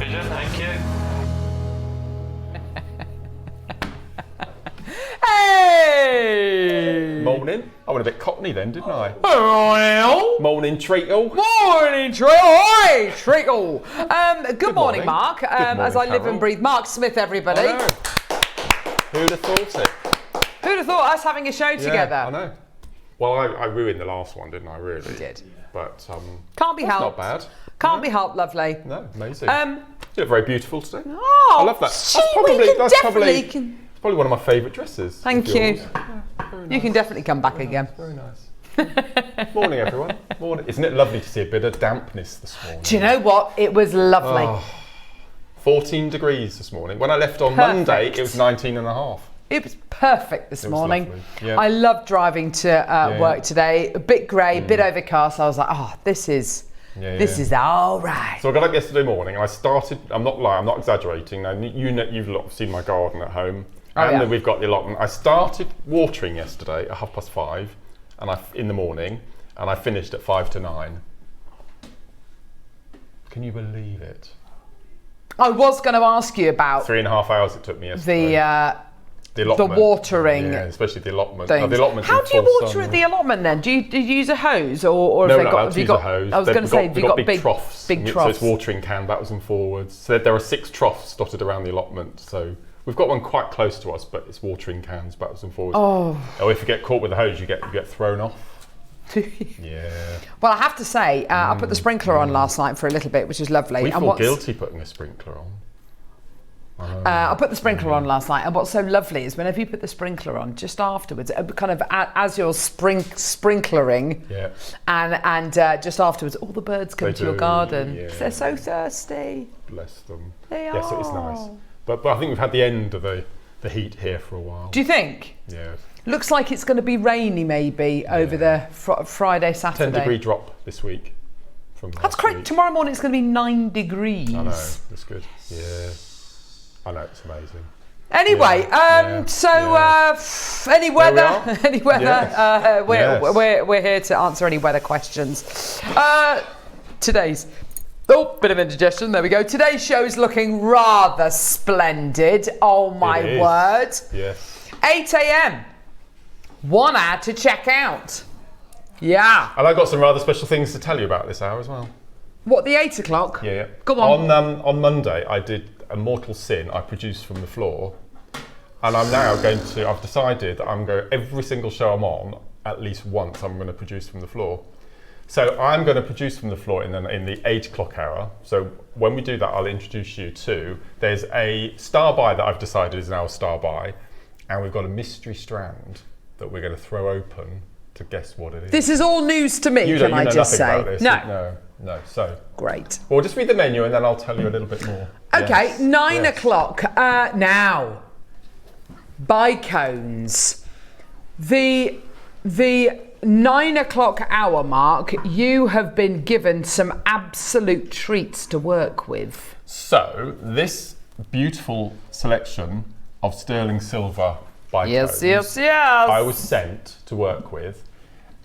vision, thank you. Hey! Morning. I went a bit cockney then, didn't I? Morning. Morning, treacle. Morning, Oi, Treacle. Good morning, morning. Mark. Good morning, as I live Carol. and breathe, Mark Smith, everybody. I know. Who'd have thought it? Who'd have thought us having a show together? I know. Well, I ruined the last one, didn't I, really? You did. But Can't be that's helped. not bad. Can't be helped, lovely. No, amazing. Um, You look very beautiful today. Oh, I love that. Gee, that's Probably one of my favourite dresses. Thank of you. yours. Yeah, very You nice. can definitely come back again. Very nice. Morning, everyone. Morning. Isn't it lovely to see a bit of dampness this morning? Do you know what? It was lovely. Oh, 14 degrees this morning. When I left on Monday, it was 19 and a half. It was perfect this was morning. lovely, yeah. I love driving to work today. A bit grey, a bit overcast. I was like, oh, this is all right. So I got up yesterday morning and I started, I'm not lying, I'm not exaggerating. Now, you've lot seen my garden at home. And then we've got the allotment. I started watering yesterday at 5:30 in the morning, and I finished at 5 to 9. Can you believe it? I was going to ask you about 3.5 hours it took me yesterday. The allotment. the watering. Yeah, especially the allotment. things. The allotment's How in do you full water sun. at the allotment then? Do you use a hose or No, have not allowed to use a hose. I was going to say, have you got big troughs? Big So troughs. it's watering can backwards and forwards. So there are 6 troughs dotted around the allotment. So we've got one quite close to us, but it's watering cans backwards and forwards. Oh. Or if you get caught with a hose, you get thrown off. Yeah. Well, I have to say, I put the sprinkler on last night for a little bit, which is lovely. We And feel what's- guilty putting a sprinkler on. I put the sprinkler on last night, and what's so lovely is whenever you put the sprinkler on, just afterwards, kind of as you're sprinklering, Yeah. and just afterwards, all the birds come to your do, garden. yeah. 'Cause they're so thirsty. Bless them. They Yes, it is are. nice. But I think we've had the end of the heat here for a while. Do you think? Yeah. Looks like it's going to be rainy maybe over the Friday, Saturday. 10-degree drop this week. From That's last correct. week. Tomorrow morning it's going to be 9 degrees. I know, that's good. Yeah. I know, it's amazing. Anyway, any weather? we are. Any weather? Yes. We're here to answer any weather questions. Today's bit of indigestion. There we go. Today's show's looking rather splendid. Oh my It is. word! Yes. 8 a.m. 1 hour to check out. Yeah. And I've got some rather special things to tell you about this hour as well. What, the 8 o'clock? Yeah. Go on. On Monday, I did a mortal sin. I produced from the floor, and I'm now I've decided that I'm going every single show I'm on. At least once, I'm going to produce from the floor. So I'm going to produce from the floor in the 8 o'clock hour. So when we do that, I'll introduce you to. There's a star buy that I've decided is now a star buy, and we've got a mystery strand that we're going to throw open to guess what it is. This is all news to me. You Can know I just nothing say? about this. No. So Great. we'll just read the menu and then I'll tell you a little bit more. Okay, Yes. 9 Yes. o'clock. Now, Bicones. The 9 o'clock hour mark, you have been given some absolute treats to work with. So this beautiful selection of sterling silver Bicones, Yes. I was sent to work with,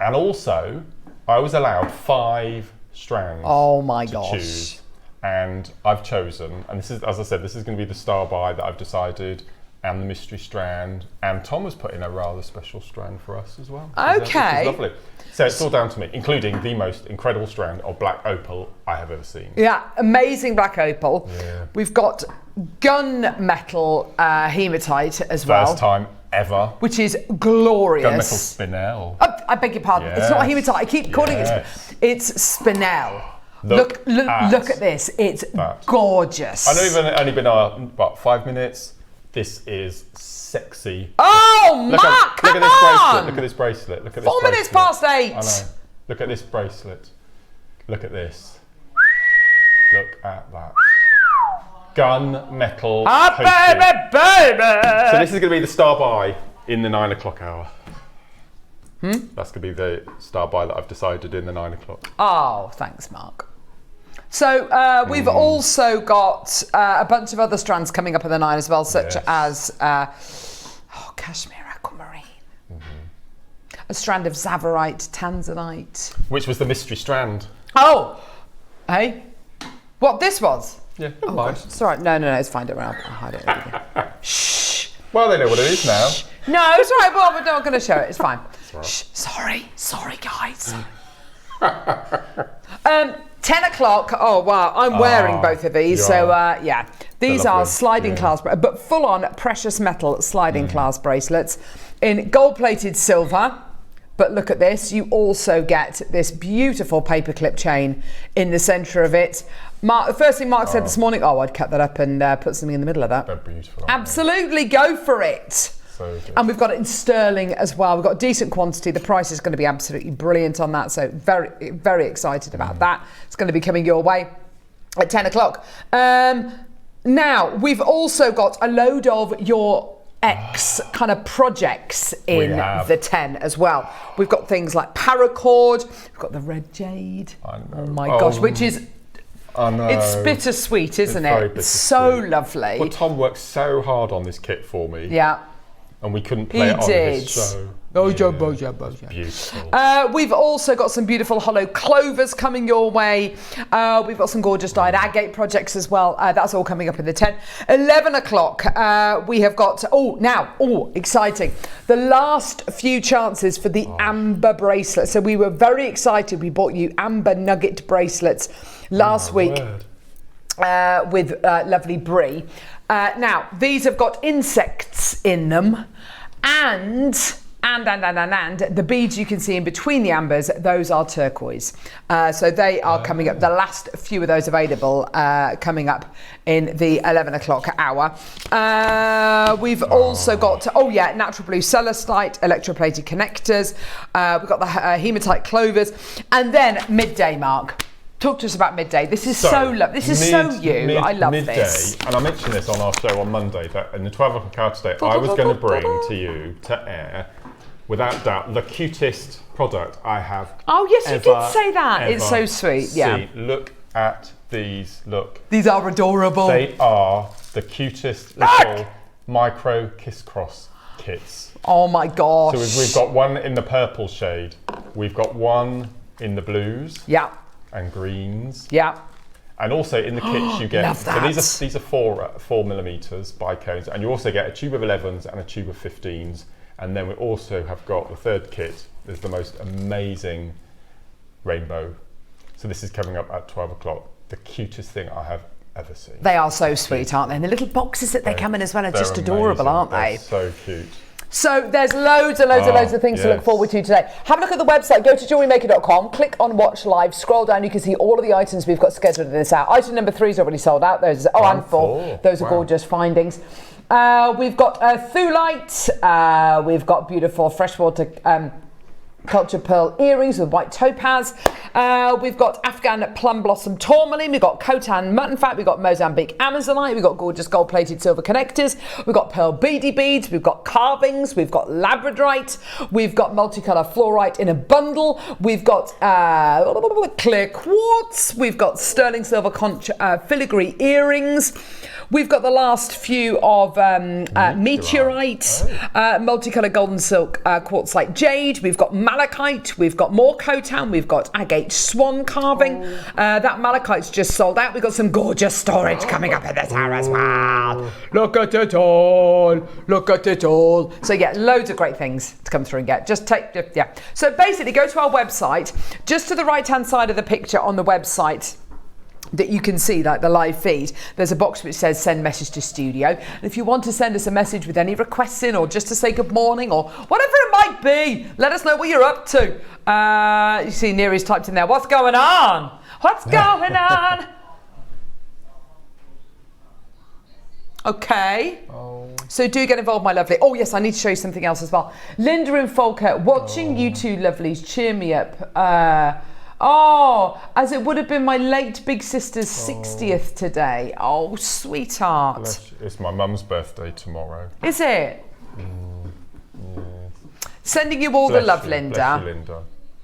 and also I was allowed 5 strands. Oh my to gosh. choose. And I've chosen, and this is, as I said, this is going to be the star buy that I've decided, and the mystery strand. And Tom has put in a rather special strand for us as well. Which Okay. is lovely. So it's all down to me, including the most incredible strand of black opal I have ever seen. Yeah, amazing black opal. Yeah. We've got gunmetal hematite as well, First time ever. which is glorious. Gunmetal spinel. Oh, I beg your pardon. It's not Yes. hematite. I keep calling Yes. it's spinel. Look Look at this. It's that. gorgeous. I know you've only been on, about 5 minutes. This is sexy. Oh, Look Mark, at come this bracelet. on! Look at this bracelet. Look at this 4 minutes bracelet. past 8. I know. Look at this bracelet. Look at this. Look at that. Gunmetal. coated. baby! So this is going to be the star buy in the 9 o'clock hour. That's going to be the star buy that I've decided in the 9 o'clock. Oh, thanks, Mark. So we've also got a bunch of other strands coming up in the 9 as well, such Yes. as cashmere aquamarine, a strand of Zavarite, Tanzanite. Which was the mystery strand. Oh, hey, what this was? Yeah, Oh gosh, it's all right. No, it's fine. Don't worry, I'll hide it. There we go. Shh. Well, they know what it is now. No, it's all right. Well, we're not going to show it. It's fine. Right. Shh. Sorry, guys. 10 o'clock. Oh wow, I'm wearing both of these. So yeah, these are sliding clasp, but full-on precious metal sliding clasp bracelets in gold-plated silver. But look at this, you also get this beautiful paperclip chain in the centre of it. The first thing Mark said this morning, I'd cut that up and put something in the middle of that. They're beautiful. Absolutely, go for it. So good. And we've got it in sterling as well. We've got a decent quantity. The price is going to be absolutely brilliant on that. So very, very excited about that. It's going to be coming your way at 10 o'clock. Now, we've also got a load of your X kind of projects in the 10 as well. We've got things like paracord, we've got the red jade. Oh my gosh, which is, it's bittersweet, isn't it? It's so lovely. Well, Tom worked so hard on this kit for me. Yeah. And we couldn't play it on his show. Beautiful. We've also got some beautiful hollow clovers coming your way. We've got some gorgeous dyed agate projects as well. That's all coming up in the 10. 11 o'clock, we have got, exciting. The last few chances for the amber bracelet. So we were very excited. We bought you amber nugget bracelets last week with lovely Brie. Now, these have got insects in them, and the beads you can see in between the ambers, those are turquoise. So they are coming up, the last few of those available coming up in the 11 o'clock hour. We've also got, natural blue celestite, electroplated connectors. We've got the hematite clovers, and then midday, Mark. Talk to us about midday. This is so lovely. This is so you. I love midday, this. And I mentioned this on our show on Monday, that in the 12 o'clock hour today, I was going to bring to you, to air, without doubt, the cutest product I have. Oh, yes, you did say that. It's so sweet. Yeah. Look at these. Look. These are adorable. They are the cutest little micro Microcross kits. Oh my gosh. So we've got one in the purple shade. We've got one in the blues. Yeah. And greens. Yeah. And also in the kits you get, Love that. so these are 4 millimeters Bicones, and you also get a tube of 11s and a tube of 15s. And then we also have got the third kit, is the most amazing rainbow. So this is coming up at 12 o'clock. The cutest thing I have ever seen. They are so sweet, aren't they? And the little boxes that they come in as well are just adorable, aren't they? They're so cute. So there's loads of things to look forward to today. Have a look at the website, go to jewellerymaker.com, click on watch live, scroll down, you can see all of the items we've got scheduled in this hour. Item number 3 is already sold out, and 4. Those are gorgeous findings. We've got thulite, we've got beautiful freshwater culture pearl earrings with white topaz. We've got Afghan plum blossom tourmaline. We've got Khotan mutton fat. We've got Mozambique amazonite. We've got gorgeous gold plated silver connectors. We've got pearl beady beads. We've got carvings. We've got labradorite. We've got multicolour fluorite in a bundle. We've got clear quartz. We've got sterling silver filigree earrings. We've got the last few of meteorite, multicolour golden silk quartzite jade. We've got malachite. We've got more Khotan. We've got agate swan carving. That malachite's just sold out. We've got some gorgeous storage coming up in this hour as well. Look at it all. Look at it all. So yeah, loads of great things to come through and get. So basically, go to our website. Just to the right-hand side of the picture on the website, that you can see, like the live feed, there's a box which says send message to studio, and if you want to send us a message with any requests in, or just to say good morning, or whatever it might be, let us know what you're up to. You see Neri's typed in there, what's going on? What's going on? Okay. So do get involved, my lovely. Oh yes, I need to show you something else as well. Linda and Falkirk, watching you two lovelies cheer me up. As it would have been my late big sister's 60th today. Oh, sweetheart. It's my mum's birthday tomorrow. Is it? Yeah. Sending you all the love, Linda. Bless you,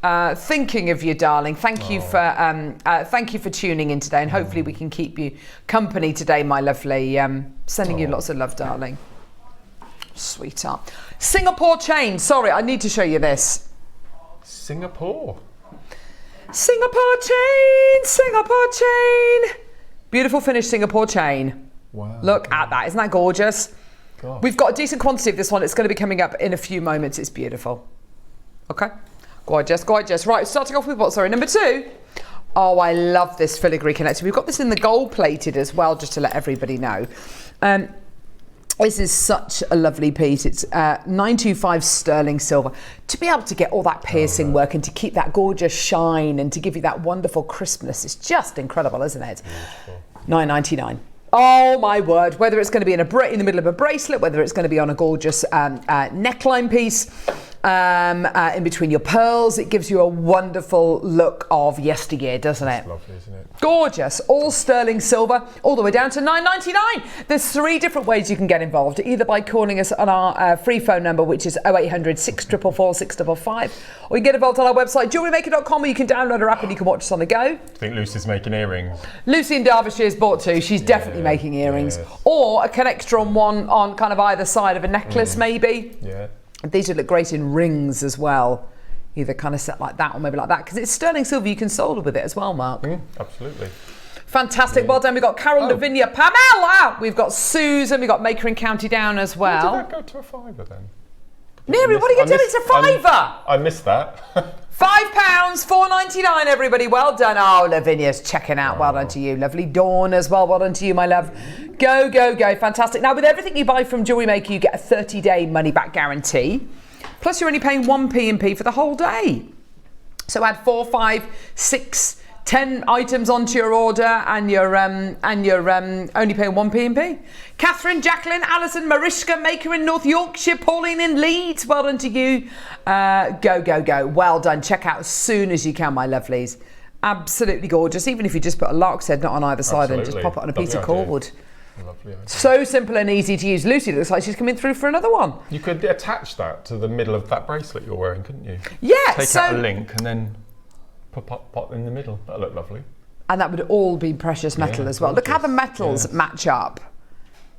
Linda. Thinking of you, darling. Thank you for tuning in today, and hopefully we can keep you company today, my lovely. Sending you lots of love, darling. Sweetheart. Singapore chain. Sorry, I need to show you this. Singapore chain. Beautiful finished Singapore chain. Wow. Look at that. Isn't that gorgeous? Gosh. We've got a decent quantity of this one. It's going to be coming up in a few moments. It's beautiful. Okay. Gorgeous, gorgeous. Right, starting off with what? Sorry, number 2. Oh, I love this filigree connector. We've got this in the gold plated as well, just to let everybody know. This is such a lovely piece. It's 925 sterling silver. To be able to get all that piercing work and to keep that gorgeous shine and to give you that wonderful crispness, it's just incredible, isn't it? $9.99. Oh my word! Whether it's going to be in the middle of a bracelet, whether it's going to be on a gorgeous neckline piece, in between your pearls, it gives you a wonderful look of yesteryear, doesn't it? It's lovely, isn't it? Gorgeous, all sterling silver, all the way down to $9.99. There's 3 different ways you can get involved, either by calling us on our free phone number, which is 0800 644 655, or you can get involved on our website, jewellerymaker.com, where you can download our app and you can watch us on the go. I think Lucy's making earrings. Lucy in Derbyshire's bought 2. She's definitely making earrings, or a connector on one on kind of either side of a necklace, maybe. Yeah. These would look great in rings as well, either kind of set like that or maybe like that, because it's sterling silver. You can solder with it as well, Mark. Absolutely. Fantastic. Well done. We've got Carol, Lavinia, Pamela. We've got Susan. We've got Maker in County Down as well. Why did that go to a £5 then? Neri, what are you doing? It's a £5. I missed that. £5, $4.99, everybody. Well done. Oh, Lavinia's checking out. Well done to you. Lovely. Dawn as well. Well done to you, my love. Go, go, go. Fantastic. Now, with everything you buy from Jewellery Maker, you get a 30-day money-back guarantee. Plus, you're only paying 1p and p for the whole day. So add 4, 5, 6, 10 items onto your order, and you're only paying 1p and p. Catherine, Jacqueline, Alison, Mariska, Maker in North Yorkshire, Pauline in Leeds. Well done to you. Go, go, go. Well done. Check out as soon as you can, my lovelies. Absolutely gorgeous. Even if you just put a lark's head knot on either side and just pop it on a piece of cord. Lovely idea. So simple and easy to use. Lucy looks like she's coming through for another one. You could attach that to the middle of that bracelet you're wearing, couldn't you? Yeah. Take out a link and then pop in the middle. That'd look lovely. And that would all be precious metal as well. Look how the metals match up.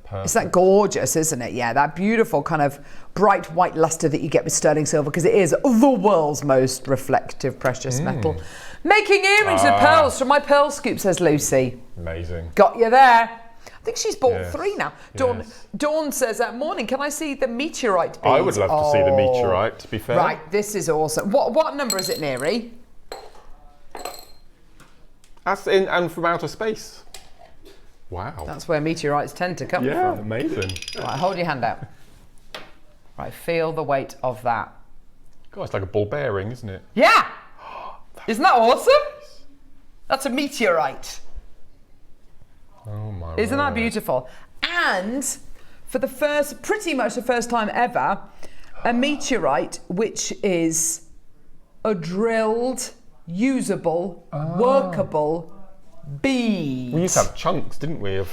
Perfect. It's that gorgeous, isn't it? Yeah, that beautiful kind of bright white luster that you get with sterling silver, because it is the world's most reflective precious metal. Making earrings with pearls from my pearl scoop, says Lucy. Amazing. Got you there. I think she's bought 3 now. Dawn says, morning, can I see the meteorite beads? I would love to see the meteorite, to be fair. Right, this is awesome. What number is it, Neri? That's in and from outer space. Wow. That's where meteorites tend to come from. Yeah, amazing. Right, hold your hand out. Right, feel the weight of that. God, it's like a ball bearing, isn't it? Yeah! Isn't that awesome? That's a meteorite. Oh my God. Isn't that beautiful? And for pretty much the first time ever, a meteorite which is a drilled, usable, workable bead. We used to have chunks, didn't we?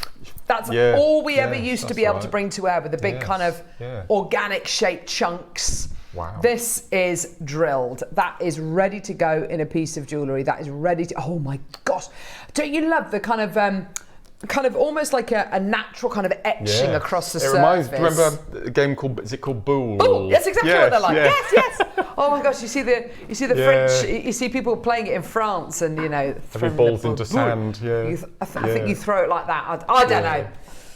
That's all we ever used to be able to bring to air, with the big kind of organic shaped chunks. Wow. This is drilled. That is ready to go in a piece of jewellery. That is ready to, oh my gosh. Don't you love the kind of almost like a natural kind of etching across the surface? Do you remember a game called, is it called Boule? Boule, that's exactly what they're like. Yes. Oh my gosh, you see the French, you see people playing it in France, and Every ball's into sand, I think you throw it like that. I don't know.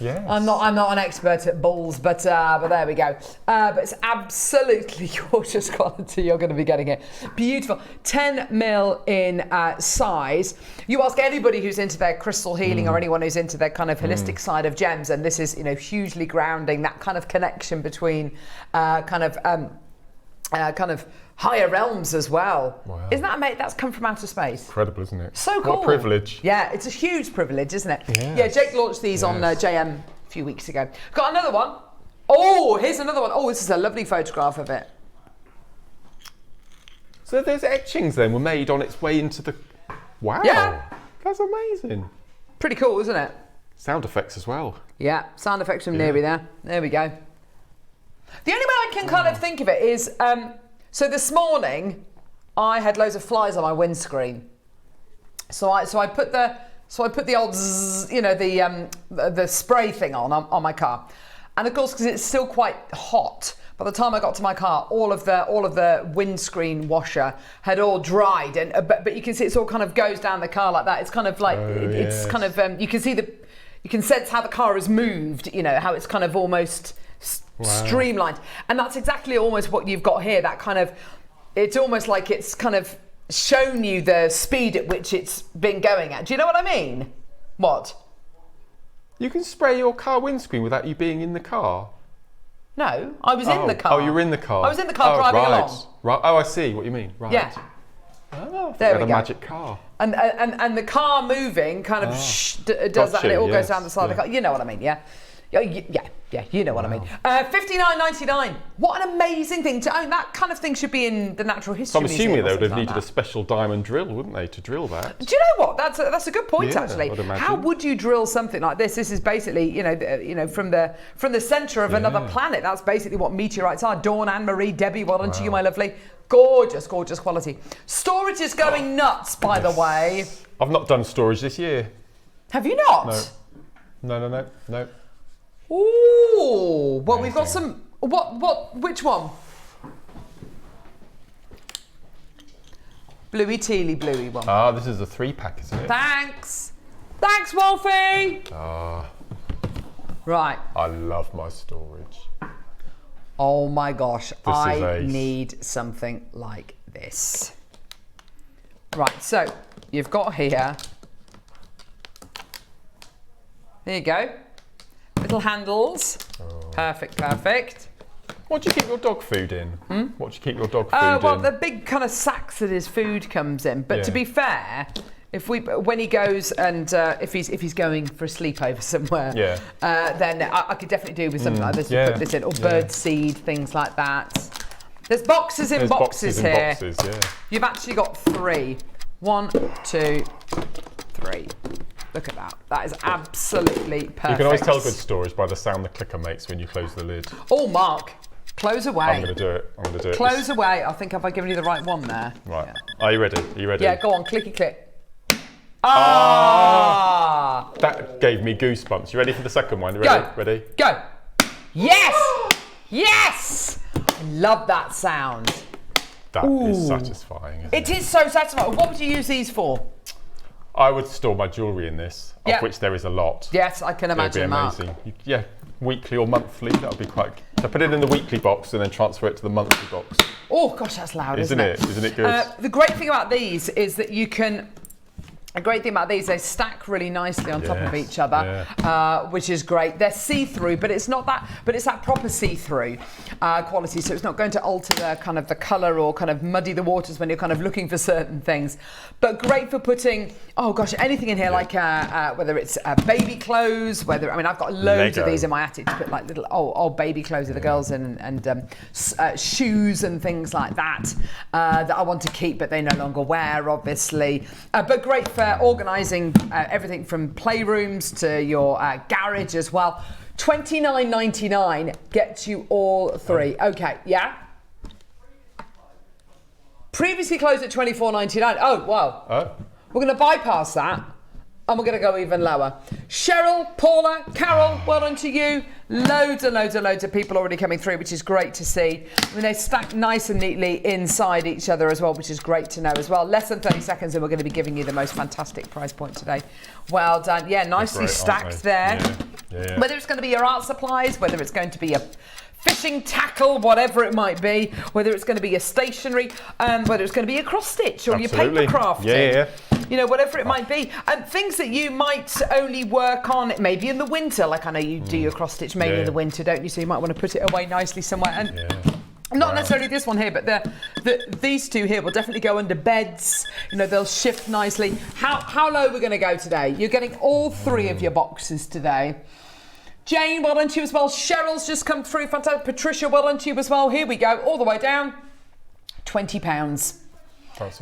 Yes. I'm not an expert at balls, but there we go. But it's absolutely gorgeous quality. You're going to be getting it. Beautiful. 10 mil in size. You ask anybody who's into their crystal healing or anyone who's into their kind of holistic side of gems, and this is hugely grounding. That kind of connection between kind of higher realms as well. Wow. Isn't that amazing? That's come from outer space. Incredible, isn't it? So cool. What a privilege. Yeah, it's a huge privilege, isn't it? Yes. Yeah, Jake launched these on JM a few weeks ago. Got another one. Oh, here's another one. Oh, this is a lovely photograph of it. So those etchings then were made on its way into the... Wow. Yeah. That's amazing. Pretty cool, isn't it? Sound effects as well. Yeah, sound effects from Neri there. There we go. The only way I can kind of think of it is, so this morning I had loads of flies on my windscreen. So I put the old zzz, the spray thing on my car, And of course, because it's still quite hot, by the time I got to my car, all of the windscreen washer had all dried, and but you can see it's all kind of goes down the car like that. It's kind of like it's kind of you can sense how the car has moved. You know how it's kind of almost streamlined, and that's exactly almost what you've got here. That kind of, it's almost like it's kind of shown you the speed at which it's been going at. Do you know what I mean? What? You can spray your car windscreen without you being in the car. No, I was in the car. Oh, you were in the car. I was in the car driving along. Right. Oh, I see what you mean. Right. Yeah. Oh, there we go. go. Magic car. And the car moving kind of does that, and it all goes down the side of the car. You know what I mean? Yeah. Yeah, you know what I mean. $59.99. What an amazing thing to own. That kind of thing should be in the Natural History Museum. So I'm assuming they would have needed a special diamond drill, wouldn't they, to drill that? Do you know what? That's a good point, actually. How would you drill something like this? This is basically, from the centre of another planet. That's basically what meteorites are. Dawn, Anne Marie, Debbie, well done to you, my lovely. Gorgeous, gorgeous quality. Storage is going nuts, by the way. I've not done storage this year. Have you not? No. Ooh, well, we've got some. Which one? Bluey tealy bluey one. Ah, this is a 3-pack, isn't it? Thanks, Wolfie. Right. I love my storage. Oh my gosh, I need something like this. Right, so you've got here. There you go. Little handles. Perfect. What do you keep your dog food in? What do you keep your dog food in? Well, the big kind of sacks that his food comes in. But to be fair, when he goes and if he's going for a sleepover somewhere, then I could definitely do with something like this. Put this in, or bird seed, things like that. There's boxes in boxes here. You've actually got 3. 1, 2, 3. Look at that. That is absolutely perfect. You can always tell good storage by the sound the clicker makes when you close the lid. Oh, Mark, close away. I'm going to do it. Close away. I think, have I given you the right one there? Right. Yeah. Are you ready? Yeah, go on. Clicky click. That gave me goosebumps. You ready for the second one? Ready? Go. Yes! Yes! I love that sound. That is satisfying, isn't it? It is so satisfying. What would you use these for? I would store my jewellery in this, of which there is a lot. Yes, I can imagine, It'd be amazing. Weekly or monthly, that would be quite... So put it in the weekly box and then transfer it to the monthly box. Oh, gosh, that's loud, isn't it? Isn't it good? The great thing about these is that you can... A great thing about these, they stack really nicely on top of each other, which is great. They're see-through, but it's not that. But it's that proper see-through quality, so it's not going to alter the colour or kind of muddy the waters when you're kind of looking for certain things. But great for putting, anything in here, like whether it's baby clothes, I've got loads of these in my attic to put like little old baby clothes of the girls and shoes and things like that that I want to keep, but they no longer wear, obviously. But great for organising everything from playrooms to your garage as well. $29.99 gets you all 3. Okay, yeah? Previously closed at $24.99. Oh, wow. We're going to bypass that. And we're going to go even lower. Cheryl, Paula, Carol, well done to you. Loads of people already coming through, which is great to see. They stack nice and neatly inside each other as well, which is great to know as well. Less than 30 seconds and we're going to be giving you the most fantastic price point today. Well done. Yeah, nicely stacked there. Yeah. Whether it's going to be your art supplies, whether it's going to be a fishing tackle, whatever it might be, whether it's going to be a stationery, whether it's going to be a cross stitch or your paper crafting. Whatever it might be. And things that you might only work on maybe in the winter, like I know you do your cross stitch mainly in the winter, don't you? So you might want to put it away nicely somewhere. And not necessarily this one here, but these two here will definitely go under beds. They'll shift nicely. How low we're going to go today? You're getting all 3 of your boxes today. Jane, well done to you as well. Cheryl's just come through. Fantastic. Patricia, well done to you as well. Here we go. All the way down. £20.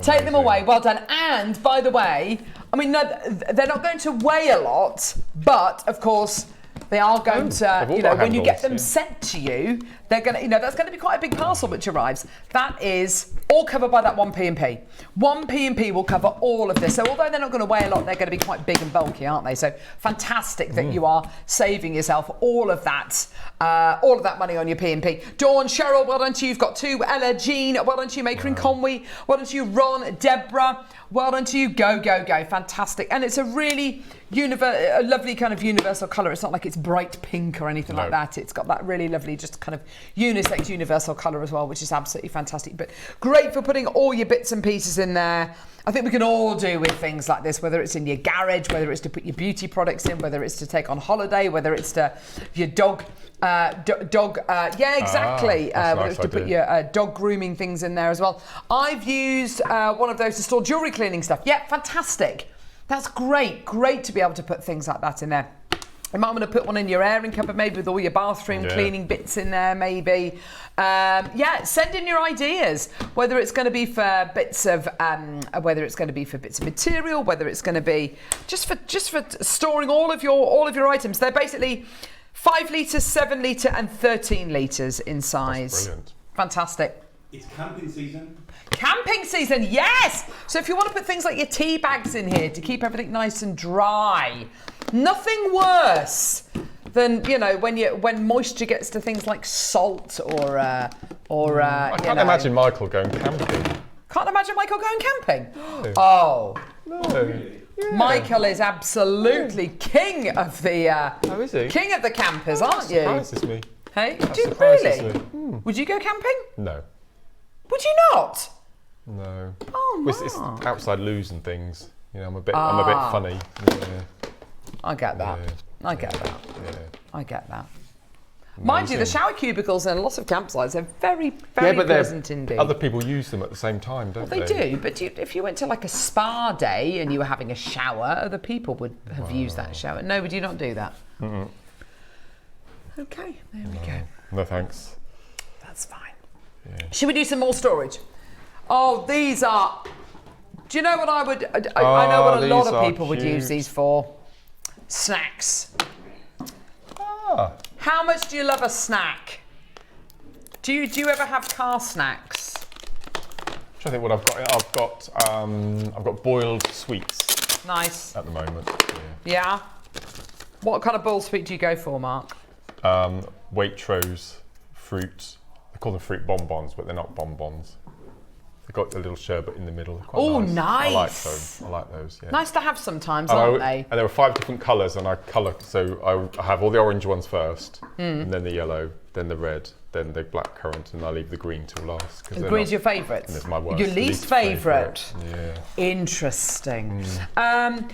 Take them away. Well done. And, by the way, they're not going to weigh a lot, but, of course, they are going to, when you get them sent to you, They're going to, you know, that's going to be quite a big parcel which arrives. That is all covered by that one P&P. One P&P will cover all of this. So although they're not going to weigh a lot, they're going to be quite big and bulky, aren't they? So fantastic that you are saving yourself all of that money on your P&P. Dawn, Cheryl, well done to you. You've got 2. Ella, Jean, well done to you. Maker and Conway, well done to you. Ron, Deborah, well done to you. Go, go, go. Fantastic. And it's a really a lovely kind of universal colour. It's not like it's bright pink or anything like that. It's got that really lovely, just kind of unisex universal colour as well, which is absolutely fantastic. But great for putting all your bits and pieces in there. I think we can all do with things like this, whether it's in your garage, whether it's to put your beauty products in, whether it's to take on holiday, whether it's to your dog, yeah, exactly. Whether it's to put your dog grooming things in there as well. I've used one of those to store jewellery cleaning stuff. Yeah, fantastic. That's great. Great to be able to put things like that in there. You might want to put one in your airing cupboard, maybe with all your bathroom cleaning bits in there, maybe. Yeah, send in your ideas. Whether it's going to be for bits of, material, whether it's going to be just for storing all of your items. They're basically 5 litres, 7 litre, and 13 litres in size. That's brilliant. Fantastic. It's camping season. Camping season, yes! So if you want to put things like your tea bags in here to keep everything nice and dry, nothing worse than, you know, when moisture gets to things like salt or I can't imagine Michael going camping. Can't imagine Michael going camping? No. Oh. No. Yeah. Michael is absolutely king of the Oh, is he? king of the campers, aren't you? That surprises me. Hey, That do you surprises really? me. Would you go camping? No. Would you not? No. Oh, Well, it's Mark. outside loos and things. You know, I'm a bit funny. Yeah. I get that. Yeah. I get that. Yeah. I get that. Mind you, the Amazing. shower cubicles and lots of campsites are very, very pleasant indeed. Other people use them at the same time, don't They do, but if you went to like a spa day and you were having a shower, other people would have used that shower. No, would you not do that? Mm-mm. Okay, there we go. No thanks. That's fine. Yeah. Should we do some more storage? Oh, these are... Do you know what I would... I know what a lot these of are people would use these for. Snacks. Ah. How much do you love a snack? Do you ever have car snacks? I'm trying to think what I've got. I've got boiled sweets Nice. at the moment. Yeah. What kind of boiled sweet do you go for, Mark? Yeah. Waitrose fruit. They call them fruit bonbons, but they're not bonbons. They've got a little sherbet in the middle. They're quite Oh, nice. nice. I like those. Yeah. Nice to have sometimes, And aren't they? And there were 5 different colours, and I colour. So I have all the orange ones first, and then the yellow, then the red, then the blackcurrant, and I leave the green till last. The green's your favourite? And it's my worst. Your least favourite? Yeah. Interesting.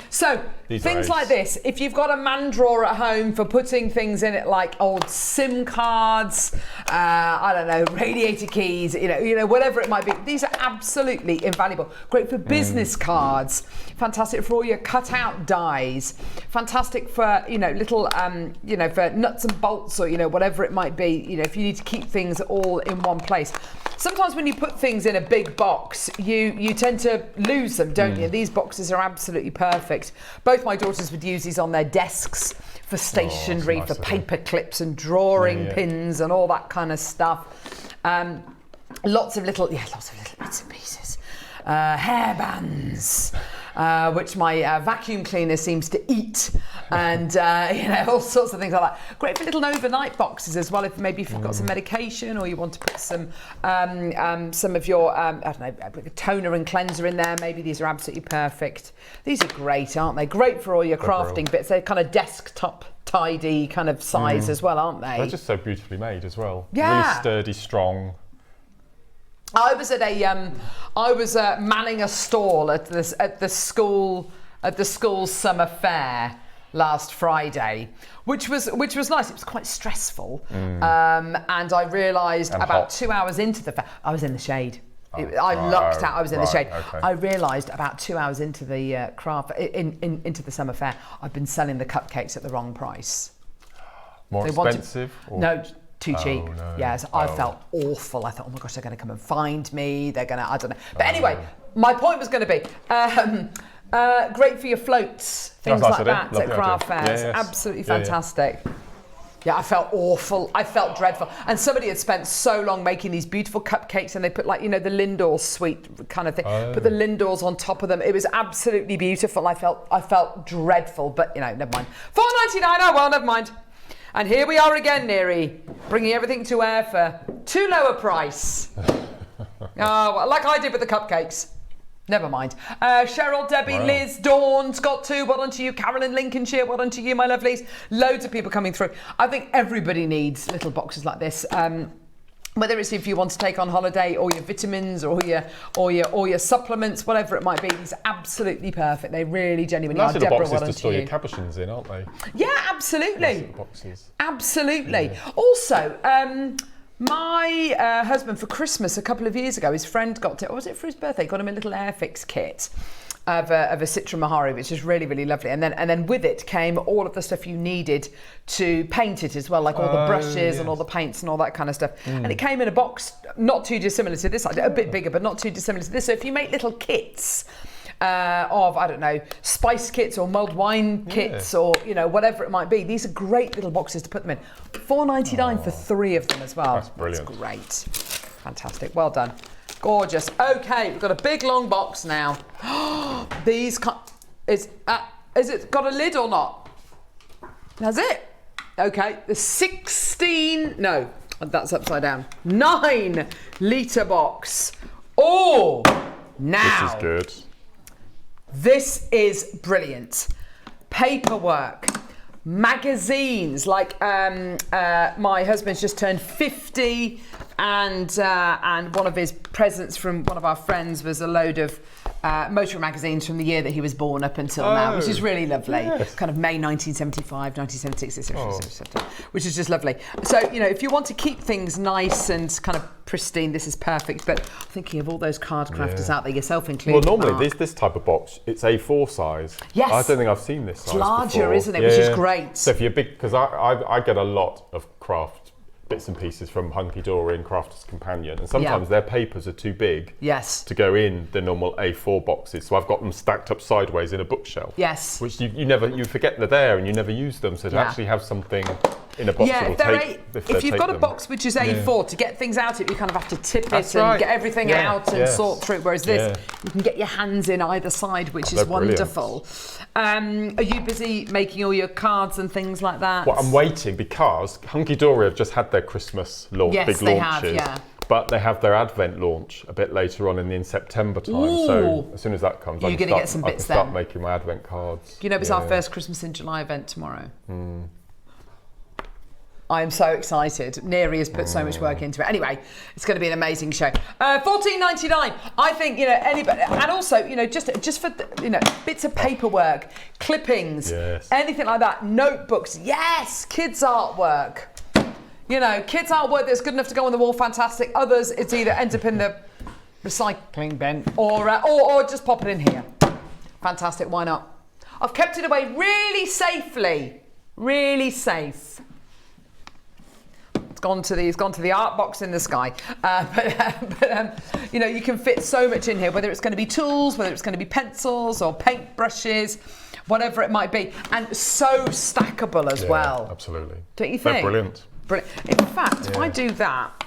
So, These things are like ace. this. If you've got a man drawer at home for putting things in it like old SIM cards, I don't know, radiator keys, you know, whatever it might be, these are absolutely invaluable. Great for business cards. Fantastic for all your cut-out dies. Fantastic for, you know, little, for nuts and bolts or, whatever it might be, if you need to keep things all in one place. Sometimes when you put things in a big box, you tend to lose them, don't you? These boxes are absolutely perfect. Both my daughters would use these on their desks for stationery, nice for of them. paper clips and drawing pins and all that kind of stuff. Lots of little bits and pieces. Hair bands, which my vacuum cleaner seems to eat, and all sorts of things like that. Great for little overnight boxes as well. If maybe you've got some medication or you want to put some of your toner and cleanser in there. Maybe these are absolutely perfect. These are great, aren't they? Great for all your crafting bits. They're kind of desktop tidy kind of size as well, aren't they? They're just so beautifully made as well. Yeah. Really sturdy, strong. I was manning a stall at the school summer fair last Friday, which was nice. It was quite stressful, and I realised about hot. 2 hours into the fair, I was in the shade. I lucked out. I was in the shade. Okay. I realised about 2 hours into the into the summer fair, I'd been selling the cupcakes at the wrong price. More expensive? No. Too cheap. No. Yes, I felt awful. I thought, oh my gosh, they're going to come and find me. They're going to, I don't know. But anyway, my point was going to be great for your floats, things nice like idea. that Lovely at craft idea. fairs. Yeah, yes. Absolutely Yeah, yeah. fantastic. Yeah, I felt awful. I felt dreadful. And somebody had spent so long making these beautiful cupcakes, and they put, like, you know, the Lindor sweet kind of thing. Put the Lindors on top of them. It was absolutely beautiful. I felt dreadful, but, you know, never mind. $4.99. Oh well, never mind. And here we are again, Neri, bringing everything to air for too low a price. Oh, like I did with the cupcakes. Never mind. Cheryl, Debbie, Wow. Liz, Dawn, Scott too, well done to you. Carolyn, Lincolnshire, well done to you, my lovelies. Loads of people coming through. I think everybody needs little boxes like this. Whether it's if you want to take on holiday, or your vitamins, or your supplements, whatever it might be, these are absolutely perfect. They really genuinely Nice are. little Deborah, boxes well to done store to your you. cabochons in, aren't they? Yeah, absolutely. Nice little boxes. Absolutely. Yeah. Also, my husband for Christmas a couple of years ago, his friend got it, or was it for his birthday? Got him a little Airfix kit of a Citra Mahari, which is really, really lovely. And then with it came all of the stuff you needed to paint it as well, like all the brushes and all the paints and all that kind of stuff. And it came in a box not too dissimilar to this, a bit bigger, but not too dissimilar to this. So if you make little kits of, I don't know, spice kits or mulled wine kits, or, you know, whatever it might be, these are great little boxes to put them in. $4.99 for 3 of them as well. That's brilliant. That's great. Fantastic. Well done. Gorgeous. Okay, we've got a big long box now. These is it got a lid or not? That's it. Okay, the 16. No, that's upside down. 9 litre box. Oh, now This is good. this is brilliant. Paperwork, magazines. Like my husband's just turned 50, and one of his presents from one of our friends was a load of motor magazines from the year that he was born up until now, which is really lovely. Yes. Kind of May 1975, 1976, which is just lovely. So, you know, if you want to keep things nice and kind of pristine, this is perfect. But I'm thinking of all those card crafters out there, yourself included. Well, normally Mark. this type of box, it's A4 size. Yes. I don't think I've seen this size It's larger, before. isn't it? Which is great. So if you're big, because I get a lot of craft bits and pieces from Hunky Dory and Crafter's Companion, and sometimes their papers are too big Yes. to go in the normal A4 boxes. So I've got them stacked up sideways in a bookshelf. Yes. Which you forget they're there and you never use them. So to actually have something in a box Yeah, that if, will they're take, if you've got a box which is A4, to get things out, you kind of have to tip That's it and right. get everything Yeah, out and yes. sort through. Whereas this, you can get your hands in either side, which is They're brilliant. wonderful. Are you busy making all your cards and things like that? Well, I'm waiting because Hunky Dory have just had their Christmas launch, Yes, big they launches. have, yeah. But they have their Advent launch a bit later on in September time. So as soon as that comes, You're I can gonna get some I bits can start then. making my Advent cards. You know, it's our first Christmas in July event tomorrow. I am so excited. Neri has put so much work into it. Anyway, it's going to be an amazing show. $14.99. I think, you know, anybody, and also, you know, just for you know, bits of paperwork, clippings, anything like that, notebooks. Yes, kids artwork. You know, kids artwork that's good enough to go on the wall. Fantastic. Others, it's either ends up in the recycling bin or just pop it in here. Fantastic. Why not? I've kept it away really safely. Really safe. It's gone to the art box in the sky. But you know, you can fit so much in here, whether it's going to be tools, whether it's going to be pencils or paint brushes, whatever it might be. And so stackable as well. Absolutely. Don't you think? They're brilliant. Brilliant. In fact, if I do that,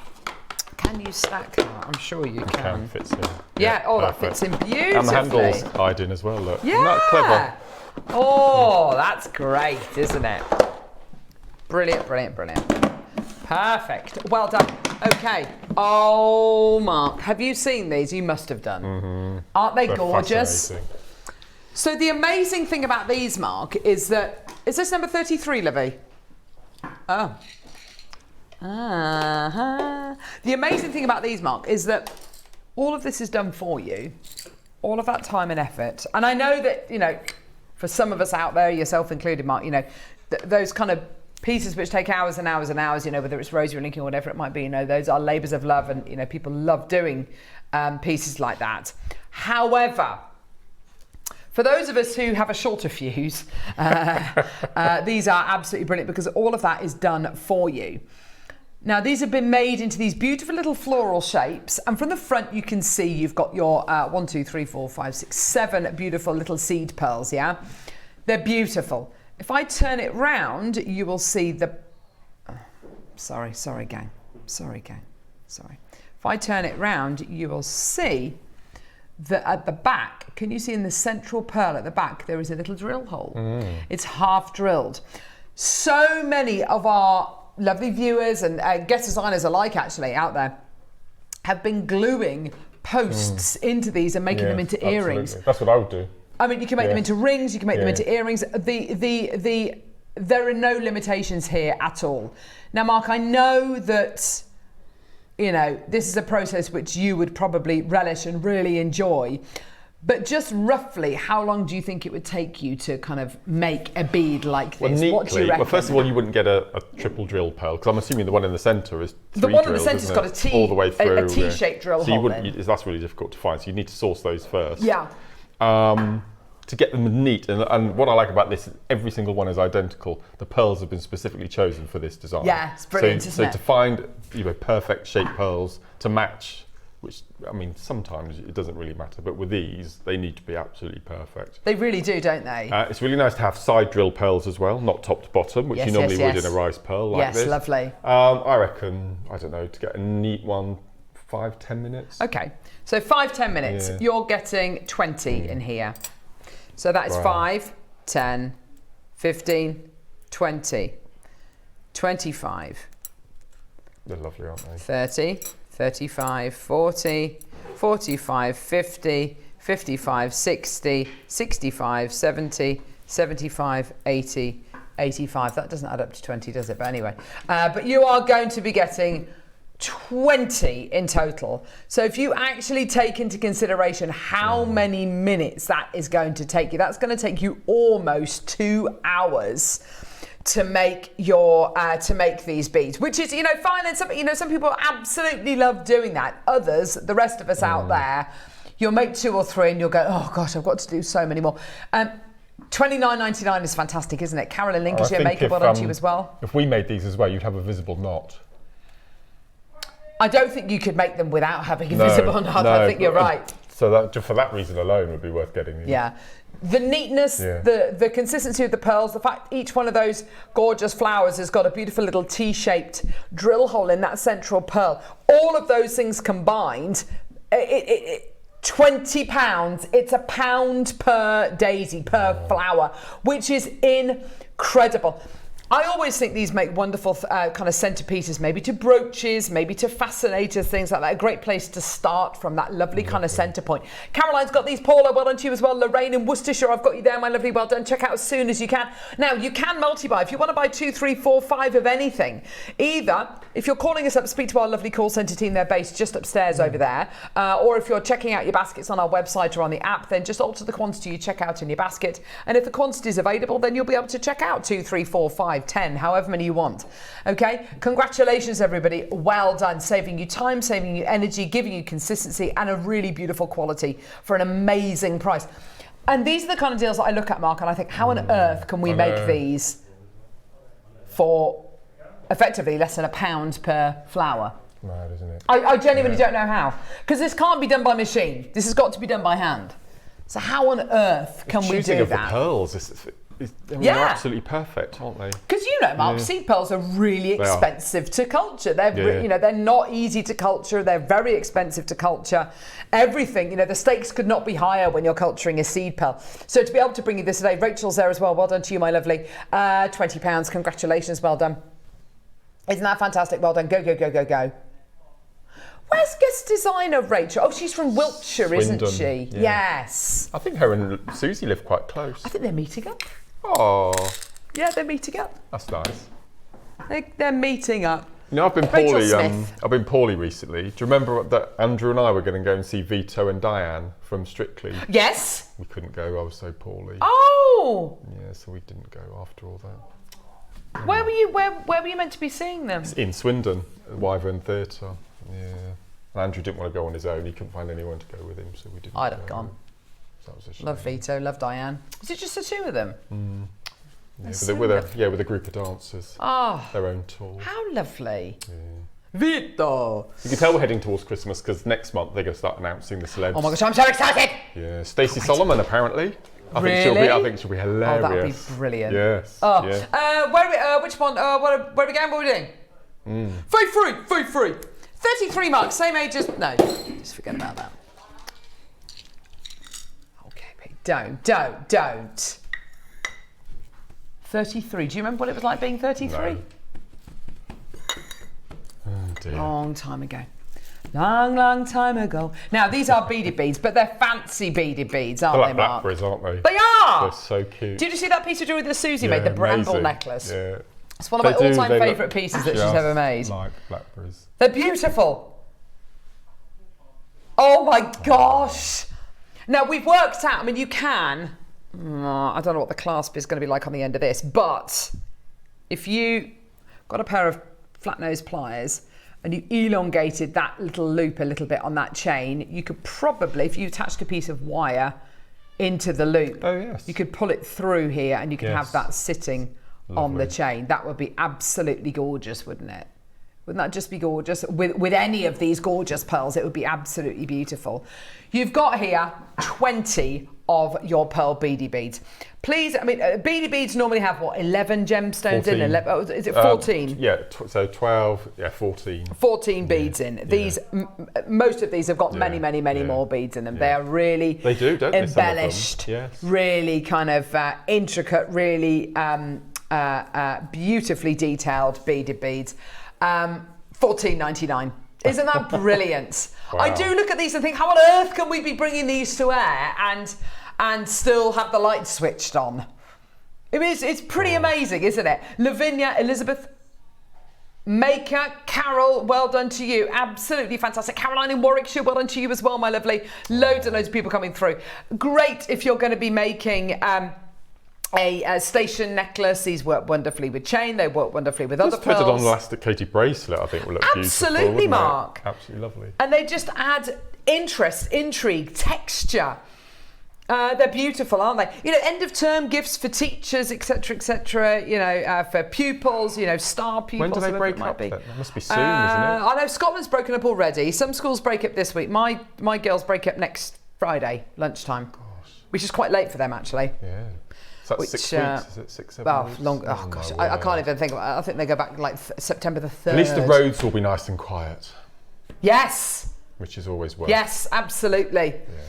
can you stack that? I'm sure you can. Fits in. Yeah, that perfect. fits in beautifully. And the handles tied in as well, look. Yeah. Isn't that clever? Oh, that's great, isn't it? Brilliant, brilliant, brilliant. Perfect. Well done. Okay. Oh, Mark, have you seen these? You must have done. Aren't they They're gorgeous? fascinating. So the amazing thing about these, Mark, is that... Is this number 33, Livy? Oh. The amazing thing about these, Mark, is that all of this is done for you. All of that time and effort. And I know that, you know, for some of us out there, yourself included, Mark, you know, those kind of pieces which take hours and hours and hours, you know, whether it's rosary linking or whatever it might be, you know, those are labours of love, and, you know, people love doing pieces like that. However, for those of us who have a shorter fuse, these are absolutely brilliant because all of that is done for you. Now, these have been made into these beautiful little floral shapes, and from the front you can see you've got your 1, 2, 3, 4, 5, 6, 7 beautiful little seed pearls, yeah? They're beautiful. If I turn it round, you will see the Sorry, gang. Sorry. If I turn it round, you will see that at the back, can you see in the central pearl at the back, there is a little drill hole. It's half drilled. So many of our lovely viewers and guest designers alike actually out there have been gluing posts into these and making them into earrings. That's what I would do. I mean, you can make them into rings, you can make them into earrings. There are no limitations here at all. Now, Mark, I know that, you know, this is a process which you would probably relish and really enjoy, but just roughly, how long do you think it would take you to kind of make a bead like this? Well, What do you reckon? well, first of all, you wouldn't get a triple drill pearl, because I'm assuming the one in the centre is three the one in the drills, centre's isn't got it? a T, all the way through. a T-shaped drill so you hole. wouldn't, that's really difficult to find. So you need to source those first. Yeah. To get them neat, and what I like about this, every single one is identical. The pearls have been specifically chosen for this design. Yeah, it's brilliant, so, isn't it? So to find, you know, perfect shaped pearls to match, which, I mean, sometimes it doesn't really matter, but with these, they need to be absolutely perfect. They really do, don't they? It's really nice to have side drill pearls as well, not top to bottom, which you normally would in a rice pearl like this. Yes, lovely. I reckon, I don't know, to get a neat one, 5-10 minutes. Okay, so 5-10 minutes. Yeah. You're getting 20 in here. So that is 5, 10, 15, 20, 25. They're lovely, aren't they? 30, 35, 40, 45, 50, 55, 60, 65, 70, 75, 80, 85. That doesn't add up to 20, does it? But anyway, but you are going to be getting 20 in total. So if you actually take into consideration how many minutes that is going to take you, that's going to take you almost 2 hours to make your to make these beads, which is, you know, fine. And some people absolutely love doing that. Others, the rest of us out there, you'll make 2 or 3 and you'll go, oh gosh, I've got to do so many more. $29.99 is fantastic, isn't it? Carolyn Lincolnshire Makeup, well done to you as well. If we made these as well, you'd have a visible knot. I don't think you could make them without having a visible knot. I think you're right. So that, just for that reason alone, would be worth getting these. Yeah. The neatness, the consistency of the pearls, the fact each one of those gorgeous flowers has got a beautiful little T-shaped drill hole in that central pearl. All of those things combined, £20. It's £1 per daisy, per flower, which is incredible. I always think these make wonderful kind of centerpieces, maybe to brooches, maybe to fascinators, things like that. A great place to start from, that lovely kind of center point. Caroline's got these. Paula, well done to you as well. Lorraine in Worcestershire, I've got you there, my lovely. Well done. Check out as soon as you can. Now, you can multi-buy. If you want to buy 2, 3, 4, 5 of anything, either if you're calling us up, speak to our lovely call center team. They're based just upstairs over there. Or if you're checking out your baskets on our website or on the app, then just alter the quantity you check out in your basket. And if the quantity is available, then you'll be able to check out 2, 3, 4, 5, 10, however many you want. Okay, congratulations everybody, well done, saving you time, saving you energy, giving you consistency and a really beautiful quality for an amazing price. And these are the kind of deals that I look at, Mark, and I think, how on earth can we make these for effectively less than £1 per flower? Mad, isn't it? I genuinely don't know how, because this can't be done by machine. This has got to be done by hand. So how on earth can we do of that? The pearls, they're absolutely perfect, aren't they? Because you know, Mark, seed pearls are really expensive to culture. They're you know, they're not easy to culture. They're very expensive to culture. Everything, you know, the stakes could not be higher when you're culturing a seed pearl. So to be able to bring you this today, Rachel's there as well. Well done to you, my lovely. £20. Congratulations. Well done. Isn't that fantastic? Well done. Go, go, go, go, go. Where's guest designer Rachel? Oh, she's from Wiltshire, Swindon, isn't she? yeah. Yes. I think her and Susie live quite close. I think they're meeting up. Oh, Yeah, they're meeting up. that's nice. They're meeting up. You know, I've been Rachel poorly. Smith. I've been poorly recently. Do you remember that Andrew and I were going to go and see Vito and Diane from Strictly? Yes. We couldn't go. I was so poorly. Oh. Yeah, so we didn't go after all that. Where were you? Where were you meant to be seeing them? It's in Swindon, at Wyvern Theatre. Yeah. And Andrew didn't want to go on his own. He couldn't find anyone to go with him, so we didn't. I'd have gone. So that was a shame. Love Vito, love Diane. Was it just the two of them? Yeah, so with a group of dancers. Oh, Their own tour. how lovely. Yeah. Vito. You can tell we're heading towards Christmas because next month they're going to start announcing the celebs. Oh my gosh, I'm so excited. Yeah, Stacey Solomon apparently. I think she'll be hilarious. Oh, that would be brilliant. Yes. Oh, yeah. where are we, which one? Where are we going? What are we doing? Very free. 33 marks, same age as, no, just forget about that. Okay, Pete, don't. 33, do you remember what it was like being 33? No. Oh dear. Long time ago. Long time ago. Now, these are beaded beads, but they're fancy beaded beads, aren't They're they, like Mark? blackberries, aren't they? They are! They're so cute. Did you see that piece of jewellery that Susie made, the bramble amazing. necklace? Yeah. It's one of my They all-time look favourite pieces that she's just ever made. like blackberries. They're beautiful. Oh my gosh. Now, we've worked out, I mean, you can, I don't know what the clasp is going to be like on the end of this, but if you got a pair of flat nose pliers and you elongated that little loop a little bit on that chain, you could probably, if you attached a piece of wire into the loop, you could pull it through here and you could have that sitting on the chain. That would be absolutely gorgeous, wouldn't it? Wouldn't that just be gorgeous? With any of these gorgeous pearls, it would be absolutely beautiful. You've got here 20 of your pearl beady beads. Please, I mean, beady beads normally have what, 11 gemstones 14. in? 11, oh, is it 14? Yeah, so 12, 14. 14 beads in. These, most of these have got many more beads in them. They are really they do, don't they, some of them? Embellished, Yes. really kind of intricate, really beautifully detailed beaded beads. $14.99. Isn't that brilliant? Wow. I do look at these and think, how on earth can we be bringing these to air and still have the lights switched on? I mean, it's pretty amazing, isn't it? Lavinia, Elizabeth, Maker, Carol, well done to you. Absolutely fantastic. Caroline in Warwickshire, well done to you as well, my lovely. Loads and loads of people coming through. Great if you're going to be making a station necklace. These work wonderfully with chain. They work wonderfully with other pearls. Put it on an elasticated bracelet, I think will look beautiful. Absolutely, Mark. Absolutely lovely. And they just add interest, intrigue, texture. They're beautiful, aren't they? You know, end of term gifts for teachers, etc., you know, for pupils, you know, star pupils. When do they break up? That must be soon, isn't it? I know Scotland's broken up already. Some schools break up this week. My girls break up next Friday, lunchtime. Gosh. Which is quite late for them, actually. Yeah. So that's 6 weeks, is it? 6, 7 weeks? Long, oh gosh, I can't even think about it. I think they go back like September the 3rd. At least the roads will be nice and quiet. Yes. Which is always worth. Yes, absolutely. Yeah.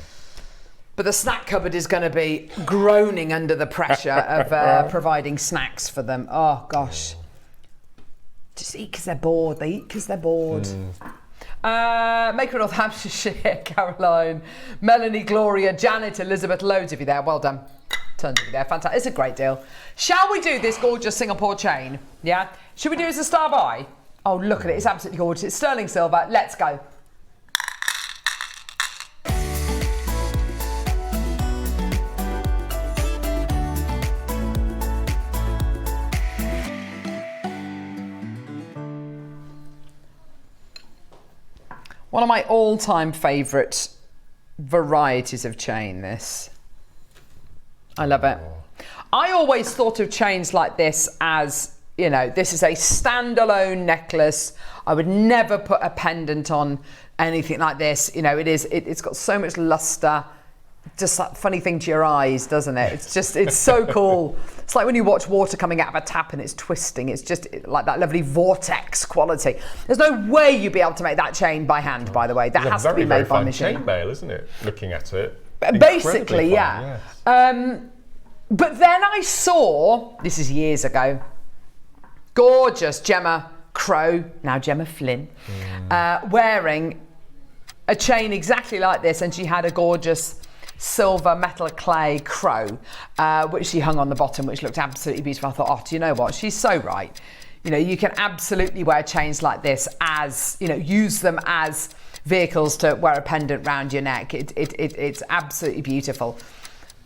But the snack cupboard is going to be groaning under the pressure of providing snacks for them. Oh gosh. Just eat because they're bored. They eat because they're bored. Maker North Hampshire, Caroline, Melanie, Gloria, Janet, Elizabeth, loads of you there. Well done. Tons of you there. Fantastic. It's a great deal. Shall we do this gorgeous Singapore chain? Yeah? Should we do it as a star buy? Oh, look at it. It's absolutely gorgeous. It's sterling silver. Let's go. One of my all-time favourite varieties of chain, this. I love it. I always thought of chains like this as, you know, this is a standalone necklace. I would never put a pendant on anything like this. You know, it's got so much luster. Just that funny thing to your eyes, doesn't it? It's so cool. It's like when you watch water coming out of a tap and it's twisting. It's just like that lovely vortex quality. There's no way you'd be able to make that chain by hand, by the way. That has to be made by machine. Chainmail, isn't it? Looking at it. Basically, yeah. Yes. But then I saw, this is years ago, gorgeous Gemma Crow, now Gemma Flynn, wearing a chain exactly like this, and she had a gorgeous silver metal clay crow, which she hung on the bottom, which looked absolutely beautiful. I thought, oh, do you know what? She's so right. You know, you can absolutely wear chains like this as, you know, use them as vehicles to wear a pendant round your neck. It's absolutely beautiful.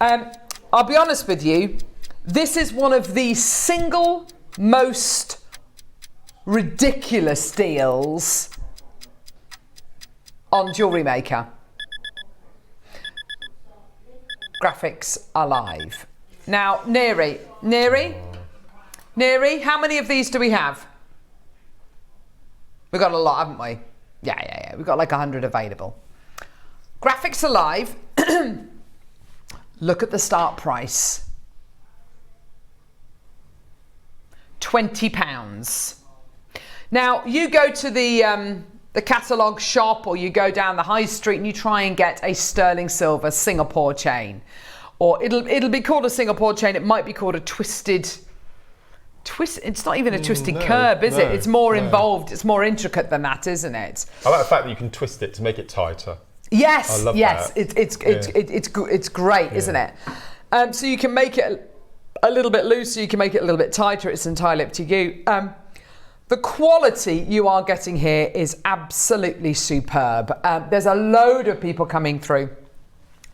I'll be honest with you, this is one of the single most ridiculous deals on JewelleryMaker. Graphics are live. Now, Neri, how many of these do we have? We've got a lot, haven't we? Yeah. We've got like 100 available. Graphics are live. Look at the start price. £20. Now, you go to the catalogue shop, or you go down the high street and you try and get a sterling silver Singapore chain. Or it'll be called a Singapore chain. It might be called a twisted... It's not even a twisted curb, is it? It's more involved. It's more intricate than that, isn't it? I like the fact that you can twist it to make it tighter. Yes, I love yes. that. It's great, isn't it? So you can make it a little bit looser. You can make it a little bit tighter. It's entirely up to you. The quality you are getting here is absolutely superb. There's a load of people coming through.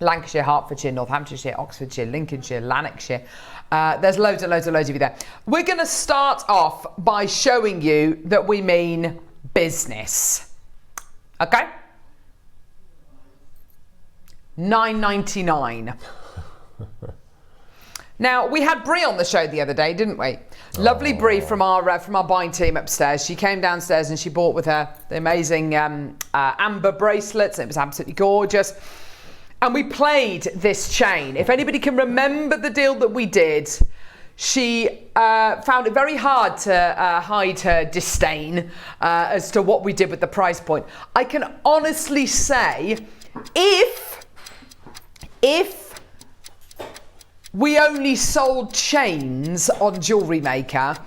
Lancashire, Hertfordshire, Northamptonshire, Oxfordshire, Lincolnshire, Lanarkshire. There's loads and loads and loads of you there. We're going to start off by showing you that we mean business. Okay? $9.99. Now, we had Brie on the show the other day, didn't we? Lovely Brie from our buying team upstairs. She came downstairs and she bought with her the amazing amber bracelets. It was absolutely gorgeous. And we played this chain. If anybody can remember the deal that we did, she found it very hard to hide her disdain as to what we did with the price point. I can honestly say, if we only sold chains on JewelleryMaker,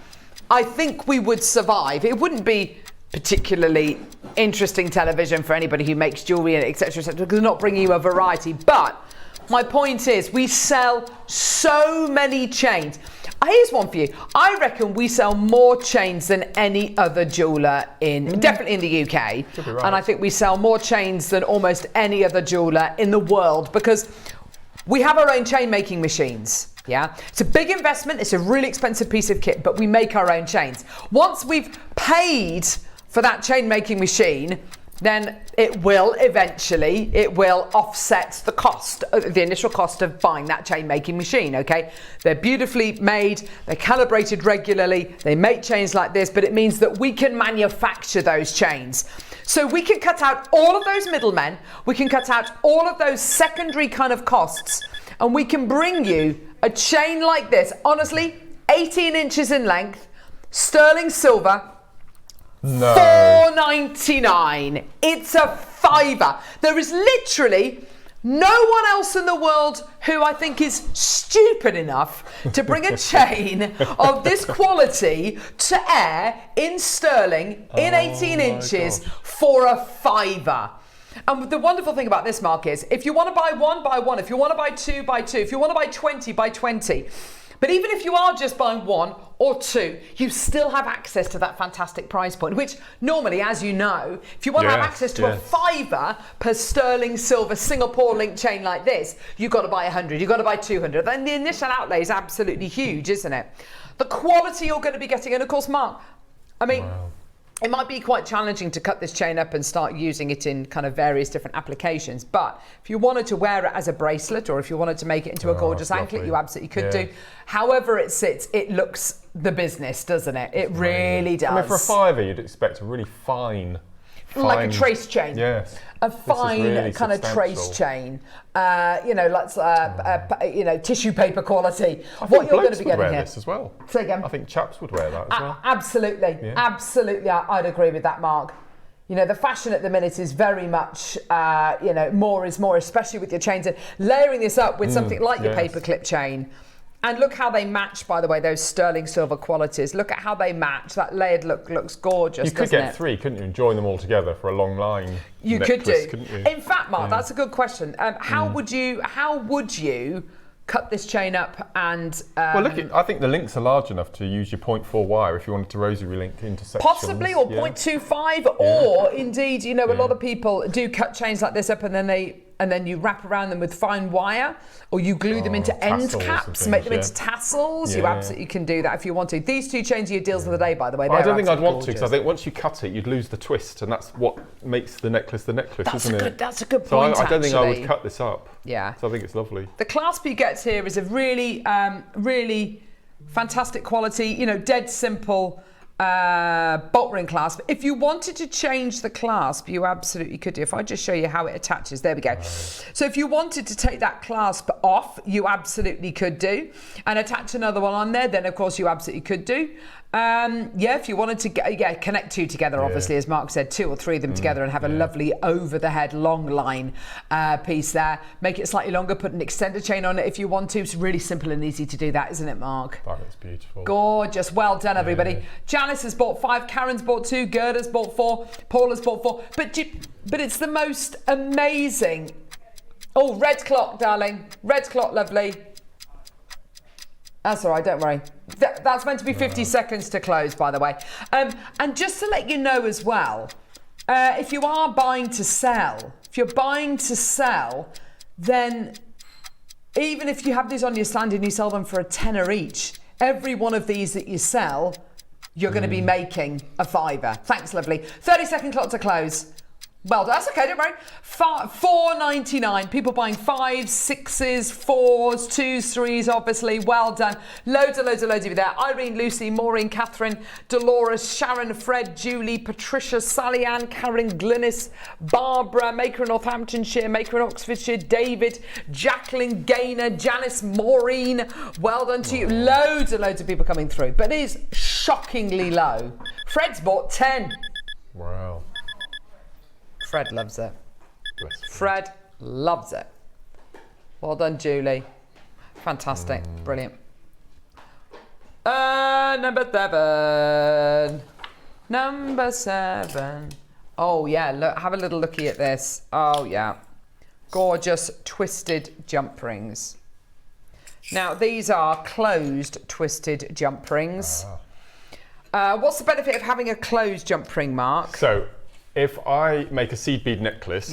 I think we would survive. It wouldn't be particularly interesting television for anybody who makes jewellery, etc., etc., because they're not bringing you a variety. But my point is, we sell so many chains. Here's one for you. I reckon we sell more chains than any other jeweller definitely in the UK. Could be right. And I think we sell more chains than almost any other jeweller in the world, because we have our own chain making machines. Yeah, it's a big investment. It's a really expensive piece of kit, but we make our own chains. Once we've paid for that chain making machine, then it will offset the cost, the initial cost of buying that chain making machine. Okay, they're beautifully made, they're calibrated regularly, they make chains like this, but it means that we can manufacture those chains. So we can cut out all of those middlemen, we can cut out all of those secondary kind of costs, and we can bring you a chain like this, honestly, 18 inches in length, sterling silver, No. $4.99. It's a fiver. There is literally no one else in the world who I think is stupid enough to bring a chain of this quality to air in sterling in 18 inches for a fiver. And the wonderful thing about this, Mark, is if you want to buy one, buy one. If you want to buy two, buy two. If you want to buy 20, buy 20. But even if you are just buying one or two, you still have access to that fantastic price point, which normally, as you know, if you want to have access to a fiver per sterling silver Singapore link chain like this, you've got to buy 100, you've got to buy 200. Then the initial outlay is absolutely huge, isn't it? The quality you're going to be getting, and of course, Mark, I mean, it might be quite challenging to cut this chain up and start using it in kind of various different applications. But if you wanted to wear it as a bracelet, or if you wanted to make it into a gorgeous anklet, you absolutely could do. However it sits, it looks the business, doesn't it? It really does. I mean, for a fiver, you'd expect a really fine, like a trace chain. Yes. A fine really kind of trace chain. You know, let's you know, tissue paper quality. What you're going to be getting here. This as well. Say again. I think chaps would wear that as well. Absolutely, absolutely. I'd agree with that, Mark. You know, the fashion at the minute is very much, you know, more is more, especially with your chains. And layering this up with something like your paperclip chain. And look how they match, by the way, those sterling silver qualities. Look at how they match. That layered look looks gorgeous, You could get three, couldn't you, and join them all together for a long line You necklace, could do. Couldn't you? In fact, Mark, that's a good question. How would you cut this chain up and... well, look, I think the links are large enough to use your 0.4 wire if you wanted to rosary link into sections. Possibly, or 0.25, or indeed, you know, a lot of people do cut chains like this up and then you wrap around them with fine wire, or you glue them into end caps, make them into tassels. You absolutely can do that if you want to. These two chains are your deals of the day, by the way. I don't think I'd want to, because I think once you cut it, you'd lose the twist, and that's what makes the necklace, isn't it? That's a good point, So I don't think I would cut this up. Yeah. So I think it's lovely. The clasp you get here is a really, really fantastic quality, you know, dead simple bolt ring clasp. If you wanted to change the clasp, you absolutely could do. If I just show you how it attaches, there we go. So if you wanted to take that clasp off, you absolutely could do, and attach another one on there, then of course you absolutely could do. Yeah, if you wanted to connect two together, obviously, as Mark said, 2 or 3 of them together and have a lovely over-the-head long line piece there. Make it slightly longer, put an extender chain on it if you want to. It's really simple and easy to do that, isn't it, Mark? That looks beautiful. Gorgeous. Well done, everybody. Yeah. Janice has bought 5, Karen's bought 2, Gerda's bought 4, Paula's bought 4. But it's the most amazing... Oh, red clock, darling. Red clock, lovely. That's all right, don't worry. That's meant to be 50 seconds to close, by the way. And just to let you know as well, if you are buying to sell, then even if you have these on your stand and you sell them for a tenner each, every one of these that you sell, you're going to be making a £5. Thanks, lovely. 30-second clock to close. Well, that's okay, don't worry. $4.99. People buying 5s, 6s, 4s, 2s, 3s, obviously. Well done. Loads of you there. Irene, Lucy, Maureen, Catherine, Dolores, Sharon, Fred, Julie, Patricia, Sally Ann, Karen, Glynis, Barbara, Maker in Northamptonshire, Maker in Oxfordshire, David, Jacqueline, Gaynor, Janice, Maureen. Well done to you. Loads of people coming through. But it is shockingly low. Fred's bought 10. Wow. Fred loves it. Fred loves it. Well done, Julie. Fantastic. Brilliant. Number 7. Oh, yeah. Look, have a little looky at this. Oh, yeah. Gorgeous twisted jump rings. Now, these are closed twisted jump rings. What's the benefit of having a closed jump ring, Mark? So, if I make a seed bead necklace,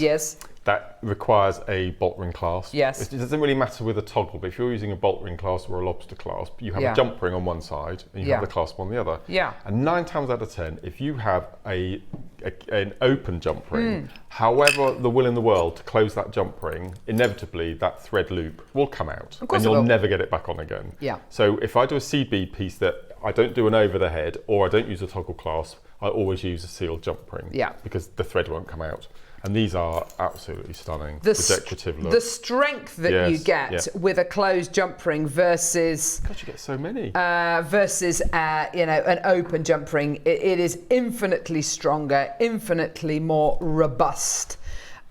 that requires a bolt ring clasp. Yes. It doesn't really matter with a toggle, but if you're using a bolt ring clasp or a lobster clasp, you have a jump ring on one side and you have the clasp on the other. Yeah. And 9 times out of 10, if you have an open jump ring, however the will in the world to close that jump ring, inevitably that thread loop will come out and you'll never get it back on again. Yeah. So if I do a seed bead piece that I don't do an over the head or I don't use a toggle clasp, I always use a sealed jump ring because the thread won't come out. And these are absolutely stunning. The decorative look. The strength that you get with a closed jump ring versus... God, you get so many. Versus, an open jump ring. It is infinitely stronger, infinitely more robust.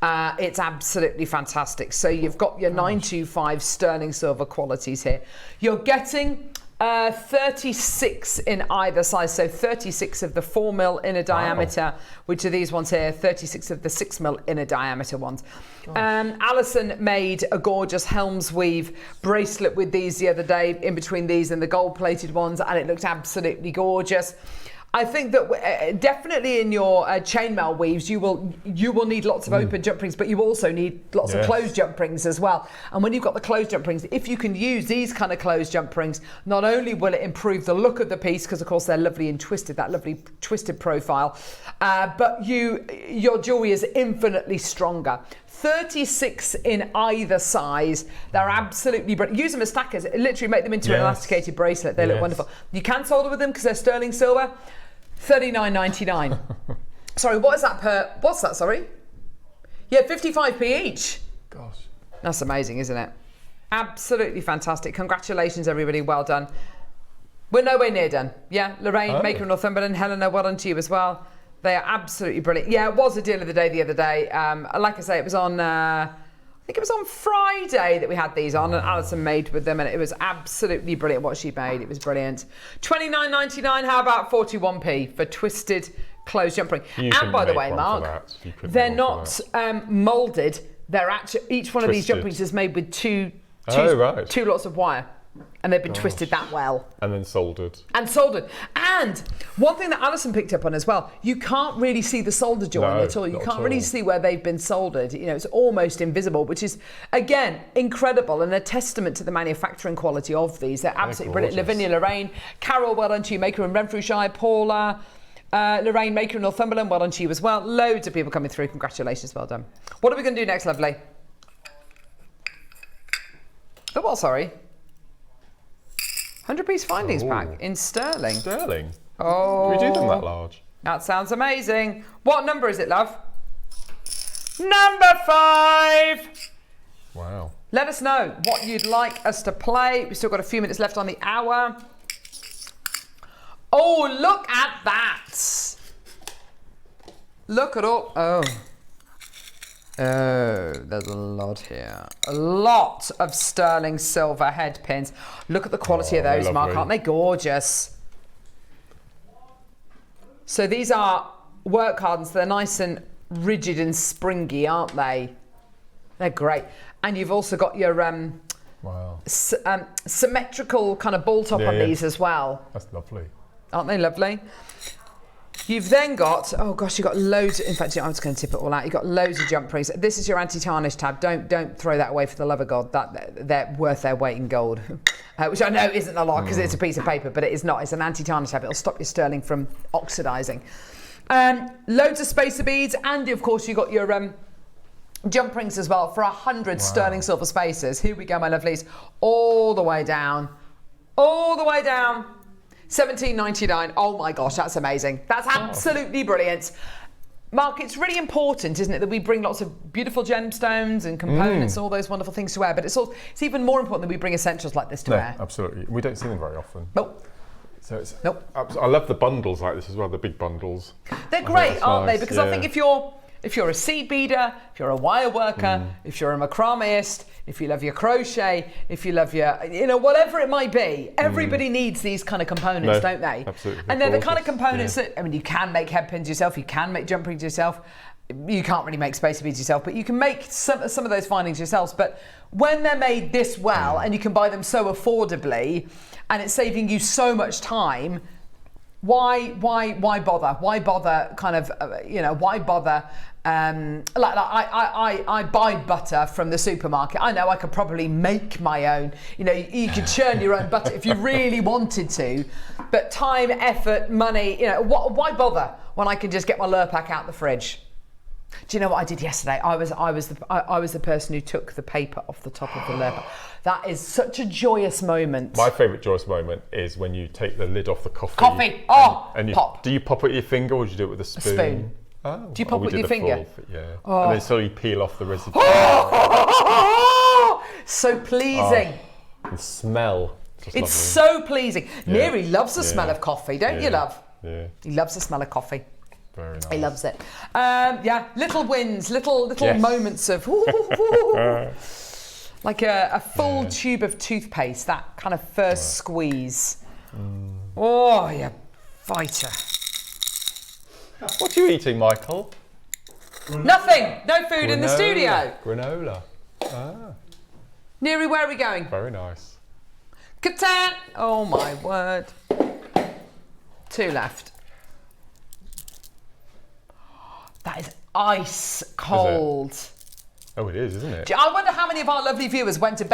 It's absolutely fantastic. So you've got your 925 sterling silver qualities here. You're getting... 36 in either size, so 36 of the 4mm inner diameter, which are these ones here, 36 of the 6mm inner diameter ones. Alison made a gorgeous Helms weave bracelet with these the other day, in between these and the gold-plated ones, and it looked absolutely gorgeous. I think that definitely in your chainmail weaves, you will need lots of open jump rings, but you also need lots of closed jump rings as well. And when you've got the closed jump rings, if you can use these kind of closed jump rings, not only will it improve the look of the piece, because of course they're lovely and twisted, that lovely twisted profile, but your jewelry is infinitely stronger. 36 in either size. They're absolutely brilliant. Use them as stackers. Literally make them into an elasticated bracelet. They look wonderful. You can solder with them because they're sterling silver. $39.99. Sorry, what is that per? What's that? Sorry. Yeah, 55p each. Gosh. That's amazing, isn't it? Absolutely fantastic. Congratulations, everybody. Well done. We're nowhere near done. Yeah, Lorraine, Maker in Northumberland, Helena, well done to you as well. They are absolutely brilliant. Yeah, it was a deal of the day the other day. Like I say, it was on, I think it was on Friday that we had these on, and Alison made with them, and it was absolutely brilliant what she made. It was brilliant. $29.99, how about 41p for twisted closed jump ring? And by the way, Mark, they're not moulded. They're actually, each one of these jump rings is made with two lots of wire. And they've been twisted that well. And then soldered. And one thing that Alison picked up on as well, you can't really see the solder joint at all. You can't really see where they've been soldered. You know, it's almost invisible, which is, again, incredible and a testament to the manufacturing quality of these. They're absolutely brilliant. Lavinia, Lorraine, Carol, well done to you, Maker in Renfrewshire, Paula, Lorraine, Maker in Northumberland, well done to you as well. Loads of people coming through. Congratulations, well done. What are we going to do next, lovely? Oh, what, sorry? 100-piece findings pack in sterling. Sterling? Oh. Do we do them that large? That sounds amazing. What number is it, love? Number 5. Wow. Let us know what you'd like us to play. We've still got a few minutes left on the hour. Oh, look at that. Look at all. Oh, there's a lot here. A lot of sterling silver head pins. Look at the quality of those, Mark. Lovely. Aren't they gorgeous? So these are work hardens. They're nice and rigid and springy, aren't they? They're great. And you've also got your Wow. symmetrical kind of ball top on these as well. That's lovely. Aren't they lovely? You've then got, oh gosh, you've got loads. In fact, I'm just going to tip it all out. You've got loads of jump rings. This is your anti-tarnish tab. Don't throw that away for the love of God. They're worth their weight in gold, which I know isn't a lot because it's a piece of paper, but it is not. It's an anti-tarnish tab. It'll stop your sterling from oxidising. Loads of spacer beads, and of course you've got your jump rings as well for 100 sterling silver spacers. Here we go, my lovelies. All the way down. All the way down. $17.99. Oh my gosh, that's amazing. That's absolutely brilliant. Mark, it's really important, isn't it, that we bring lots of beautiful gemstones and components and all those wonderful things to wear, but it's even more important that we bring essentials like this to wear. Absolutely. We don't see them very often. Nope. So it's, Nope. I love the bundles like this as well, the big bundles. They're great, aren't nice. they? Because I think if you're a seed beader, if you're a wire worker, if you're a macrameist, if you love your crochet, if you love your, whatever it might be, everybody needs these kind of components, don't they? Absolutely. And they're the kind of components that, you can make head pins yourself, you can make jump rings yourself, you can't really make spacer beads yourself, but you can make some of those findings yourselves. But when they're made this well and you can buy them so affordably and it's saving you so much time, why bother? Why bother kind of, why bother? I buy butter from the supermarket. I know I could probably make my own. You could churn your own butter if you really wanted to, but time, effort, money, why bother when I can just get my Lurpak out the fridge? Do you know what I did yesterday? I was the person who took the paper off the top of the Lurpak. That is such a joyous moment. My favourite joyous moment is when you take the lid off the coffee. Coffee! And you, Pop. Do you pop it with your finger or do you do it with a spoon? A spoon. Oh, Do you pop it with your finger? And then slowly peel off the residue. So pleasing. The smell. Just It's lovely. so pleasing. Neri loves the smell of coffee, don't you, love? Yeah. He loves the smell of coffee. Very nice. He loves it. Little wins, little Yes. moments of like a full tube of toothpaste, that kind of first squeeze. Oh, you fighter. What are you eating, Michael? Nothing. No food in the studio. Granola. Neri, where are we going? Very nice. Catan. Oh my word. 2 left. That is ice cold. Oh, it is, isn't it? I wonder how many of our lovely viewers have been to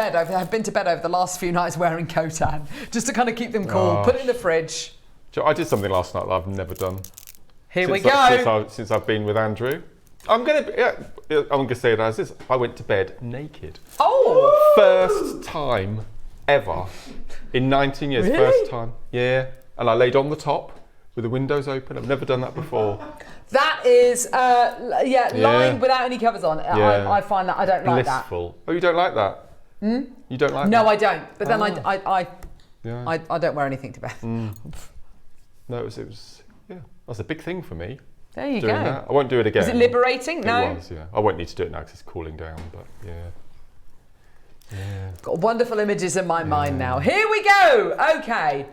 bed over the last few nights wearing Khotan, just to kind of keep them cool. Put it in the fridge. I did something last night that I've never done. Here we go. Since I've been with Andrew. I'm gonna say it as this. I went to bed naked. Oh! First time ever in 19 years. Really? First time. Yeah. And I laid on the top with the windows open. I've never done that before. That is, lying without any covers on. Yeah. I find that I don't like that. Blissful. Oh, you don't like that? You don't like that? No, I don't. But then Yeah. I don't wear anything to bed. No, it was that's a big thing for me. There you Doing go. that. I won't do it again. Is it liberating? No. It was, yeah. I won't need to do it now because it's cooling down, but yeah. Got wonderful images in my mind now. Here we go. Okay.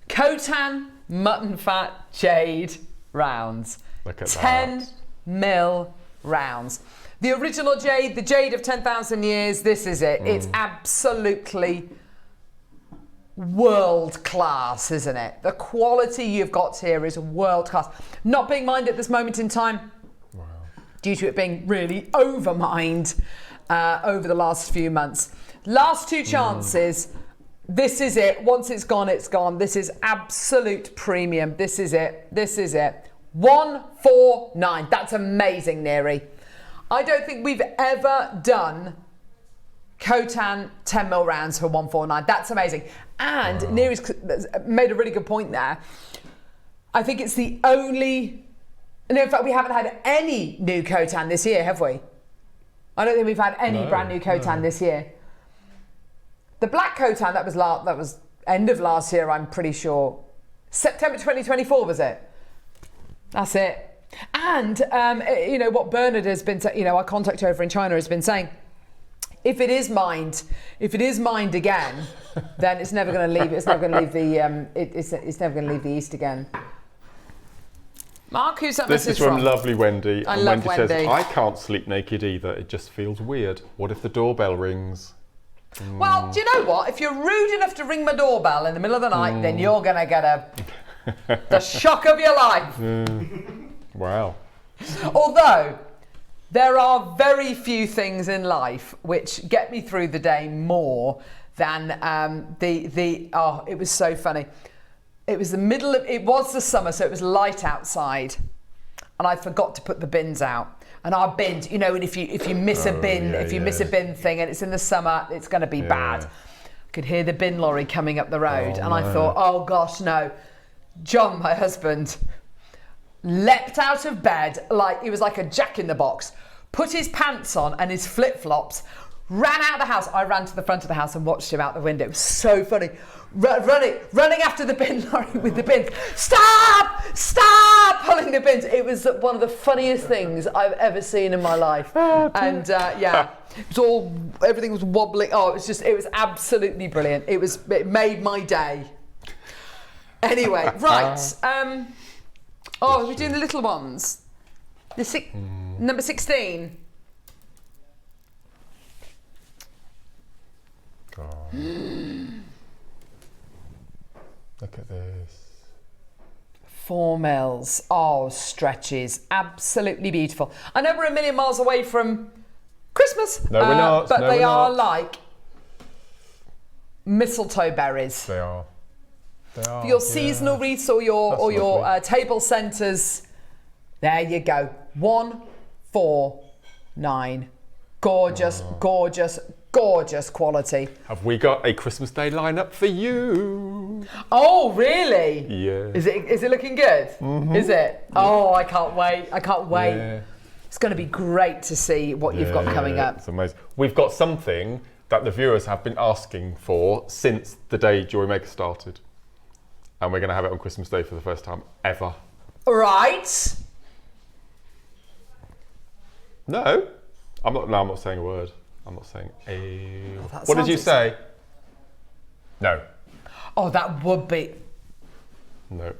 Khotan mutton fat jade rounds. Look at 10 mil rounds. The original jade, the jade of 10,000 years, this is it. It's absolutely world class, isn't it? The quality you've got here is world class. Not being mined at this moment in time, due to it being really over-mined over the last few months. Last 2 chances. This is it. Once it's gone, it's gone. This is absolute premium. This is it. This is it. 149. That's amazing, Neri. I don't think we've ever done Khotan 10 mil rounds for 149. That's amazing. And Neri's made a really good point there. I think it's the only... And in fact, we haven't had any new Khotan this year, have we? I don't think we've had any brand new Khotan this year. The black Khotan, that was end of last year, I'm pretty sure. September 2024 was it? That's it. And you know what Bernard has been, our contact over in China has been saying, if it is mined again, then it's never going to leave. It's never going to leave the. It's never going to leave the East again. Mark, who's that This message is from lovely Wendy. I and love Wendy says, Wendy. I can't sleep naked either. It just feels weird. What if the doorbell rings? Well, do you know what? If you're rude enough to ring my doorbell in the middle of the night, then you're going to get the shock of your life. Wow. Although, there are very few things in life which get me through the day more than it was so funny. It was it was the summer, so it was light outside, and I forgot to put the bins out. And our bins, you know, and if you miss a bin, miss a bin thing, and it's in the summer, it's going to be bad. I could hear the bin lorry coming up the road, and I thought, oh gosh, no. John, my husband, leapt out of bed like he was like a jack in the box, put his pants on and his flip-flops, ran out of the house. I ran to the front of the house and watched him out the window. It was so funny. Running after the bin lorry with the bins. Stop! Pulling the bins. It was one of the funniest things I've ever seen in my life. And it was everything was wobbling. Oh, it was absolutely brilliant. It made my day. Anyway, right. We're doing the little ones. Number 16. God. Look at this. 4 mils. Oh, stretches. Absolutely beautiful. I know we're a million miles away from Christmas. No, we're not. But No, they we're are not. like mistletoe berries. They are. For your seasonal wreaths or your table centres. There you go. 1, 4, 9. Gorgeous, gorgeous, gorgeous quality. Have we got a Christmas Day lineup for you? Oh, really? Yeah. Is it looking good? Mm-hmm. Is it? Oh, I can't wait. Yeah. It's going to be great to see what you've got coming up. It's amazing. We've got something that the viewers have been asking for since the day JewelleryMaker started. And we're going to have it on Christmas Day for the first time ever. Right. No. I'm not saying a word. I'm not saying a... That What did you sounds say? No. Oh, that would be... No.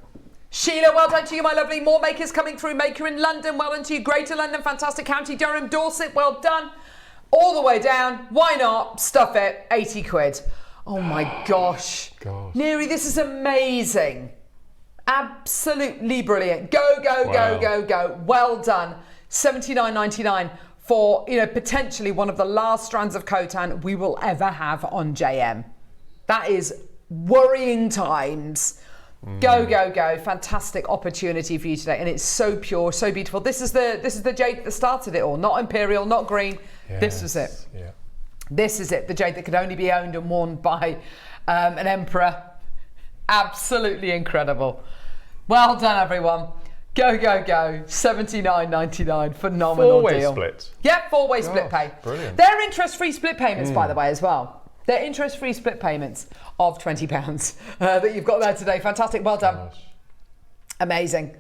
Sheila, well done to you, my lovely. More makers coming through. Maker in London, well done to you. Greater London, fantastic. County Durham, Dorset, well done. All the way down. Why not? Stuff it. 80 quid. Oh my gosh. Neary, this is amazing. Absolutely brilliant. Go, go, go, go, go. Well done. $79.99 for, potentially one of the last strands of Khotan we will ever have on JM. That is worrying times. Go, go, go. Fantastic opportunity for you today. And it's so pure, so beautiful. This is the jade that started it all. Not imperial, not green. Yes. This was it. Yeah. This is it. The jade that could only be owned and worn by an emperor. Absolutely incredible. Well done, everyone. Go, go, go. $79.99. Phenomenal Four-way deal. split. Yeah, four-way split pay. Brilliant. They're interest-free split payments, by the way, as well. They're interest-free split payments of £20 that you've got there today. Fantastic. Well done. Gosh. Amazing.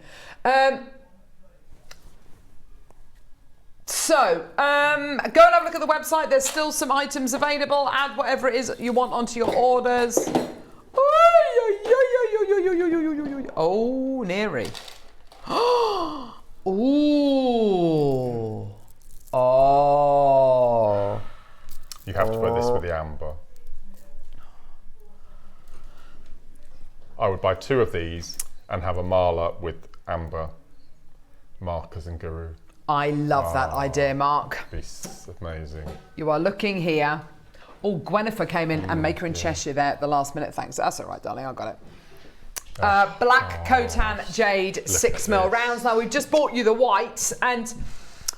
So, go and have a look at the website. There's still some items available. Add whatever it is you want onto your orders. Oh, Neary. Ooh. Oh. You have to wear this with the amber. I would buy 2 of these and have a mala with amber markers and guru. I love that idea, Mark. It's amazing. You are looking here. Oh, Gwenifer came in and Maker in Cheshire there at the last minute. Thanks. That's all right, darling. I got it. Black Khotan Jade 6mm rounds. Now, we've just bought you the whites, and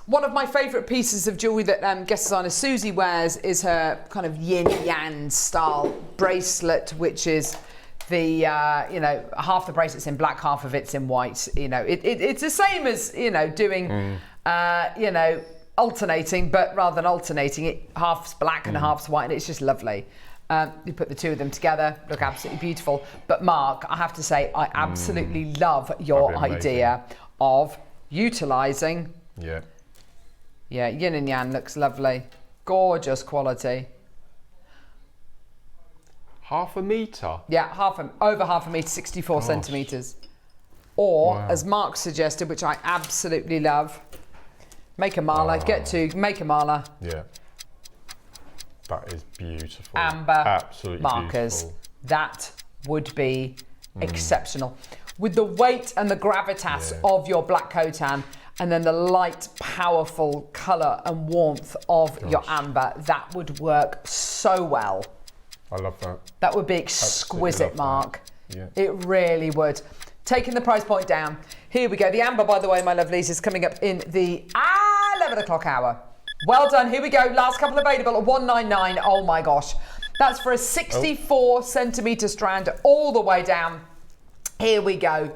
one of my favourite pieces of jewellery that guest designer Susie wears is her kind of yin-yang style bracelet, which is the, half the bracelet's in black, half of it's in white. It's the same as, doing, alternating, but rather than alternating, it half's black and half's white, and it's just lovely. You put the two of them together, look absolutely beautiful. But Mark, I have to say, I absolutely love your idea of utilising. Yeah. Yeah, yin and yang looks lovely. Gorgeous quality. Half a metre? Yeah, over half a metre, 64 centimetres. Or, as Mark suggested, which I absolutely love, make a mala, make a mala. Yeah. That is beautiful. Amber absolutely markers. Beautiful. That would be exceptional. With the weight and the gravitas of your black coltan, and then the light, powerful colour and warmth of your amber, that would work so well. I love that. That would be exquisite, Mark. Yeah. It really would. Taking the price point down. Here we go. The amber, by the way, my lovelies, is coming up in the 11 o'clock hour. Well done. Here we go. Last couple available at 199. Oh my gosh. That's for a 64 centimetre strand all the way down. Here we go.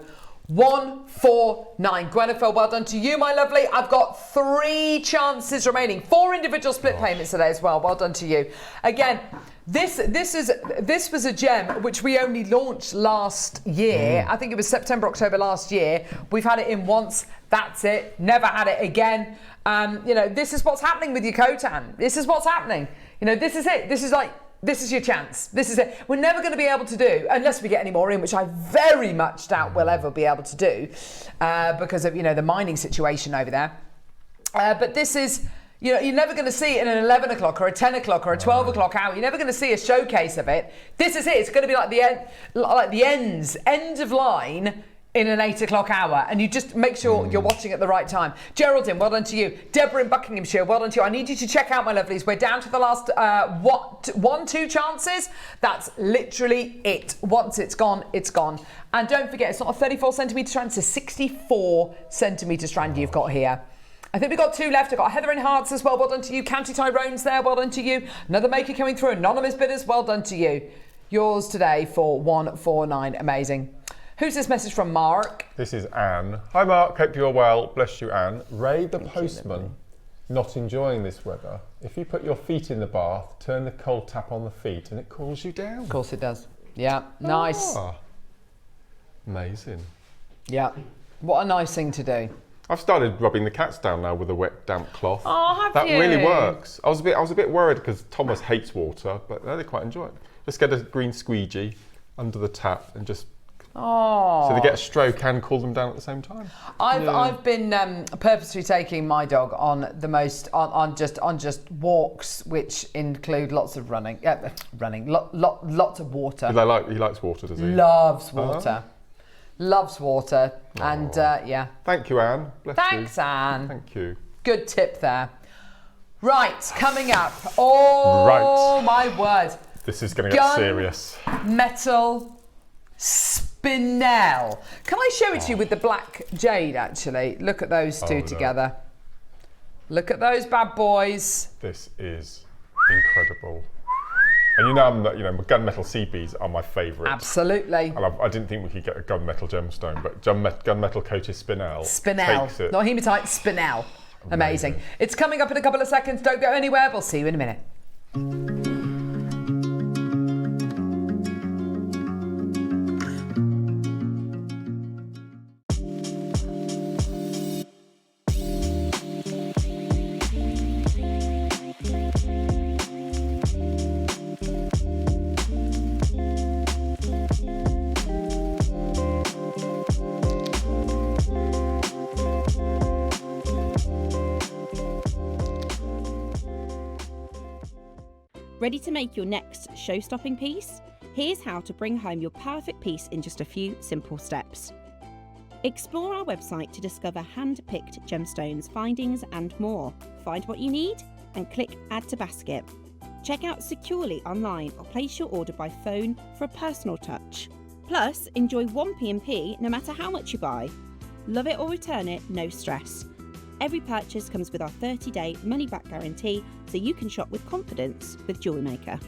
149. Gwennifer, well done to you, my lovely. I've got 3 chances remaining. 4 individual split payments today as well. Well done to you. Again, this was a gem which we only launched last year. I think it was September, October last year. We've had it in once. That's it. Never had it again. You know, this is what's happening with your coltan. This is what's happening. You know, this is it. This is your chance. This is it. We're never going to be able to do, unless we get any more in, which I very much doubt we'll ever be able to do because of, you know, the mining situation over there. But this is, you know, you're never going to see it in an 11 o'clock or a 10 o'clock or a 12 o'clock hour. You're never going to see a showcase of it. This is it. It's going to be like the end of line in an 8 o'clock hour, and you just make sure you're watching at the right time. Geraldine, well done to you. Deborah in Buckinghamshire, well done to you. I need you to check out, my lovelies. We're down to the last 2 chances. That's literally it. Once it's gone, it's gone. And don't forget, it's not a 34 centimetre strand, it's a 64 centimetre strand you've got here. I think we've got 2 left. I've got Heather in Hearts as well. Well done to you. County Tyrone's there. Well done to you. Another maker coming through. Anonymous bidders. Well done to you. Yours today for 149. Amazing. Who's this message from, Mark? This is Anne. Hi Mark, hope you're well. Bless you, Anne. Ray the postman, not enjoying this weather. If you put your feet in the bath, turn the cold tap on the feet and it cools you down. Of course it does. Yeah, nice. Amazing. Yeah, what a nice thing to do. I've started rubbing the cats down now with a wet, damp cloth. Oh, have you? That really works. I was a bit worried because Thomas hates water, but they quite enjoy it. Just get a green squeegee under the tap and just. Oh. So they get a stroke and cool them down at the same time. I've been purposely taking my dog on just walks which include lots of running. Lots of water. He likes water, does he? Loves water. Loves water. And yeah. Thank you, Anne. Bless Thanks, you. Anne. Thank you. Good tip there. Right, coming up. Oh, my word. This is going to get serious. Metal Spinel. Can I show it to you with the black jade, actually? Look at those two together. Look at those bad boys. This is incredible. And you know, gunmetal sea beads are my favourite. Absolutely. And I didn't think we could get a gunmetal gemstone, but gunmetal coated spinel. Takes it. Not hematite, spinel. Amazing. It's coming up in a couple of seconds. Don't go anywhere. We'll see you in a minute. Ready to make your next show-stopping piece? Here's how to bring home your perfect piece in just a few simple steps. Explore our website to discover hand-picked gemstones, findings and more. Find what you need and click Add to Basket. Check out securely online or place your order by phone for a personal touch. Plus, enjoy 1 P&P no matter how much you buy. Love it or return it, no stress. Every purchase comes with our 30-day money-back guarantee, so you can shop with confidence with JewelleryMaker.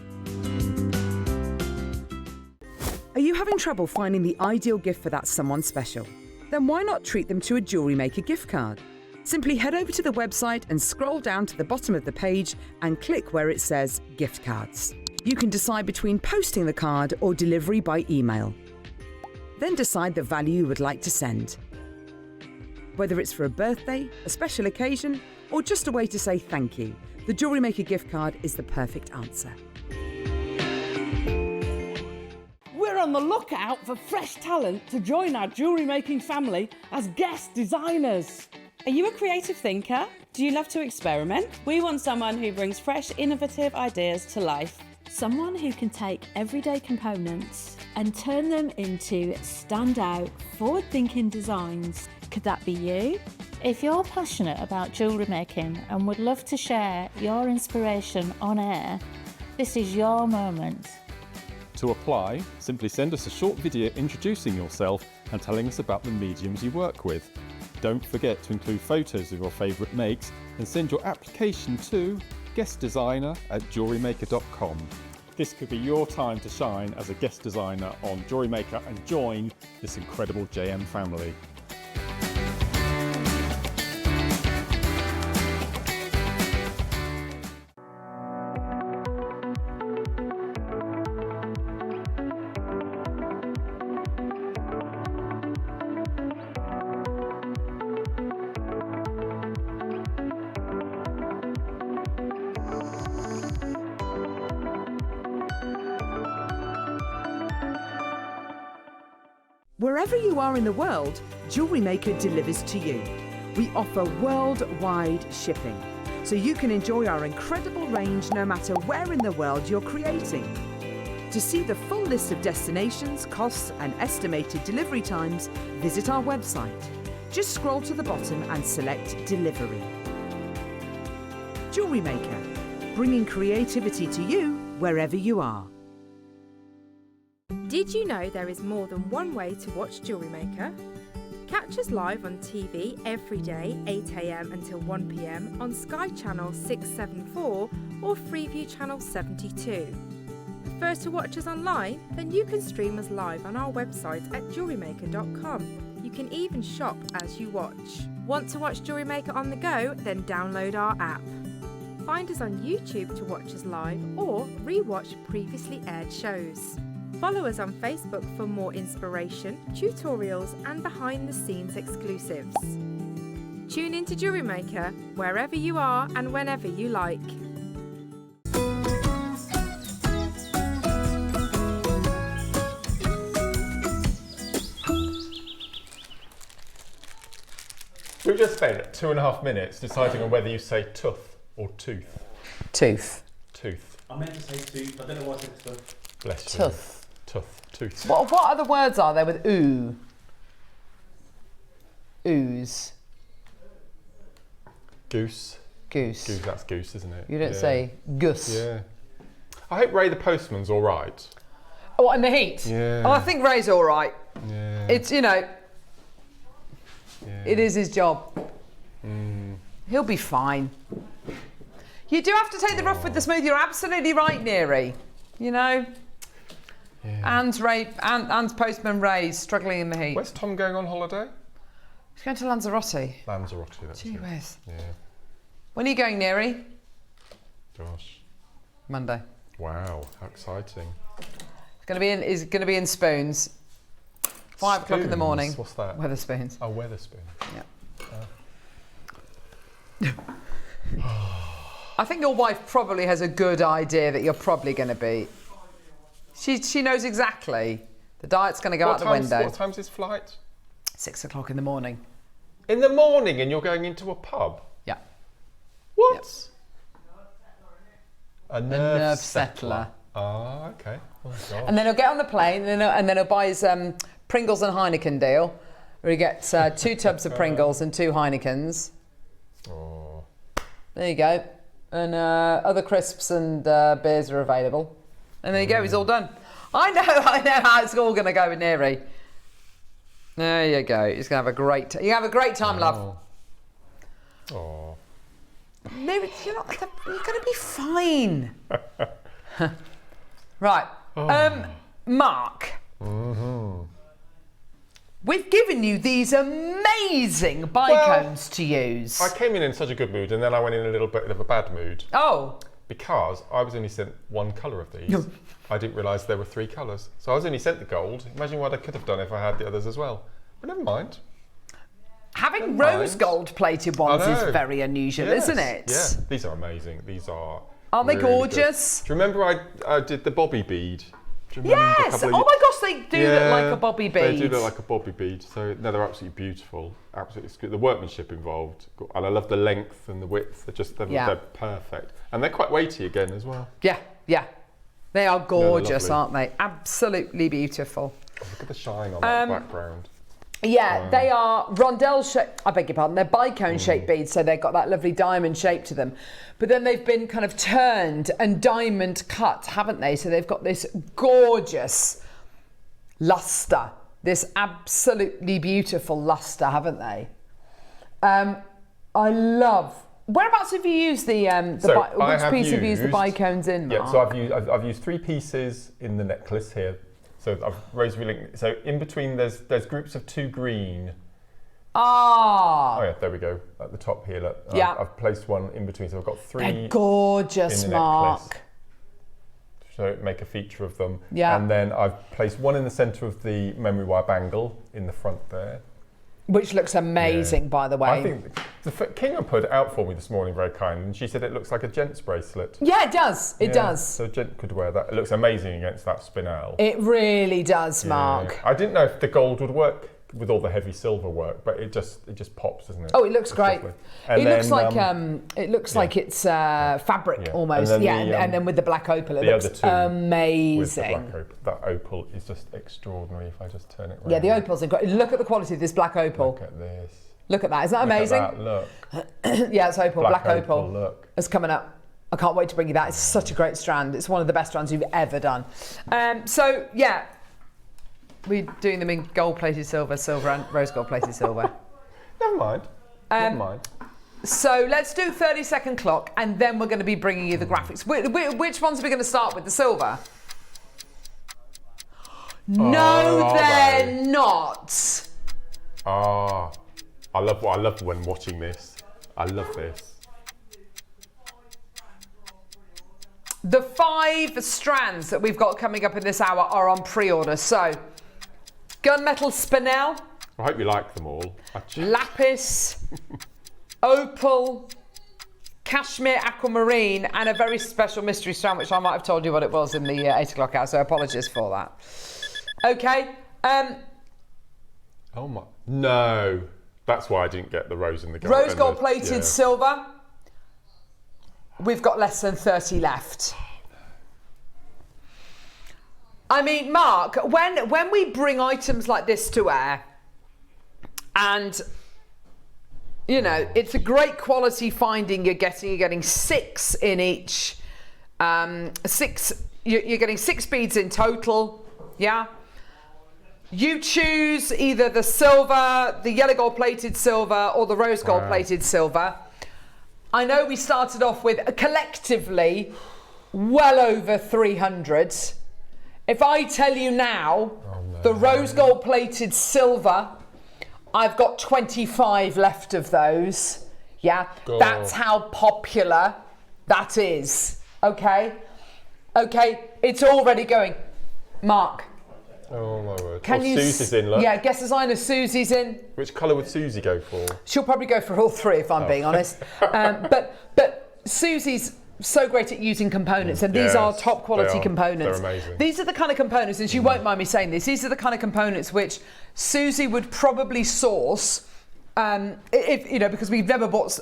Are you having trouble finding the ideal gift for that someone special? Then why not treat them to a JewelleryMaker gift card? Simply head over to the website and scroll down to the bottom of the page and click where it says Gift Cards. You can decide between posting the card or delivery by email. Then decide the value you would like to send. Whether it's for a birthday, a special occasion, or just a way to say thank you, the JewelleryMaker gift card is the perfect answer. We're on the lookout for fresh talent to join our jewellery making family as guest designers. Are you a creative thinker? Do you love to experiment? We want someone who brings fresh, innovative ideas to life. Someone who can take everyday components and turn them into standout, forward-thinking designs. Could that be you? If you're passionate about jewellery making and would love to share your inspiration on air, this is your moment. To apply, simply send us a short video introducing yourself and telling us about the mediums you work with. Don't forget to include photos of your favourite makes and send your application to guestdesigner@jewellerymaker.com. This could be your time to shine as a guest designer on JewelleryMaker and join this incredible JM family. Wherever you are in the world, JewelleryMaker delivers to you. We offer worldwide shipping, so you can enjoy our incredible range no matter where in the world you're creating. To see the full list of destinations, costs and estimated delivery times, visit our website. Just scroll to the bottom and select Delivery. JewelleryMaker, bringing creativity to you wherever you are. Did you know there is more than one way to watch JewelleryMaker? Catch us live on TV every day, 8 AM until 1 PM on Sky Channel 674 or Freeview Channel 72. Prefer to watch us online? Then you can stream us live on our website at jewellerymaker.com. You can even shop as you watch. Want to watch JewelleryMaker on the go? Then download our app. Find us on YouTube to watch us live or re-watch previously aired shows. Follow us on Facebook for more inspiration, tutorials and behind-the-scenes exclusives. Tune in to JewelleryMaker wherever you are and whenever you like. We've just spent 2.5 minutes deciding on whether you say tooth or tooth. Tooth. Tooth. I meant to say tooth, I don't know why I said tooth. Bless you. Tooth. Tooth. Tooth. What other words are there with oo? Ooze. Goose. Goose. Goose, that's goose, isn't it? You don't say goose. Yeah. I hope Ray the postman's all right. Oh, and the heat? Yeah. Oh, I think Ray's all right. Yeah. It's, you know, Yeah. it is his job. He'll be fine. You do have to take the rough with the smooth. You're absolutely right, Neary. You know? Yeah. And postman Ray's struggling in the heat. Where's Tom going on holiday? He's going to Lanzarote. Lanzarote, that's Gee it. whiz. Yeah. When are you going, Neary? Gosh. Monday. Wow, how exciting. He's going to be in Spoons. 5 o'clock in the morning. Spoons? What's that? Weatherspoons. Oh, Weatherspoon. Yeah. I think your wife probably has a good idea that you're probably going to be. She knows exactly. The diet's going to go out the window. What time's his flight? 6 o'clock in the morning. In the morning, and you're going into a pub? Yeah. What? Yep. A nerve settler. Ah, okay. Oh, gosh. And then he'll get on the plane, and then he'll buy his Pringles and Heineken deal, where he gets 2 tubs of Pringles and 2 Heinekens. Oh. There you go. And other crisps and beers are available. And there you go, he's all done. I know how it's all going to go with Neary. There you go. He's going to have a great time, love. Oh. Neary, you're going to be fine. Right. Mark. Mm-hmm. We've given you these amazing bicones to use. I came in such a good mood, and then I went in a little bit of a bad mood. Oh. because I was only sent one colour of these. I didn't realise there were 3 colours. So I was only sent the gold. Imagine what I could have done if I had the others as well. But never mind. Having rose gold plated ones is very unusual, isn't it? Yeah, these are amazing. These are. Aren't they gorgeous? Good. Do you remember I did the bobby bead? Do you remember yes! Oh my gosh, they do look like a bobby bead. They do look like a bobby bead. So no, they're absolutely beautiful. Absolutely good. The workmanship involved, and I love the length and the width. They're perfect, and they're quite weighty again as well. Yeah, yeah. They are gorgeous, aren't they? Absolutely beautiful. Oh, look at the shine on that background. Yeah, they are rondelle shaped, I beg your pardon, they're bicone shaped beads, so they've got that lovely diamond shape to them. But then they've been kind of turned and diamond cut, haven't they? So they've got this gorgeous luster, this absolutely beautiful luster, haven't they? I love. Whereabouts have you used the which piece have you used the bicones in, Mark? Yeah, so I've used 3 pieces in the necklace here. So I've rosary link. So in between, there's groups of 2 green. Ah. Oh yeah, there we go. At the top here, look. Yeah. I've placed one in between, so I've got 3. They're gorgeous, in the Mark. necklace. So make a feature of them. Yeah. And then I've placed one in the centre of the memory wire bangle in the front there. Which looks amazing, by the way. I think the Kinga put it out for me this morning very kindly, and she said it looks like a gent's bracelet. Yeah, it does. It does. So a gent could wear that. It looks amazing against that spinel. It really does, Mark. I didn't know if the gold would work with all the heavy silver work, but it just pops, doesn't it? Oh, it looks great. It looks like it's fabric almost. And then with the black opal, it looks amazing. With the black opal. That opal is just extraordinary. If I just turn it around. Yeah, the opal's incredible. Look at the quality of this black opal. Look at this. Look at that. Isn't that amazing? Look at that, look. Yeah, it's opal. Black opal. Look. It's coming up. I can't wait to bring you that. It's such a great strand. It's one of the best strands you've ever done. So yeah. We're doing them in gold-plated silver, and rose gold-plated silver. Never mind. Never mind. So let's do 30-second clock, and then we're going to be bringing you the graphics. Which ones are we going to start with? The silver? No, they're not. Ah, I love when watching this. I love this. The 5 strands that we've got coming up in this hour are on pre-order. So. Gunmetal spinel. I hope you like them all. Lapis, opal, cashmere aquamarine, and a very special mystery strand, which I might have told you what it was in the 8 o'clock hour, so apologies for that. Okay. Oh my. No. That's why I didn't get the rose and the gold. Rose gold plated silver. We've got less than 30 left. I mean, Mark, when we bring items like this to air, and you know, it's a great quality finding. You're getting 6 in each. You're getting 6 beads in total. Yeah. You choose either the silver, the yellow gold plated silver, or the rose gold plated silver. I know we started off with collectively well over 300. If I tell you now, the rose gold plated silver, I've got 25 left of those. Yeah, that's how popular that is. Okay, it's already going. Mark. Oh my word. Can you? Susie's in, look. Yeah, guess designer Susie's in. Which colour would Susie go for? She'll probably go for all 3 if I'm being honest. But Susie's so great at using components, and these are top quality components. They're amazing. These are the kind of components, and she won't mind me saying this, these are the kind of components which Susie would probably source, if you know, because we've never bought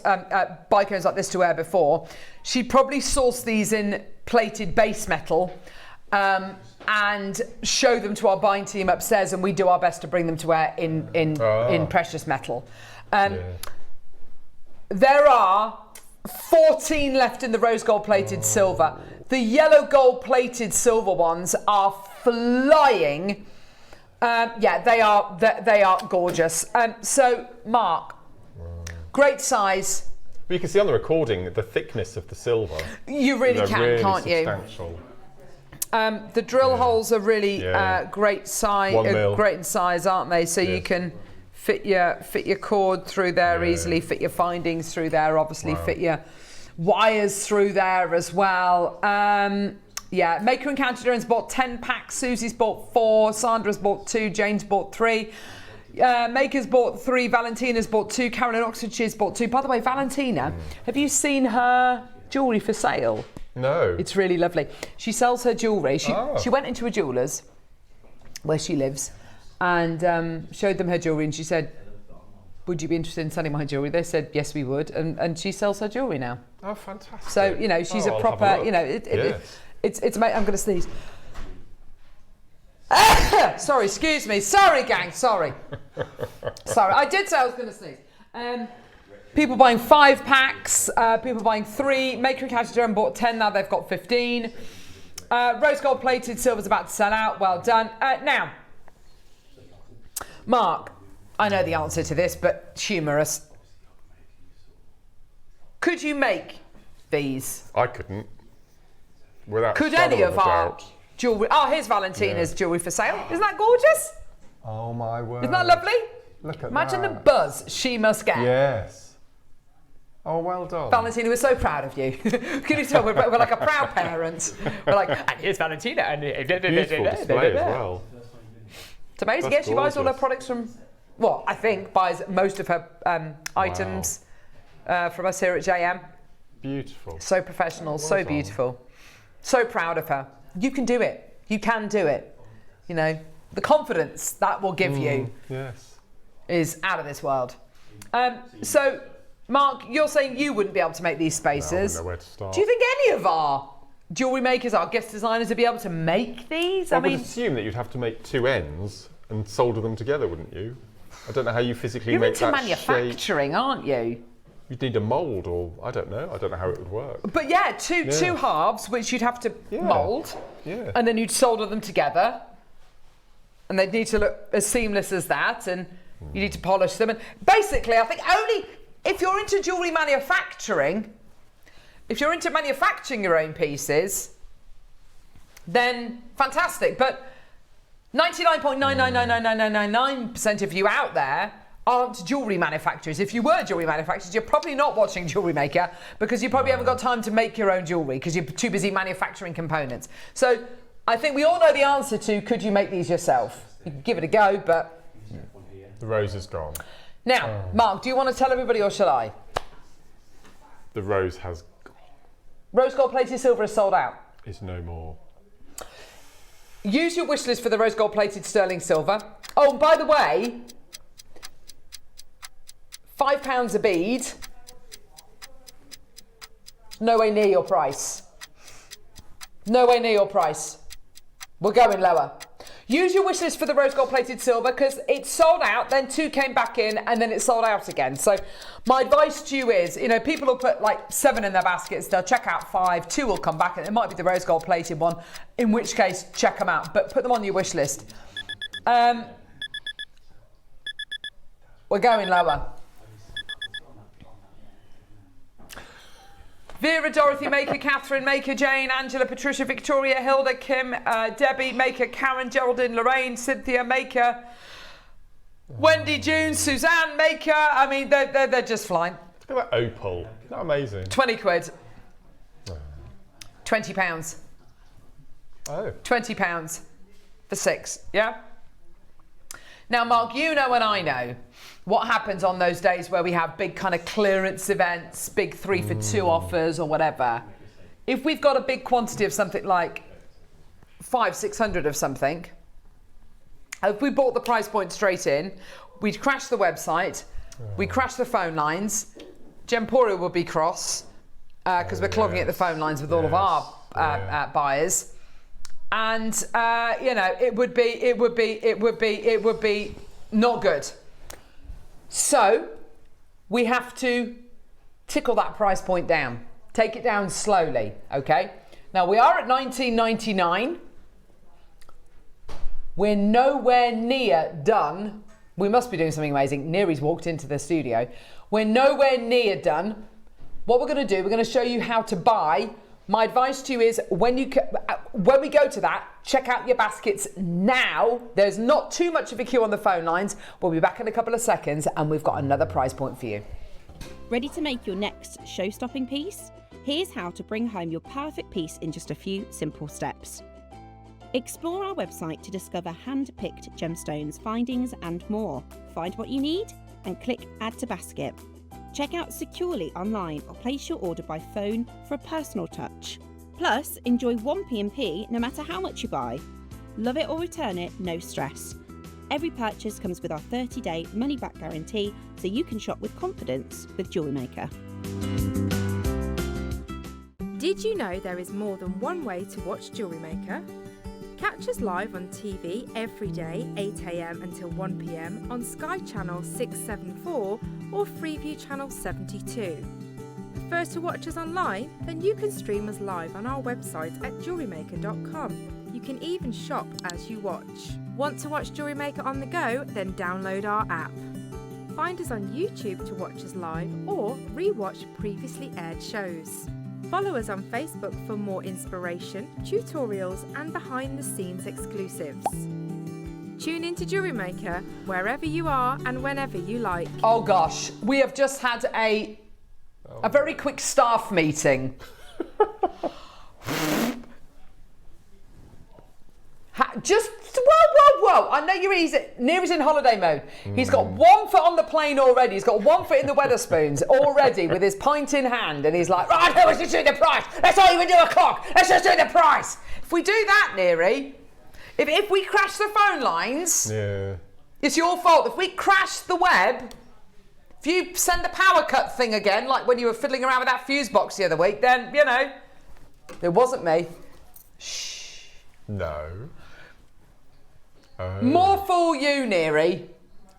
bicones like this to air before. She'd probably source these in plated base metal, and show them to our buying team upstairs, and we do our best to bring them to air in precious metal. There are 14 left in the rose gold plated silver. The yellow gold plated silver ones are flying. Yeah, they are gorgeous. So Mark, great size. But you can see on the recording the thickness of the silver. You really can, really can't substantial. you? The drill holes are really great size, great in size, aren't they? So you can fit your cord through there easily, fit your findings through there, obviously fit your wires through there as well. Yeah, Maker and Counterjourn's bought 10 packs, Susie's bought 4, Sandra's bought 2, Jane's bought 3. Maker's bought 3, Valentina's bought 2, Carolyn Oxfordshire's bought 2. By the way, Valentina, have you seen her jewellery for sale? No. It's really lovely. She sells her jewellery. She went into a jeweller's where she lives and showed them her jewellery, and she said, would you be interested in selling my jewellery? They said, yes, we would. And she sells her jewellery now. Oh, fantastic. So, you know, she's a I'll proper, have a look. you know, it's amazing. I'm going to sneeze. Sorry, excuse me. Sorry, gang. Sorry. Sorry. I did say I was going to sneeze. People buying 5 packs. People buying 3. Maker and Counterjourn bought 10. Now they've got 15. Rose gold plated silver's about to sell out. Well done. Now, Mark, I know the answer to this, but humorous. Could you make these? I couldn't. Without Could shadow any of a our doubt. jewellery? Oh, here's Valentina's jewellery for sale. Isn't that gorgeous? Oh my word. Isn't that lovely? Look at Imagine that. the buzz she must get. Yes. Oh, well done. Valentina, we're so proud of you. Can you tell we're like a proud parent? We're like, and here's Valentina. And Beautiful display as well. It's amazing. That's Yeah, she buys all her gorgeous. products from, well, I think buys most of her items from us here at JM. Beautiful. So professional, so done. beautiful. So proud of her. You can do it. You can do it. You know, the confidence that will give you Yes. is out of this world. So, Mark, you're saying you wouldn't be able to make these I spaces. wouldn't know where to start. Do you think any of our jewellery makers, our guest designers, would be able to make these? I would assume that you'd have to make 2 ends and solder them together, wouldn't you? I don't know how you physically you're make into that manufacturing, aren't you? You'd need a mould, or I don't know how it would work. But yeah, two halves, which you'd have to mould, and then you'd solder them together, and they'd need to look as seamless as that, and you need to polish them. And basically, I think only if you're into jewellery manufacturing, if you're into manufacturing your own pieces, then fantastic. But 99.9999999% of you out there aren't jewellery manufacturers. If you were jewellery manufacturers, you're probably not watching Jewellery Maker because you probably haven't got time to make your own jewellery because you're too busy manufacturing components. So I think we all know the answer to could you make these yourself? You can give it a go, but... The rose is gone. Now, Mark, do you want to tell everybody or shall I? The rose has gone. Rose gold plated silver is sold out. It's no more. Use your wish list for the rose gold plated sterling silver. Oh, by the way, £5 a bead, nowhere near your price. Nowhere near your price. We're going lower. Use your wish list for the rose gold plated silver because it's sold out, then 2 came back in, and then it's sold out again. So my advice to you is, you know, people will put like 7 in their baskets, they'll check out 5, 2 will come back, and it might be the rose gold plated one, in which case check them out, but put them on your wish list. We're going lower. Vera, Dorothy, Maker, Catherine, Maker, Jane, Angela, Patricia, Victoria, Hilda, Kim, Debbie, Maker, Karen, Geraldine, Lorraine, Cynthia, Maker, Wendy, June, Suzanne, Maker. I mean, they're just flying. Look at that opal. Isn't that amazing? 20 quid. £20. Oh. £20 for 6, yeah? Now, Mark, you know and I know what happens on those days where we have big kind of clearance events, big 3 for 2 offers or whatever. If we've got a big quantity of something like 500-600 of something, if we bought the price point straight in, we'd crash the website, we'd crash the phone lines, Gemporia would be cross because we're clogging at the phone lines with all of our buyers. And you know, it would be not good. So we have to tickle that price point down, take it down slowly. Okay. Now we are at $19.99. We're nowhere near done. We must be doing something amazing. Neri's walked into the studio. We're nowhere near done. What we're going to do, we're going to show you how to buy. My advice to you is when we go to that, check out your baskets now. There's not too much of a queue on the phone lines. We'll be back in a couple of seconds and we've got another price point for you. Ready to make your next show-stopping piece? Here's how to bring home your perfect piece in just a few simple steps. Explore our website to discover hand-picked gemstones, findings and more. Find what you need and click Add to Basket. Check out securely online or place your order by phone for a personal touch. Plus, enjoy 1 P&P no matter how much you buy. Love it or return it, no stress. Every purchase comes with our 30-day money-back guarantee, so you can shop with confidence with JewelleryMaker. Did you know there is more than one way to watch JewelleryMaker? Catch us live on TV every day, 8 AM until 1 PM on Sky Channel 674 or Freeview Channel 72. Prefer to watch us online? Then you can stream us live on our website at jewellerymaker.com. You can even shop as you watch. Want to watch JewelleryMaker on the go? Then download our app. Find us on YouTube to watch us live or re-watch previously aired shows. Follow us on Facebook for more inspiration, tutorials and behind-the-scenes exclusives. Tune in to JewelleryMaker wherever you are and whenever you like. Oh gosh, we have just had a very quick staff meeting. Whoa. I know Near's in holiday mode. He's got 1 foot on the plane already. He's got 1 foot in the Wetherspoons already with his pint in hand. And he's like, right, let's just do the price. Let's not even do a clock. Let's just do the price. If we do that, Neary, if we crash the phone lines, it's your fault. If we crash the web, if you send the power cut thing again, like when you were fiddling around with that fuse box the other week, then, you know, it wasn't me. Shh. No. More fool you, Neary.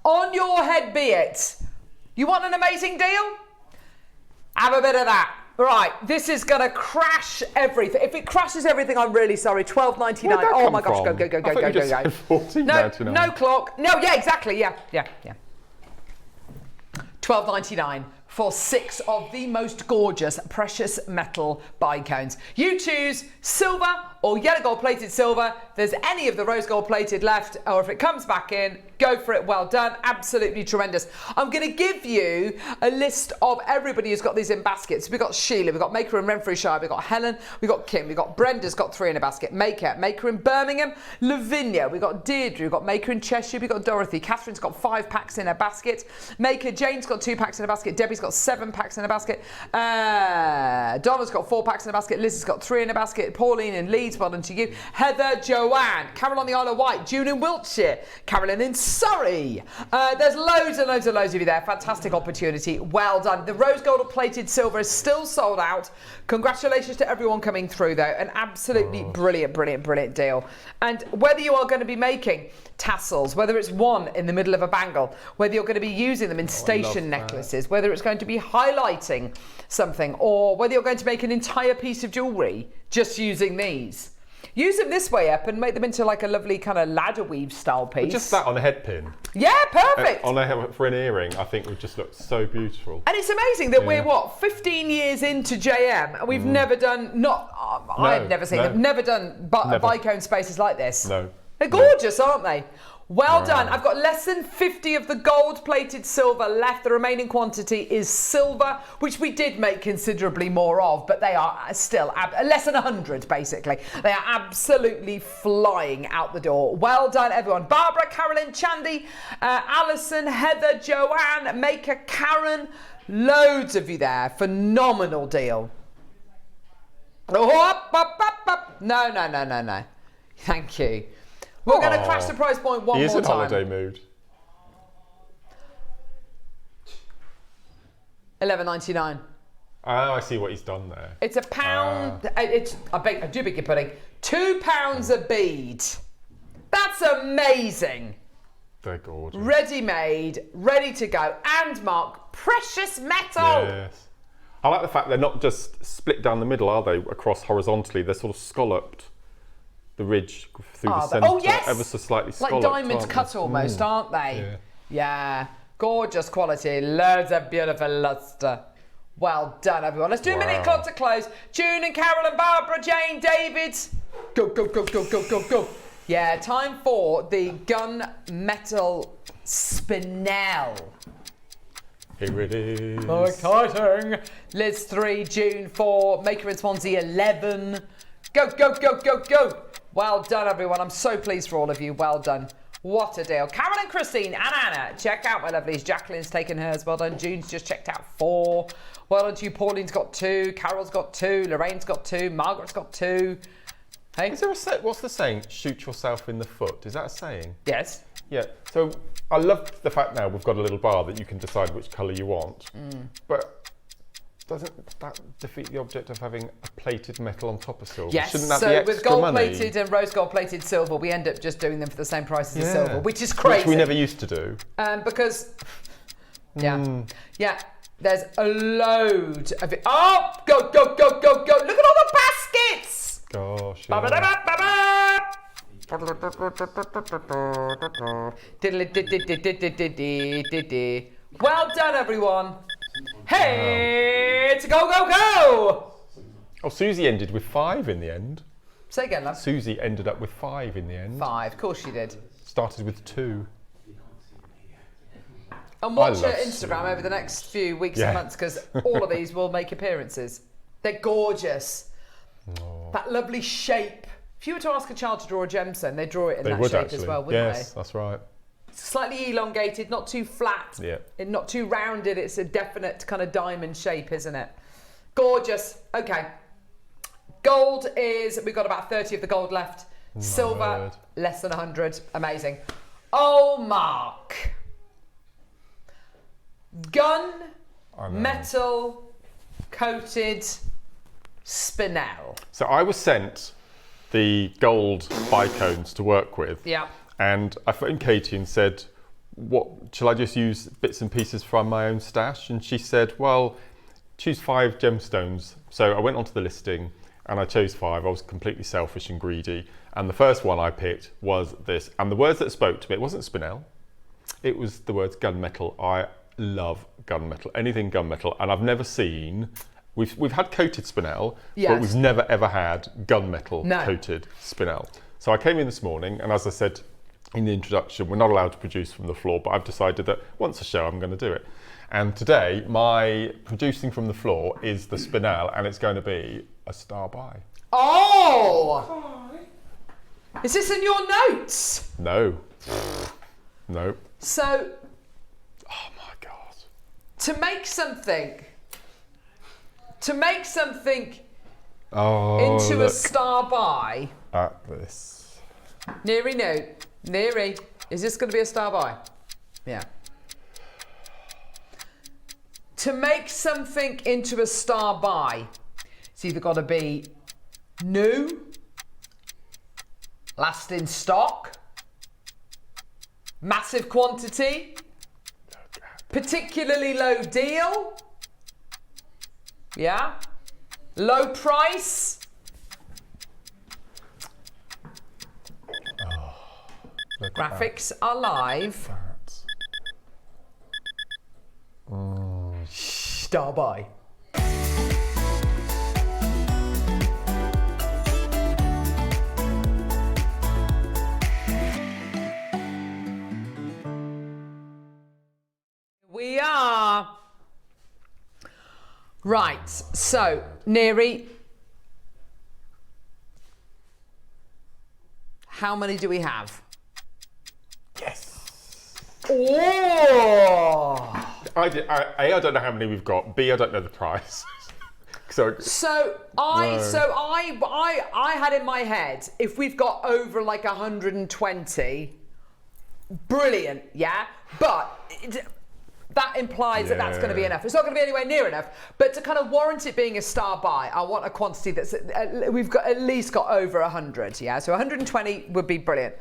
On your head be it. You want an amazing deal? Have a bit of that. Right, this is going to crash everything. If it crashes everything, I'm really sorry. $12.99. Oh my gosh, go. No clock. No, yeah, exactly. Yeah. $12.99 for 6 of the most gorgeous precious metal bicones. You choose silver or yellow gold plated silver. If there's any of the rose gold plated left, or if it comes back in, go for it. Well done. Absolutely tremendous. I'm going to give you a list of everybody who's got these in baskets. We've got Sheila, we've got Maker in Renfrewshire, we've got Helen, we've got Kim, we've got Brenda's got 3 in a basket, Maker in Birmingham, Lavinia, we've got Deirdre, we've got Maker in Cheshire, we've got Dorothy, Catherine's got 5 packs in a basket, Maker, Jane's got 2 packs in a basket, Debbie's got 7 packs in a basket, Donna's got 4 packs in a basket, Liz has got 3 in a basket, Pauline in Leeds, well done to you, Heather, Joanne, Carol on the Isle of Wight, June in Wiltshire, Carolyn in Surrey. There's loads of you there. Fantastic opportunity. Well done. The rose gold plated silver is still sold out. Congratulations to everyone coming through though. An absolutely brilliant deal. And whether you are going to be making tassels, whether it's one in the middle of a bangle, whether you're going to be using them in station necklaces, whether it's going to be highlighting something, or whether you're going to make an entire piece of jewellery just using these. Use them this way up and make them into like a lovely kind of ladder weave style piece. But just that on a head pin. Yeah, perfect. For an earring, I think would just look so beautiful. And it's amazing that we're 15 years into JM and we've never done, I've never seen them, never done bicone spaces like this. No. They're gorgeous, aren't they? Well done. I've got less than 50 of the gold-plated silver left. The remaining quantity is silver, which we did make considerably more of, but they are still less than 100, basically. They are absolutely flying out the door. Well done, everyone. Barbara, Carolyn, Chandy, Alison, Heather, Joanne, Maker, Karen, loads of you there. Phenomenal deal. No. Thank you. We're going to crash the price point one more time. He is in holiday mood. $11.99. Oh, I see what he's done there. It's £1. I do beg your pudding. £2 a bead. That's amazing. They're gorgeous. Ready-made, ready to go, and marked precious metal. Yes. I like the fact they're not just split down the middle, are they? Across horizontally, they're sort of scalloped. The ridge through the centre, ever so slightly scalloped. Like diamonds cut almost, aren't they? Yeah. Gorgeous quality, loads of beautiful lustre. Well done, everyone. Let's do a minute clock to close. June and Carol and Barbara, Jane, David. Go. Yeah, time for the gun metal spinel. Here it is. So exciting. Liz 3, June 4, Maker in Swansea 11. Go, go, go, go, go. Well done, everyone. I'm so pleased for all of you. Well done. What a deal. Carol and Christine and Anna, check out my lovelies. Jacqueline's taken hers. Well done. June's just checked out 4. Well done to you. Pauline's got 2. Carol's got 2. Lorraine's got 2. Margaret's got 2. Hey? Is there what's the saying? Shoot yourself in the foot. Is that a saying? Yes. Yeah. So I love the fact now we've got a little bar that you can decide which colour you want. But doesn't that defeat the object of having a plated metal on top of silver? Yes, Shouldn't that so be extra with gold money? plated and rose gold plated silver, we end up just doing them for the same price as the silver, which is crazy. Which we never used to do. Because, yeah, there's a load of it. Oh, go, go, go, go, go. Look at all the baskets. Gosh, Well done, everyone. Hey, to go, go, go. Oh, Susie ended with 5 in the end. Say again, love. Susie ended up with 5 in the end. 5, of course she did. Started with 2. And watch her Instagram over the next few weeks and months, because all of these will make appearances. They're gorgeous. That lovely shape. If you were to ask a child to draw a gemstone, they'd draw it in that shape as well, wouldn't they? Yes, that's right. Slightly elongated, not too flat, and not too rounded. It's a definite kind of diamond shape, isn't it? Gorgeous. Okay. Gold is, we've got about 30 of the gold left. Silver, less than 100. Amazing. Oh, Mark. Gun, metal, coated, spinel. So I was sent the gold bicones to work with. Yeah. And I phoned Katie and said, "What shall I just use bits and pieces from my own stash?" And she said, "Well, choose 5 gemstones." So I went onto the listing and I chose 5. I was completely selfish and greedy. And the first one I picked was this. And the words that spoke to me, it wasn't spinel. It was the words gunmetal. I love gunmetal, anything gunmetal. And I've never seen, we've had coated spinel, but we've never ever had gunmetal coated spinel. So I came in this morning, and as I said in the introduction, we're not allowed to produce from the floor, but I've decided that once a show I'm going to do it. And today my producing from the floor is the spinel, and it's going to be a star by. Oh! Is this in your notes? No. No. So, oh my God. To make something into a star by. At this. Neary, no. Neary. Is this going to be a star by? Yeah. To make something into a star by, it's either got to be new, last in stock, massive quantity, particularly low deal, yeah, low price. Graphics are live. Star by. We are. Right, so, Neary, how many do we have? Yes. Oh! I don't know how many we've got. B, I don't know the price. So I had in my head, if we've got over like 120, brilliant, yeah? But that implies that that's going to be enough. It's not going to be anywhere near enough, but to kind of warrant it being a star buy, I want a quantity that's, we've got at least got over 100, yeah? So 120 would be brilliant.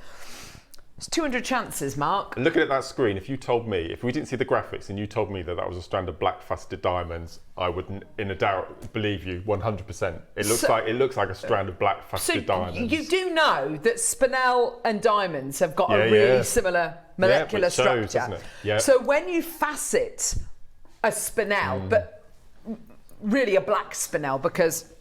It's 200 chances, Mark. Looking at that screen, if you told me, if we didn't see the graphics and you told me that that was a strand of black faceted diamonds, I wouldn't, in a doubt, believe you 100%. It looks like a strand of black faceted diamonds. You do know that spinel and diamonds have got a really similar molecular structure. Doesn't it? Yeah. So when you facet a spinel, but really a black spinel, because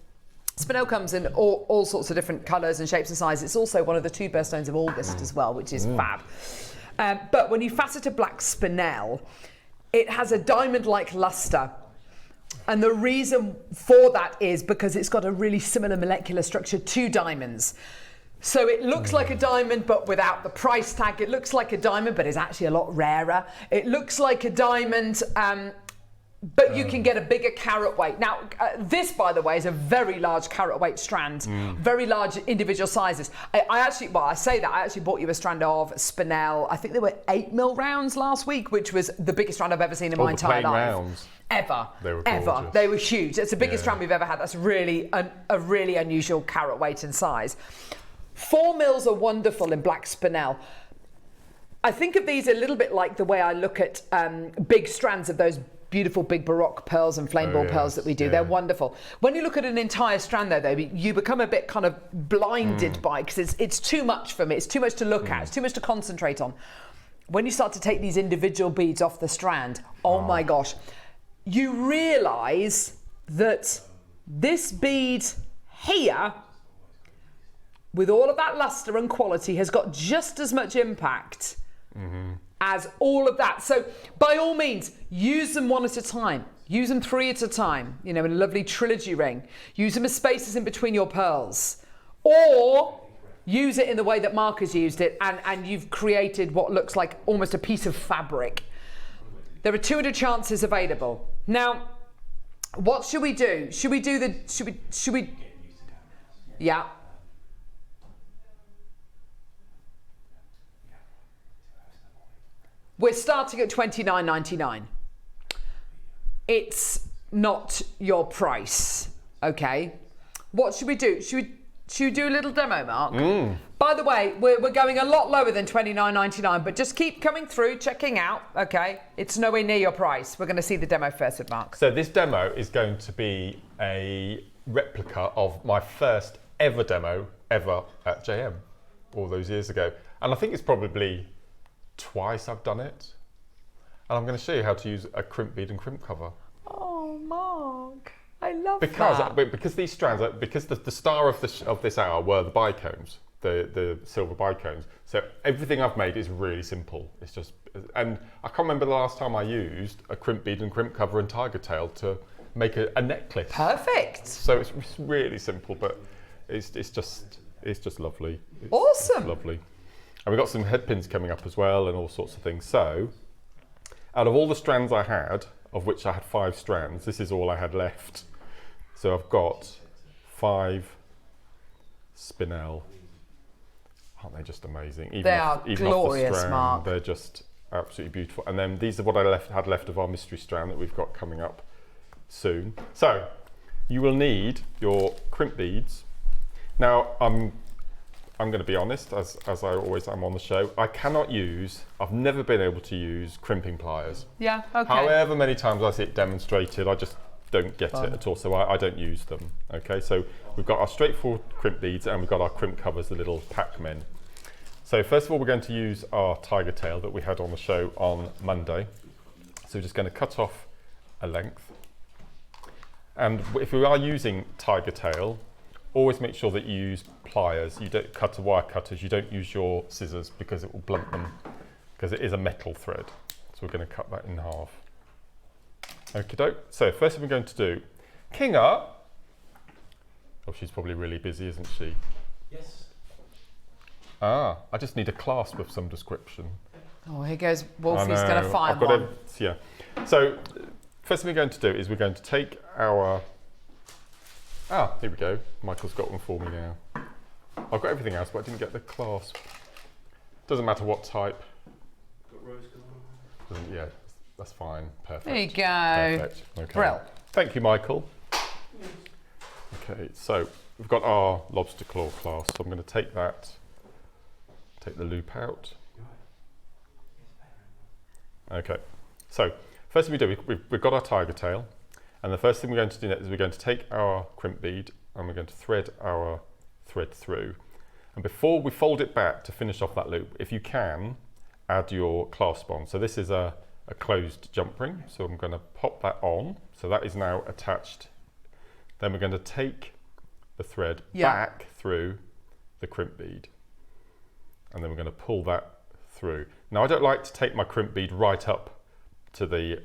spinel comes in all sorts of different colours and shapes and sizes. It's also one of the 2 birthstones of August as well, which is fab. But when you facet a black spinel, it has a diamond-like luster. And the reason for that is because it's got a really similar molecular structure to diamonds. So it looks like a diamond, but without the price tag. It looks like a diamond, but it's actually a lot rarer. It looks like a diamond, but you can get a bigger carat weight. Now, this, by the way, is a very large carat weight strand, very large individual sizes. I actually bought you a strand of Spinel. I think there were 8mm rounds last week, which was the biggest strand I've ever seen in my entire life. Rounds. Ever. They were ever. gorgeous. They were huge. It's the biggest strand we've ever had. That's really a really unusual carat weight and size. 4mm are wonderful in black Spinel. I think of these a little bit like the way I look at big strands of those beautiful big Baroque pearls and flame ball pearls that we do. They're wonderful. When you look at an entire strand though, you become a bit kind of blinded by, because it's too much for me. It's too much to look at. It's too much to concentrate on. When you start to take these individual beads off the strand, oh my gosh, you realise that this bead here, with all of that luster and quality, has got just as much impact as all of that. So by all means, use them one at a time. Use them 3 at a time, you know, in a lovely trilogy ring. Use them as spaces in between your pearls. Or use it in the way that Mark has used it, and you've created what looks like almost a piece of fabric. There are 200 chances available. Now, what should we do? Should we, yeah. We're starting at $29.99. It's not your price, okay? What should we do? Should we do a little demo, Mark? By the way, we're going a lot lower than $29.99, but just keep coming through, checking out, okay? It's nowhere near your price. We're going to see the demo first with Mark. So this demo is going to be a replica of my first ever demo ever at JM all those years ago. And I think it's probably twice I've done it. And I'm going to show you how to use a crimp bead and crimp cover. Oh, Mark, I love that. that. Because these strands, because the star of this hour were the bicones, the silver bicones. So everything I've made is really simple. It's just, and I can't remember the last time I used a crimp bead and crimp cover and tiger tail to make a necklace. Perfect. So it's really simple, but it's just lovely. Awesome. It's lovely. And we've got some head pins coming up as well and all sorts of things. So out of all the strands I had, of which I had 5 strands, this is all I had left. So I've got 5 Spinel. Aren't they just amazing? Even they are glorious, off the strand, Mark. They're just absolutely beautiful. And then these are what I had left of our mystery strand that we've got coming up soon. So you will need your crimp beads. Now I'm going to be honest, as I always am on the show, I've never been able to use crimping pliers. Yeah, okay. However many times I see it demonstrated, I just don't get it at all, so I don't use them. Okay, so we've got our straightforward crimp beads and we've got our crimp covers, the little Pac-Men. So first of all, we're going to use our tiger tail that we had on the show on Monday. So we're just going to cut off a length. And if we are using tiger tail, always make sure that you use pliers. You don't cut to wire cutters. You don't use your scissors because it will blunt them, because it is a metal thread. So we're going to cut that in half. Okie doke. So first thing we're going to do, Kinga. Oh, she's probably really busy, isn't she? Yes. I just need a clasp of some description. Oh, here goes Wolfie's going to find one. Yeah. So first thing we're going to do is we're going to take our here we go. Michael's got one for me now. I've got everything else, but I didn't get the clasp. Doesn't matter what type. Got rose gold. Yeah, that's fine. Perfect. There you go. Perfect. Okay. Brill. Thank you, Michael. Okay, so we've got our lobster claw clasp. So I'm going to take the loop out. Okay, so first thing we do, we've got our tiger tail. And the first thing we're going to do next is we're going to take our crimp bead and we're going to thread our thread through. And before we fold it back to finish off that loop, if you can, add your clasp on. So this is a closed jump ring. So I'm going to pop that on. So that is now attached. Then we're going to take the thread back through the crimp bead. And then we're going to pull that through. Now I don't like to take my crimp bead right up to the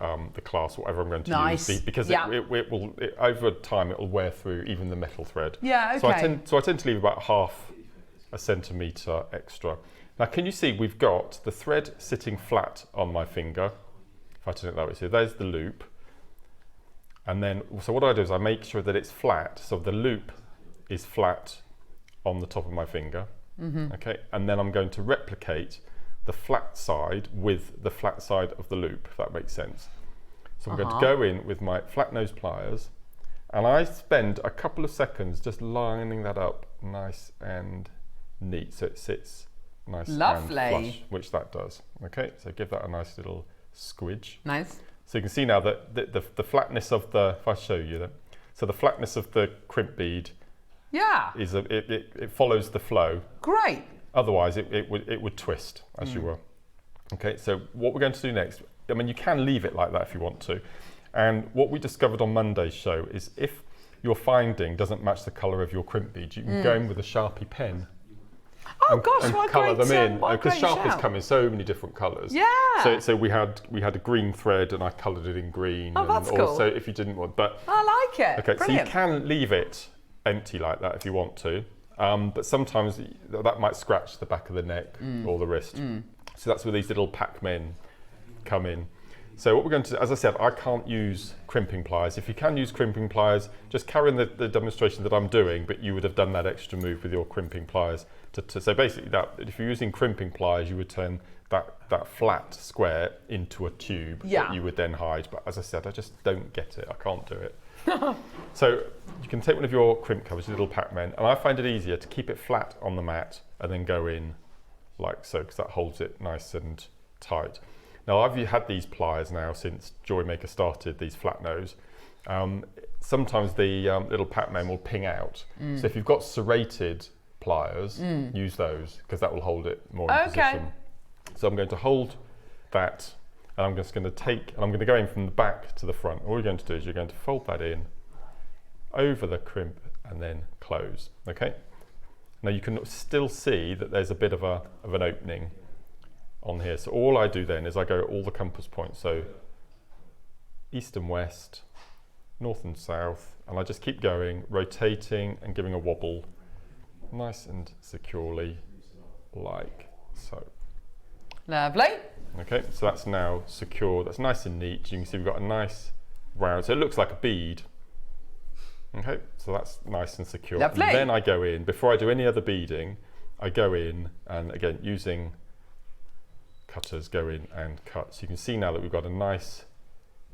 clasp, whatever I'm going to Nice. use, because it will over time it will wear through even the metal thread. Yeah, okay. So I tend to leave about half a centimetre extra. Now, can you see we've got the thread sitting flat on my finger? If I turn it that way, so there's the loop. And then, so what I do is I make sure that it's flat, so the loop is flat on the top of my finger. Okay, and then I'm going to replicate the flat side with the flat side of the loop, if that makes sense. So I'm going to go in with my flat nose pliers, and I spend a couple of seconds just lining that up nice and neat, so it sits nice and flush, which that does. Okay, so give that a nice little squidge. Nice. So you can see now that the flatness of the, if I show you that, so the flatness of the crimp bead is it follows the flow. Great. Otherwise it would twist, as you were. Okay, so what we're going to do next, I mean, you can leave it like that if you want to. And what we discovered on Monday's show is if your finding doesn't match the colour of your crimp bead, you can go in with a Sharpie pen. Oh gosh, and what colour great, them in, what a because great Sharpies shout. come in so many different colours. Yeah. So we had a green thread, and I coloured it in green. Oh, and that's cool. also, if you didn't want, but I like it. okay, Brilliant. so you can leave it empty like that if you want to, but sometimes that might scratch the back of the neck or the wrist. So that's where these little Pac-Men come in. So what we're going to, as I said, I can't use crimping pliers. If you can use crimping pliers, just carry on the demonstration that I'm doing, but you would have done that extra move with your crimping pliers. So basically, if you're using crimping pliers, you would turn that flat square into a tube that you would then hide. But as I said, I just don't get it. I can't do it. So you can take one of your crimp covers, your little Pac-Men, and I find it easier to keep it flat on the mat and then go in like so, because that holds it nice and tight. Now, I've had these pliers now since JewelleryMaker started, these flat nose. Sometimes the little Pac-Man will ping out. So if you've got serrated pliers, use those, because that will hold it more in position. So I'm going to hold that, and I'm just going to I'm going to go in from the back to the front. All you're going to do is you're going to fold that in over the crimp and then close, okay? Now you can still see that there's a bit of an opening on here. So all I do then is I go all the compass points, so east and west, north and south, and I just keep going, rotating and giving a wobble nice and securely like so. Lovely. Okay, so that's now secure, that's nice and neat. You can see we've got a nice round, so it looks like a bead. Okay, so that's nice and secure. Lovely. And then I go in, before I do any other beading, I go in and again using cutters, go in and cut. So you can see now that we've got a nice,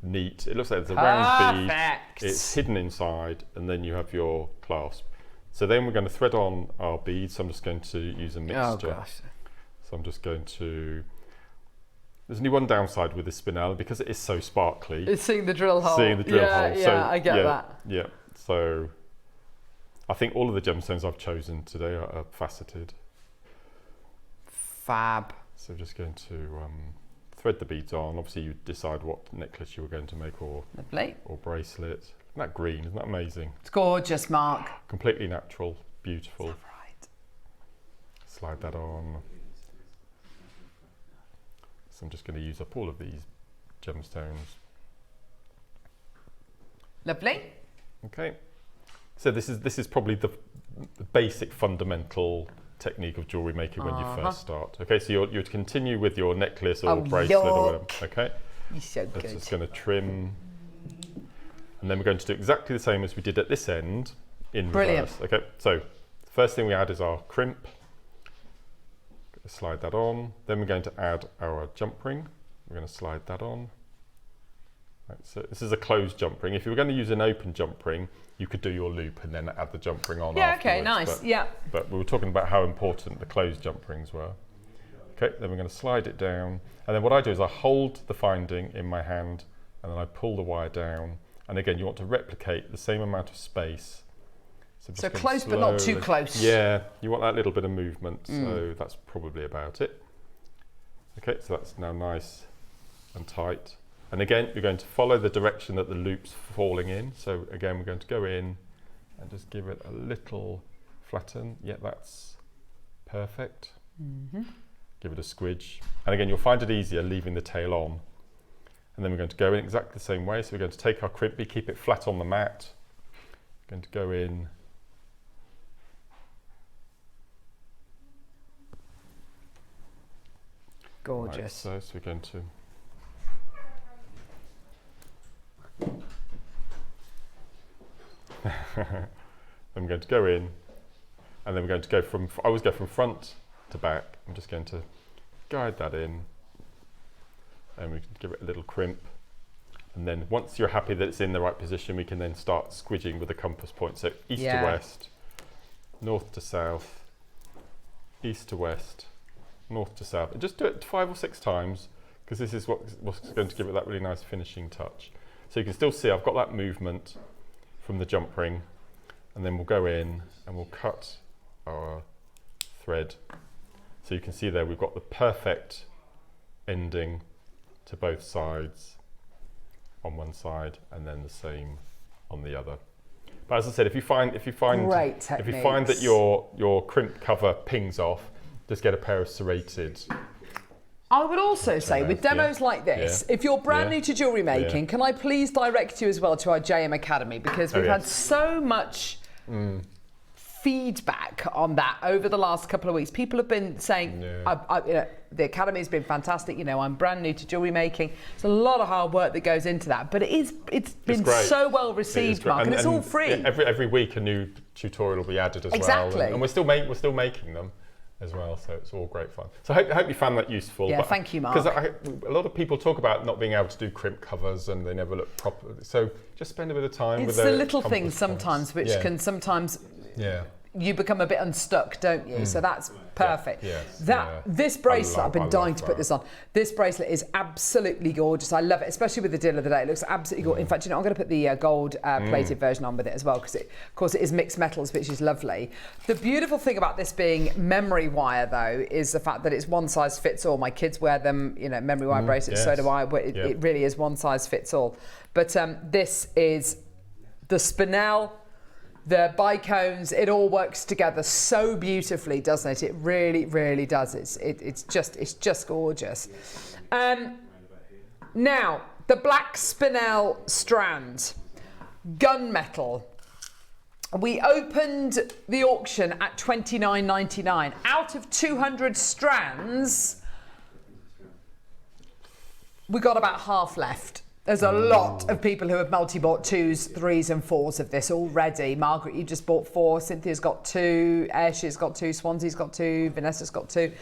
neat, it looks like it's a round bead. It's hidden inside, and then you have your clasp. So then we're going to thread on our beads. So I'm just going to use a mixture. Oh gosh. So I'm just going to, there's only one downside with this spinel, because it is so sparkly. It's seeing the drill hole. Seeing the drill hole. Yeah, So, I get that. Yeah, so I think all of the gemstones I've chosen today are faceted. Fab. So just going to thread the beads on. Obviously you decide what necklace you were going to make, or bracelet. Isn't that green? Isn't that amazing? It's gorgeous, Mark. Completely natural, beautiful. That's right. Slide that on. So I'm just going to use up all of these gemstones. Lovely. Okay. So this is probably the basic fundamental technique of JewelleryMaker when you first start. Okay, so you'd continue with your necklace or bracelet or whatever. Okay. You're so good. That's just going to trim, and then we're going to do exactly the same as we did at this end in reverse. Okay, so the first thing we add is our crimp. Slide that on. Then we're going to add our jump ring. We're going to slide that on. Right, so this is a closed jump ring. If you were going to use an open jump ring, you could do your loop and then add the jump ring on afterwards. Okay, nice, But we were talking about how important the closed jump rings were. Okay, then we're going to slide it down. And then what I do is I hold the finding in my hand, and then I pull the wire down. And again, you want to replicate the same amount of space. So close, but not too close. Yeah, you want that little bit of movement. So that's probably about it. Okay, so that's now nice and tight. And again, you're going to follow the direction that the loop's falling in. So again, we're going to go in and just give it a little flatten. Yeah, that's perfect. Give it a squidge. And again, you'll find it easier leaving the tail on. And then we're going to go in exactly the same way. So we're going to take our crimpy, keep it flat on the mat. We're going to go in. Gorgeous. Like so we're going to. I'm going to go in, and then we're going to go from, I always go from front to back. I'm just going to guide that in, and we can give it a little crimp. And then once you're happy that it's in the right position, we can then start squidging with the compass point. So east to west, north to south, east to west, north to south. And just do it 5 or 6 times, because this is what's going to give it that really nice finishing touch. So you can still see I've got that movement from the jump ring, and then we'll go in and we'll cut our thread. So you can see there we've got the perfect ending to both sides on one side, and then the same on the other. But as I said, if you find that your crimp cover pings off, just get a pair of serrated. I would also say with demos like this, if you're brand new to jewellery making, can I please direct you as well to our JM Academy, because we've had so much feedback on that over the last couple of weeks. People have been saying, you know, the Academy has been fantastic. You know, I'm brand new to jewellery making. It's a lot of hard work that goes into that, but it's been so well received, Mark, and it's all free. Every week a new tutorial will be added as well, and we're still making them as well, so it's all great fun. So I hope you found that useful. Yeah, thank you, Mark. Because a lot of people talk about not being able to do crimp covers and they never look proper. So just spend a bit of time with the little things sometimes which can sometimes you become a bit unstuck, don't you? So that's perfect. This bracelet, I've been dying to put this on. This bracelet is absolutely gorgeous. I love it, especially with the deal of the day. It looks absolutely gorgeous. In fact, you know, I'm going to put the gold plated version on with it as well, because of course it is mixed metals, which is lovely. The beautiful thing about this being memory wire, though, is the fact that it's one size fits all. My kids wear them, you know, memory wire bracelets. So do I. It really is one size fits all. But this is the spinel, the bicones, it all works together so beautifully, doesn't it? It really, really does. It's just gorgeous. Now, the black spinel strand, gunmetal. We opened the auction at $29.99. Out of 200 strands, we got about half left. There's a lot of people who have multi-bought 2s, 3s and 4s of this already. Margaret, you just bought 4. Cynthia's got 2. Ayrshire got 2. Swansea's got 2. Vanessa's got 2.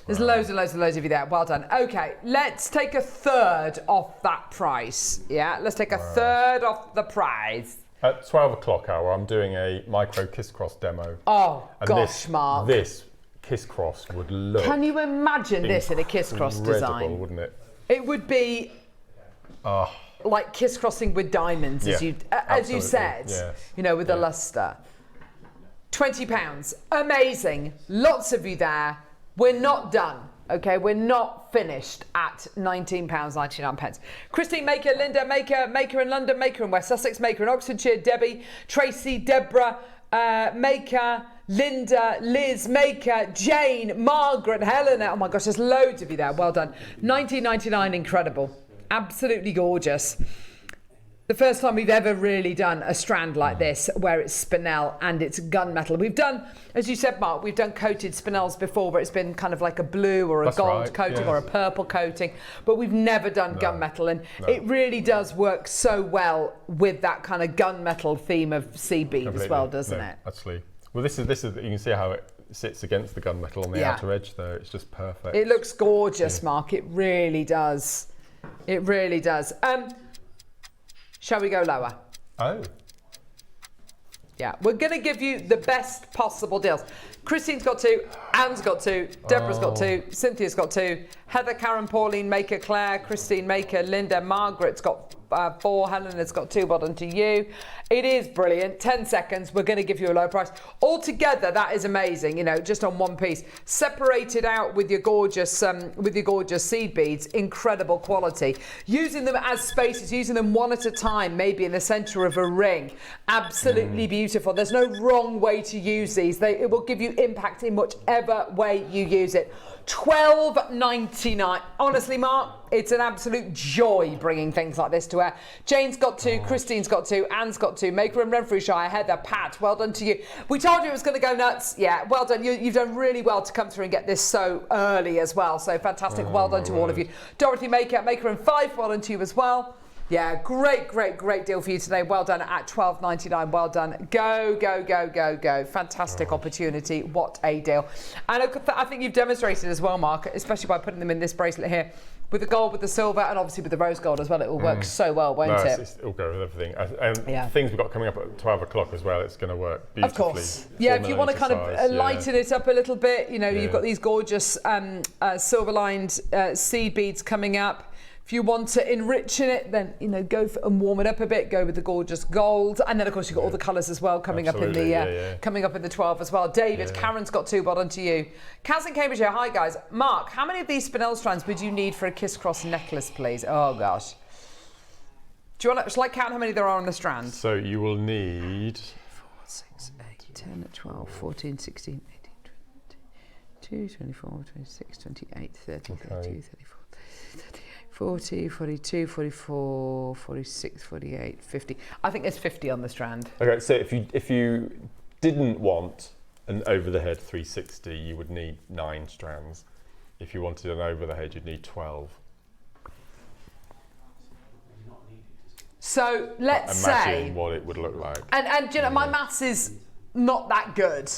There's loads and loads and loads of you there. Well done. Okay, let's take a third off that price. Yeah, let's take a third off the price. At 12 o'clock hour, I'm doing a micro kiss cross demo. Oh, and gosh, Mark. This kiss cross would look. Can you imagine this in a kiss cross design? Incredible, wouldn't it? It would be like kiss crossing with diamonds, as you said, you know, with a luster. £20, amazing. Lots of you there. We're not done. Okay, we're not finished at £19.99. Christine Maker, Linda Maker, Maker in London, Maker in West Sussex, Maker in Oxfordshire, Debbie, Tracy, Deborah, Maker, Linda, Liz, Maker, Jane, Margaret, Helena. Oh my gosh, there's loads of you there. Well done. £19.99, incredible. Absolutely gorgeous. The first time we've ever really done a strand like this, where it's spinel and it's gunmetal. We've done, as you said, Mark, we've done coated spinels before, where it's been kind of like a blue or a gold coating or a purple coating, but we've never done gunmetal, and it really does work so well with that kind of gunmetal theme of seed bead as well, doesn't it? Actually, well, this is you can see how it sits against the gunmetal on the outer edge there. It's just perfect. It looks gorgeous, Mark. It really does. It really does. Shall we go lower? Oh. Yeah, we're going to give you the best possible deals. Christine's got 2, Anne's got 2, Deborah's got 2, Cynthia's got 2, Heather, Karen, Pauline, Maker, Claire, Christine, Maker, Linda, Margaret's got 4, Helena's got 2, well done to you. It is brilliant. 10 seconds, we're going to give you a low price. Altogether, that is amazing, you know, just on one piece. Separated out with your gorgeous seed beads, incredible quality. Using them as spaces, using them one at a time, maybe in the centre of a ring. Absolutely beautiful. There's no wrong way to use these. It will give you impact in whichever way you use it. $12.99. Honestly, Mark, it's an absolute joy bringing things like this to her. Jane's got two, Christine's got two, Anne's got two, Maker and Renfrewshire, Heather, Pat, well done to you. We told you it was going to go nuts. Yeah, well done. You've done really well to come through and get this so early as well. So fantastic. Well done to all of you. Dorothy Maker, Maker and Fife, well done to you as well. Yeah, great deal for you today. Well done at $12.99. Well done. Go. Fantastic opportunity. What a deal. And I think you've demonstrated as well, Mark, especially by putting them in this bracelet here, with the gold, with the silver, and obviously with the rose gold as well. It will work so well, won't it? It'll go with everything. And things we've got coming up at 12 o'clock as well, it's going to work beautifully. Of course. Yeah, if you want to kind of lighten it up a little bit, you know, you've got these gorgeous silver-lined seed beads coming up. If you want to enrich in it, then, you know, go for, and warm it up a bit. Go with the gorgeous gold, and then of course you've got all the colours as well coming up in the coming up in the 12 as well. David, Karen's got two. Well done to you. Kaz in Cambridge here. Hi guys. Mark, how many of these spinel strands would you need for a kiss cross necklace, please? Oh gosh. Do you want to? Shall I count how many there are on the strand? So you will need 4, 6, 8, 10, 12, 14, 16, 18, 22, 24, 26, 28, 30, 32, 34. 40, 42, 44, 46, 48, 50. I think there's 50 on the strand. Okay, so if you didn't want an over the head 360, you would need 9 strands. If you wanted an over the head, you'd need 12. So let's Imagine say what it would look like. And you know, my maths is not that good.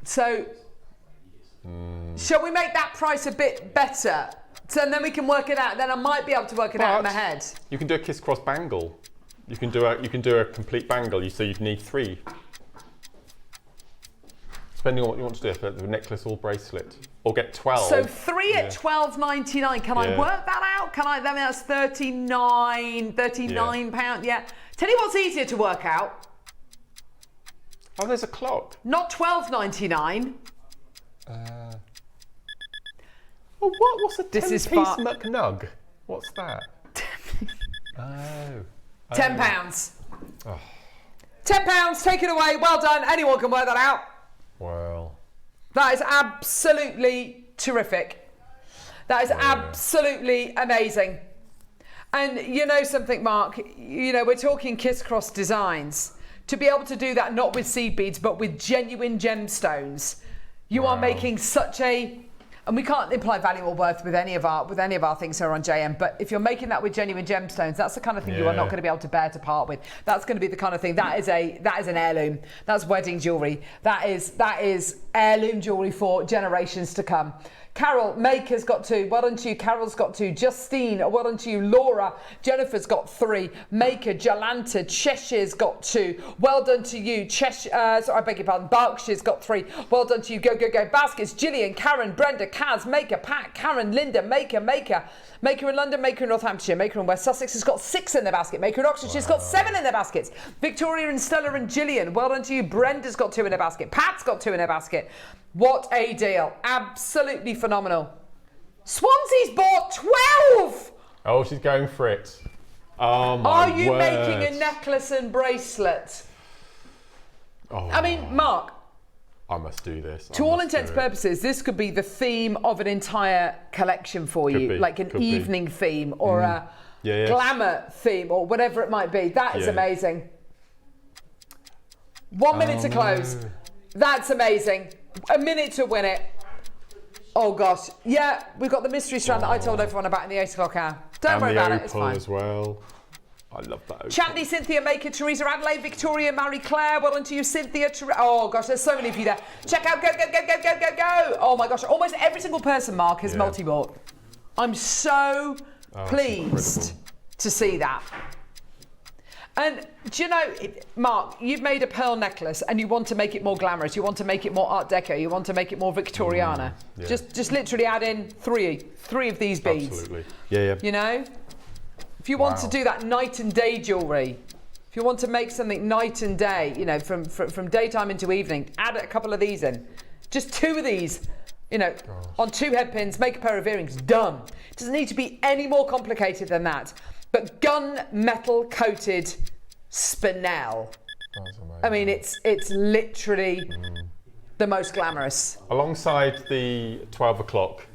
So shall we make that price a bit better? So then we can work it out. Then I might be able to work it out in my head. You can do a kiss cross bangle. You can do a complete bangle. So you'd need 3. Depending on what you want to do, for the necklace or bracelet, or get 12. So 3 at $12.99. Can I work that out? Can I? I mean, that's 39 pounds. Yeah. Tell you what's easier to work out. Oh, there's a clock. Not $12.99. What's a 10-piece McNug? What's that? £10. Oh. £10, take it away. Well done. Anyone can work that out. Well. That is absolutely terrific. That is absolutely amazing. And you know something, Mark? You know, we're talking kiss cross designs. To be able to do that not with seed beads, but with genuine gemstones. You are making such a, and we can't imply value or worth with any of our things here on JM, but if you're making that with genuine gemstones, that's the kind of thing you are not going to be able to bear to part with. That's going to be the kind of thing that is an heirloom. That's wedding jewellery. That is heirloom jewellery for generations to come. Carol, Maker's got 2. Well done to you. Carol's got 2. Justine, well done to you. Laura, Jennifer's got 3. Maker, Jolanta, Cheshire's got 2. Well done to you. Sorry, I beg your pardon. Berkshire's got 3. Well done to you. Go. Baskets, Gillian, Karen, Brenda, Kaz, Maker, Pat, Karen, Linda, Maker in London, Maker in Northamptonshire, Maker in West Sussex has got 6 in their basket. Maker in Oxfordshire's got 7 in their baskets. Victoria and Stella and Gillian, well done to you. Brenda's got 2 in her basket. Pat's got 2 in her basket. What a deal. Absolutely phenomenal. Swansea's bought 12! Oh, she's going for it. Oh my Are you making a necklace and bracelet? Oh. I mean, Mark, I must do this. to all intents and purposes, this could be the theme of an entire collection for you, like an evening theme or a glamour theme or whatever it might be. That is amazing. 1 minute to close. That's amazing. A minute to win it. Oh gosh. Yeah, we've got the mystery strand that I told everyone about in the 8 o'clock hour. Don't worry about it, it's fine. As well. I love that. Chandy, Cynthia, Maker, Teresa, Adelaide, Victoria, Marie Claire. Well done to you, Cynthia. Oh gosh, there's so many of you there. Check out, go. Oh my gosh, almost every single person, Mark, has multi-bought. I'm so pleased to see that. And do you know, Mark, you've made a pearl necklace and you want to make it more glamorous. You want to make it more Art Deco. You want to make it more Victoriana. Just literally add in three of these beads. Absolutely. Yeah. You know? If you want to do that night and day jewellery, if you want to make something night and day, you know, from daytime into evening, add a couple of these in. Just 2 of these, you know, on 2 head pins, make a pair of earrings, done. It doesn't need to be any more complicated than that. But gunmetal coated spinel. I mean, it's literally the most glamorous. Alongside the 12 o'clock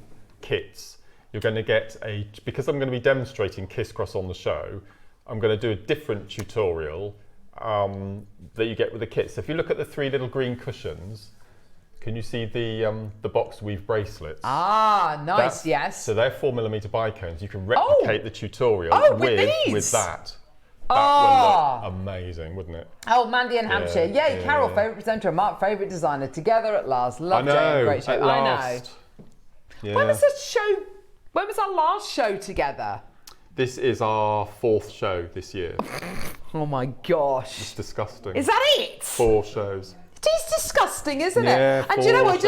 kits, you're going to get because I'm going to be demonstrating Kiss Kross on the show, I'm going to do a different tutorial that you get with the kits. So if you look at the 3 little green cushions, can you see the box weave bracelets? Ah, nice, yes. So they're 4mm bicones. You can replicate the tutorial with that. That would look amazing, wouldn't it? Oh, Mandy and Hampshire. Yay, Carol, favourite presenter, and Mark, favourite designer. Together at last. Love Jade, great show. At last. Yeah. When was our last show together? This is our 4th show this year. Oh my gosh. It's disgusting. Is that it? 4 shows. It is disgusting, isn't it? Yeah, And do you know what?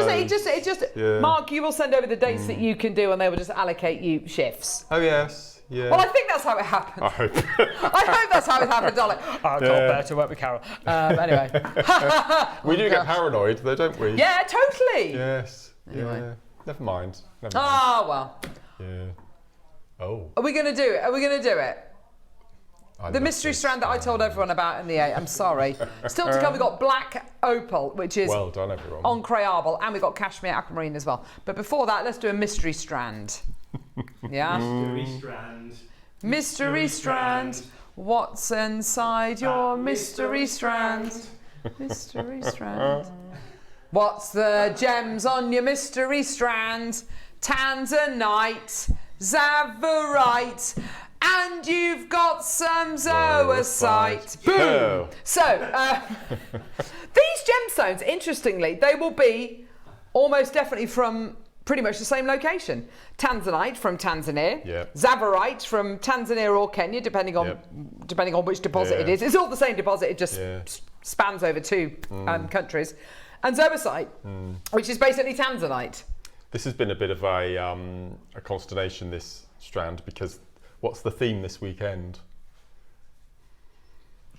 Yeah. Mark, you will send over the dates that you can do, and they will just allocate you shifts. Oh yes. Yeah. Well, I think that's how it happened. I hope. I hope that's how it happened, darling. I can't bear to work with Carol. Anyway. We do get paranoid, though, don't we? Yeah, totally. Yes. Anyway. Yeah. Never mind. Oh, well. Yeah. Oh. Are we going to do it? Are we going to do it? The mystery strand that I told everyone about in the 8. I'm sorry. Still to come, we've got black opal, which is well done, everyone. Incroyable, and we've got cashmere aquamarine as well. But before that, let's do a mystery strand. Yeah? Mystery strand. Mystery strand. What's inside your mystery strand? Mystery strand. What's the gems on your mystery strand? Tanzanite, Zavarite, and you've got some zoisite. Boom! So, these gemstones, interestingly, they will be almost definitely from pretty much the same location. Tanzanite from Tanzania, Zavarite from Tanzania or Kenya, depending on which deposit it is. It's all the same deposit, it just spans over 2 countries. And zoisite, which is basically Tanzanite. This has been a bit of a consternation, this strand, because what's the theme this weekend?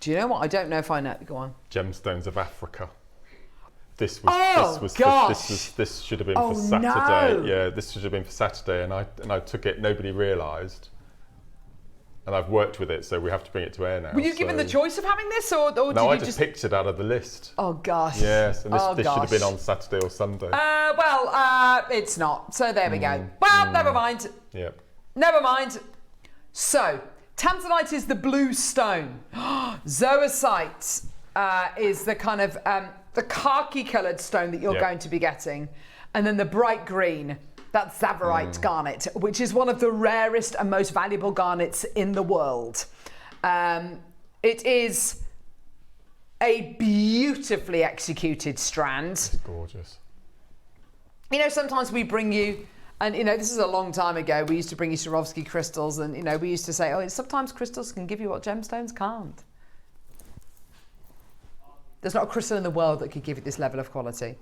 Do you know what? I don't know if I know. Go on. Gemstones of Africa. This should have been for Saturday. No. Yeah, this should have been for Saturday, and I took it. Nobody realised, and I've worked with it, so we have to bring it to air now. Were you given the choice of having this, or did no? you I just picked it out of the list. Oh gosh. Yes, and this should have been on Saturday or Sunday. It's not. So there we go. Well, never mind. Yep. Never mind. So, Tanzanite is the blue stone. Zoisite is the kind of the khaki-coloured stone that you're going to be getting, and then the bright green. That's Zavarite garnet, which is one of the rarest and most valuable garnets in the world. It is a beautifully executed strand. It's gorgeous. You know, sometimes we bring you, and you know, this is a long time ago, we used to bring you Swarovski crystals, and you know, we used to say, oh, sometimes crystals can give you what gemstones can't. There's not a crystal in the world that could give you this level of quality.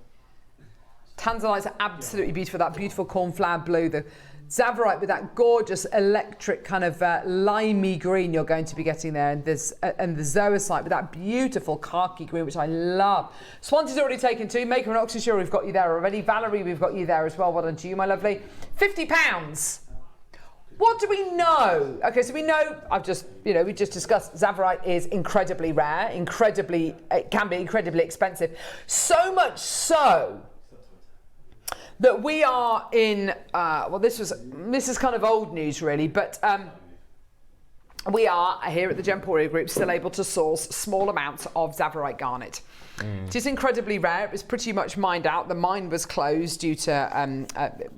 Tanzanites are absolutely beautiful, that beautiful cornflower blue, the Zavarite with that gorgeous electric kind of limey green you're going to be getting there, and the zoisite with that beautiful khaki green, which I love. Swansea's already taken 2. Maker and Oxfordshire, we've got you there already. Valerie, we've got you there as well. Well done to you, my lovely. £50. What do we know? Okay, so we know, we just discussed Zavarite is incredibly rare, it can be incredibly expensive. So much so that we are in, this is kind of old news really, but we are here at the Gemporia Group still able to source small amounts of Zavarite garnet. It is incredibly rare. It was pretty much mined out. The mine was closed due to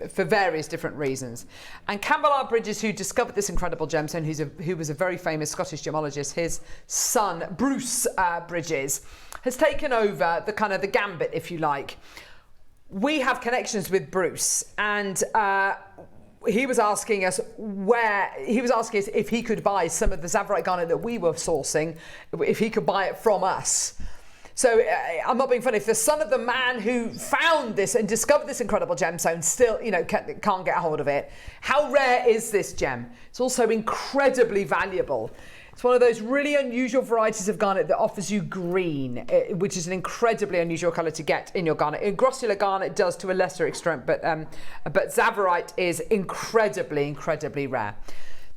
for various different reasons. And Campbell R. Bridges, who discovered this incredible gemstone, who was a very famous Scottish gemologist, his son Bruce Bridges, has taken over the gambit, if you like. We have connections with Bruce, and he was asking us if he could buy some of the Zavarite garnet that we were sourcing, if he could buy it from us. So I'm not being funny. If the son of the man who found this and discovered this incredible gemstone still, can't get a hold of it, how rare is this gem? It's also incredibly valuable. It's one of those really unusual varieties of garnet that offers you green, which is an incredibly unusual colour to get in your garnet. And grossular garnet does to a lesser extent, but Zavarite is incredibly, incredibly rare.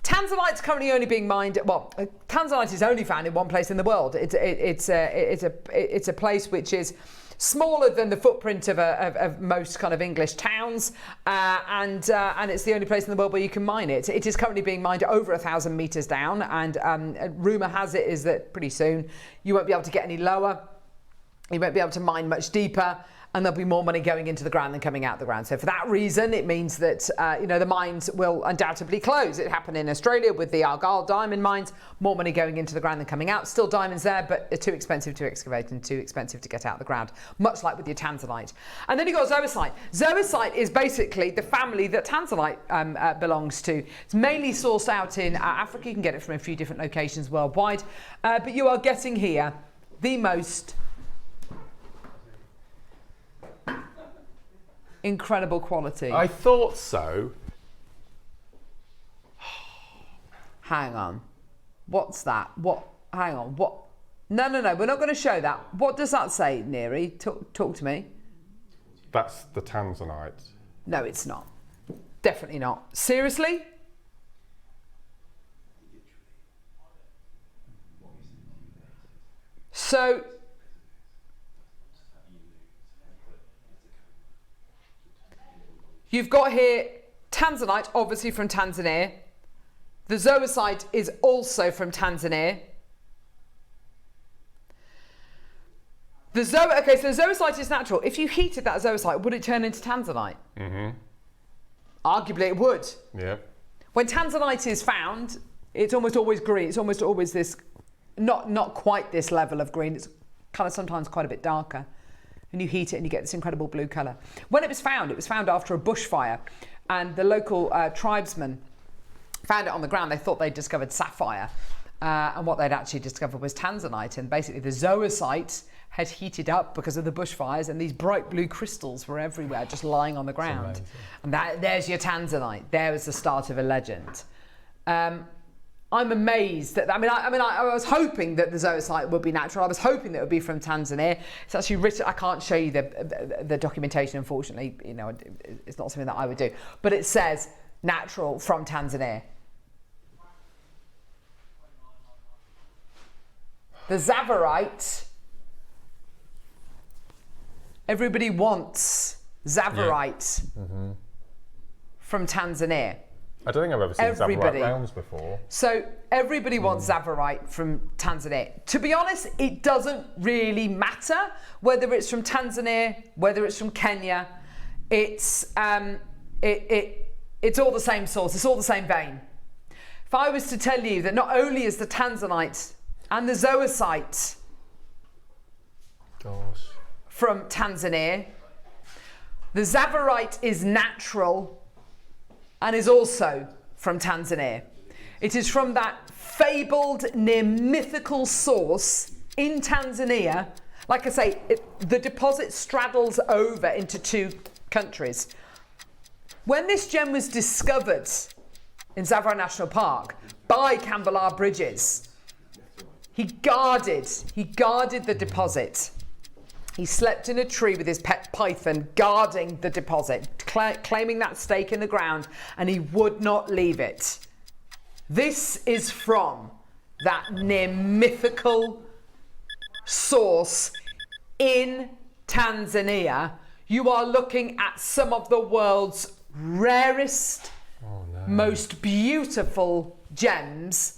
Tanzanite's currently only being mined. Well, Tanzanite is only found in one place in the world. It's a place which is smaller than the footprint of most kind of English towns, and it's the only place in the world where you can mine it. It is currently being mined over 1,000 metres down, and rumour has it is that pretty soon you won't be able to get any lower, you won't be able to mine much deeper, and there'll be more money going into the ground than coming out the ground. So for that reason, it means that the mines will undoubtedly close. It happened in Australia with the Argyle diamond mines. More money going into the ground than coming out. Still diamonds there, but they're too expensive to excavate and too expensive to get out of the ground. Much like with your tanzanite. And then you've got zoisite. Zoisite is basically the family that tanzanite belongs to. It's mainly sourced out in Africa. You can get it from a few different locations worldwide, but you are getting here the most incredible quality. I thought so. Hang on. What's that? What? Hang on. What? No. We're not going to show that. What does that say, Neri? Talk to me. That's the tanzanite. No, it's not. Definitely not. Seriously? So, you've got here tanzanite, obviously from Tanzania. The zoisite is also from Tanzania. So the zoisite is natural. If you heated that zoisite, would it turn into tanzanite? Mm-hmm. Arguably it would. Yeah. When tanzanite is found, it's almost always green. It's almost always this, not quite this level of green. It's kind of sometimes quite a bit darker. And you heat it and you get this incredible blue colour. When it was found after a bushfire, and the local tribesmen found it on the ground. They thought they'd discovered sapphire, and what they'd actually discovered was tanzanite, and basically the zoisite had heated up because of the bushfires, and these bright blue crystals were everywhere, just lying on the ground. And there's your tanzanite. There was the start of a legend. I'm amazed that, I was hoping that the zoisite would be natural. I was hoping that it would be from Tanzania. It's actually written, I can't show you the documentation, unfortunately. It's not something that I would do. But it says natural from Tanzania. The Tsavorite, everybody wants Tsavorite from Tanzania. I don't think I've ever seen Tsavorite rounds before. So everybody wants Tsavorite from Tanzania. To be honest, it doesn't really matter whether it's from Tanzania, whether it's from Kenya. It's all the same source. It's all the same vein. If I was to tell you that not only is the tanzanite and the zoisite from Tanzania, the Tsavorite is natural and is also from Tanzania. It is from that fabled, near mythical source in Tanzania. Like I say, the deposit straddles over into two countries. When this gem was discovered in Tsavorite National Park by Cambalar Bridges, he guarded the deposit. He slept in a tree with his pet python, guarding the deposit, claiming that stake in the ground, and he would not leave it. This is from that near mythical source in Tanzania. You are looking at some of the world's rarest, most beautiful gems.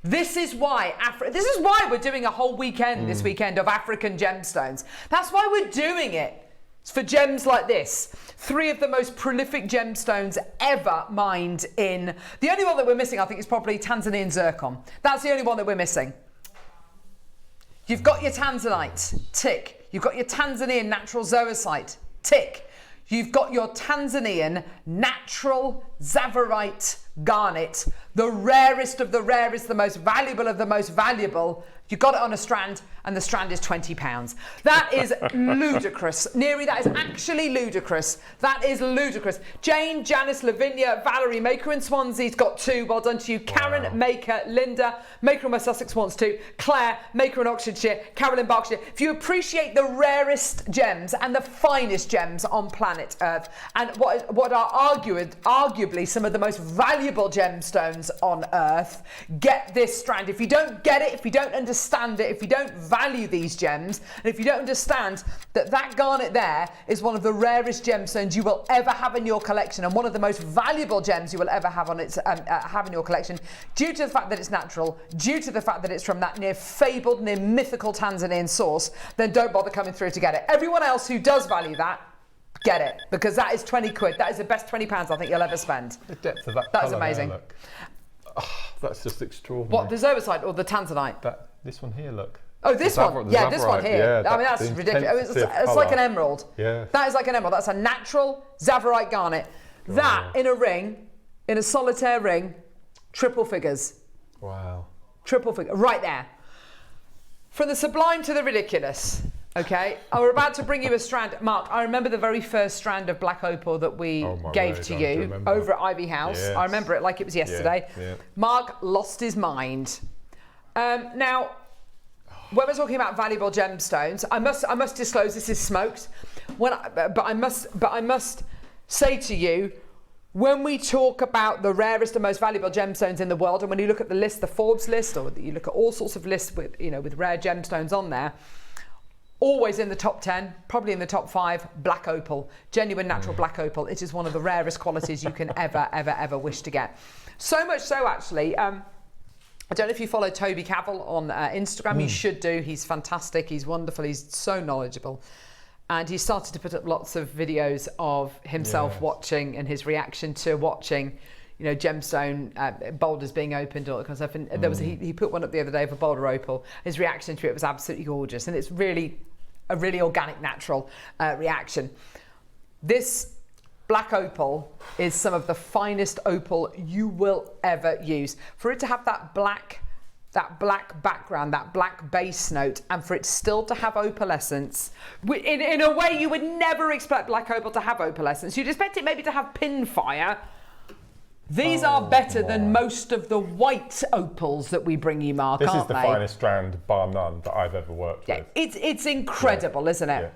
This is why we're doing a whole weekend this weekend of African gemstones. That's why we're doing it. It's for gems like this. 3 of the most prolific gemstones ever mined in. The only one that we're missing, I think, is probably Tanzanian zircon. That's the only one that we're missing. You've got your tanzanite, tick. You've got your Tanzanian natural zoisite, tick. You've got your Tanzanian natural Tsavorite garnet, the rarest of the rarest, the most valuable of the most valuable. You got it on a strand, and the strand is £20. That is ludicrous. Neri, that is actually ludicrous. That is ludicrous. Jane, Janice, Lavinia, Valerie, Maker in Swansea's got 2. Well done to you. Karen, Maker, Linda, Maker in West Sussex wants 2. Claire, Maker in Oxfordshire, Carol in Berkshire. If you appreciate the rarest gems and the finest gems on planet Earth, and what are arguably arguably some of the most valuable gemstones on earth. Get this strand. If you don't get it, if you don't understand it, if you don't value these gems, and if you don't understand that that garnet there is one of the rarest gemstones you will ever have in your collection, and one of the most valuable gems you will ever have on its have in your collection, due to the fact that it's natural, due to the fact that it's from that near fabled, near mythical Tanzanian source, then don't bother coming through to get it. Everyone else who does value that, get it, because that is 20 quid. That is the best £20 I think you'll ever spend. The depth of that That is colour amazing. there, look. Oh, that's just extraordinary. What, the zoisite or the tanzanite? This one here, look. Oh, this one. Yeah, this one here. Yeah, I mean, that's ridiculous. It's like an emerald. Yeah. That is like an emerald. That's a natural Zavarite garnet. That in a ring, in a solitaire ring, triple figures. Wow. Triple figure, right there. From the sublime to the ridiculous. Okay, we're about to bring you a strand. Mark, I remember the very first strand of black opal that we gave to you over at Ivy House. Yes. I remember it like it was yesterday. Yeah, yeah. Mark lost his mind. Now, when we're talking about valuable gemstones, I must disclose this is smoked. But I must say to you, when we talk about the rarest and most valuable gemstones in the world, and when you look at the list, the Forbes list, or you look at all sorts of lists with rare gemstones on there, always in the top 10, probably in the top 5, black opal, genuine natural black opal. It is one of the rarest qualities you can ever wish to get. So much so, actually, I don't know if you follow Toby Cavell on Instagram. You should do. He's fantastic. He's wonderful. He's so knowledgeable. And he started to put up lots of videos of himself watching and his reaction to watching, gemstone boulders being opened, all that kind of stuff. And there was he put one up the other day of a boulder opal. His reaction to it was absolutely gorgeous, and it's really a really organic, natural reaction. This black opal is some of the finest opal you will ever use. For it to have that black background, that black base note, and for it still to have opalescence, in a way you would never expect black opal to have opalescence. You'd expect it maybe to have pin fire. These are better than most of the white opals that we bring you, Mark, This aren't is the they? finest strand, bar none, that I've ever worked with. It's incredible, isn't it? Yeah.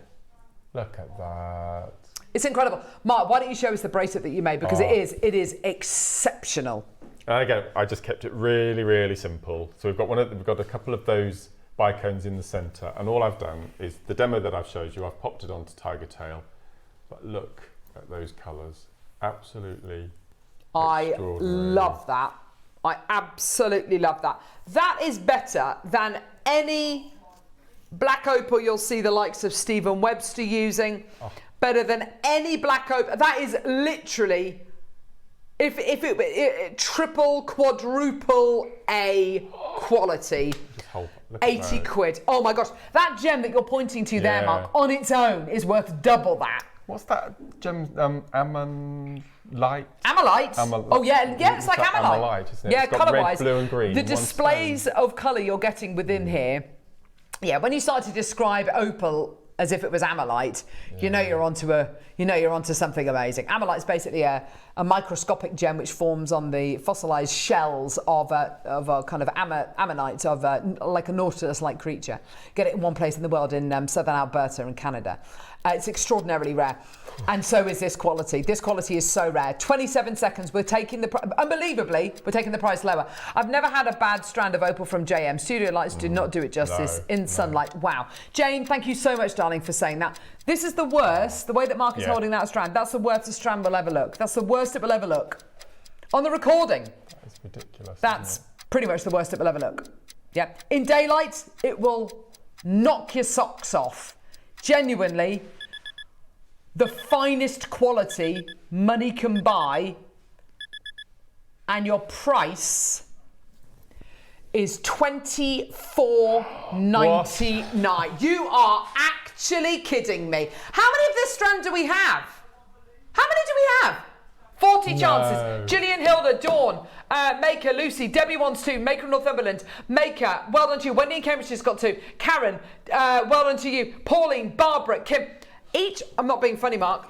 Look at that. It's incredible. Mark, why don't you show us the bracelet that you made, because it is exceptional. And again, I just kept it really, really simple. So we've got a couple of those bicones in the centre, and all I've done is the demo that I've showed you. I've popped it onto tiger tail, but look at those colours. Absolutely. I love that. I absolutely love that. That is better than any black opal you'll see the likes of Stephen Webster using. Better than any black opal. That is literally, if it triple, quadruple A quality. 80 quid. Oh my gosh. That gem that you're pointing to there, Mark, on its own is worth double that. What's that gem? Ammonite? Ammonite? Oh yeah, it's like ammonite. Ammonite, isn't it? Yeah, it's got colour-wise. red, blue and green. The displays of colour you're getting within here, when you start to describe opal as if it was ammonite, you know you're onto something amazing. Ammonite is basically a microscopic gem which forms on the fossilized shells of a kind of ammonite, like a nautilus-like creature. Get it in one place in the world, in southern Alberta in Canada. It's extraordinarily rare, and so is this quality. This quality is so rare. 27 seconds. Unbelievably, we're taking the price lower. I've never had a bad strand of opal from JM. Studio lights do not do it justice in sunlight. Wow. Jane, thank you so much, darling, for saying that. This is the worst. The way that Mark is holding that strand, that's the worst the strand will ever look. That's the worst it will ever look. On the recording. That's ridiculous. That's pretty much the worst it will ever look. Yeah. In daylight, it will knock your socks off. Genuinely, the finest quality money can buy, and your price is $24.99. You are actually kidding me. How many of this strand do we have? How many do we have? 40 chances. Gillian, Hilda, Dawn, Maker, Lucy, Debbie wants 2, Maker of Northumberland, Maker, well done to you. Wendy in Cambridge has got 2. Karen, well done to you. Pauline, Barbara, Kim. Each, I'm not being funny, Mark,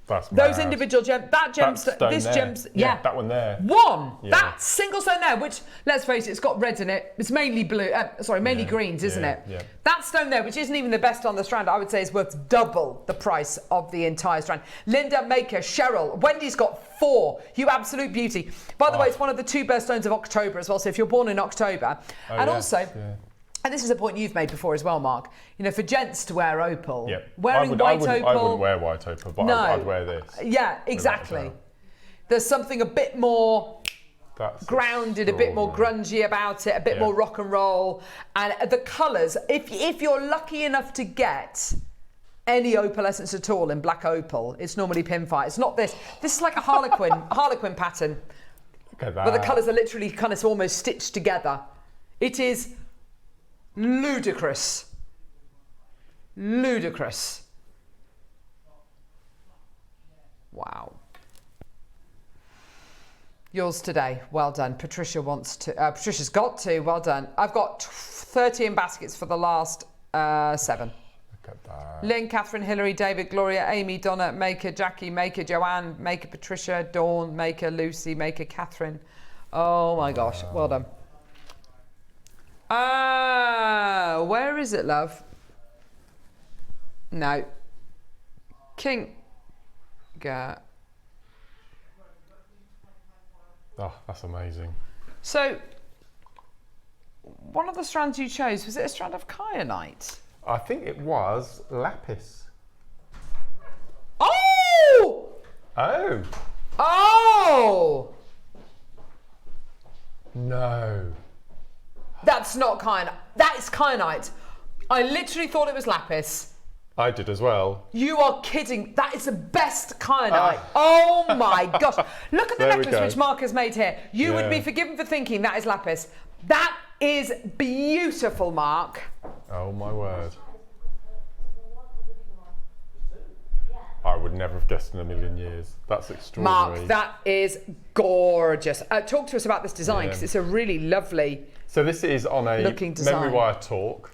That's Those mad. individual this gemstone, yeah. That one there. One, Yeah. that single stone there, which, let's face it, it's got reds in it. It's mainly blue, mainly greens, isn't it? Yeah. That stone there, which isn't even the best on the strand, I would say is worth double the price of the entire strand. Linda, Maker, Cheryl, Wendy's got 4. You absolute beauty. By the way, it's one of the 2 best stones of October as well. So if you're born in October, and this is a point you've made before as well, Mark. You know, for gents to wear opal, wearing white opal. I wouldn't wear white opal, but I'd wear this. Yeah, exactly. There's something a bit more grounded, a bit more grungy about it, a bit more rock and roll. And the colours, if you're lucky enough to get any opal essence at all in black opal, it's normally pinfire. It's not this. This is like a harlequin pattern. Look at that. But the colours are literally kind of almost stitched together. It is ludicrous. Ludicrous. Wow. Yours today. Well done. Patricia wants to. Patricia's got to. Well done. I've got 13 baskets for the last 7. Look at that. Lynn, Catherine, Hilary, David, Gloria, Amy, Donna, Maker, Jackie, Maker, Joanne, Maker, Patricia, Dawn, Maker, Lucy, Maker, Catherine. Oh my gosh. Well done. Where is it, love? No. King. Oh, that's amazing. So, one of the strands you chose, was it a strand of kyanite? I think it was lapis. Oh! Oh! Oh! No. That's not kyanite. That is kyanite. I literally thought it was lapis. I did as well. You are kidding. That is the best kyanite. Oh my gosh. Look at the necklace which Mark has made here. You would be forgiven for thinking that is lapis. That is beautiful, Mark. Oh my word. I would never have guessed in a million years. That's extraordinary. Mark, that is gorgeous. Talk to us about this design, because it's a really lovely So this is on a memory wire torque.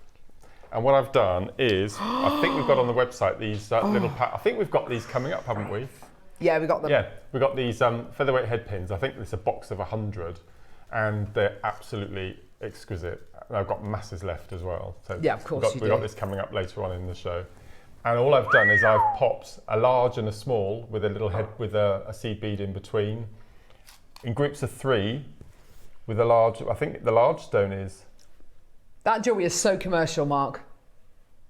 And what I've done is, I think we've got on the website these little I think we've got these coming up, haven't we? Yeah, we got them. Yeah, we've got these featherweight head pins. I think there's a box of 100, and they're absolutely exquisite. And I've got masses left as well. So yeah, of course we've got this coming up later on in the show. And all I've done is I've popped a large and a small with a little head with a seed bead in between, in groups of 3, with a large. I think the large stone is. That jewellery is so commercial, Mark.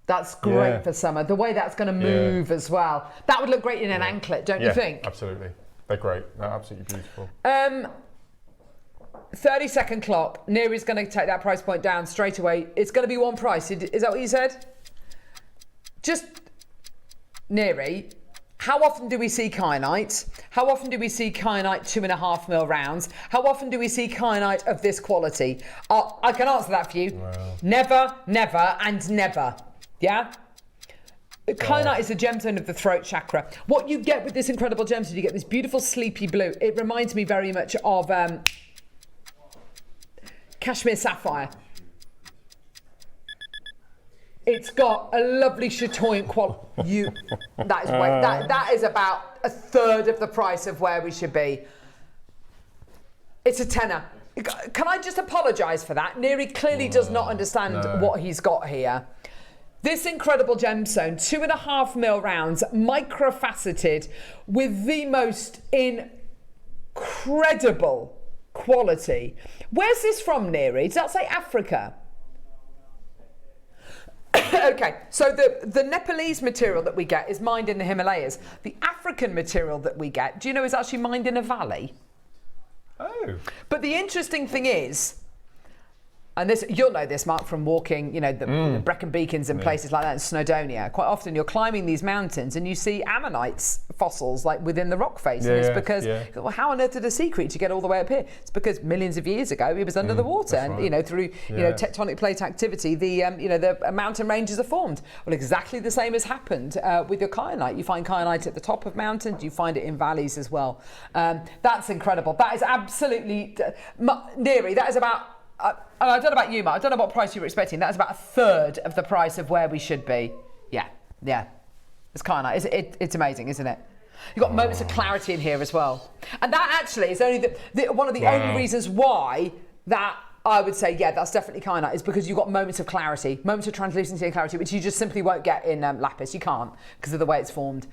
That's great for summer. The way that's going to move as well. That would look great in an anklet, don't you think? Absolutely. They're great. They're absolutely beautiful. 30-second clock. Neri's going to take that price point down straight away. It's going to be one price. Is that what you said? Just, Neri, how often do we see kyanite? How often do we see kyanite 2.5 mil rounds? How often do we see kyanite of this quality? I can answer that for you. Wow. Never, never, and never. Yeah? Kyanite is the gemstone of the throat chakra. What you get with this incredible gemstone, you get this beautiful sleepy blue. It reminds me very much of cashmere sapphire. It's got a lovely chatoyant quality. That is about 1/3 of the price of where we should be. It's a tenner. Can I just apologise for that? Neri clearly does not understand what he's got here. This incredible gemstone, 2.5 mil rounds, micro-faceted, with the most incredible quality. Where's this from, Neri? Does that say Africa? Okay, so the Nepalese material that we get is mined in the Himalayas. The African material that we get, do you know, is actually mined in a valley. Oh. But the interesting thing is, and this, you'll know this, Mark, from walking, you know, the Brecon Beacons and places like that in Snowdonia. Quite often you're climbing these mountains and you see ammonites fossils like within the rock face. And it's because, well, how on earth did a sea creature get all the way up here? It's because millions of years ago it was under the water, and you know, through you know, tectonic plate activity, the you know, the mountain ranges are formed. Well, exactly the same has happened with your kyanite. You find kyanite at the top of mountains. You find it in valleys as well. That's incredible. That is absolutely Neri. That is about. I don't know about you, Mark. I don't know what price you were expecting. That's about 1/3 of the price of where we should be. Yeah. It's kyanite. It's amazing, isn't it? You've got moments of clarity in here as well. And that actually is only one of the only reasons why that I would say, yeah, that's definitely kyanite, is because you've got moments of clarity, moments of translucency and clarity, which you just simply won't get in lapis. You can't, because of the way it's formed.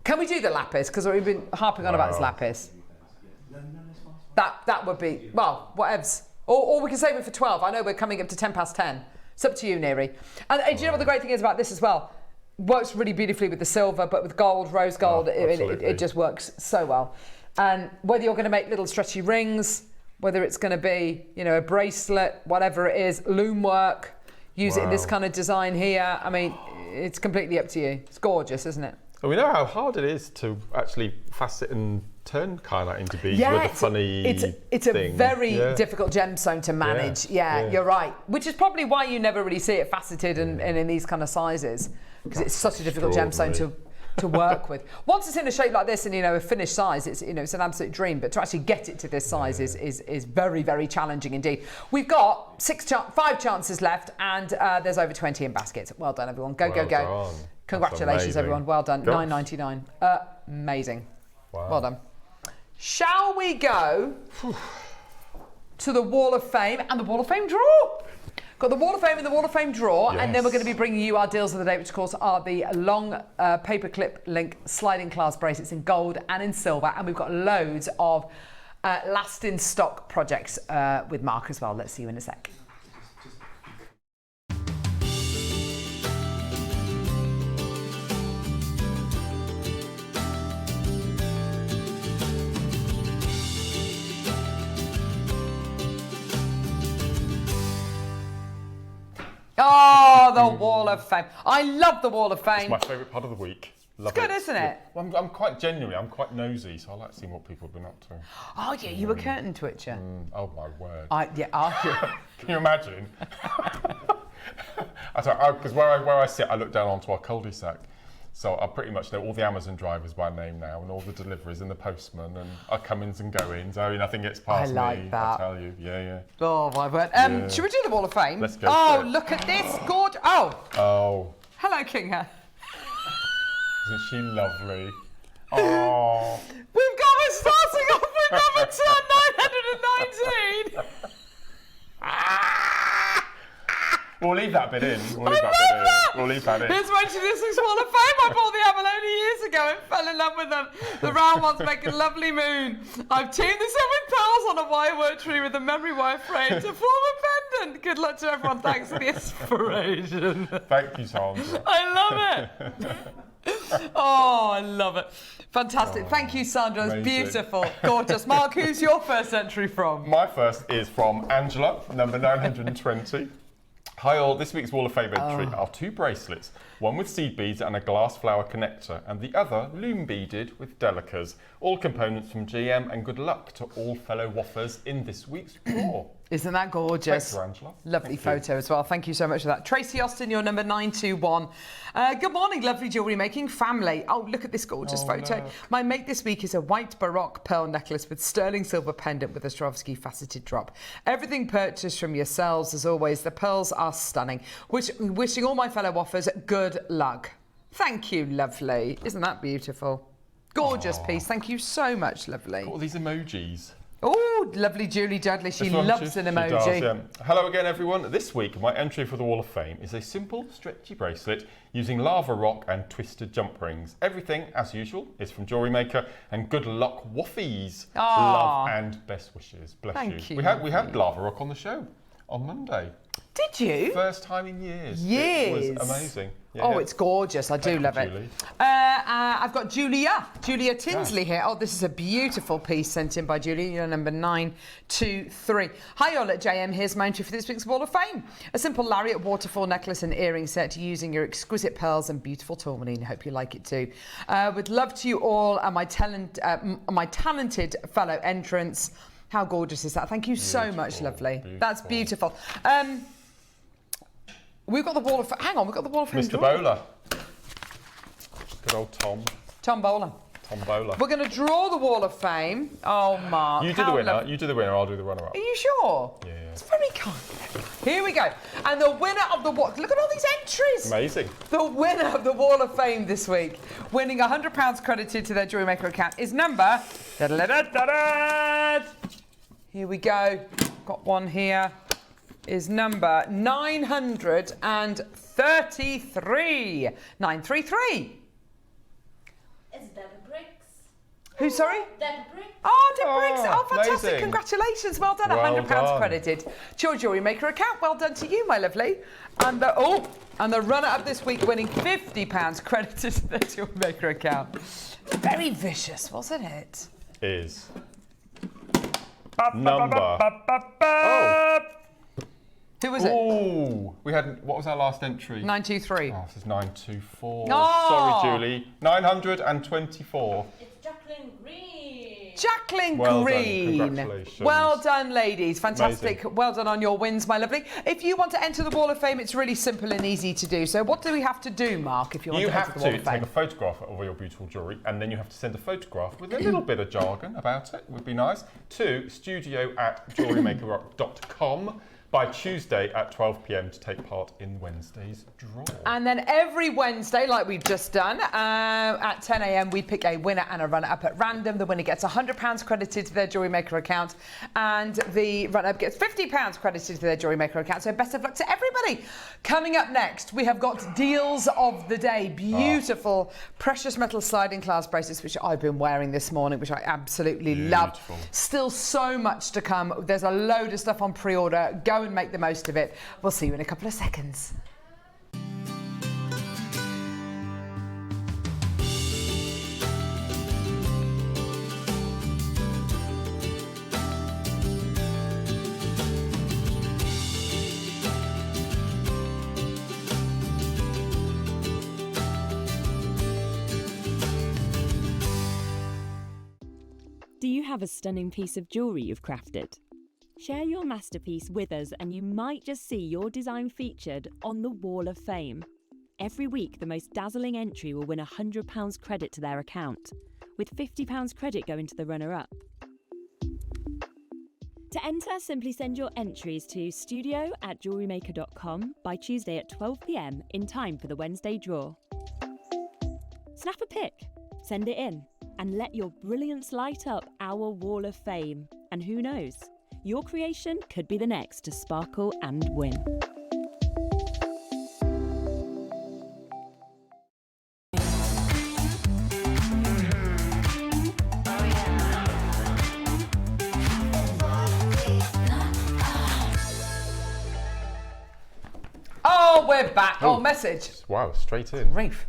Can we do the lapis? Because we've been harping on about this lapis. That would be, well, whatevs. Or we can save it for 12. I know we're coming up to 10 past 10. It's up to you, Neri. And do you know what the great thing is about this as well? Works really beautifully with the silver, but with gold, rose gold, it just works so well. And whether you're going to make little stretchy rings, whether it's going to be, you know, a bracelet, whatever it is, loom work, use it in this kind of design here. I mean, it's completely up to you. It's gorgeous, isn't it? Well, we know how hard it is to actually facet and turn kyanite into beads with a funny it's a very difficult gemstone to manage. Yeah, you're right. Which is probably why you never really see it faceted and in these kind of sizes, because it's such a difficult gemstone to work with. Once it's in a shape like this and, you know, a finished size, it's, you know, it's an absolute dream, but to actually get it to this size is very, very challenging indeed. We've got 5 chances left, and there's over 20 in baskets. Well done, everyone. Go, go, go. Congratulations, everyone. Well done. $9.99. Amazing. Wow. Well done. Shall we go to the Wall of Fame and the Wall of Fame draw? Got the Wall of Fame and the Wall of Fame draw, and then we're going to be bringing you our deals of the day, which of course are the long paperclip link sliding clasp bracelets in gold and in silver, and we've got loads of last in stock projects with Mark as well. Let's see you in a sec. Oh, the Wall of Fame. I love the Wall of Fame. It's my favourite part of the week. Love it's good, isn't it? Well, I'm quite genuinely, I'm quite nosy, so I like seeing what people have been up to. Oh, yeah, you were curtain twitcher. Oh, my word. Can you imagine? Because where I sit, I look down onto our cul-de-sac. So I pretty much know all the Amazon drivers by name now, and all the deliveries and the postman, and our come-ins and go-ins. I mean, nothing gets past me. I tell you, yeah. Oh my word! Should we do the Wall of Fame? Let's go. Oh, look at this, good. Oh. Hello, Kinga. Isn't she lovely? Oh. We've got her starting off with number 919. We'll leave that bit in. We'll leave that in. Here's when she did this Wall of Fame. I bought the abalone years ago and fell in love with them. The round ones make a lovely moon. I've tuned this up with pearls on a wire work tree with a memory wire frame to form a pendant. Good luck to everyone. Thanks for the inspiration. Thank you, Sandra. I love it. Oh, I love it. Fantastic. Thank you, Sandra. It's beautiful. Gorgeous. Mark, who's your first entry from? My first is from Angela, number 920. Hi all, this week's Wall of Fame entry are 2 bracelets, one with seed beads and a glass flower connector, and the other loom beaded with delicas. All components from GM, and good luck to all fellow waffers in this week's draw. Isn't that gorgeous? Thanks, Angela. Lovely photo as well. Thank you so much for that. Tracy Austin, you're number 921. Good morning, lovely jewellery making family. Oh, look at this gorgeous photo. Look. My mate this week is a white Baroque pearl necklace with sterling silver pendant with a Swarovski faceted drop. Everything purchased from yourselves, as always. The pearls are stunning. Wishing all my fellow waffers good luck. Thank you, lovely. Isn't that beautiful? Gorgeous piece. Thank you so much, lovely. All these emojis. Oh, lovely Julie Dudley. She loves an emoji. She does, yeah. Hello again, everyone. This week, my entry for the Wall of Fame is a simple, stretchy bracelet using lava rock and twisted jump rings. Everything, as usual, is from JewelleryMaker, and good luck, waffies. Love and best wishes. Bless Thank you. We had lava rock on the show on Monday. Did you? First time in years. Years. It was amazing. Yeah. Oh, it's gorgeous. I do love it. I've got Julia Tinsley here. Oh, this is a beautiful piece sent in by Julia. You're number 923. Hi, all at JM. Here's my entry for this week's Wall of Fame. A simple lariat waterfall necklace and earring set using your exquisite pearls and beautiful tourmaline. Hope you like it too. With love to you all and my talented fellow entrants. How gorgeous is that? Thank you so much, lovely. That's beautiful. We've got the Wall of Fame. Hang on, we've got the Wall of Fame. Mr. Bowler. Good old Tom. Tom Bowler. Tom Bowler. We're going to draw the Wall of Fame. Oh, Mark. You do the winner. You do the winner. I'll do the runner-up. Are you sure? Yeah. It's very kind. Here we go. And the winner of the what? Look at all these entries. Amazing. The winner of the Wall of Fame this week, winning £100 credited to their JewelleryMaker account, is number. Here we go. Got one here. Is number 933. 933. It's Deborah Briggs. Who, sorry? Deborah Briggs. Oh, Deborah Briggs. Oh, fantastic. amazing. Congratulations. Well done. Well £100 done. credited to your JewelleryMaker account. Well done to you, my lovely. And the runner-up this week winning £50 credited to their JewelleryMaker account. Very vicious, wasn't it? Is number. Oh. Who was it? Oh, we had. What was our last entry? 923. Oh, this is 924. Oh. Sorry, Julie. 924. It's Jacqueline Green. Jacqueline Well done. Green. Congratulations. Well done, ladies. Fantastic. Amazing. Well done on your wins, my lovely. If you want to enter the Wall of Fame, it's really simple and easy to do. So what do we have to do, Mark, if you want You to enter have the Wall to of take Fame? a photograph of your beautiful jewellery, and then you have to send a photograph with a little bit of jargon about it, would be nice, to studio@jewellerymaker.com by Tuesday at 12 p.m. to take part in Wednesday's draw. And then every Wednesday, like we've just done, at 10 a.m, we pick a winner and a runner-up at random. The winner gets £100 credited to their JewelleryMaker account, and the runner-up gets £50 credited to their JewelleryMaker account. So best of luck to everybody. Coming up next, we have got deals of the day. Beautiful precious metal sliding glass bracelets, which I've been wearing this morning, which I absolutely love. Still so much to come. There's a load of stuff on pre-order. Go and make the most of it. We'll see you in a couple of seconds. Do you have a stunning piece of jewellery you've crafted? Share your masterpiece with us and you might just see your design featured on the Wall of Fame. Every week, the most dazzling entry will win £100 credit to their account, with £50 credit going to the runner-up. To enter, simply send your entries to studio@jewellerymaker.com by Tuesday at 12 p.m. in time for the Wednesday draw. Snap a pic, send it in, and let your brilliance light up our Wall of Fame. And who knows? Your creation could be the next to sparkle and win. Oh, we're back. Oh, message. Wow, straight in. Reef.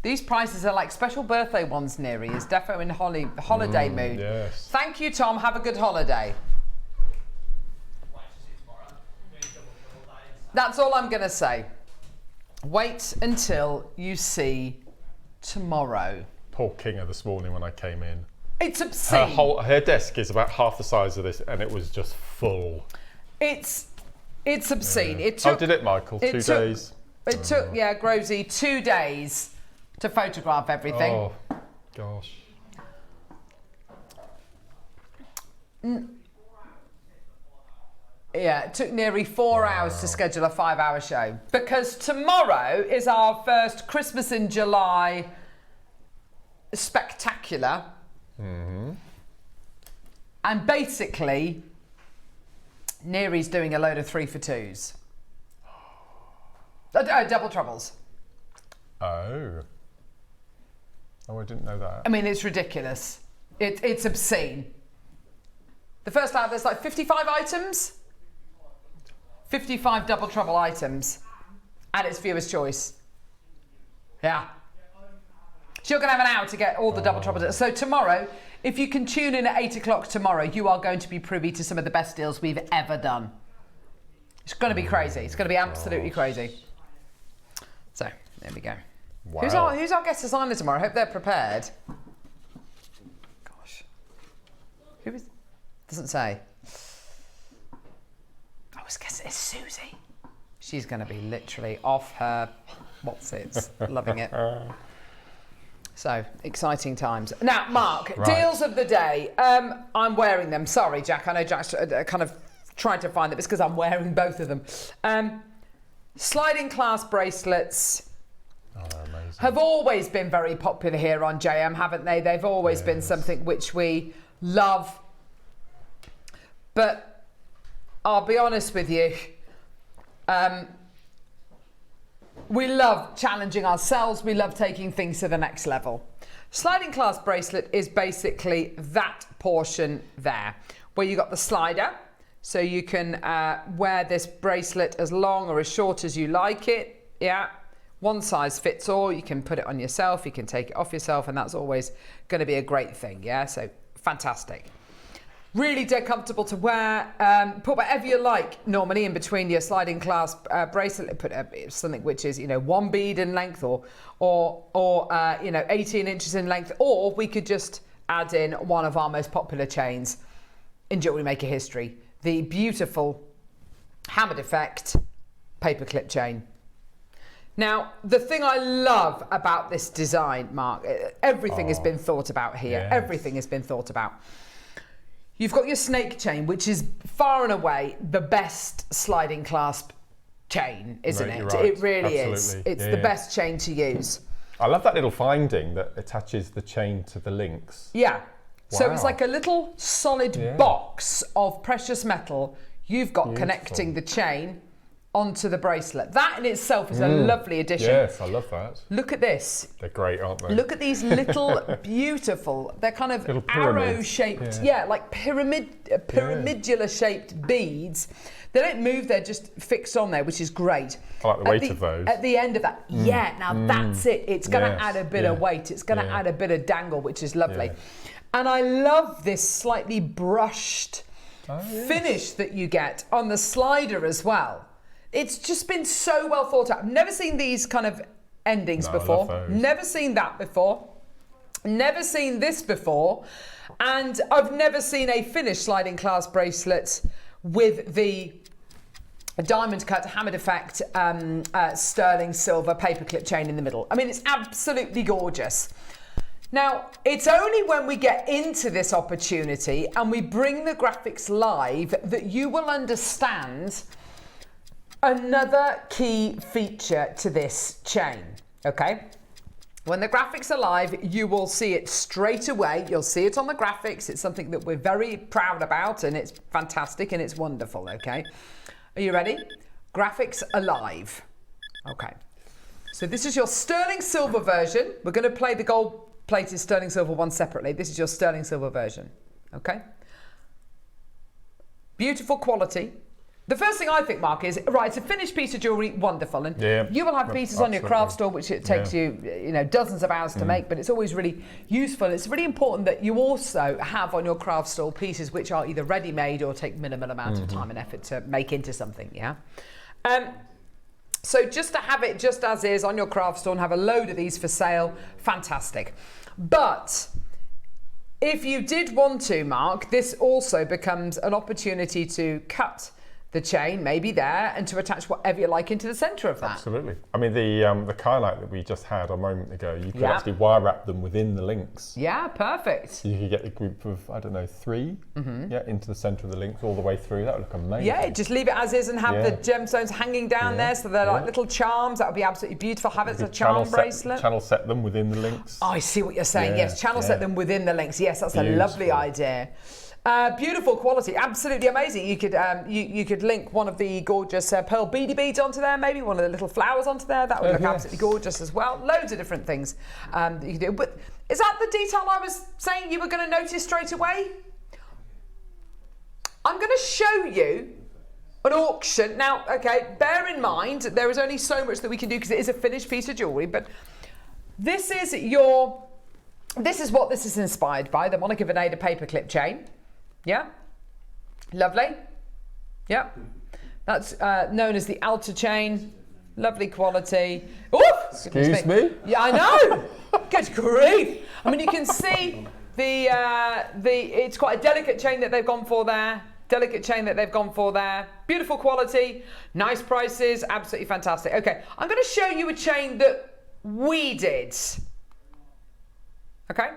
These prices are like special birthday ones, Neri. Is defo in holiday mood. Yes. Thank you, Tom. Have a good holiday. That's all I'm going to say. Wait until you see tomorrow. Poor Kinga this morning when I came in. It's obscene. Her desk is about half the size of this, and it was just full. It's obscene. Yeah. It took, did it, Michael? 2 days? It took, Grosy, 2 days to photograph everything. Oh, gosh. Yeah, it took nearly 4 hours to schedule a 5-hour show. Because tomorrow is our first Christmas in July spectacular. Mm-hmm. And basically, Neri's doing a load of 3 for 2s. Double troubles. Oh, I didn't know that. I mean, it's ridiculous. It's obscene. The first hour, there's like 55 items. 55 double trouble items. And it's viewer's choice. Yeah. So you're going to have an hour to get all the double trouble. So tomorrow, if you can tune in at 8 o'clock tomorrow, you are going to be privy to some of the best deals we've ever done. It's going to be crazy. It's going to be absolutely crazy. So, there we go. Wow. Who's our guest designer tomorrow? I hope they're prepared. Gosh. Who is... Doesn't say. I was guessing it's Susie. She's going to be literally off her... What's it? Loving it. So, exciting times. Now, Mark, Right. deals of the day. I'm wearing them. Sorry, Jack. I know Jack's kind of trying to find them. It's because I'm wearing both of them. Sliding clasp bracelets have always been very popular here on JM, haven't they? They've always been something which we love. But I'll be honest with you. We love challenging ourselves. We love taking things to the next level. Sliding clasp bracelet is basically that portion there, where you got the slider, so you can wear this bracelet as long or as short as you like it. Yeah, one size fits all. You can put it on yourself, you can take it off yourself, and that's always going to be a great thing. Yeah, so fantastic. Really dead comfortable to wear. Put whatever you like normally in between your sliding clasp bracelet. Put something which is, you know, 1 bead in length or you know, 18 inches in length, or we could just add in one of our most popular chains in jewellery maker history, the beautiful hammered effect paperclip chain. Now, the thing I love about this design, Mark, everything has been thought about here. Yes. Everything has been thought about. You've got your snake chain, which is far and away the best sliding clasp chain, isn't it? Right. It really Absolutely. is. It's the best chain to use. I love that little finding that attaches the chain to the links. Yeah. So Wow. it's like a little solid box of precious metal you've got connecting the chain onto the bracelet. That in itself is a lovely addition. Yes, I love that. Look at this. They're great, aren't they? Look at these little beautiful, they're kind of Little pyramids. arrow-shaped, like pyramidular shaped beads. They don't move, they're just fixed on there, which is great. I like the weight of those. At the end of that, now that's it. It's going to Yes, add a bit of weight. It's going to add a bit of dangle, which is lovely. Yeah. And I love this slightly brushed finish that you get on the slider as well. It's just been so well thought out. I've never seen these kind of endings before. I love those. Never seen that before. Never seen this before. And I've never seen a finished sliding clasp bracelet with the diamond cut hammered effect sterling silver paperclip chain in the middle. I mean, it's absolutely gorgeous. Now, it's only when we get into this opportunity and we bring the graphics live that you will understand another key feature to this chain, okay? When the graphics are live, you will see it straight away. You'll see it on the graphics. It's something that we're very proud about, and it's fantastic and it's wonderful, okay? Are you ready? Graphics are live. Okay. So this is your sterling silver version. We're going to play the gold-plated sterling silver one separately. This is your sterling silver version, okay? Beautiful quality. The first thing I think, Mark, is, right, it's a finished piece of jewellery, wonderful. And you will have pieces on your craft store, which it takes you know, dozens of hours to make, but it's always really useful. It's really important that you also have on your craft store pieces which are either ready-made or take minimal amount of time and effort to make into something, yeah? So just to have it just as is on your craft store and have a load of these for sale, fantastic. But if you did want to, Mark, this also becomes an opportunity to cut the chain, maybe there, and to attach whatever you like into the centre of that. Absolutely. I mean, the Kylite that we just had a moment ago, you could actually wire wrap them within the links. Yeah, perfect. So you could get a group of, I don't know, 3 into the centre of the links all the way through. That would look amazing. Yeah, just leave it as is and have the gemstones hanging down there, so they're like little charms. That would be absolutely beautiful. Have it as a charm bracelet. Channel set them within the links. Oh, I see what you're saying. Yes, channel set them within the links. Yes, that's a lovely idea. Beautiful quality, absolutely amazing. You could you could link one of the gorgeous pearl beady beads onto there, maybe one of the little flowers onto there. That would look absolutely gorgeous as well. Loads of different things that you can do. But is that the detail I was saying you were going to notice straight away? I'm going to show you an auction. Now, okay, bear in mind there is only so much that we can do because it is a finished piece of jewellery, but this is what this is inspired by, the Monica Veneda paperclip chain. Yeah, lovely. Yeah, that's known as the Alta chain. Lovely quality. Oof! Excuse me? Yeah, I know. Good grief! I mean, you can see it's quite a delicate chain that they've gone for there. Beautiful quality, nice prices, absolutely fantastic. Okay, I'm going to show you a chain that we did. Okay?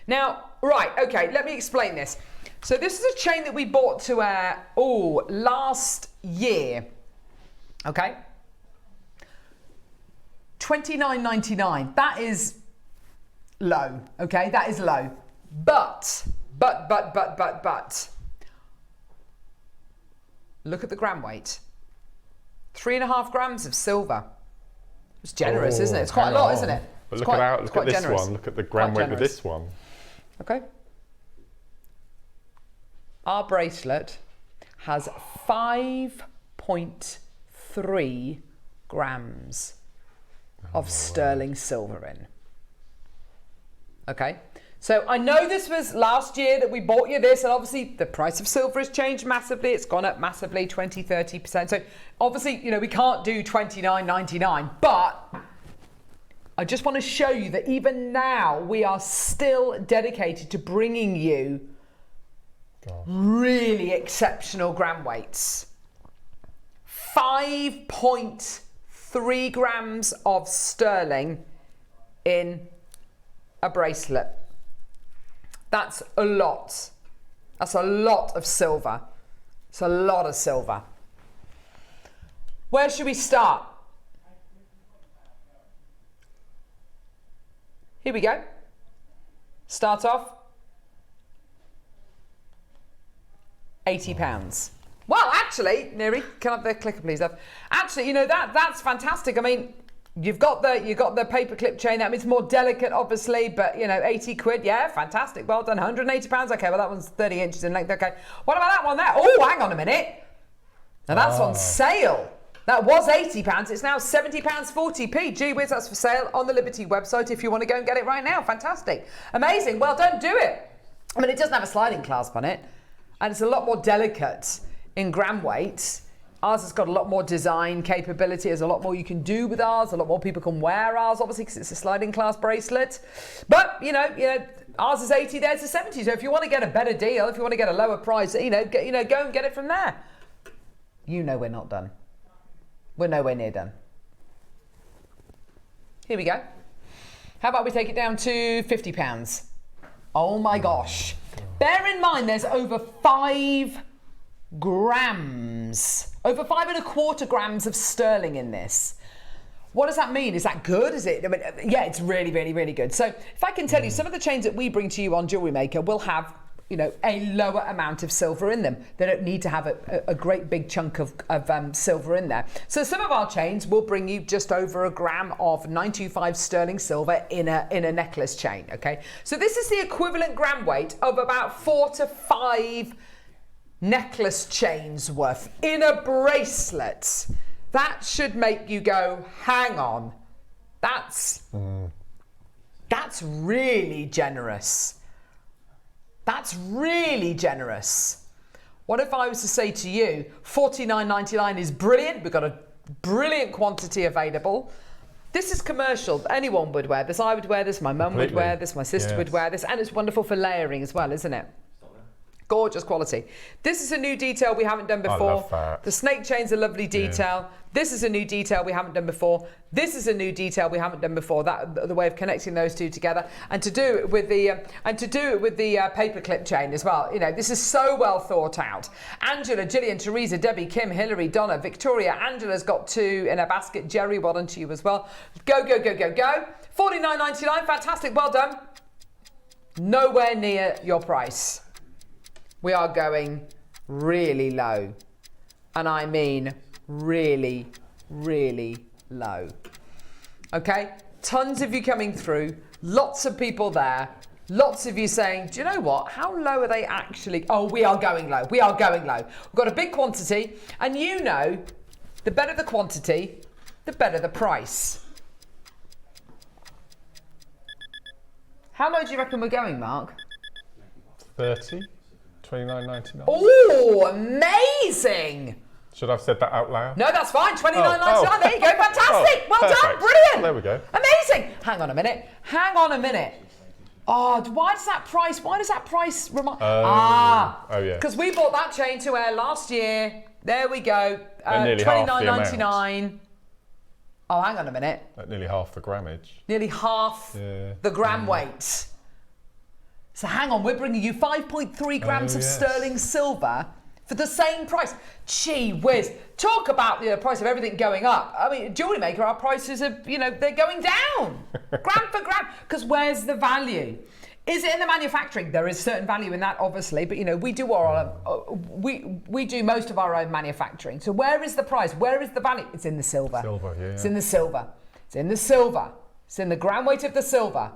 Now, right, okay, let me explain this. So this is a chain that we bought to wear, last year. Okay? $29.99. That is low, okay? That is low. But, look at the gram weight. 3.5 grams of silver. It's generous, isn't it? It's quite a lot, isn't it? But look at this generous. one. Look at the gram weight of this one. Okay. Our bracelet has 5.3 grams of sterling silver in. Okay. So I know this was last year that we bought you this, and obviously the price of silver has changed massively. It's gone up massively, 20, 30%. So obviously, you know, we can't do $29.99, but I just want to show you that even now we are still dedicated to bringing you really exceptional gram weights. 5.3 grams of sterling in a bracelet. That's a lot. That's a lot of silver. It's a lot of silver. Where should we start? Here we go. Start off. £80. Well, actually, Neri, can I have the clicker, please, Dave? Actually, you know, that's fantastic. I mean, you've got the paperclip chain. That means more delicate, obviously, but you know, 80 quid, yeah, fantastic. Well done. £180. Okay, well that one's 30 inches in length. Okay, what about that one there? Oh, hang on a minute. Now that's on sale. That was £80. It's now £70 40p. Gee whiz, that's for sale on the Liberty website if you want to go and get it right now. Fantastic, amazing. Well done. Do it. I mean, it doesn't have a sliding clasp on it, and it's a lot more delicate in gram weight. Ours has got a lot more design capability. There's a lot more you can do with ours. A lot more people can wear ours, obviously, because it's a sliding clasp bracelet. But you know, ours is 80. Theirs is 70. So if you want to get a better deal, if you want to get a lower price, go and get it from there. You know, we're not done. We're nowhere near done. Here we go. How about we take it down to £50? Oh my gosh! Bear in mind, there's over 5 grams, over 5.25 grams of sterling in this. What does that mean? Is that good? Is it? I mean, yeah, it's really, really, really good. So if I can tell you, some of the chains that we bring to you on Jewelry Maker will have, you know, a lower amount of silver in them. They don't need to have a great big chunk of silver in there. So some of our chains will bring you just over a gram of 925 sterling silver in a necklace chain. Okay, so this is the equivalent gram weight of about 4 to 5 necklace chains worth in a bracelet. That should make you go, hang on, that's really generous. That's really generous. What if I was to say to you, $49.99 is brilliant. We've got a brilliant quantity available. This is commercial. Anyone would wear this. I would wear this. My mum would wear this. My sister would wear this. And it's wonderful for layering as well, isn't it? Gorgeous quality. This is a new detail we haven't done before. I love that. The snake chain's a lovely detail. Yeah. This is a new detail we haven't done before. This is a new detail we haven't done before. That the way of connecting those two together, and to do it with the paperclip chain as well. You know, this is so well thought out. Angela, Gillian, Teresa, Debbie, Kim, Hillary, Donna, Victoria. Angela's got 2 in her basket. Jerry, well done to you as well. Go, go, go, go, go. $49.99. Fantastic. Well done. Nowhere near your price. We are going really low, and I mean really, really low. Okay, tons of you coming through, lots of people there, lots of you saying, do you know what, how low are they actually? Oh, we are going low, we are going low. We've got a big quantity, and you know, the better the quantity, the better the price. How low do you reckon we're going, Mark? 30. $29.99. Oh, amazing! Should I have said that out loud? No, that's fine. $29.99. There you go. Fantastic. Well done. Brilliant. There we go. Amazing. Hang on a minute. Hang on a minute. Oh, why does that price remind? Oh yeah. Because we bought that chain to wear last year. There we go. $29.99. Oh, hang on a minute. At nearly half the grammage. Nearly half the gram weight. So hang on, we're bringing you 5.3 grams of sterling silver for the same price. Gee whiz. Talk about the price of everything going up. I mean, Jewellery Maker, our prices are, they're going down. Gram for gram. Because where's the value? Is it in the manufacturing? There is certain value in that, obviously, but we do we do most of our own manufacturing. So where is the price? Where is the value? It's in the silver. Silver, yeah. It's in the silver. It's in the silver. It's in the gram weight of the silver.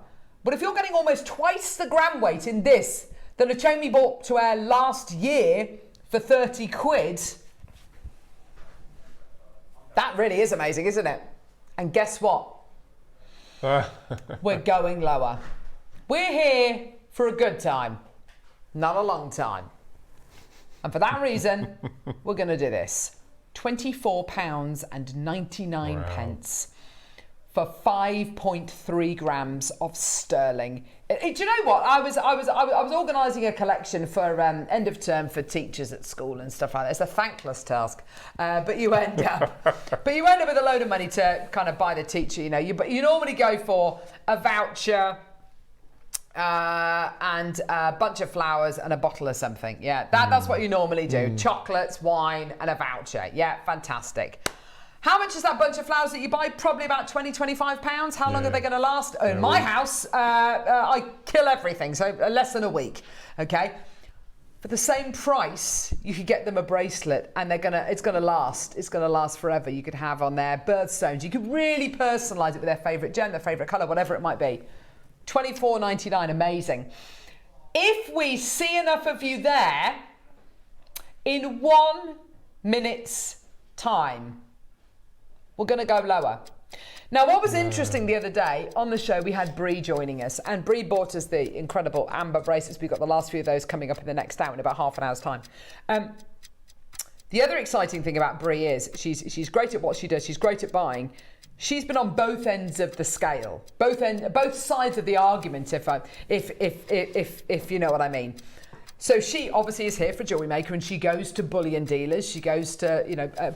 But if you're getting almost twice the gram weight in this than a chain we bought to wear last year for 30 quid, that really is amazing, isn't it? And guess what? We're going lower. We're here for a good time, not a long time. And for that reason, we're going to do this. £24.99 for 5.3 grams of sterling. Do you know what? I was organising a collection for end of term for teachers at school and stuff like that. It's a thankless task, but you end up with a load of money to kind of buy the teacher. You normally go for a voucher. And a bunch of flowers and a bottle of something. Yeah, that's what you normally do. Chocolates, wine, and a voucher. Yeah, fantastic. How much is that bunch of flowers that you buy? Probably about £20-25. How long are they going to last? In my house, I kill everything, so less than a week. Okay. For the same price, you could get them a bracelet, and it's gonna last. It's gonna last forever. You could have on there birthstones. You could really personalise it with their favourite gem, their favourite colour, whatever it might be. $24.99, amazing. If we see enough of you there in 1 minute's time, we're going to go lower. Now, what was interesting the other day on the show, we had Bree joining us, and Bree bought us the incredible amber bracelets. We've got the last few of those coming up in the next hour in about half an hour's time. The other exciting thing about Bree is she's great at what she does. She's great at buying. She's been on both ends of the scale, both sides of the argument, if you know what I mean. So she obviously is here for Jewellery Maker, and she goes to bullion dealers. She goes to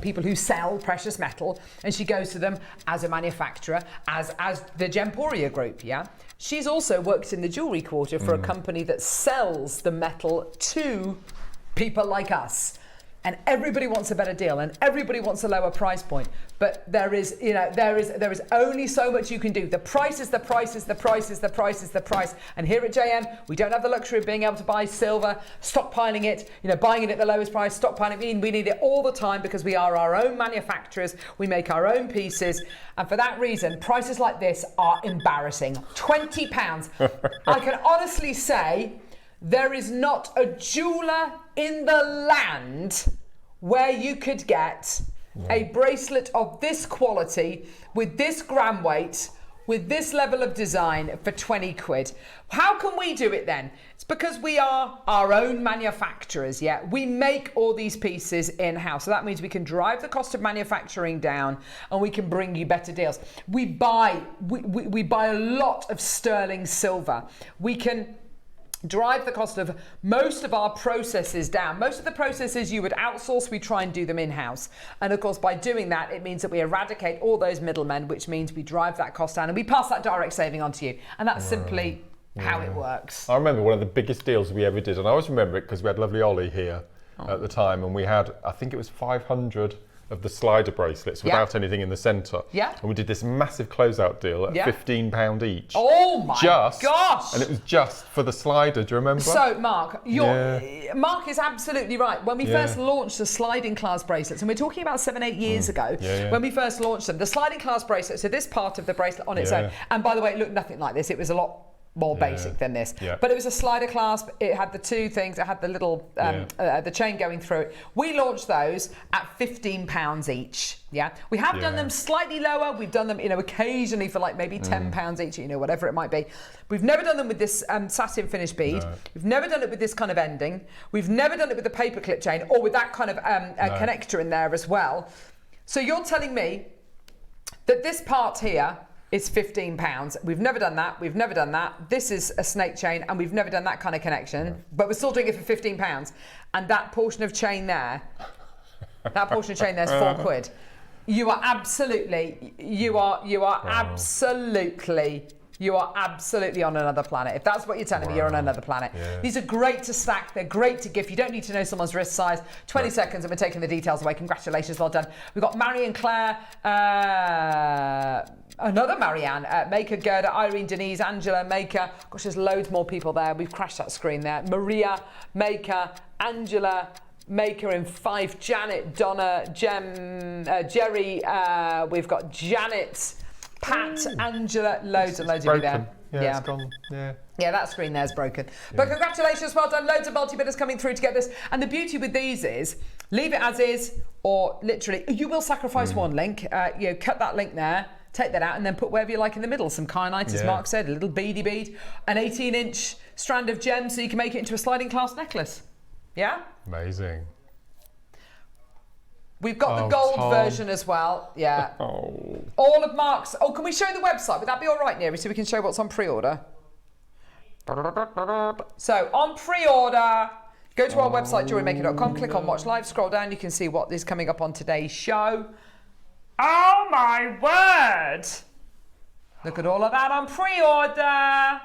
people who sell precious metal, and she goes to them as a manufacturer, as the Gemporia Group. Yeah, she's also worked in the jewellery quarter for a company that sells the metal to people like us. And everybody wants a better deal, and everybody wants a lower price point. But there is only so much you can do. The price is the price is the price is the price is the price. And here at JM, we don't have the luxury of being able to buy silver, stockpiling it, buying it at the lowest price, stockpiling it. We need it all the time because we are our own manufacturers. We make our own pieces. And for that reason, prices like this are embarrassing. £20. I can honestly say, there is not a jeweller in the land where you could get a bracelet of this quality, with this gram weight, with this level of design for 20 quid. How can we do it then? It's because we are our own manufacturers, yeah? We make all these pieces in-house. So that means we can drive the cost of manufacturing down, and we can bring you better deals. We buy a lot of sterling silver. We can drive the cost of most of our processes down. Most of the processes you would outsource, we try and do them in-house. And of course, by doing that, it means that we eradicate all those middlemen, which means we drive that cost down and we pass that direct saving on to you. And that's simply how it works. I remember one of the biggest deals we ever did, and I always remember it because we had lovely Ollie here at the time, and we had, I think it was 500 of the slider bracelets without anything in the centre. Yeah. And we did this massive closeout deal at £15 each. Oh my gosh! And it was just for the slider, do you remember? So Mark, Mark is absolutely right. When we first launched the sliding clasp bracelets, and we're talking about 7-8 years ago, when we first launched them, the sliding clasp bracelets, so this part of the bracelet on its own, and by the way, it looked nothing like this. It was a lot more basic than this, but it was a slider clasp. It had the two things. It had the little the chain going through it. We launched those at £15 each. Yeah, we have done them slightly lower. We've done them, occasionally for like maybe £10 each. Whatever it might be. We've never done them with this satin finish bead. No. We've never done it with this kind of ending. We've never done it with the paperclip chain or with that kind of connector in there as well. So you're telling me that this part here is £15. We've never done that. We've never done that. This is a snake chain, and we've never done that kind of connection. But we're still doing it for £15. And that portion of chain there, there's 4 quid. You are absolutely, you are absolutely on another planet. If that's what you're telling me, you're on another planet. Yeah. These are great to stack. They're great to gift. You don't need to know someone's wrist size. 20 seconds and we're taking the details away. Congratulations, well done. We've got Marion Claire, another Marianne, Maker, Gerda, Irene, Denise, Angela, Maker. Gosh, there's loads more people there. We've crashed that screen there. Maria, Maker, Angela, Maker in Fife, Janet, Donna, Jerry, we've got Janet, Pat, Angela, loads and loads of you there. Yeah, it's gone. Yeah. Yeah, that screen there's broken. But congratulations, well done. Loads of multi-bidders coming through to get this. And the beauty with these is, leave it as is, or literally, you will sacrifice one link. Cut that link there, take that out, and then put wherever you like in the middle. Some kyanite, as Mark said, a little beady bead, an 18-inch strand of gems, so you can make it into a sliding clasp necklace. Yeah? Amazing. We've got the gold version as well. Yeah. All of Mark's. Oh, can we show the website? Would that be all right, Neri, so we can show what's on pre-order? So on pre-order, go to our website, jewellerymaker.com, click on watch live, scroll down, you can see what is coming up on today's show. Oh my word! Look at all of that on pre-order.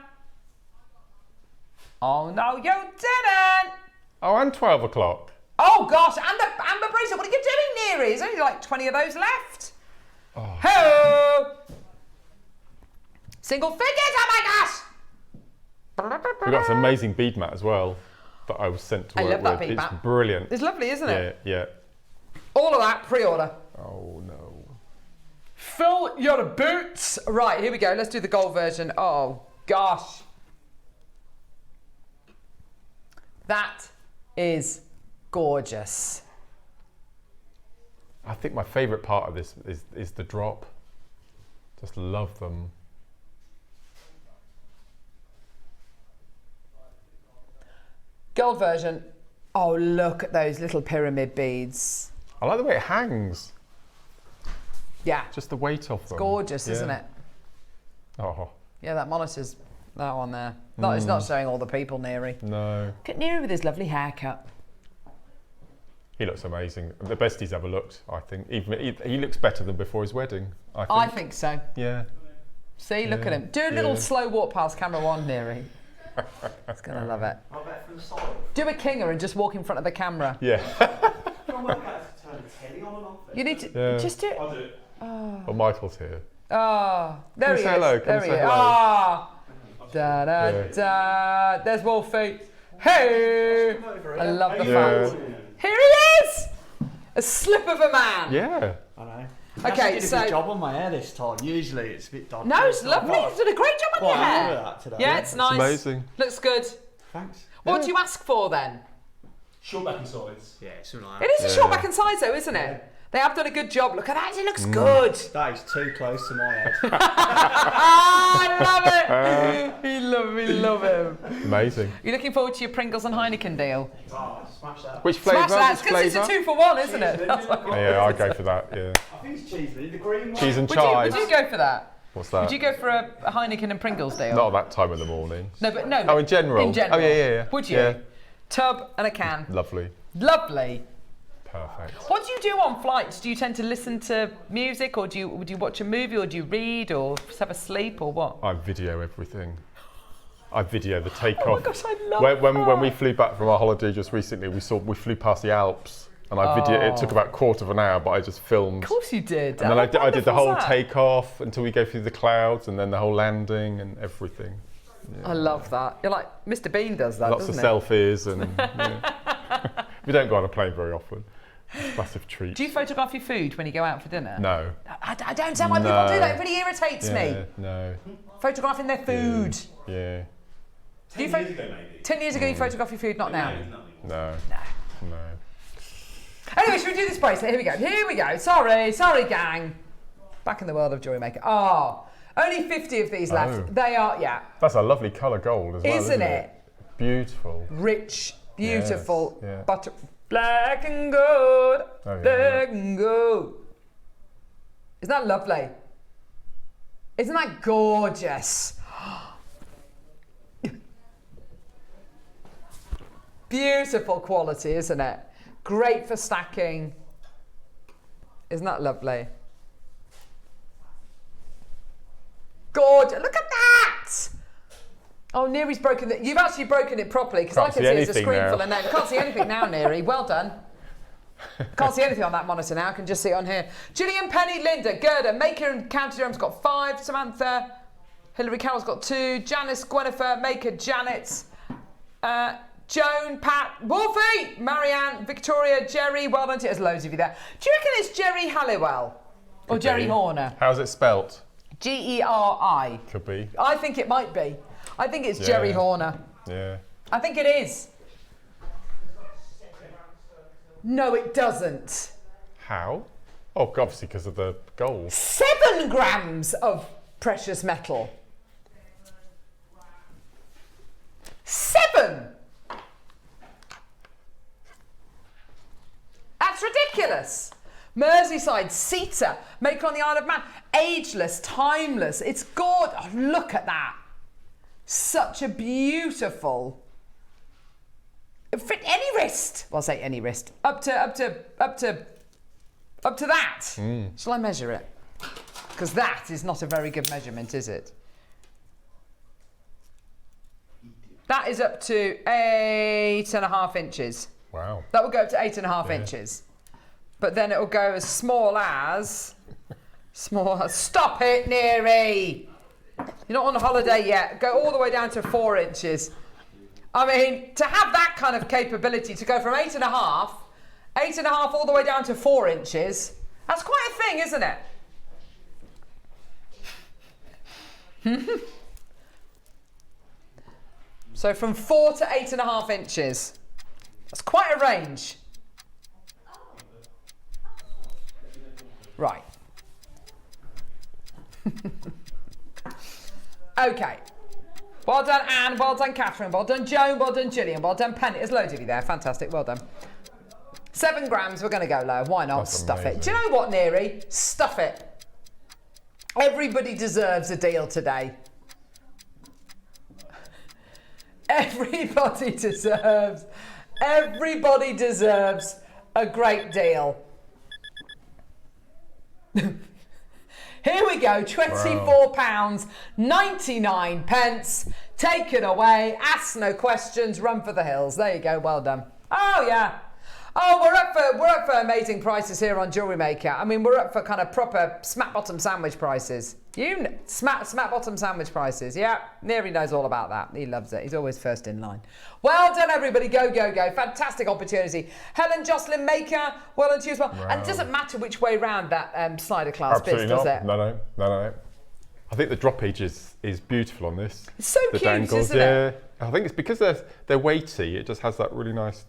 Oh no, you didn't! Oh, and 12 o'clock. Oh gosh, and the amber bracelet. What are you doing, Neri? There's only like 20 of those left. Oh. Hello! Single figures, oh my gosh! We've got some amazing bead mat as well that I was sent to work with. I love that bead mat. It's brilliant. It's lovely, isn't it? Yeah. All of that pre-order. Oh no. Fill your boots. Right, here we go. Let's do the gold version. Oh gosh. That is gorgeous. I think my favourite part of this is the drop. Just love them. Gold version. Oh, look at those little pyramid beads. I like the way it hangs. Yeah. Just the weight of them. It's gorgeous, isn't it? Oh. Yeah, that monitor's that one there. No, it's not showing all the people, Neri. No. Look at Neri with his lovely haircut. He looks amazing. The best he's ever looked, I think. Even he looks better than before his wedding, I think. I think so. Yeah. See, look at him. Do a little slow walk past camera one, Neri. He's going to love it. I'll bet from the side. Do a Kinger and just walk in front of the camera. Yeah. I'll work out to turn the telly on and off. You need to just do it. I'll do it. Well, Michael's here. Oh, there he is. Hello. There he is. Ah. Da da da. There's Wolfie. Hey. I love the fact. Here he is. A slip of a man. Yeah. I know. Okay, did a good job on my hair this time. Usually it's a bit dodgy. No, it's lovely. You've done a great job on your hair. That today. Yeah, it's nice. Amazing. Looks good. Thanks. What do you ask for then? Short back and sides. Yeah, something like that. It is a short back and sides though, isn't it? They have done a good job. Look at that, it looks good. That is too close to my head. I love it. We love him. Amazing. You're looking forward to your Pringles and Heineken deal? Oh, smash that. Which flavour? Smash that, because it's a 2-for-1, isn't it? Yeah, I'd go for that, yeah. I think it's cheese, the green one. Cheese and chives. Would you go for that? What's that? Would you go for a Heineken and Pringles deal? Not at that time of the morning. No, but no. Oh, in general? In general. Oh, yeah. Would you? Yeah. Tub and a can. Lovely. Lovely. Perfect. What do you do on flights? Do you tend to listen to music, or do you watch a movie, or do you read, or just have a sleep, or what? I video everything. I video the takeoff. Oh my gosh, I love when we flew back from our holiday just recently, we flew past the Alps, and I videoed. It took about a quarter of an hour, but I just filmed. Of course you did. And then I did the whole takeoff until we go through the clouds, and then the whole landing and everything. Yeah. I love that. You're like Mr. Bean does that. Lots of selfies, and we don't go on a plane very often. It's a massive treat. Do you photograph your food when you go out for dinner? No. I don't understand why people do that. It really irritates me. No. Photographing their food. Yeah. 10 years ago, maybe. 10 years ago, you photograph your food, not now. No. Anyway, should we do this bracelet? Here we go. Sorry, gang. Back in the world of JewelleryMaker. Oh, only 50 of these left. They are, That's a lovely colour gold as well, isn't it? Beautiful. Rich, beautiful, Yes, yeah. butter. Black and gold, black and gold. Isn't that lovely? Isn't that gorgeous? Beautiful quality, isn't it? Great for stacking. Isn't that lovely? Gorgeous. Look at that! Oh, Neary's broken it. You've actually broken it properly because I can see it's a screen full of names. Can't see anything now, Neary. Well done. Can't see anything on that monitor now. I can just see it on here. Gillian, Penny, Linda, Gerda, Maker and Counterarm's got 5. Samantha, Hilary Carroll's got 2. Janice, Gwenifer, Maker, Janet, Joan, Pat, Wolfie, Marianne, Victoria, Jerry. Well done to you. There's loads of you there. Do you reckon it's Jerry Halliwell or Jerry Horner? How's it spelt? G-E-R-I. Could be. I think it might be. I think it's Jerry Horner. Yeah. I think it is. No, it doesn't. How? Oh, obviously because of the gold. 7 grams of precious metal. 7! That's ridiculous. Merseyside, Ceta, Maker on the Isle of Man. Ageless, timeless. It's gorgeous. Oh, look at that. Such a beautiful... Fit any wrist. Well, I'll say any wrist. Up to that. Shall I measure it? Because that is not a very good measurement, is it? That is up to 8.5 inches. Wow. That will go up to 8.5 inches. But then it will go as small as... Stop it, Neary! You're not on holiday yet. Go all the way down to 4 inches. I mean, to have that kind of capability to go from 8.5 all the way down to 4 inches, that's quite a thing, isn't it? So from 4 to 8.5 inches. That's quite a range. Right. Okay. Well done, Anne. Well done, Catherine. Well done, Joan. Well done, Gillian. Well done, Penny. There's loads of you there. Fantastic. Well done. 7 grams. We're going to go low. Why not? That's Stuff amazing. it. Do you know what, Neary? Stuff it. Everybody deserves a deal today. Everybody deserves a great deal. Here we go, £24.99. Take it away, ask no questions, run for the hills. There you go, well done. Oh yeah. Oh, we're up for amazing prices here on Jewellery Maker. I mean, we're up for kind of proper smack bottom sandwich prices. Smack bottom sandwich prices. Yeah, Neary knows all about that. He loves it. He's always first in line. Well done, everybody. Go, go, go. Fantastic opportunity. Helen, Jocelyn, Maker, well done to you as well. Wow. And it doesn't matter which way round that slider class bits, does it? No. I think the droppage is beautiful on this. It's so the cute, dangles, isn't it? I think it's because they're weighty. It just has that really nice,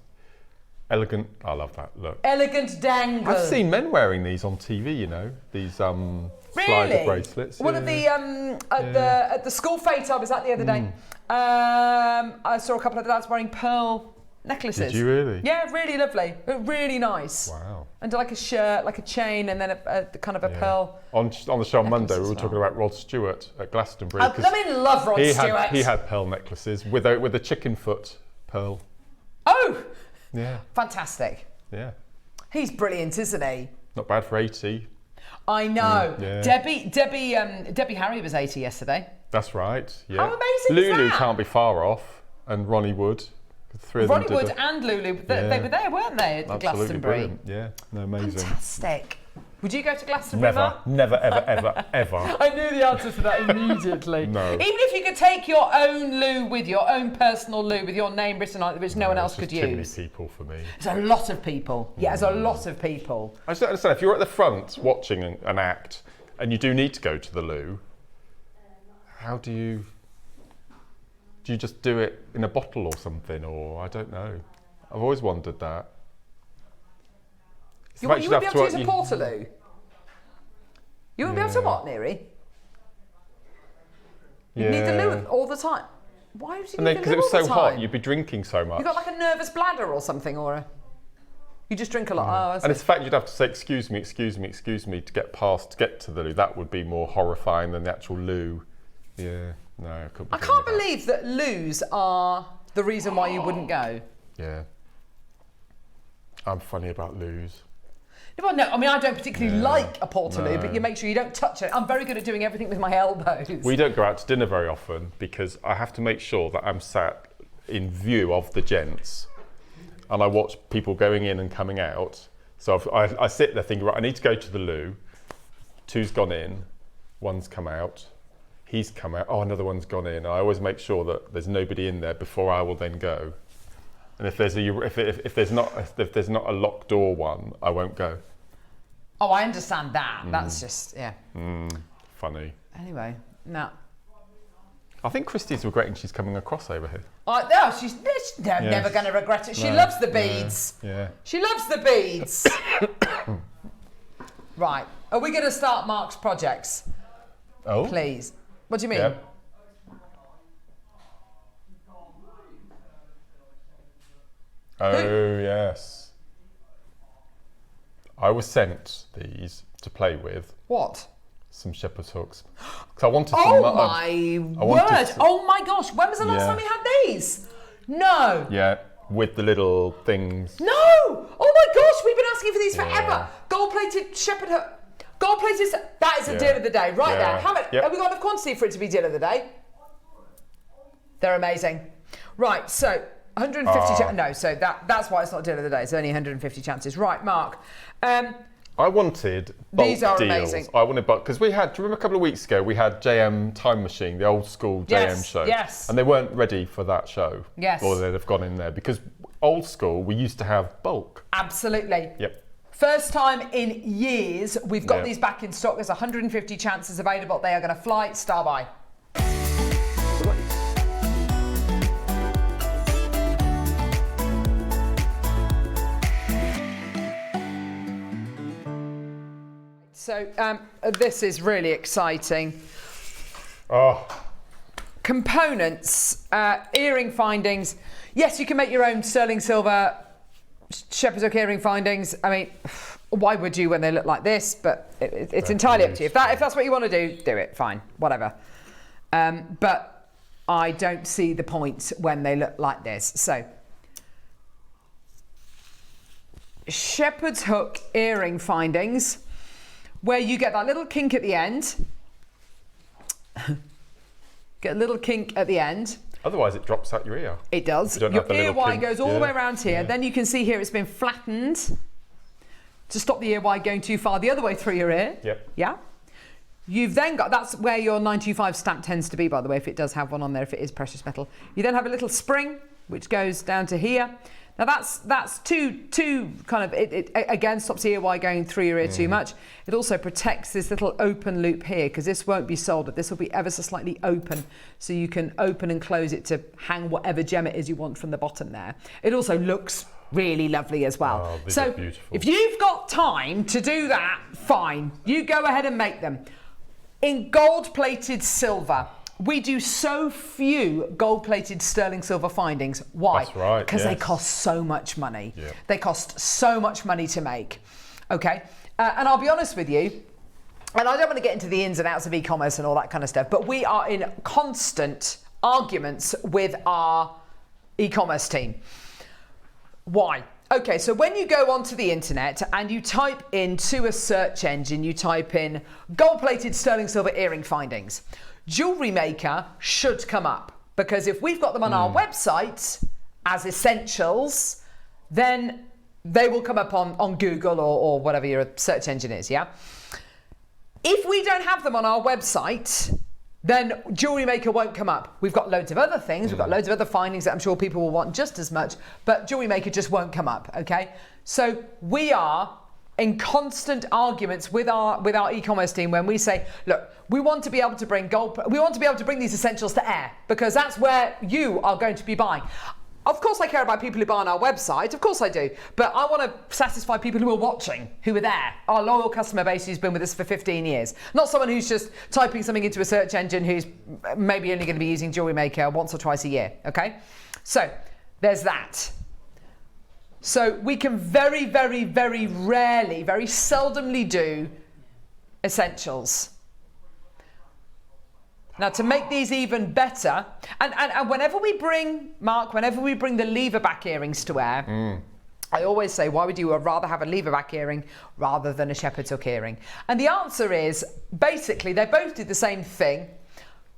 elegant. I love that look. Elegant dangle. I've seen men wearing these on TV. You know, these slider bracelets. One of the at the school fete I was at the other day. I saw a couple of lads wearing pearl necklaces. Did you really? Yeah, really lovely, really nice. Wow. And like a shirt, like a chain, and then a kind of a pearl. On the show on Monday, we were talking about Rod Stewart at Glastonbury. I love Rod Stewart. He had pearl necklaces with a chicken foot pearl. Oh. Yeah. Fantastic. Yeah. He's brilliant, isn't he? Not bad for 80. I know. Yeah. Debbie Harry was 80 yesterday. That's right. Yeah. How amazing is Lulu that? can't be far off, and Ronnie Wood. Ronnie Wood and Lulu, they were there, weren't they, at Glastonbury? Brilliant. Yeah, no, amazing. Fantastic. Would you go to Glastonbury? Never, ever, ever. I knew the answer to that immediately. No. Even if you could take your own loo with your own personal loo with your name written on it, which no one else could use. Too many people for me. There's a lot of people. Yeah, there's a lot of people. I just don't understand. If you're at the front watching an act and you do need to go to the loo, how do you just do it in a bottle or something? Or I don't know. I've always wondered that. You wouldn't be able to use a portaloo? You wouldn't be able to what, Neary? You need the loo all the time. Why would you need the loo all the time? Because it was so hot, you'd be drinking so much. You got like a nervous bladder or something, or you just drink a lot. Oh, I see. And it's the fact you'd have to say, excuse me, to get to the loo. That would be more horrifying than the actual loo. Yeah, no, I can't believe that loos are the reason why you wouldn't go. Yeah. I'm funny about loos. Well, no, I mean, I don't particularly like a portaloo, but you make sure you don't touch it. I'm very good at doing everything with my elbows. We don't go out to dinner very often because I have to make sure that I'm sat in view of the gents, and I watch people going in and coming out. So I sit there thinking, right, I need to go to the loo. 2's gone in, 1's come out, he's come out, oh, another one's gone in. I always make sure that there's nobody in there before I will then go. And if there's not a locked door one, I won't go. Oh, I understand that. That's just, yeah. Funny. Anyway, no. I think Christie's regretting she's coming across over here. No, she's never going to regret it. She loves the beads. Yeah. She loves the beads. Right. Are we going to start Mark's projects? Oh. Please. What do you mean? Yeah. Oh, yes. I was sent these to play with. What? Some shepherd's hooks. Because I wanted Oh my word! Oh my gosh! When was the last time we had these? No. Yeah, with the little things. No! Oh my gosh! We've been asking for these forever. Gold-plated shepherd hook. Gold-plated. That is a deal of the day, right there. How many? Have we got enough quantity for it to be deal of the day? They're amazing. Right. So 150. No. So that's why it's not deal of the day. It's only 150 chances. Right, Mark. I wanted bulk These are deals. amazing. I wanted bulk because we had. Do you remember a couple of weeks ago we had JM Time Machine, the old school JM show? Yes. And they weren't ready for that show. Yes. Or they'd have gone in there because old school we used to have bulk. Absolutely. Yep. First time in years we've got these back in stock. There's 150 chances available. They are going to fly. Star by. So this is really exciting. Oh. Components, earring findings. Yes, you can make your own sterling silver shepherd's hook earring findings. I mean, why would you when they look like this? But it's entirely up to you. If that's what you want to do it. Fine, whatever. But I don't see the point when they look like this. So, shepherd's hook earring findings, where you get that little kink at the end. Get a little kink at the end. Otherwise it drops out your ear. It does. Your ear wide goes all the way around here. Then you can see here it's been flattened to stop the ear wide going too far the other way through your ear. Yep. Yeah. You've then got, that's where your 925 stamp tends to be, by the way, if it does have one on there, if it is precious metal. You then have a little spring which goes down to here. Now that's two kind of, it again stops the ear wide going through your ear too much. It also protects this little open loop here because this won't be soldered. This will be ever so slightly open, so you can open and close it to hang whatever gem it is you want from the bottom there. It also looks really lovely as well. Oh, these so are beautiful. if you've got time to do that, fine. You go ahead and make them. In gold-plated silver, we do so few gold-plated sterling silver findings. Why? That's right, because they cost so much money. Yeah. They cost so much money to make. Okay, and I'll be honest with you, and I don't want to get into the ins and outs of e-commerce and all that kind of stuff, but we are in constant arguments with our e-commerce team. Why? Okay, so when you go onto the internet and you type into a search engine, you type in gold-plated sterling silver earring findings, JewelleryMaker should come up, because if we've got them on our website as essentials, then they will come up on Google or whatever your search engine is, yeah? If we don't have them on our website, then JewelleryMaker won't come up. We've got loads of other things, we've got loads of other findings that I'm sure people will want just as much, but JewelleryMaker just won't come up, okay? So we are in constant arguments with our e-commerce team when we say, look, we want to be able to bring these essentials to air, because that's where you are going to be buying. Of course I care about people who buy on our website, of course I do, but I want to satisfy people who are watching, who are there, our loyal customer base who's been with us for 15 years. Not someone who's just typing something into a search engine who's maybe only going to be using JewelleryMaker once or twice a year, okay? So there's that. So we can very, very, very rarely, very seldomly do essentials. Now, to make these even better, and whenever we bring, Mark, whenever we bring the lever back earrings to air, I always say, why would you rather have a lever back earring rather than a shepherd's hook earring? And the answer is, basically, they both do the same thing,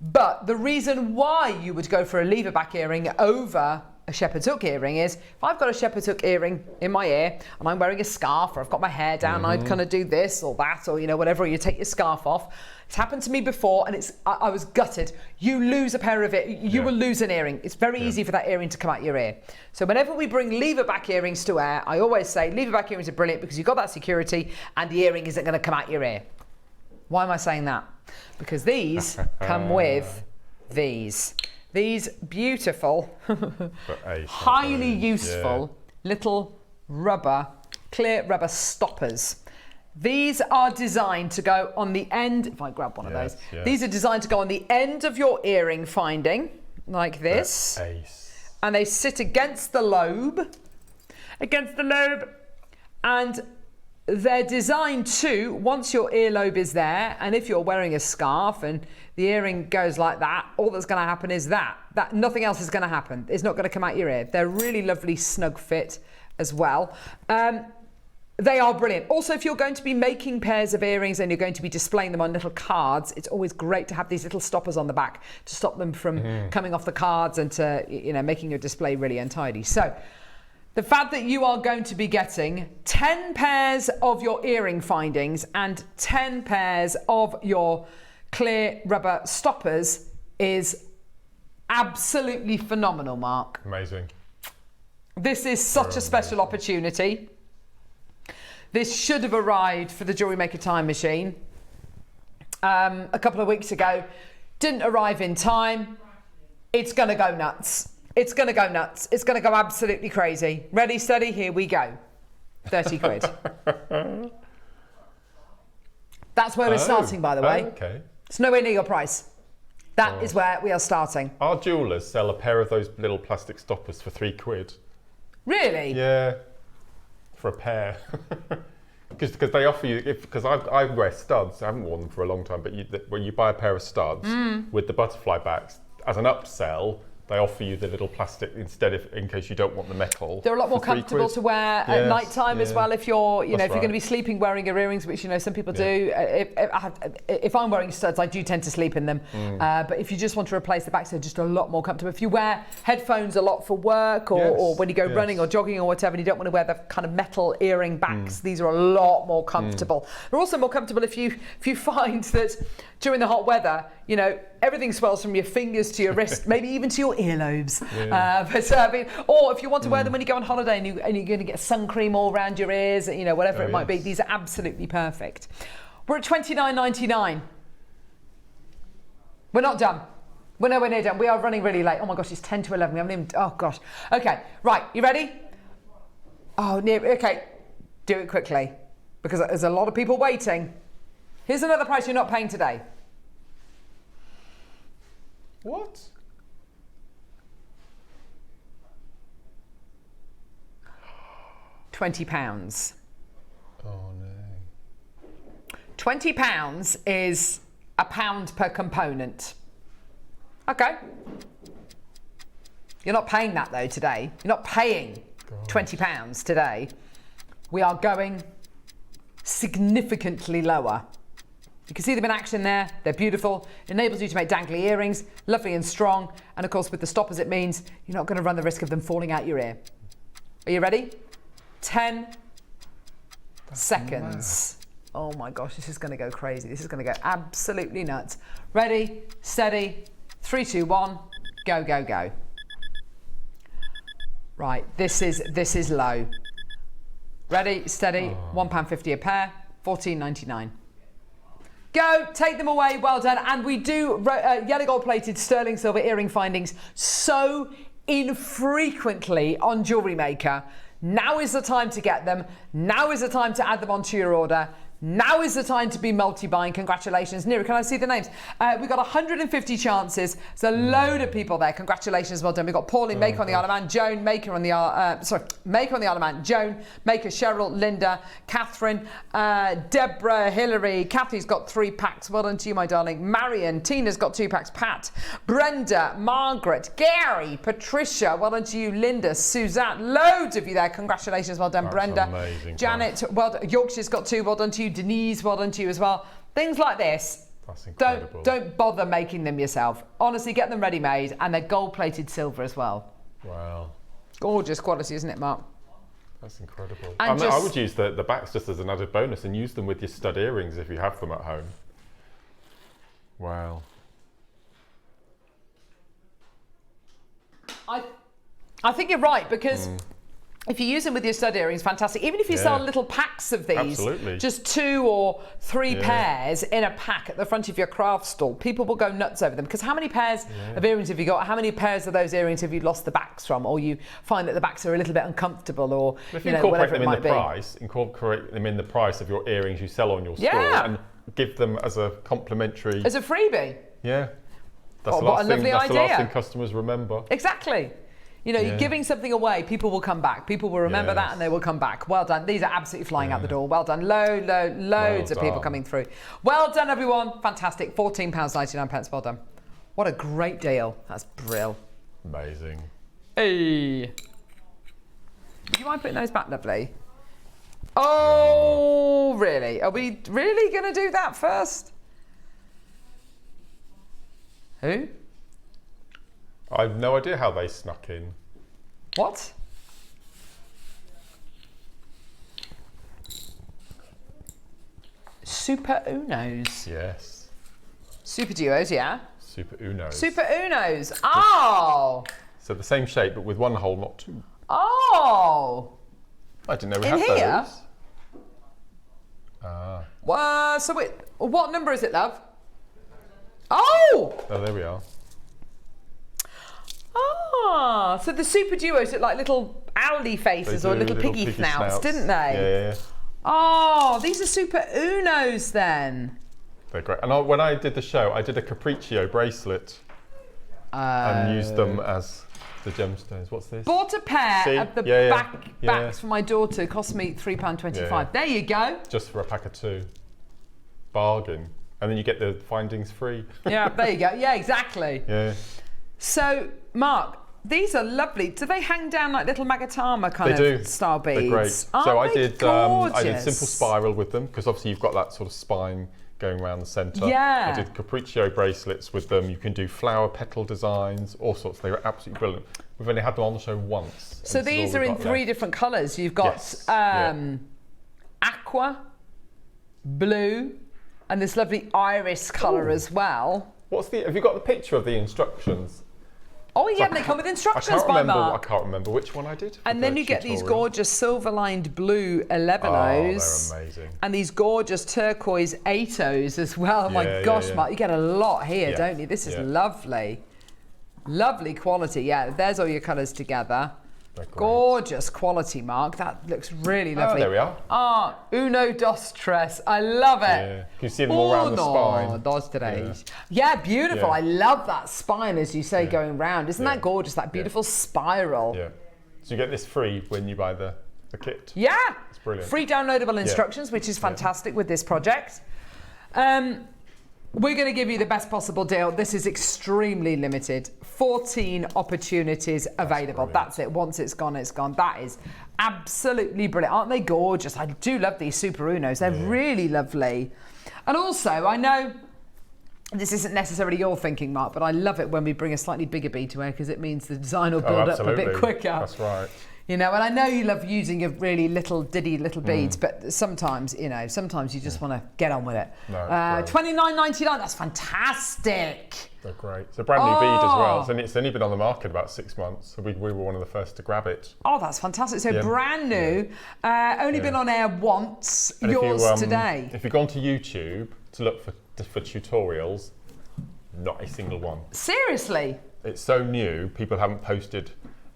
but the reason why you would go for a lever back earring over a shepherd's hook earring is, if I've got a shepherd's hook earring in my ear and I'm wearing a scarf, or I've got my hair down, I'd kind of do this or that, or, you know, whatever, you take your scarf off. It's happened to me before, and I was gutted. You lose a pair of it, you will lose an earring. It's very easy for that earring to come out your ear. So whenever we bring lever back earrings to air, I always say lever back earrings are brilliant because you've got that security and the earring isn't going to come out your ear. Why am I saying that? Because these come with these beautiful, highly useful little clear rubber stoppers. These are designed to go on the end, if I grab one of those, these are designed to go on the end of your earring finding, like this. And they sit against the lobe, and they're designed to, once your earlobe is there, and if you're wearing a scarf and the earring goes like that, all that's going to happen is that nothing else is going to happen. It's not going to come out your ear. They're really lovely, snug fit as well. They are brilliant. Also, if you're going to be making pairs of earrings and you're going to be displaying them on little cards, it's always great to have these little stoppers on the back to stop them from coming off the cards and to, you know, making your display really untidy. So the fact that you are going to be getting 10 pairs of your earring findings and 10 pairs of your clear rubber stoppers is absolutely phenomenal, Mark. Amazing. This is such a special opportunity. This should have arrived for the Jewellery Maker time machine a couple of weeks ago. Didn't arrive in time. It's going to go nuts. It's going to go nuts. It's going to go absolutely crazy. Ready, steady, here we go. 30 quid. That's where we're starting, by the way. Okay. It's nowhere near your price. That is where we are starting. Our jewellers sell a pair of those little plastic stoppers for 3 quid. Really? Yeah. For a pair. Because they offer you, because I wear studs, I haven't worn them for a long time, but when you buy a pair of studs with the butterfly backs, as an upsell, they offer you the little plastic instead in case you don't want the metal. They're a lot more comfortable to wear at night time as well. If you're, if you're going to be sleeping wearing your earrings, which some people do. If I'm wearing studs, I do tend to sleep in them. But if you just want to replace the backs, they're just a lot more comfortable. If you wear headphones a lot for work or when you go running or jogging or whatever, and you don't want to wear the kind of metal earring backs, these are a lot more comfortable. They're also more comfortable if you find that during the hot weather, everything swells from your fingers to your wrist, maybe even to your earlobes. Or if you want to wear them when you go on holiday and you're going to get sun cream all around your ears, whatever it might be, these are absolutely perfect. We're at $29.99. We're not done. We're nowhere near done. We are running really late. Oh my gosh, it's 10 to 11. We haven't even, oh gosh. Okay, right, you ready? Okay, do it quickly because there's a lot of people waiting. Here's another price you're not paying today. What? £20. Oh no. £20 is £1 per component. Okay. You're not paying that though today. You're not paying £20 today. We are going significantly lower. You can see them in action there. They're beautiful. Enables you to make dangly earrings, lovely and strong. And of course, with the stoppers, it means you're not going to run the risk of them falling out your ear. Are you ready? 10 seconds. Mad. Oh my gosh, this is going to go crazy. This is going to go absolutely nuts. Ready, steady, 3, 2, 1, go, go, go. Right, this is low. Ready, steady, £1.50 a pair, $14.99. Go, take them away, well done. And we do yellow gold plated sterling silver earring findings so infrequently on Jewellery Maker. Now is the time to get them. Now is the time to add them onto your order. Now is the time to be multi-buying. Congratulations. Nira, can I see the names? We've got 150 chances. There's a load of people there. Congratulations, well done. We've got Pauline, Maker on the Isle of Man, Joan, Maker on the Maker on the Isle of Man, Joan, Maker, Cheryl, Linda, Catherine, Deborah, Hillary. Kathy's got 3 packs. Well done to you, my darling. Marion, Tina's got 2 packs. Pat, Brenda, Margaret, Gary, Patricia. Well done to you, Linda, Suzanne. Loads of you there. Congratulations, well done, That's Brenda. amazing. Janet, well done. Yorkshire's got 2. Well done to you. Denise, well done to you as well. Things like this. That's incredible. Don't bother making them yourself. Honestly, get them ready-made, and they're gold-plated silver as well. Wow. Gorgeous quality, isn't it, Mark? That's incredible. And I would use the backs just as an added bonus and use them with your stud earrings if you have them at home. Wow. I think you're right, because if you use them with your stud earrings, fantastic. Even if you sell little packs of these, absolutely. just 2 or 3 pairs in a pack at the front of your craft stall, people will go nuts over them. Because how many pairs of earrings have you got? How many pairs of those earrings have you lost the backs from? Or you find that the backs are a little bit uncomfortable, or if you incorporate them in the price, incorporate them in the price of your earrings you sell on your store, and give them as a complimentary, as a freebie. Yeah, that's the last thing customers remember. Exactly. You know, you're giving something away, people will come back. People will remember that and they will come back. Well done. These are absolutely flying out the door. Well done. Loads of people coming through. Well done, everyone. Fantastic. £14.99. Well done. What a great deal. That's brill. Amazing. Hey. Do you mind putting those back, lovely? Oh, really? Are we really going to do that first? Who? I have no idea how they snuck in. What? Super Unos. Yes. Super Duos, yeah. Super Unos. Super Unos. Oh. So the same shape, but with 1 hole, not 2. Oh. I didn't know we in had here? those. Ah. Well, so wait, what number is it, love? Oh. Oh, there we are. Ah, so the Super Duos look like little owly faces or little piggy snouts, didn't they? Yeah. Oh, these are Super Unos then. They're great. And when I did the show, I did a Capriccio bracelet and used them as the gemstones. What's this? Bought a pair of the backs for my daughter. Cost me £3.25. Yeah. There you go. Just for a pack of 2. Bargain. And then you get the findings free. Yeah, there you go. Yeah, exactly. Yeah. So, Mark, these are lovely. Do they hang down like little Magatama kind of style beads? They're great. So I did simple spiral with them, because obviously you've got that sort of spine going around the centre. Yeah. I did Capriccio bracelets with them. You can do flower petal designs, all sorts. They were absolutely brilliant. We've only had them on the show once. So these are in 3 different colours. You've got aqua, blue, and this lovely iris colour as well. Have you got the picture of the instructions? Oh yeah, and they come with instructions by Mark. I can't remember which one I did. And then you get these gorgeous silver-lined blue 11-Os. Oh, they're amazing. And these gorgeous turquoise 8-Os as well. My gosh, Mark, you get a lot here, don't you? This is lovely. Lovely quality. Yeah, there's all your colours together. Gorgeous quality, Mark. That looks really lovely. Oh, there we are. Ah, uno, dos, tres. I love it. Yeah. You can see them all around the spine. Dos, tres. Yeah, beautiful. I love that spine, as you say, going round. Isn't that gorgeous? That beautiful spiral. Yeah. So you get this free when you buy the kit. Yeah. It's brilliant. Free downloadable instructions, which is fantastic with this project. We're going to give you the best possible deal. This is extremely limited. 14 opportunities available. That's it. Once it's gone, it's gone. That is absolutely brilliant. Aren't they gorgeous? I do love these Super Unos. They're really lovely. And also, I know this isn't necessarily your thinking, Mark, but I love it when we bring a slightly bigger bead to wear, because it means the design will build up a bit quicker. That's right. You know, and I know you love using your really little beads, but sometimes, you know, sometimes you just want to get on with it. No, $29.99, that's fantastic. They're great. It's a brand new bead as well. It's only been on the market about 6 months, so we were one of the first to grab it. Oh, that's fantastic. So brand new, only been on air once, and yours today. If you go onto YouTube to look for tutorials, not a single one. Seriously? It's so new, people haven't posted.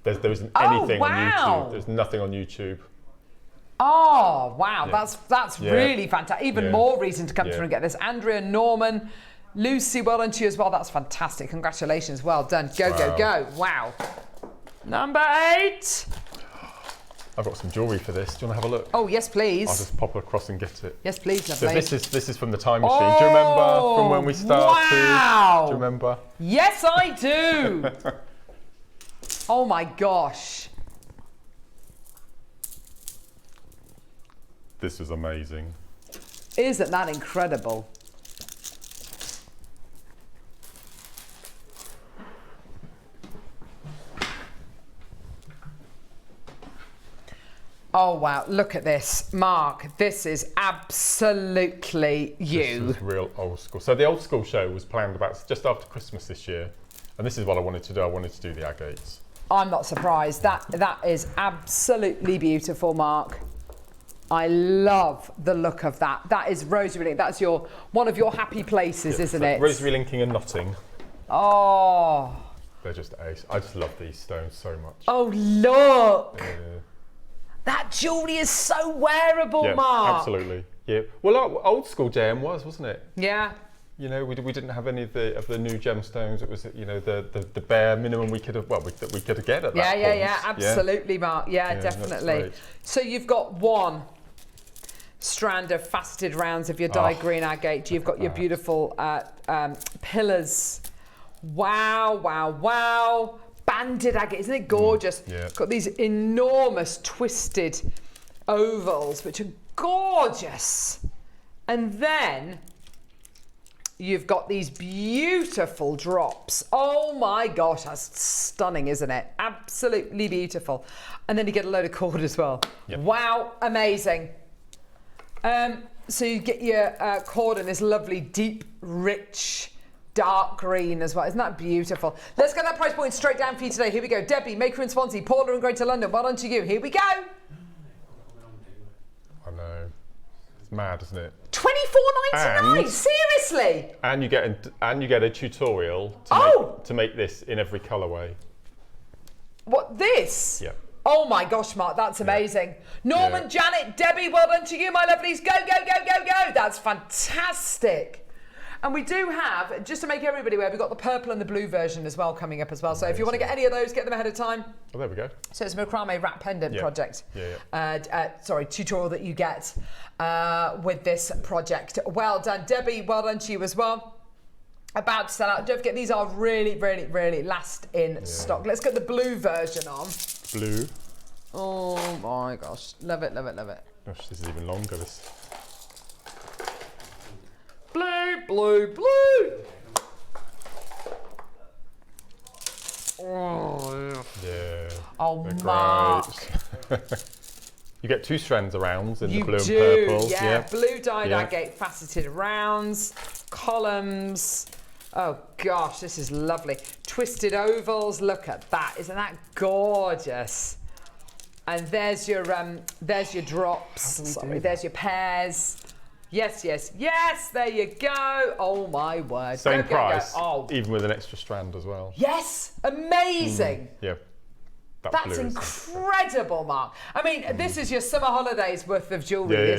There isn't anything on YouTube. There's nothing on YouTube. Oh, wow, Yeah. that's really fantastic. Even more reason to come through and get this. Andrea, Norman, Lucy, well done to you as well. That's fantastic. Congratulations. Well done. Go, go, go. Wow. Number 8. I've got some jewellery for this. Do you want to have a look? Oh, yes, please. I'll just pop across and get it. Yes, please, lovely. So this is from the time machine. Do you remember from when we started? Wow. Do you remember? Yes, I do. Oh my gosh. This is amazing. Isn't that incredible? Oh wow, look at this. Mark, this is absolutely you. This is real old school. So the old school show was planned about just after Christmas this year. And this is what I wanted to do. I wanted to do the agates. I'm not surprised. That is absolutely beautiful, Mark. I love the look of that. That is rosary link. That's one of your happy places, isn't it? Rosary linking and knotting. Oh. They're just ace. I just love these stones so much. Oh, look. That jewellery is so wearable, yeah, Mark. Absolutely. Yeah. Well, old school JM wasn't it? Yeah. You know, we didn't have any of the new gemstones. It was, you know, the bare minimum we could have get at that point. Yeah, absolutely, Mark. Yeah, definitely. So you've got one strand of faceted rounds of your dyed green agate. You've got your beautiful pillars. Wow, wow, wow. Banded agate, isn't it gorgeous? Yeah. Got these enormous twisted ovals, which are gorgeous. And then you've got these beautiful drops. Oh my gosh, that's stunning, isn't it? Absolutely beautiful. And then you get a load of cord as well. Yep. Wow, amazing. So you get your cord in this lovely, deep, rich, dark green as well. Isn't that beautiful? Let's get that price point straight down for you today. Here we go. Debbie, Maker in Swansea, Paula in Greater London. Well done to you. Here we go. I know. It's mad, isn't it? $24.99. Seriously. And you get a tutorial to make this in every colourway. What, this? Yeah. Oh my gosh, Mark, that's amazing. Norman, Janet, Debbie, well done to you, my lovelies. Go, go, go, go, go. That's fantastic. And we do have, just to make everybody aware, we've got the purple and the blue version as well coming up as well. So if you want to get any of those, get them ahead of time. Oh, there we go. So it's a macrame wrap pendant project. Tutorial that you get with this project. Well done, Debbie. Well done to you as well. About to sell out. Don't forget, these are really, really, really last in stock. Let's get the blue version on. Blue. Oh my gosh. Love it, love it, love it. Gosh, this is even longer. This. Blue, blue, blue. Oh, yeah. Oh, Mark. You get 2 strands of rounds in the blue do, and purple. Yeah, blue dyed agate faceted rounds, columns. Oh gosh, this is lovely. Twisted ovals. Look at that. Isn't that gorgeous? And there's your drops. Sorry, there's your pairs. Yes, yes, yes, there you go. Oh my word. Same price, Oh. even with an extra strand as well. Yes, amazing. Yeah. That's incredible, Mark. I mean, this is your summer holidays worth of jewellery,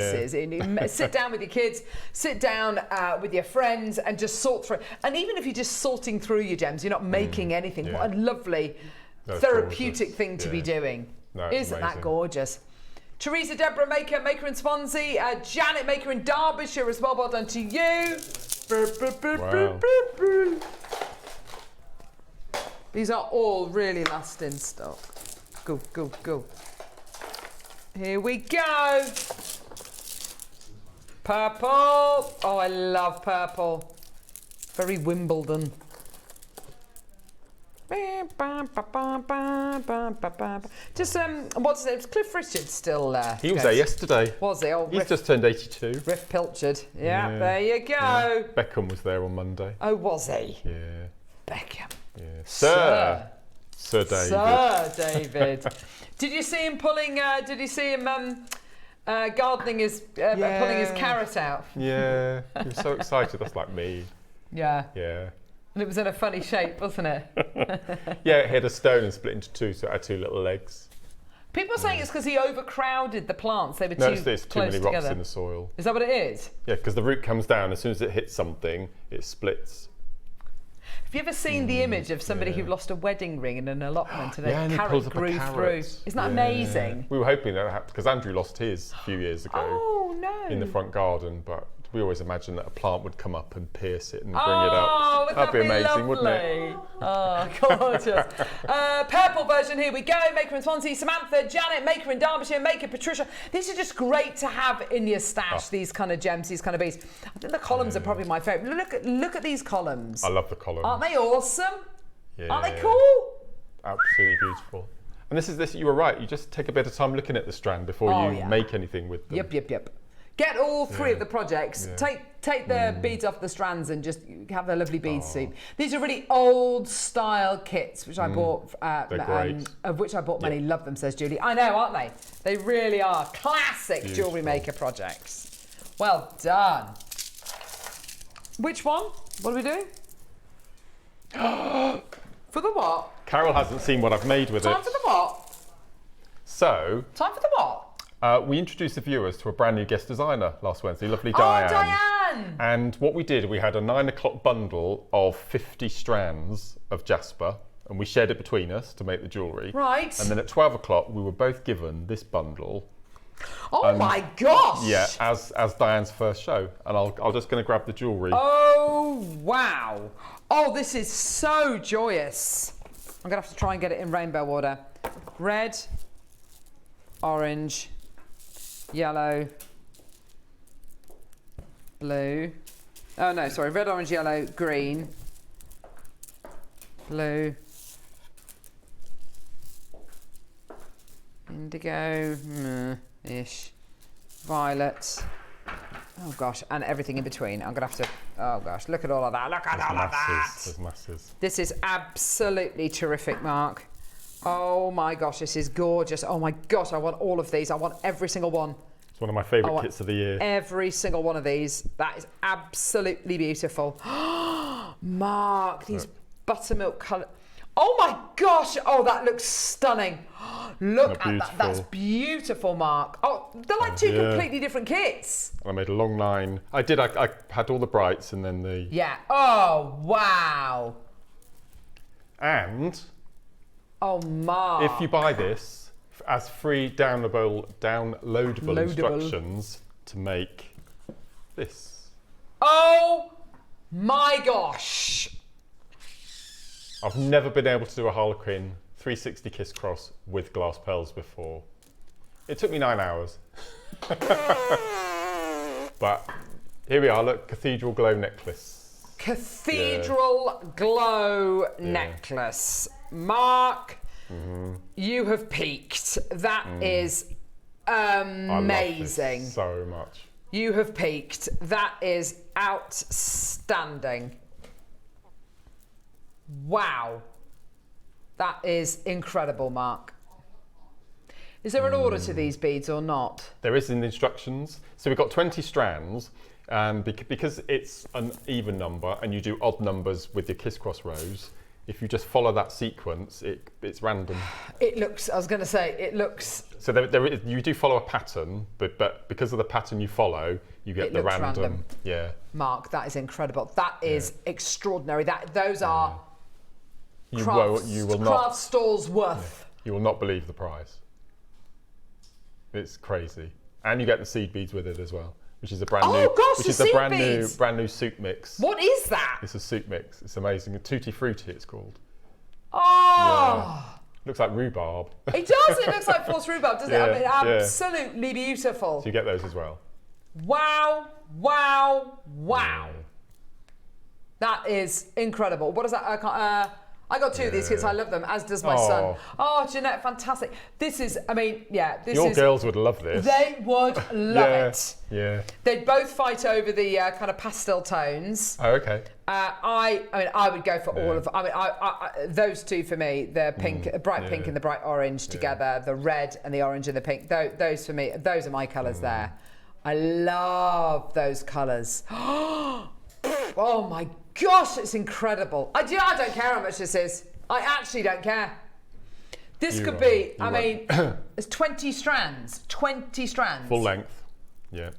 Sit down with your kids, sit down with your friends and just sort through. And even if you're just sorting through your gems, you're not making anything. What a lovely therapeutic thing to be doing. No, Isn't that gorgeous? Teresa, Deborah, Maker in Swansea. Janet, Maker in Derbyshire as well. Well done to you. Wow. These are all really last in stock. Go, go, go. Here we go. Purple. Oh, I love purple. Very Wimbledon. Just what's it? Cliff Richard still there? He was there yesterday. Was he? Oh, he's just turned 82. Riff Pilchard. Yeah, there you go. Yeah. Beckham was there on Monday. Oh, was he? Yeah. Beckham. Yeah. Sir David. Sir David. Did you see him pulling? Did you see him gardening his pulling his carrot out? Yeah. He was so excited. That's like me. Yeah. Yeah. And it was in a funny shape, wasn't it? Yeah, it had a stone and split into 2, so it had 2 little legs. People are saying it's because he overcrowded the plants. They were Notice too there's too close many together. rocks in the soil. Is that what it is? Yeah, because the root comes down. As soon as it hits something, it splits. Have you ever seen the image of somebody who lost a wedding ring in an allotment and and a he carrot pulls up a grew carrot. through? Isn't that amazing? We were hoping that happened because Andrew lost his a few years ago Oh no! in the front garden, but we always imagined that a plant would come up and pierce it and bring it Oh, up. would That'd that be amazing, wouldn't it? Oh, gorgeous. Purple version, here we go. Maker in Swansea, Samantha, Janet, Maker in Derbyshire, Maker Patricia. These are just great to have in your stash, these kind of gems, these kind of beads. I think the columns are probably my favourite. Look at these columns. I love the columns. Aren't they awesome? Yeah. Aren't they cool? Absolutely beautiful. And this, you were right, you just take a bit of time looking at the strand before you make anything with them. Yep. Get all three of the projects. Yeah. Take the beads off the strands and just have the lovely bead soup. These are really old style kits, which I bought. They're great. Of which I bought many. Love them, says Julie. I know, aren't they? They really are classic jewellery maker projects. Well done. Which one? What are we doing? For the what? Carol hasn't seen what I've made with it. Time for the what? So, Time for the what? we introduced the viewers to a brand new guest designer last Wednesday, lovely Oh, Diane! And what we did, we had a 9 o'clock bundle of 50 strands of jasper, and we shared it between us to make the jewellery. Right. And then at 12 o'clock, we were both given this bundle. Oh my gosh! Yeah, as Diane's first show. And I'll just going to grab the jewellery. Oh, wow. Oh, this is so joyous. I'm going to have to try and get it in rainbow order. Red, orange, yellow, blue. Oh, no, sorry. Red, orange, yellow, green, blue, indigo, ish, violet. Oh gosh, and everything in between. I'm gonna have to. Oh gosh, look at all of that. Look at all of that. There's masses. This is absolutely terrific, Mark. Oh my gosh, this is gorgeous. Oh my gosh, I want all of these. I want every single one. It's one of my favourite kits of the year. Every single one of these. That is absolutely beautiful. Mark, these buttermilk colour. Oh my gosh! Oh, that looks stunning. Look at that. That's beautiful, Mark. Oh, they're like two completely different kits. I made a long line. I had all the brights and then the... Yeah. Oh, wow. And... Oh, Mark. if you buy this as free downloadable instructions to make this. Oh, my gosh. I've never been able to do a Harlequin 360 kiss cross with glass pearls before. It took me 9 hours. But here we are, look, Cathedral Glow necklace. Cathedral Glow necklace. Mark, you have peaked. That is amazing. I love this so much. You have peaked. That is outstanding. Wow. That is incrediable, Mark. Is there an order to these beads or not? There is in the instructions. So we've got 20 strands, and because it's an even number and you do odd numbers with your kiss cross rows, if you just follow that sequence, it's random. It looks, I was going to say, it looks... So you do follow a pattern, but because of the pattern you follow, you get the random. Yeah. Mark, that is incredible. That is extraordinary. Those are You craft will not, stalls worth. You will not believe the price. It's crazy. And you get the seed beads with it as well, which is a brand brand new soup mix. What is that? It's a soup mix. It's amazing. A Tutti Frutti, it's called. Oh! Yeah. Looks like rhubarb. It does. It looks like false rhubarb, doesn't it? I mean, absolutely beautiful. So you get those as well. Wow! Wow! Wow! That is incredible. What is that? I got two of these kits. I love them, as does my son. Oh, Jeanette, fantastic. This is, I mean, Your girls would love this. They would love it. Yeah. They'd both fight over the kind of pastel tones. Oh, okay. I would go for all of. Those two for me, the pink, bright pink and the bright orange together, the red and the orange and the pink. Those for me, those are my colours there. I love those colours. Oh my gosh, it's incredible. I don't care how much this is. I actually don't care. This could be, I mean, there's 20 strands. 20 strands. Full length. Yeah.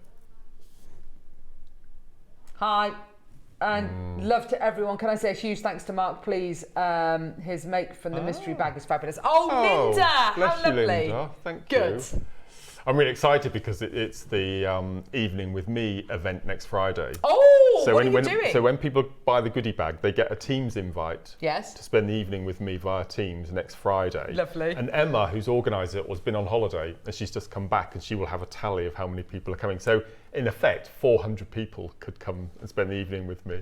Hi. And love to everyone. Can I say a huge thanks to Mark, please? His make from the mystery bag is fabulous. Oh, Linda! Bless How lovely. you, Linda. Thank Good. you. I'm really excited because it's the Evening with Me event next Friday. Oh, so what are you doing? So when people buy the goodie bag, they get a Teams invite Yes. to spend the evening with me via Teams next Friday. Lovely. And Emma, who's organised it, has been on holiday and she's just come back and she will have a tally of how many people are coming. So in effect, 400 people could come and spend the evening with me.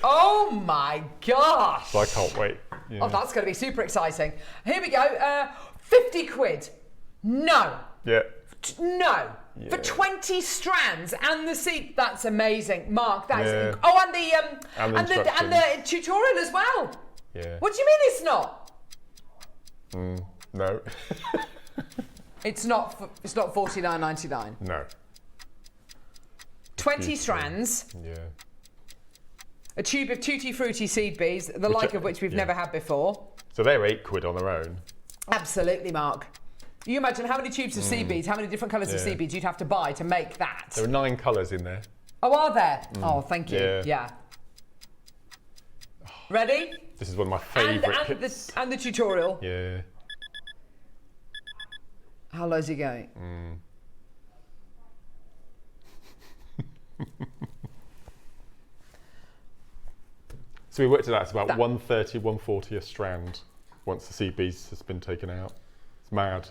Oh my gosh. So I can't wait. Yeah. Oh, that's going to be super exciting. Here we go. 50 quid. No. Yeah. No. Yeah. For 20 strands and the seat. That's amazing. Mark, that is. Yeah. Oh, And the and the tutorial as well. Yeah. What do you mean it's not? No. It's not $49.99. No. 20 strands. Yeah. A tube of Tutti Frutti seed beads, the like of which we've never had before. So they're £8 on their own. Absolutely, Mark. You imagine how many tubes of seed beads, how many different colours of seed beads you'd have to buy to make that. There are 9 colours in there. Oh, are there? Oh, thank you. Yeah. Ready? This is one of my favourite kits. And the tutorial. Yeah. How low is he going? So we worked it out, it's about 130, 140 a strand once the seed beads has been taken out. It's mad.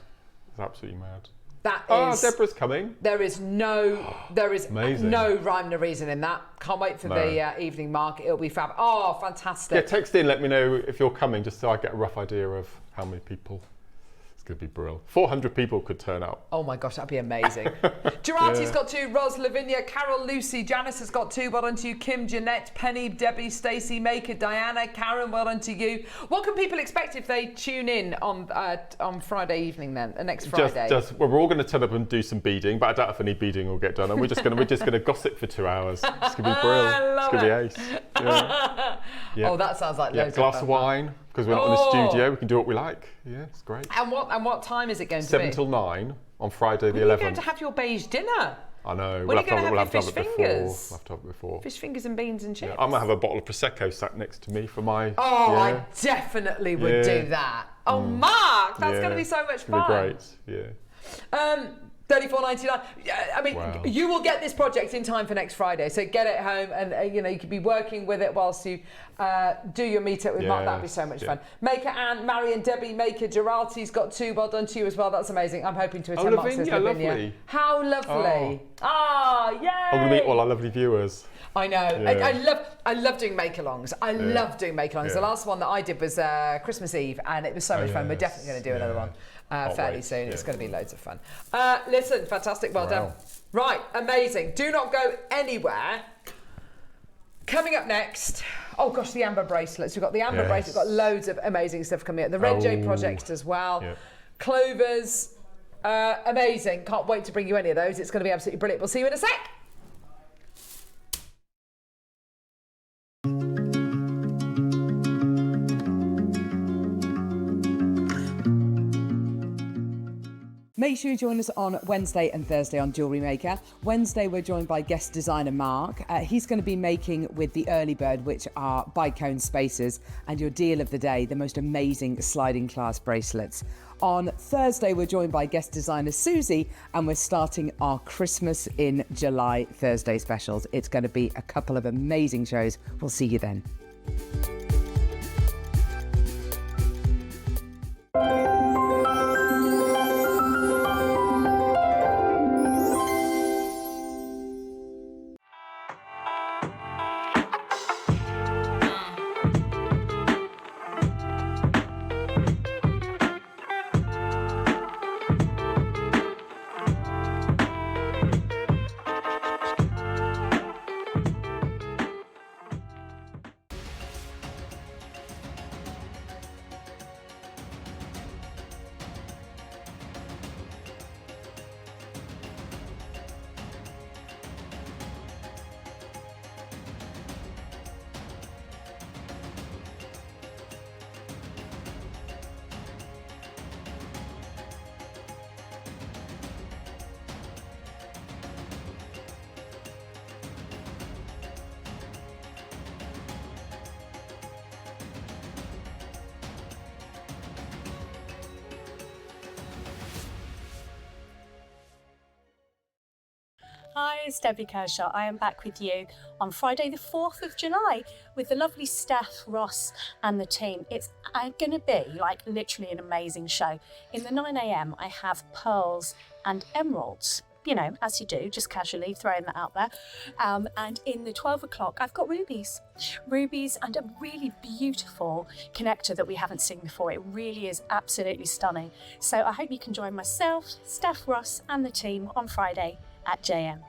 It's absolutely mad. That is. Deborah's coming. There is no Amazing. no rhyme nor reason in that. Can't wait for the evening mark. It'll be fab. Oh, fantastic. Yeah, text in, let me know if you're coming, just so I get a rough idea of how many people. It's going to be brilliant. 400 people could turn up. Oh my gosh, that'd be amazing. Girardi's got 2, Ros, Lavinia, Carol, Lucy, Janice has got 2, well done to you, Kim, Jeanette, Penny, Debbie, Stacey, Maker, Diana, Karen, well done to you. What can people expect if they tune in on Friday evening then, next Friday? Well, we're all going to turn up and do some beading, but I doubt if any beading will get done. And we're just going to gossip for 2 hours. It's going to be brilliant. It's going to be ace. Yeah. Oh, that sounds like loads of glass fun. of wine, because we're not in the studio, we can do what we like. Yeah, it's great. And what time is it going to be? 7 till 9 on Friday the 11th. You're going to have your beige dinner. I know. When are you going to have your to fish have it before. fingers? We'll have to have it before. Fish fingers and beans and chips. Yeah, I'm going to have a bottle of Prosecco sat next to me for my... Oh, I definitely would do that. Oh, Mark, that's going to be so much fun. It's going to be great, yeah. $34.99. I mean, you will get this project in time for next Friday, so get it home, and you could be working with it whilst you do your meetup with Mark. That'd be so much fun. Maker Anne, Marion, Debbie, Maker, Girardi's got 2. Well done to you as well. That's amazing. I'm hoping to attend Mark says Lavinia. Lovely. How lovely! Yay! I'm going to meet all our lovely viewers. I know. Yeah. I love doing make-alongs. I love doing make-alongs. Yeah. The last one that I did was Christmas Eve, and it was so much fun. We're definitely going to do another one fairly soon. It's going to be loads of fun. Listen, fantastic. Well done. Right, amazing. Do not go anywhere. Coming up next, oh gosh, the amber bracelets. We've got the amber bracelets. We've got loads of amazing stuff coming up. The Red Jade project as well. Yeah. Clovers, amazing. Can't wait to bring you any of those. It's going to be absolutely brilliant. We'll see you in a sec. Make sure you join us on Wednesday and Thursday on Jewellery Maker. Wednesday, we're joined by guest designer Mark. He's going to be making with the early bird, which are Bicone spacers, and your deal of the day, the most amazing sliding class bracelets. On Thursday, we're joined by guest designer Susie, and we're starting our Christmas in July Thursday specials. It's going to be a couple of amazing shows. We'll see you then. it's Debbie Kershaw. I am back with you on Friday the 4th of July with the lovely Steph, Ross and the team. It's going to be like literally an amazing show. In the 9 a.m. I have pearls and emeralds. You know, as you do, just casually throwing that out there. And in the 12 o'clock, I've got rubies. Rubies and a really beautiful connector that we haven't seen before. It really is absolutely stunning. So I hope you can join myself, Steph, Ross and the team on Friday at JM.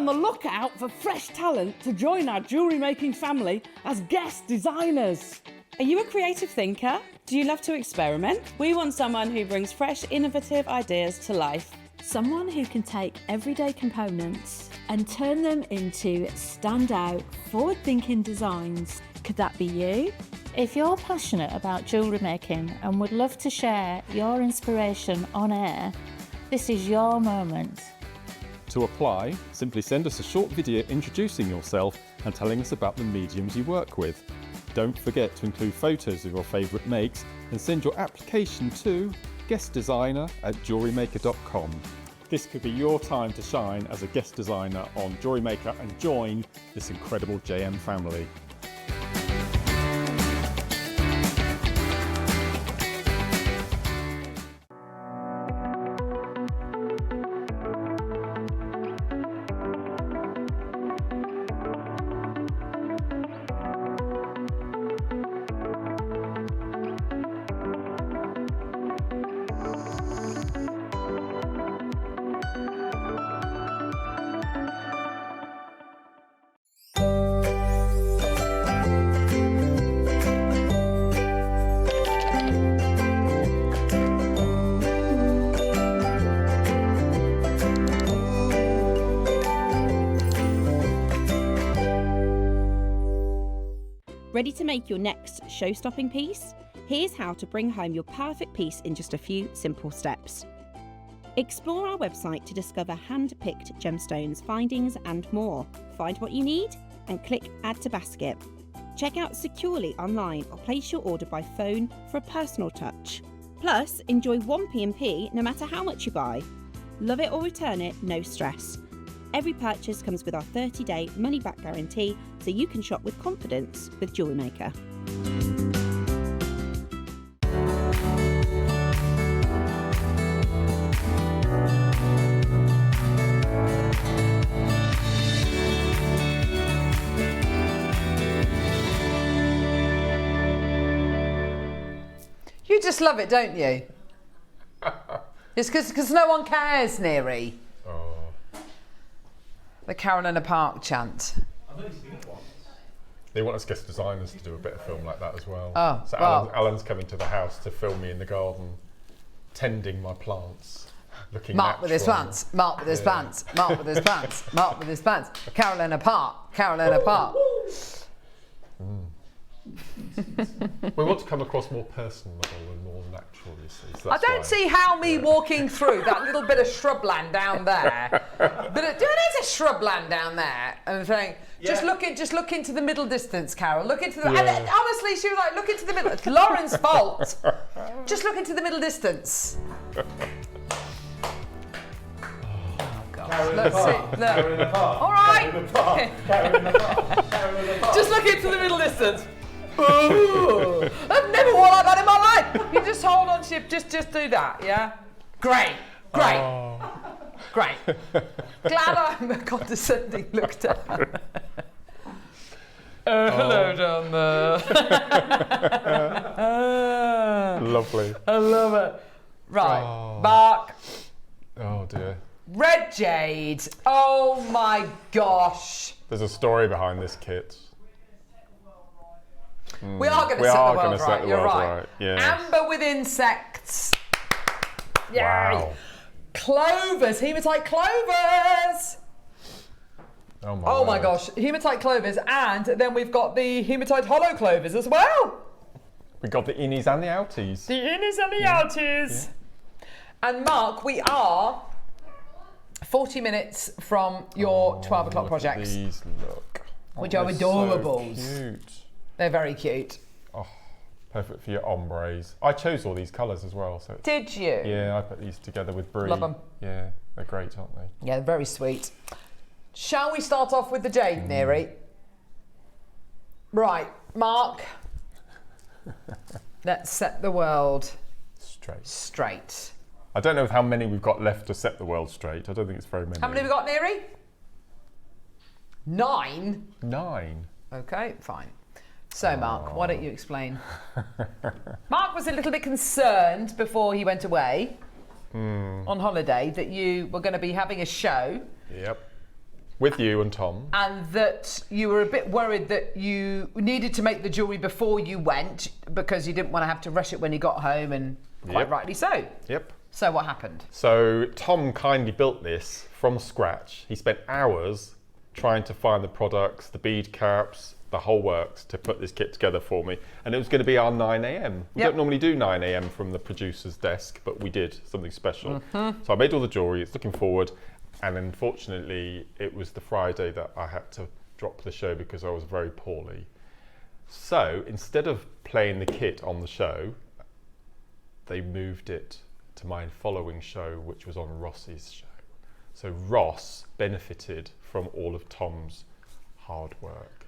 Lookout for fresh talent to join our jewellery making family as guest designers. Are you a creative thinker? Do you love to experiment? We want someone who brings fresh, innovative ideas to life. Someone who can take everyday components and turn them into standout, forward-thinking designs. Could that be you? If you're passionate about jewellery making and would love to share your inspiration on air, this is your moment. To apply, simply send us a short video introducing yourself and telling us about the mediums you work with. Don't forget to include photos of your favourite makes and send your application to guestdesigner@jewellerymaker.com. This could be your time to shine as a guest designer on JewelleryMaker and join this incredible JM family. Ready to make your next show-stopping piece? Here's how to bring home your perfect piece in just a few simple steps. Explore our website to discover hand-picked gemstones, findings and more. Find what you need and click Add to Basket. Check out securely online or place your order by phone for a personal touch. Plus, enjoy 1 P&P no matter how much you buy. Love it or return it, no stress. Every purchase comes with our 30-day money-back guarantee, so you can shop with confidence with JewelleryMaker. You just love it, don't you? It's because no one cares, Neary. The Carolina Park chant. They want us guest designers to do a bit of film like that as well. Oh, so well. Alan's coming to the house to film me in the garden, tending my plants, looking Mark with his natural. plants, Mark with his plants, Mark with his plants, Mark with his plants. Carolina Park, Carolina Park. We want to come across more personable and more natural, you see. So I don't see how me walking through that little bit of shrubland down there, but it is a shrubland down there, and saying, just look into the middle distance, Carol. Look into the. And honestly, she was like, look into the middle. It's Lauren's fault. Just look into the middle distance. Look, see, look. All right. Just look into the middle distance. Ooh, I've never worn like that in my life. You just hold on to your, just do that, yeah? Great. Glad I'm a condescending look down. Hello down there. Lovely. I love it. Right, Mark. Oh dear. Red Jade. Oh my gosh. There's a story behind this kit. We are going to set the world right. You're right. Yeah. Amber with insects. Yay. Wow. Clovers, hematite clovers. Oh my gosh, hematite clovers, and then we've got the hematite hollow clovers as well. We got the innies and the outies. The innies and the outies. Yeah. And Mark, we are 40 minutes from your 12 o'clock projects. These look. Which are adorables. So cute. They're very cute. Oh, perfect for your ombres. I chose all these colours as well. So did you? Yeah, I put these together with Brie. Love them. Yeah, they're great, aren't they? Yeah, they're very sweet. Shall we start off with the Jade, Neri? Right, Mark. Let's set the world straight. I don't know how many we've got left to set the world straight. I don't think it's very many. How many have we got, Neri? 9? 9. Okay, fine. So, Mark, why don't you explain? Mark was a little bit concerned before he went away on holiday that you were going to be having a show. Yep. With you and Tom. And that you were a bit worried that you needed to make the jewellery before you went because you didn't want to have to rush it when you got home, and quite rightly so. Yep. So what happened? So Tom kindly built this from scratch. He spent hours trying to find the products, the bead caps, the whole works to put this kit together for me. And it was going to be our 9 a.m. We don't normally do 9 a.m. from the producer's desk, but we did something special. So I made all the jewellery, it's looking forward. And unfortunately, it was the Friday that I had to drop the show because I was very poorly. So instead of playing the kit on the show, they moved it to my following show, which was on Ross's show. So Ross benefited from all of Tom's hard work.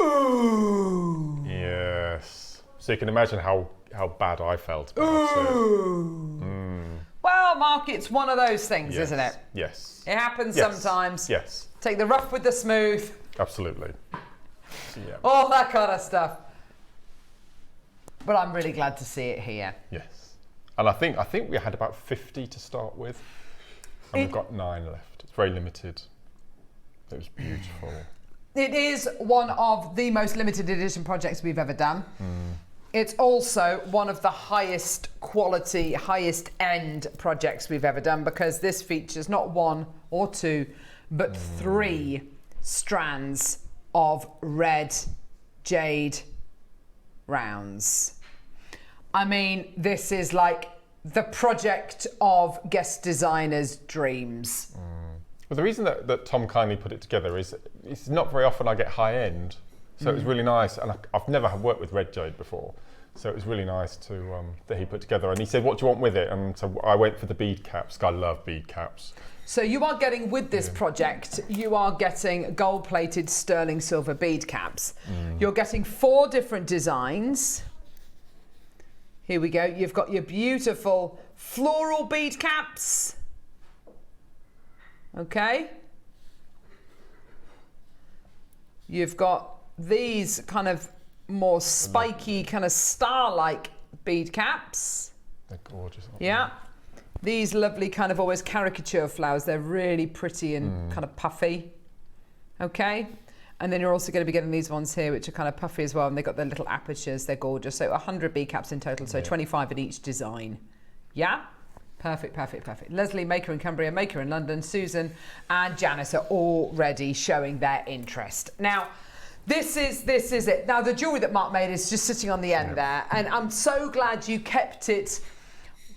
Ooh! Yes. So you can imagine how bad I felt about it. Well, Mark, it's one of those things, isn't it? Yes. It happens sometimes. Yes. Take the rough with the smooth. Absolutely. Yeah. All that kind of stuff. But I'm really glad to see it here. Yes. And I think we had about 50 to start with. And we've got 9 left. It's very limited. It was beautiful. It is one of the most limited edition projects we've ever done. It's also one of the highest quality, highest end projects we've ever done because this features not 1 or 2, but 3 strands of red jade rounds. I mean, this is like the project of guest designers' dreams. Well, the reason that Tom kindly put it together is it's not very often I get high end. So it was really nice, and I've never worked with red jade before, so it was really nice to that he put together. And he said, "What do you want with it?" And so I went for the bead caps. I love bead caps. So you are getting with this project, you are getting gold-plated sterling silver bead caps. You're getting 4 different designs. Here we go. You've got your beautiful floral bead caps. Okay. You've got these kind of more spiky, kind of star-like bead caps. They're gorgeous. Yeah. These lovely kind of always caricature flowers. They're really pretty and kind of puffy. Okay. And then you're also going to be getting these ones here, which are kind of puffy as well. And they've got their little apertures. They're gorgeous. So 100 bead caps in total. So 25 in each design. Yeah. Perfect, perfect, perfect. Leslie, Maker in Cumbria, Maker in London, Susan and Janice are already showing their interest. Now, this is it. Now, the jewellery that Mark made is just sitting on the end there. And I'm so glad you kept it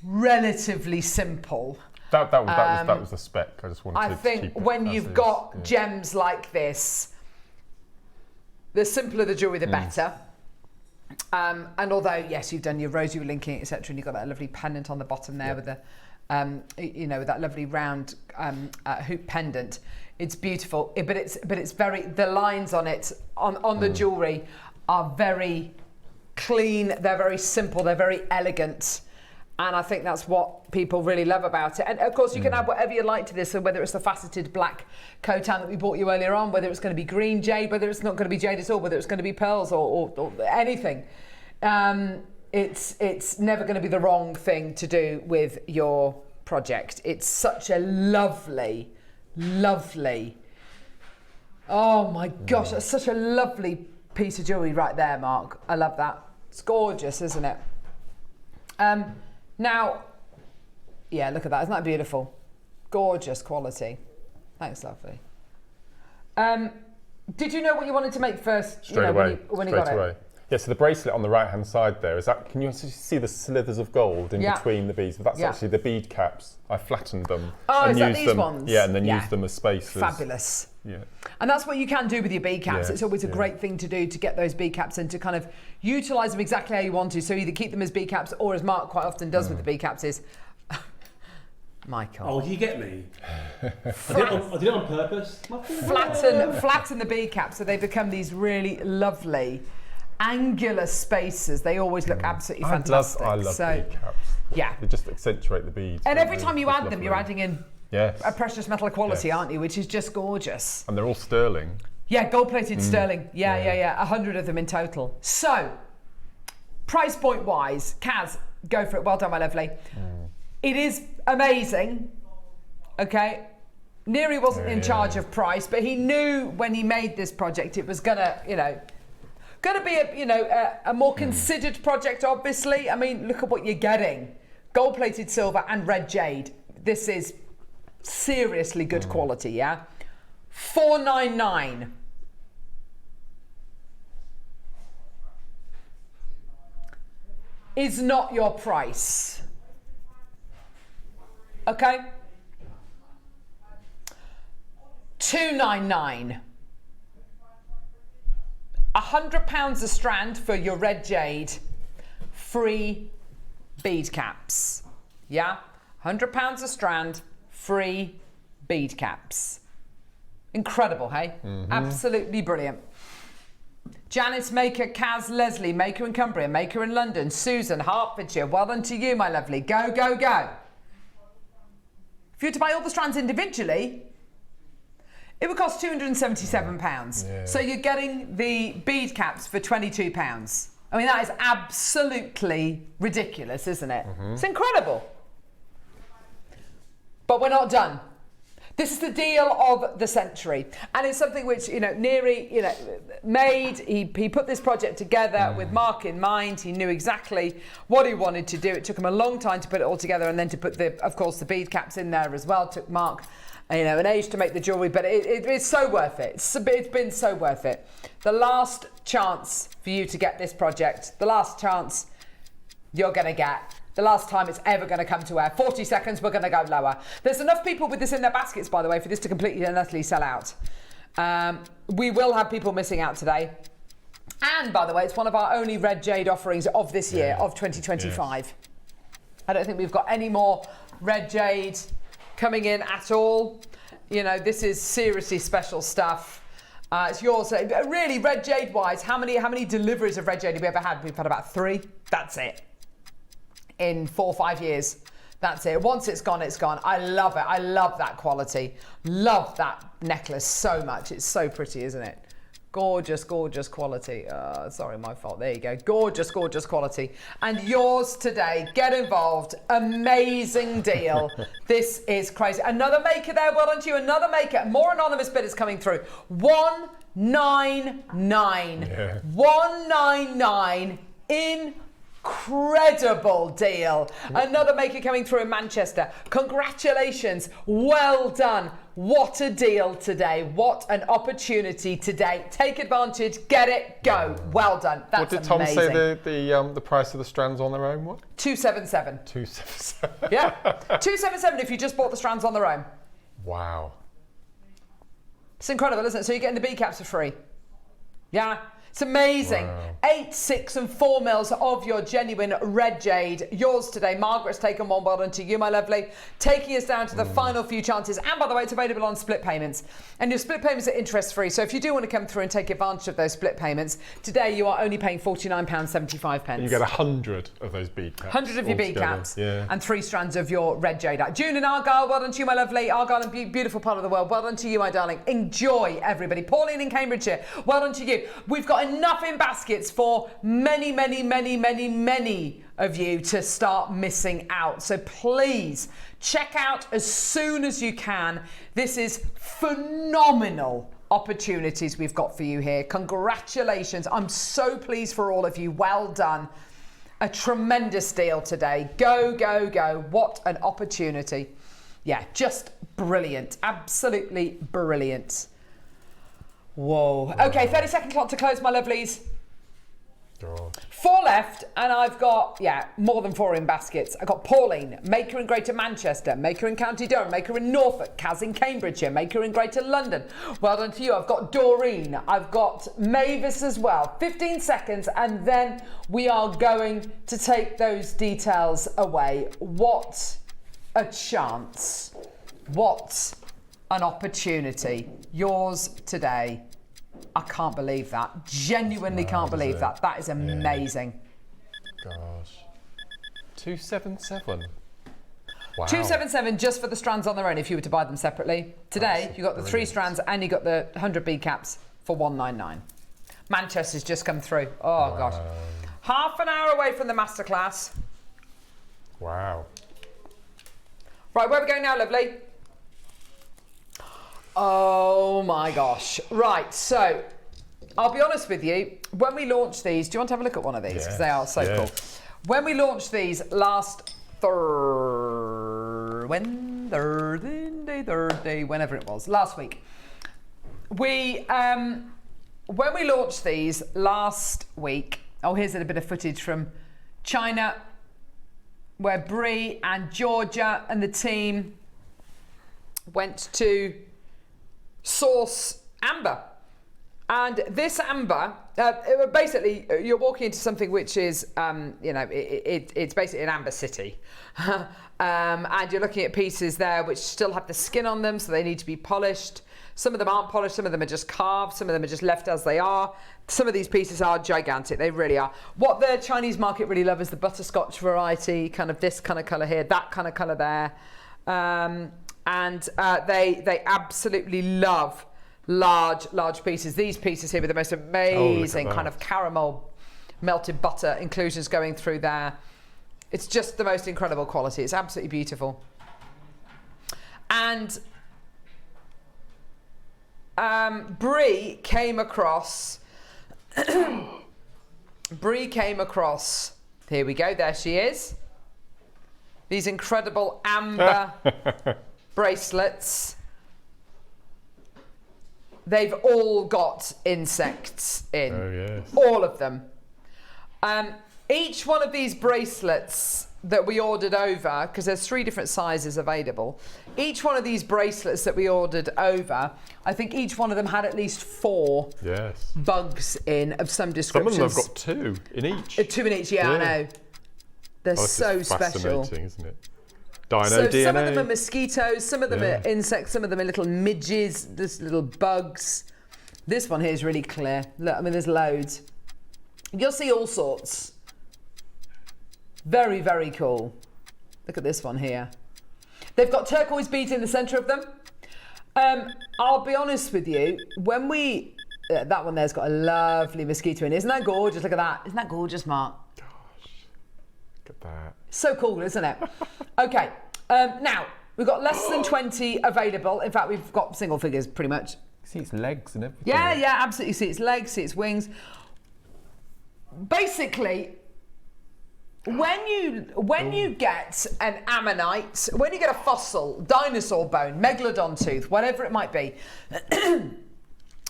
relatively simple. That was the spec. I just wanted to keep it. I think when you've got gems like this, the simpler the jewellery, the better. And although, yes, you've done your rosy linking, etc., and you've got that lovely pendant on the bottom there with the, with that lovely round hoop pendant, it's beautiful. But it's very, the lines on it, on the jewellery are very clean. They're very simple. They're very elegant. And I think that's what people really love about it. And of course, you can add whatever you like to this. So whether it's the faceted black cotan that we bought you earlier on, whether it's going to be green jade, whether it's not going to be jade at all, whether it's going to be pearls or anything. It's never going to be the wrong thing to do with your project. It's such a lovely, lovely, oh my gosh, it's such a lovely piece of jewellery right there, Mark. I love that. It's gorgeous, isn't it? Now, yeah, look at that. Isn't that beautiful? Gorgeous quality. Thanks, lovely. Did you know what you wanted to make first? Straight away. When you got it? Yeah, so the bracelet on the right-hand side there, can you see the slithers of gold in between the beads? That's actually the bead caps. I flattened them. Oh, and is that used these them, ones? Yeah, and then used them as spacers. Fabulous. Yeah. And that's what you can do with your bead caps. Yeah, It's always a great thing to do to get those bead caps and to kind of utilise them exactly how you want to. So either keep them as bead caps or, as Mark quite often does with the bead caps, is Michael. Oh, you get me? I did it on purpose. Flatten the bead caps so they become these really lovely angular spaces. They always look absolutely fantastic. I love bead caps. Yeah. They just accentuate the beads. And every time you add them, you're adding in Yes. a precious metal quality, Yes. aren't you? Which is just gorgeous. And they're all sterling. Yeah, gold-plated sterling. Yeah. 100 of them in total. So, price point wise, Kaz, go for it. Well done, my lovely. It is amazing. Okay. Neri wasn't in charge of price, but he knew when he made this project it was gonna be a more considered project. Obviously, I mean, look at what you're getting: gold-plated silver and red jade. This is seriously good quality. Yeah, $499. Is not your price. Okay. $299. £100 a strand for your red jade, free bead caps. Yeah, £100 a strand, free bead caps. Incredible, hey? Absolutely brilliant. Janice Maker, Kaz, Leslie, Maker in Cumbria, Maker in London, Susan, Hertfordshire. Well done to you, my lovely. Go, go, go. If you were to buy all the strands individually, it would cost £277. Yeah. So you're getting the bead caps for £22. I mean, that is absolutely ridiculous, isn't it? It's incredible. But we're not done. This is the deal of the century. And it's something which, Neri, made. He put this project together with Mark in mind. He knew exactly what he wanted to do. It took him a long time to put it all together and then to put, of course, the bead caps in there as well. It took Mark an age to make the jewellery, but it's so worth it. It's been so worth it. The last chance for you to get this project, the last chance you're going to get, the last time it's ever going to come to air. 40 seconds, we're going to go lower. There's enough people with this in their baskets, by the way, for this to completely and utterly sell out. We will have people missing out today. And, by the way, it's one of our only red jade offerings of this year, of 2025. Yes. I don't think we've got any more red jade coming in at all. This is seriously special stuff. It's yours. Really, red jade wise, how many deliveries of red jade have we ever had? We've had about 3. That's it. In 4 or 5 years. That's it. Once it's gone, it's gone. I love it. I love that quality. Love that necklace so much. It's so pretty, isn't it? Gorgeous, gorgeous quality. Sorry, my fault. There you go. Gorgeous, gorgeous quality. And yours today. Get involved. Amazing deal. This is crazy. Another maker there. Well done to you. Another maker. More anonymous bidders coming through. 199. Yeah. 199 in. Incredible deal. Another maker coming through in Manchester. Congratulations. Well done. What a deal today. What an opportunity today. Take advantage. Get it. Go. Well done. That's what did Tom amazing. say the price of the strands on their own was? 277. 277. Yeah. 277 if you just bought the strands on their own. Wow. It's incredible, isn't it? So you're getting the bead caps for free. Yeah. It's amazing. Wow. 8, 6 and 4 mils of your genuine red jade. Yours today. Margaret's taken one. Well done to you, my lovely. Taking us down to the final few chances. And by the way, it's available on split payments. And your split payments are interest free. So if you do want to come through and take advantage of those split payments, today you are only paying £49.75. And you get 100 of those bead caps. 100 of your bead together. caps. Yeah. And 3 strands of your red jade. June in Argyle, well done to you, my lovely. Argyle and beautiful part of the world. Well done to you, my darling. Enjoy, everybody. Pauline in Cambridgeshire, well done to you. We've got enough in baskets for many, many, many, many, many of you to start missing out. So please check out as soon as you can. This is phenomenal opportunities we've got for you here. Congratulations. I'm so pleased for all of you. Well done. A tremendous deal today. Go, go, go. What an opportunity. Yeah, just brilliant. Absolutely brilliant. Whoa. Okay, 30-second clock to close, my lovelies. God. 4 left, and I've got, more than 4 in baskets. I've got Pauline, maker in Greater Manchester, maker in County Durham, maker in Norfolk, Kaz in Cambridgeshire, maker in Greater London. Well done to you. I've got Doreen, I've got Mavis as well. 15 seconds, and then we are going to take those details away. What a chance. What an opportunity. Yours today. I can't believe that. Genuinely can't believe that. That is amazing. Gosh. 277. Wow. 277 just for the strands on their own if you were to buy them separately. Today, you got the 3 strands and you got the 100 bead caps for $199. Manchester's just come through. Oh, gosh. Half an hour away from the masterclass. Wow. Right, where are we going now, lovely? Oh my gosh. Right, so I'll be honest with you. When we launched these, do you want to have a look at one of these? Because they are so cool. When we launched these last Thursday, whenever it was, last week, when we launched these last week, here's a bit of footage from China, where Bree and Georgia and the team went to source amber. And this amber, basically, you're walking into something which is, it's basically an amber city. And you're looking at pieces there which still have the skin on them, so they need to be polished. Some of them aren't polished, some of them are just carved, some of them are just left as they are. Some of these pieces are gigantic, they really are. What the Chinese market really love is the butterscotch variety, kind of this kind of colour here, that kind of colour there. They absolutely love large pieces. These pieces here with the most amazing kind of caramel melted butter inclusions going through there. It's just the most incredible quality. It's absolutely beautiful. And Bree came across here we go, there she is, these incredible amber bracelets. They've all got insects in. Oh, yes. All of them. Each one of these bracelets that we ordered over, because there's 3 different sizes available, each one of these bracelets that we ordered over, I think each one of them had at least 4 bugs in of some description. Some of them have got 2 in each. 2 in each, yeah. I know. They're so special. Fascinating, isn't it? Dino so DNA. Some of them are mosquitoes, some of them are insects, some of them are little midges, this little bugs. This one here is really clear. Look, I mean, there's loads. You'll see all sorts. Very, very cool. Look at this one here. They've got turquoise beads in the centre of them. I'll be honest with you, when we... that one there's got a lovely mosquito in. Isn't that gorgeous? Look at that. Isn't that gorgeous, Mark? Look at that. So cool, isn't it? Okay, now, we've got less than 20 available. In fact, we've got single figures, pretty much. See its legs and everything. Yeah, absolutely. See its legs, see its wings. Basically, when you get an ammonite, when you get a fossil, dinosaur bone, megalodon tooth, whatever it might be,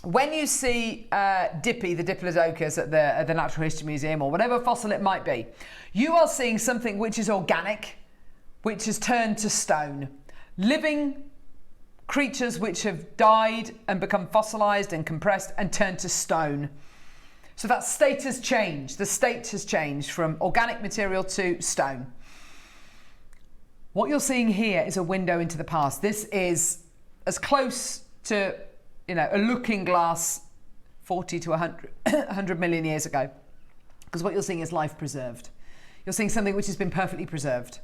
when you see Dippy, the Diplodocus at the Natural History Museum, or whatever fossil it might be, you are seeing something which is organic, which has turned to stone. Living creatures which have died and become fossilized and compressed and turned to stone. So that state has changed. The state has changed from organic material to stone. What you're seeing here is a window into the past. This is as close to, a looking glass 40 to 100 million years ago. Because what you're seeing is life preserved. You're seeing something which has been perfectly preserved.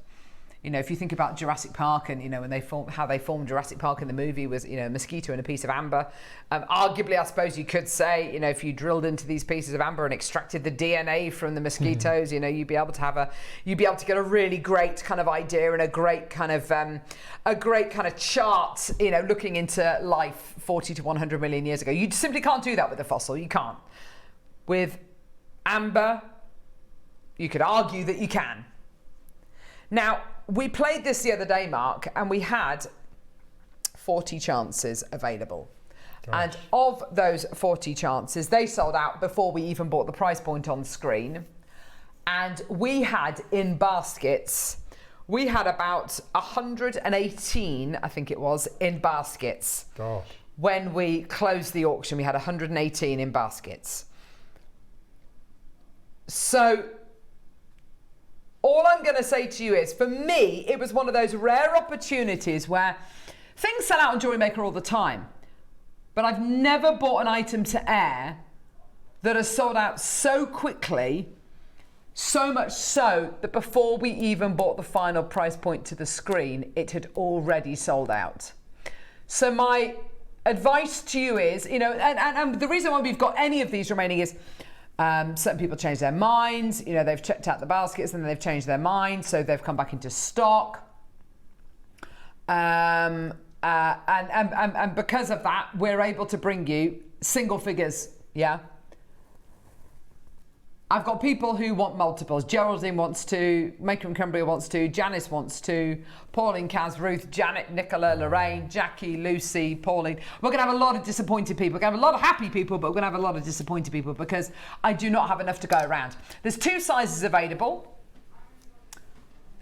You know, if you think about Jurassic Park and, you know, when they how they formed Jurassic Park in the movie was, you know, a mosquito and a piece of amber. Arguably, I suppose you could say, you know, if you drilled into these pieces of amber and extracted the DNA from the mosquitoes, you know, you'd be able to get a really great kind of idea and a great kind of chart, you know, looking into life 40 to 100 million years ago. You simply can't do that with a fossil. You can't. With amber, you could argue that you can. Now, we played this the other day, Mark, and we had 40 chances available. Gosh. And of those 40 chances, they sold out before we even bought the price point on screen. And we had in baskets, we had about 118, I think it was, in baskets. Gosh. When we closed the auction, we had 118 in baskets. So all I'm going to say to you is, for me, it was one of those rare opportunities where things sell out on JewelleryMaker all the time, but I've never bought an item to air that has sold out so quickly, so much so that before we even bought the final price point to the screen, it had already sold out. So my advice to you is, you know, and the reason why we've got any of these remaining is, certain people change their minds, you know, they've checked out the baskets and then they've changed their mind, so they've come back into stock. And because of that, we're able to bring you single figures, yeah? I've got people who want multiples. Geraldine wants to, Maker and Cumbria wants to, Janice wants to, Pauline, Kaz, Ruth, Janet, Nicola, Lorraine, Jackie, Lucy, Pauline. We're going to have a lot of disappointed people. We're going to have a lot of happy people, but we're going to have a lot of disappointed people because I do not have enough to go around. There's 2 sizes available.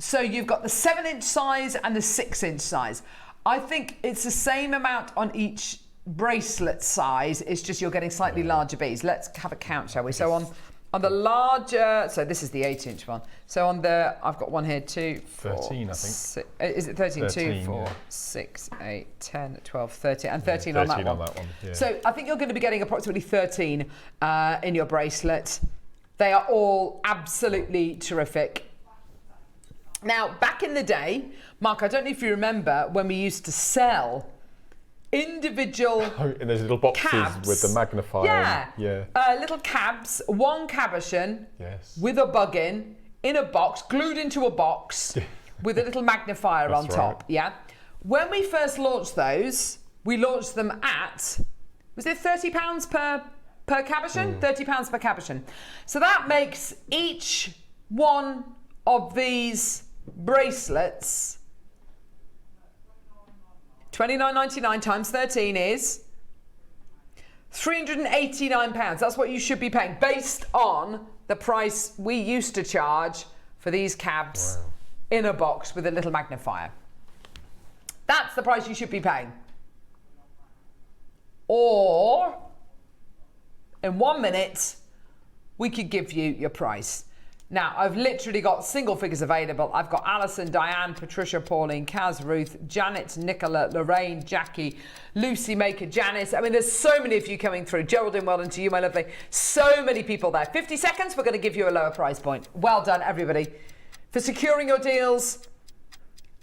So you've got the 7-inch size and the 6-inch size. I think it's the same amount on each bracelet size. It's just you're getting slightly larger beads. Let's have a count, shall we? So on the larger, so this is the 8-inch one. So on the, I've got one here, 2, 4, 13, I think. 6, is it 13? 2, 4, 6, 8, 10, 12, 13, and 13 on that one. 13 on that one, yeah. So I think you're going to be getting approximately 13 in your bracelet. They are all absolutely terrific. Now, back in the day, Mark, I don't know if you remember when we used to sell individual in those little boxes cabs with the magnifier. Yeah. Little cabs, one cabochon with a bug in a box, glued into a box with a little magnifier on top. Yeah. When we first launched those, we launched them at, was it £30 per cabochon? £30 per cabochon. So that makes each one of these bracelets £29.99 times 13 is £389. That's what you should be paying based on the price we used to charge for these cabs in a box with a little magnifier. That's the price you should be paying. Or in 1 minute, we could give you your price. Now, I've literally got single figures available. I've got Alison, Diane, Patricia, Pauline, Kaz, Ruth, Janet, Nicola, Lorraine, Jackie, Lucy, Maker, Janice. I mean, there's so many of you coming through. Geraldine, well done to you, my lovely. So many people there. 50 seconds, we're going to give you a lower price point. Well done, everybody. For securing your deals,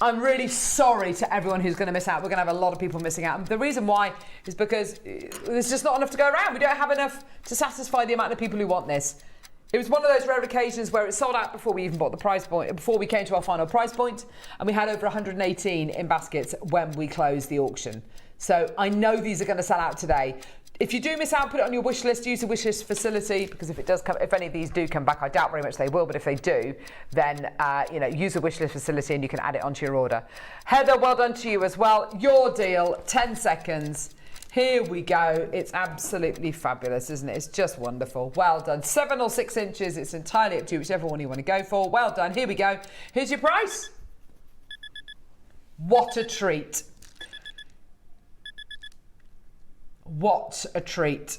I'm really sorry to everyone who's going to miss out. We're going to have a lot of people missing out. And the reason why is because there's just not enough to go around. We don't have enough to satisfy the amount of people who want this. It was one of those rare occasions where it sold out before we even bought the price point, before we came to our final price point, and we had over 118 in baskets when we closed the auction. So I know these are going to sell out today. If you do miss out, put it on your wish list, use the wish list facility, because if it does come, if any of these do come back, I doubt very much they will, but if they do, then use the wish list facility and you can add it onto your order. Heather, well done to you as well. Your deal, 10 seconds. Here we go. It's absolutely fabulous, isn't it? It's just wonderful. Well done. 7 or 6 inches. It's entirely up to you, whichever one you want to go for. Well done. Here we go. Here's your price. What a treat. What a treat.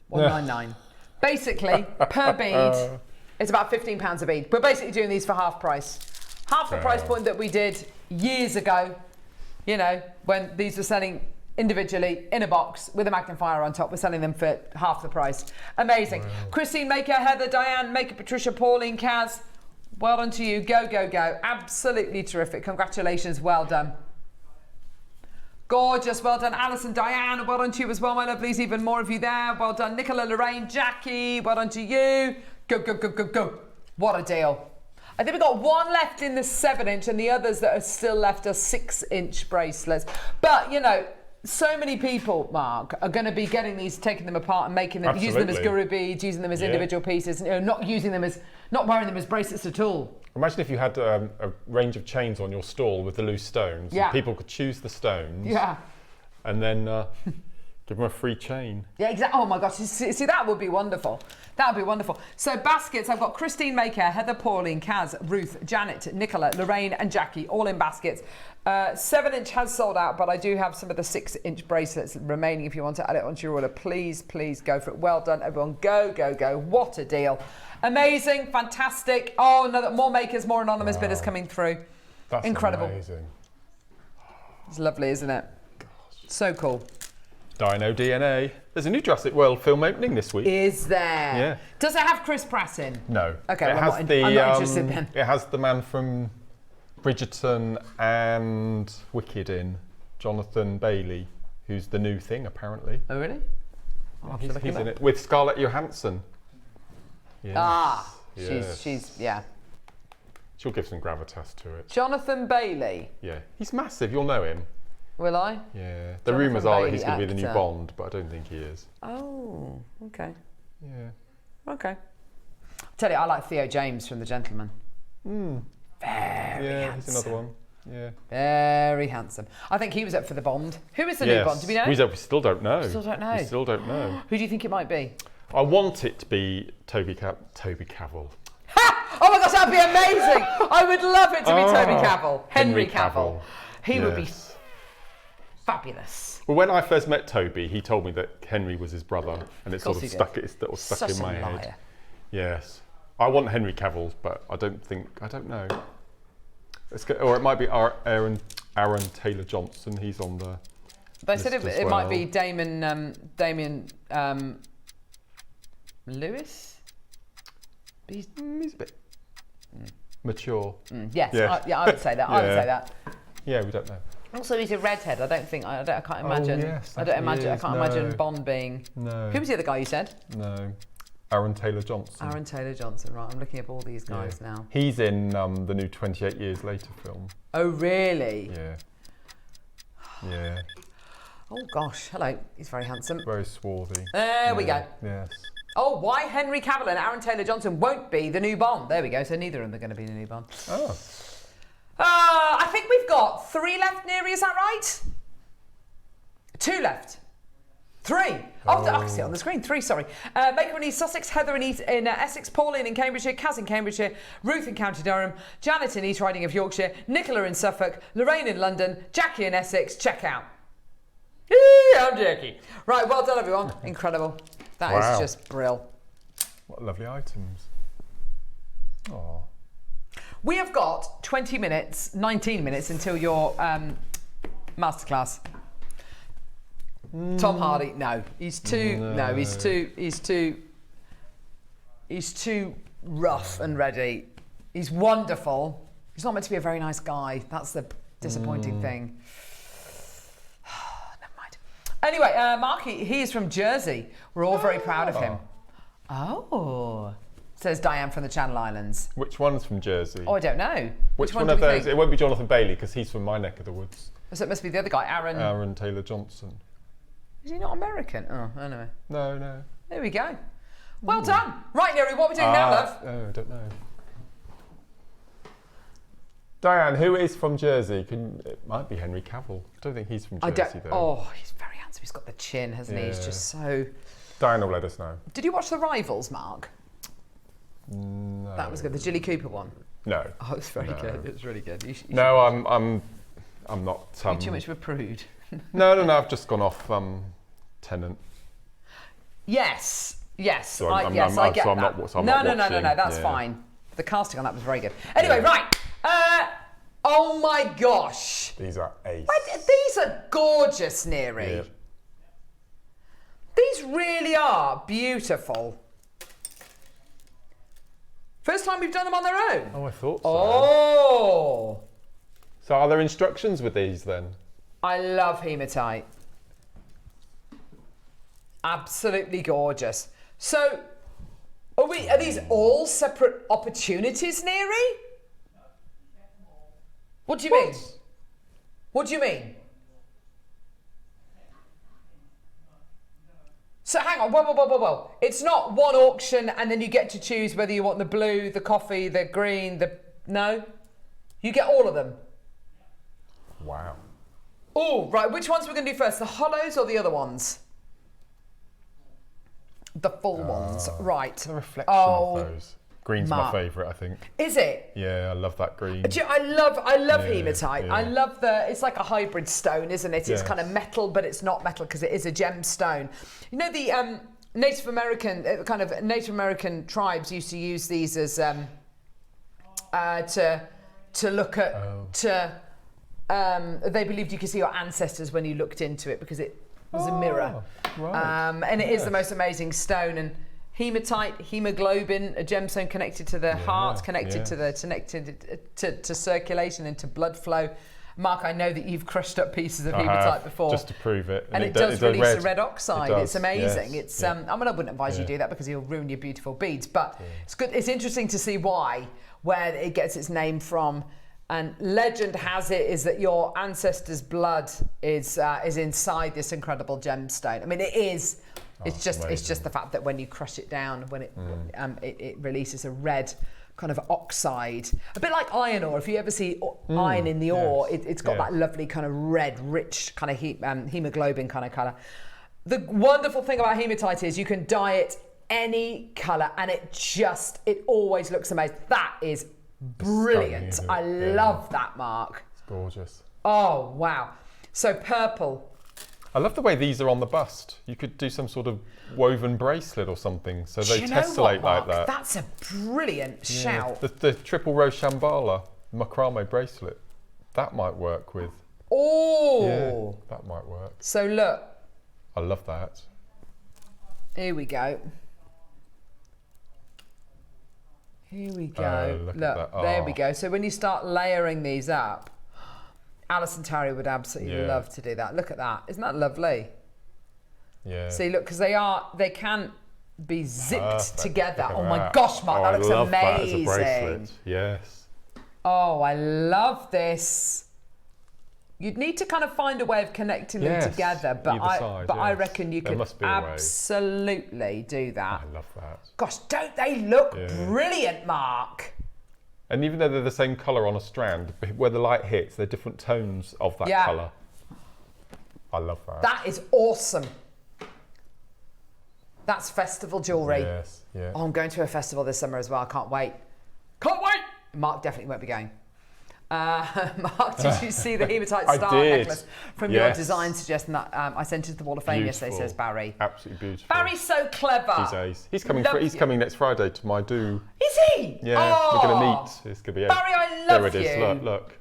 199. Basically, per bead, it's about £15 a bead. We're basically doing these for half price. Half the price point that we did years ago. You know, when these were selling individually in a box with a magnifier on top, we're selling them for half the price. Amazing. Wow. Christine, Maker, Heather, Diane, Maker, Patricia, Pauline, Kaz, Well done to you. Go, go, go. Absolutely terrific. Congratulations. Well done. Gorgeous. Well done, Alison, Diane. Well done to you as well, my lovelies. Even more of you there. Well done, Nicola, Lorraine, Jackie. Well done to you. Go, go, go, go, go. What a deal. I think we've got one left in the 7-inch and the others that are still left are 6-inch bracelets. But, you know, so many people, Mark, are going to be getting these, taking them apart and making them, using them as guru beads, using them as individual pieces, you know, not wearing them as bracelets at all. Imagine if you had a range of chains on your stall with the loose stones. Yeah. And people could choose the stones. Yeah. And then give them a free chain. Yeah, exactly. Oh my gosh, see, that would be wonderful. That would be wonderful. So baskets, I've got Christine Maker, Heather Pauline, Kaz, Ruth, Janet, Nicola, Lorraine and Jackie, all in baskets. 7-inch has sold out, but I do have some of the 6-inch bracelets remaining if you want to add it onto your order. Please, please go for it. Well done, everyone. Go, go, go. What a deal. Amazing, fantastic. Oh, no, more makers, more anonymous bidders coming through. That's incredible. Amazing. It's lovely, isn't it? Gosh. So cool. Dino DNA. There's a new Jurassic World film opening this week. Is there? Yeah. Does it have Chris Pratt in? No. Okay, I'm not interested then. It has the man from Bridgerton and Wicked in, Jonathan Bailey, who's the new thing apparently. Oh really? He's in it with Scarlett Johansson. Yes. Ah, yes. she's yeah. She'll give some gravitas to it. Jonathan Bailey. Yeah, he's massive. You'll know him. Will I? Yeah. The rumours are that he's going to be the new actor. Bond, but I don't think he is. Oh, okay. Yeah. Okay. Tell you, I like Theo James from The Gentleman. Mm. Very yeah, handsome. he's another one. Yeah. Very handsome. I think he was up for the Bond. Who is the new Bond? Do we know? We still don't know. Still don't know. We still don't know. Who do you think it might be? I want it to be Toby Cavill. Ha! Oh my gosh, that'd be amazing! I would love it to be Toby Cavill. Henry Cavill. He would be fabulous. Well, when I first met Toby, he told me that Henry was his brother, and it sort of stuck in my head. Yes. I want Henry Cavill, but I don't know. Or it might be Aaron Taylor-Johnson. He's on the. They said it might be Damian Lewis. He's a bit mature. Yes, yeah. I would say that. I would say that. Yeah, we don't know. Also, he's a redhead. I can't imagine. Oh, yes, I can't imagine Bond being. No. Who was the other guy you said? No. Aaron Taylor-Johnson. Aaron Taylor-Johnson, right. I'm looking up all these guys now. He's in the new 28 Years Later film. Oh, really? Yeah. Yeah. Oh, gosh. Hello. He's very handsome. Very swarthy. There we go. Yes. Oh, why Henry Cavill and Aaron Taylor-Johnson won't be the new Bond. There we go. So neither of them are going to be the new Bond. Oh. I think we've got 3 left, Neary. Is that right? 2 left. 3. Oh, I can see it on the screen. 3, sorry. Maker in East Sussex, Heather in Essex, Pauline in Cambridgeshire, Kaz in Cambridgeshire, Ruth in County Durham, Janet in East Riding of Yorkshire, Nicola in Suffolk, Lorraine in London, Jackie in Essex. Check out. I'm Jackie. Right, well done, everyone. Incredible. That is just brill. What lovely items. Oh. We have got 19 minutes until your masterclass. Tom Hardy, no, he's too. No, he's too rough and ready. He's wonderful. He's not meant to be a very nice guy. That's the disappointing thing. Never mind. Anyway, Mark, he is from Jersey. We're all very proud of him. Oh, says Diane from the Channel Islands. Which one's from Jersey? Oh, I don't know. Which one of those? It won't be Jonathan Bailey because he's from my neck of the woods. So it must be the other guy, Aaron Taylor-Johnson. Is he not American? Oh, anyway. No. There we go. Well done. Right, Neary, what are we doing now, love? Oh, I don't know. Diane, who is from Jersey? It might be Henry Cavill. I don't think he's from Jersey, though. Oh, he's very handsome. He's got the chin, hasn't he? He's just so... Diane will let us know. Did you watch The Rivals, Mark? No. That was good. The Jilly Cooper one? No. Oh, it's very good. It's really good. No, I'm not... You're too much of a prude. No, I've just gone off Tenant. Yes. So I get that. I'm not watching. No, that's fine. The casting on that was very good. Anyway, right. Oh my gosh. These are ace. These are gorgeous, Neary. Yeah. These really are beautiful. First time we've done them on their own? Oh, I thought so. Oh! So are there instructions with these then? I love hematite. Absolutely gorgeous. So, are these all separate opportunities, Neri? What do you mean? What do you mean? So hang on, whoa. It's not one auction and then you get to choose whether you want the blue, the coffee, the green, no? You get all of them. Wow. Oh, right, which ones are we going to do first? The hollows or the other ones? The full ones, right. The reflection of those. Green's Mark. my favourite, I think. Is it? Yeah, I love that green. I love hematite. Yeah. I love it's like a hybrid stone, isn't it? It's kind of metal, but it's not metal because it is a gemstone. You know, the Native American tribes used to use these as to look at they believed you could see your ancestors when you looked into it because it was a mirror. Right. And it is the most amazing stone. And hematite, hemoglobin, a gemstone connected to the heart, connected to circulation and to blood flow. Mark, I know that you've crushed up pieces of hematite before. Just to prove it. And it does release a red oxide. It's amazing. Yes. It's I wouldn't advise you do that because you'll ruin your beautiful beads. But it's good. It's interesting to see where it gets its name from. And legend has it is that your ancestors' blood is inside this incredible gemstone. I mean, it is. It's just the fact that when you crush it down, when it releases a red kind of oxide, a bit like iron ore. If you ever see iron in the ore, it's got that lovely kind of red, rich kind of hemoglobin kind of colour. The wonderful thing about hematite is you can dye it any colour, and it always looks amazing. That is brilliant. Stunning, I love that, Mark. It's gorgeous. Oh wow! So purple. I love the way these are on the bust. You could do some sort of woven bracelet or something, so they tessellate like that. That's a brilliant shout. The triple Roache Gia macrame bracelet, that might work with. Oh, yeah, that might work. So look. I love that. Here we go. Here we go. Look at that. Oh. There we go. So when you start layering these up, Alice and Terry would absolutely love to do that. Look at that. Isn't that lovely? Yeah. See, look, because they can be zipped together. Oh my that. gosh, Mark, that looks amazing. That as a bracelet. Yes. Oh, I love this. You'd need to kind of find a way of connecting them together, but I reckon you could absolutely do that. I love that. Gosh, don't they look brilliant, Mark? And even though they're the same colour on a strand, where the light hits, they're different tones of that colour. I love that. That is awesome. That's festival jewellery. Yes, yeah. Oh, I'm going to a festival this summer as well. I can't wait. Can't wait! Mark definitely won't be going. Mark, did you see the hematite star necklace from your design suggestion that I sent it to the Wall of Fame yesterday, says Barry. Absolutely beautiful. Barry's so clever. He's ace. He's coming next Friday to my do. Is he? Yeah, we're going to meet. It's going to be Barry, I love you. There it is. Look.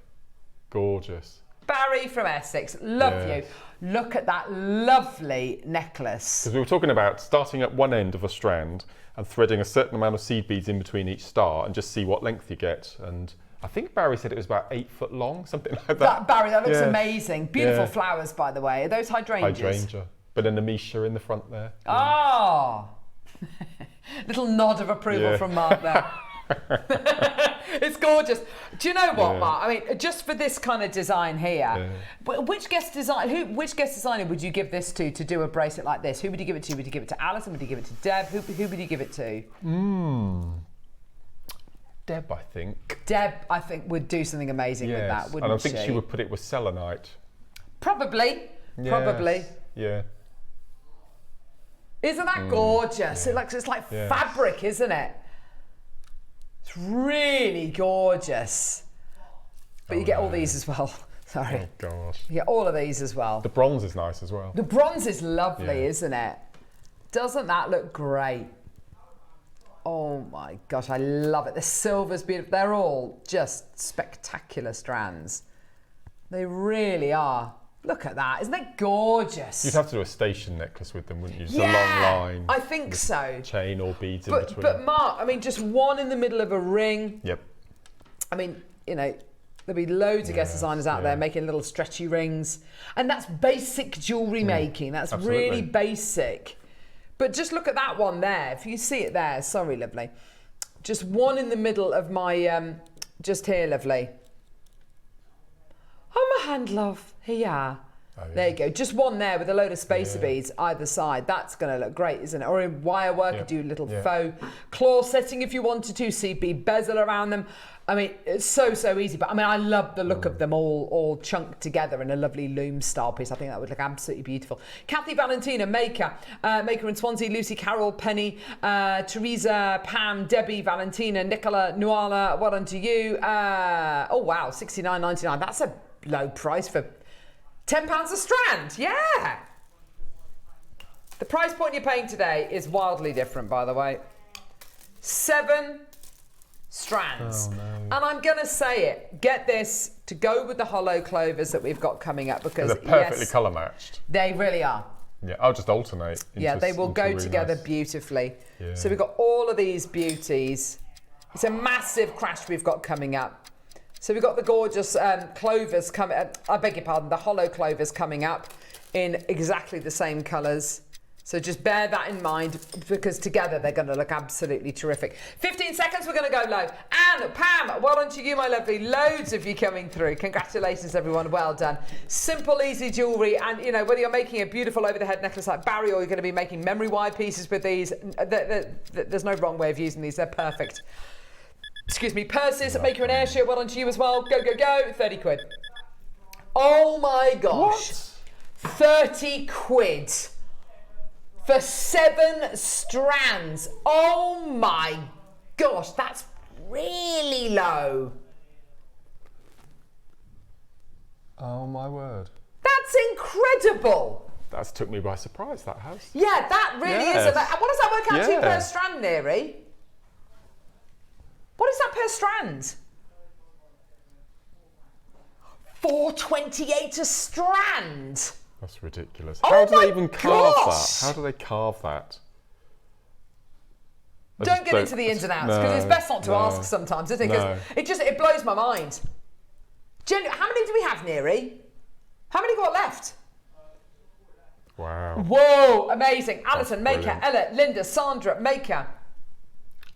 Gorgeous. Barry from Essex. Love you. Look at that lovely necklace. Because we were talking about starting at one end of a strand and threading a certain amount of seed beads in between each star and just see what length you get. And I think Barry said it was about 8 foot long, something like that. Barry, that looks amazing. Beautiful flowers, by the way. Are those hydrangeas? Hydrangea. But an amisha in the front there. Oh! Little nod of approval from Mark there. It's gorgeous. Do you know what, Mark? I mean, just for this kind of design here, which guest designer would you give this to do a bracelet like this? Who would you give it to? Would you give it to Alison? Would you give it to Deb? Who would you give it to? Deb, I think. Deb, I think, would do something amazing with that, wouldn't she? And I think she would put it with selenite. Probably. Yes. Probably. Yeah. Isn't that gorgeous? Yeah. It's like fabric, isn't it? It's really gorgeous. But you get all these as well. Sorry. Oh, gosh. You get all of these as well. The bronze is nice as well. The bronze is lovely, isn't it? Doesn't that look great? Oh my gosh, I love it. The silver's beautiful. They're all just spectacular strands. They really are. Look at that. Isn't that gorgeous? You'd have to do a station necklace with them, wouldn't you? Just yeah, a long line. I think so. Chain or beads in between. But Mark, I mean, just one in the middle of a ring. Yep. I mean, you know, there'll be loads of guest designers out there making little stretchy rings. And that's basic jewellery making. That's really basic. But just look at that one there. If you see it there, sorry, lovely. Just one in the middle of my, just here, lovely. Oh, my hand, love. Here you are. Oh, yeah. There you go. Just one there with a load of spacer beads either side. That's going to look great, isn't it? Or in wire work, you do a little faux claw setting if you wanted to. CB bezel around them. I mean, it's so easy. But I mean, I love the look of them all chunked together in a lovely loom style piece. I think that would look absolutely beautiful. Kathy, Valentina, Maker in Swansea, Lucy, Carol, Penny, Teresa, Pam, Debbie, Valentina, Nicola, Nuala, well done to you. Oh, wow, $69.99. That's a low price for £10 a strand. Yeah. The price point you're paying today is wildly different, by the way. 7 strands. Oh, no. And I'm going to say it. Get this to go with the hollow clovers that we've got coming up because they're perfectly colour matched. They really are. Yeah, I'll just alternate. They will go really together beautifully. Yeah. So we've got all of these beauties. It's a massive crash we've got coming up. So we've got the gorgeous clovers coming, I beg your pardon, the hollow clovers coming up in exactly the same colours. So just bear that in mind because together they're going to look absolutely terrific. 15 seconds, we're going to go low. And Pam, well done to you, my lovely. Loads of you coming through. Congratulations, everyone. Well done. Simple, easy jewellery. And, you know, whether you're making a beautiful over-the-head necklace like Barry or you're going to be making memory wire pieces with these, there's no wrong way of using these. They're perfect. Excuse me, purses, Maker and Ayrshire, well done to you as well. Go, go, go, 30 quid. Oh my gosh. What? 30 quid for 7 strands. Oh my gosh, that's really low. Oh my word. That's incredible. That's took me by surprise, that has. Yeah, that really is. What does that work out to per strand, Neary? What is that per strand? $4.28 a strand. That's ridiculous. Oh How do they even carve gosh. that? How do they carve that? Don't get into the ins and outs because it's best not to ask sometimes, isn't it? Because it blows my mind. How many do we have, Neary? How many got left? Wow. Whoa, amazing. Alison, Maker, Ella, Linda, Sandra, Maker.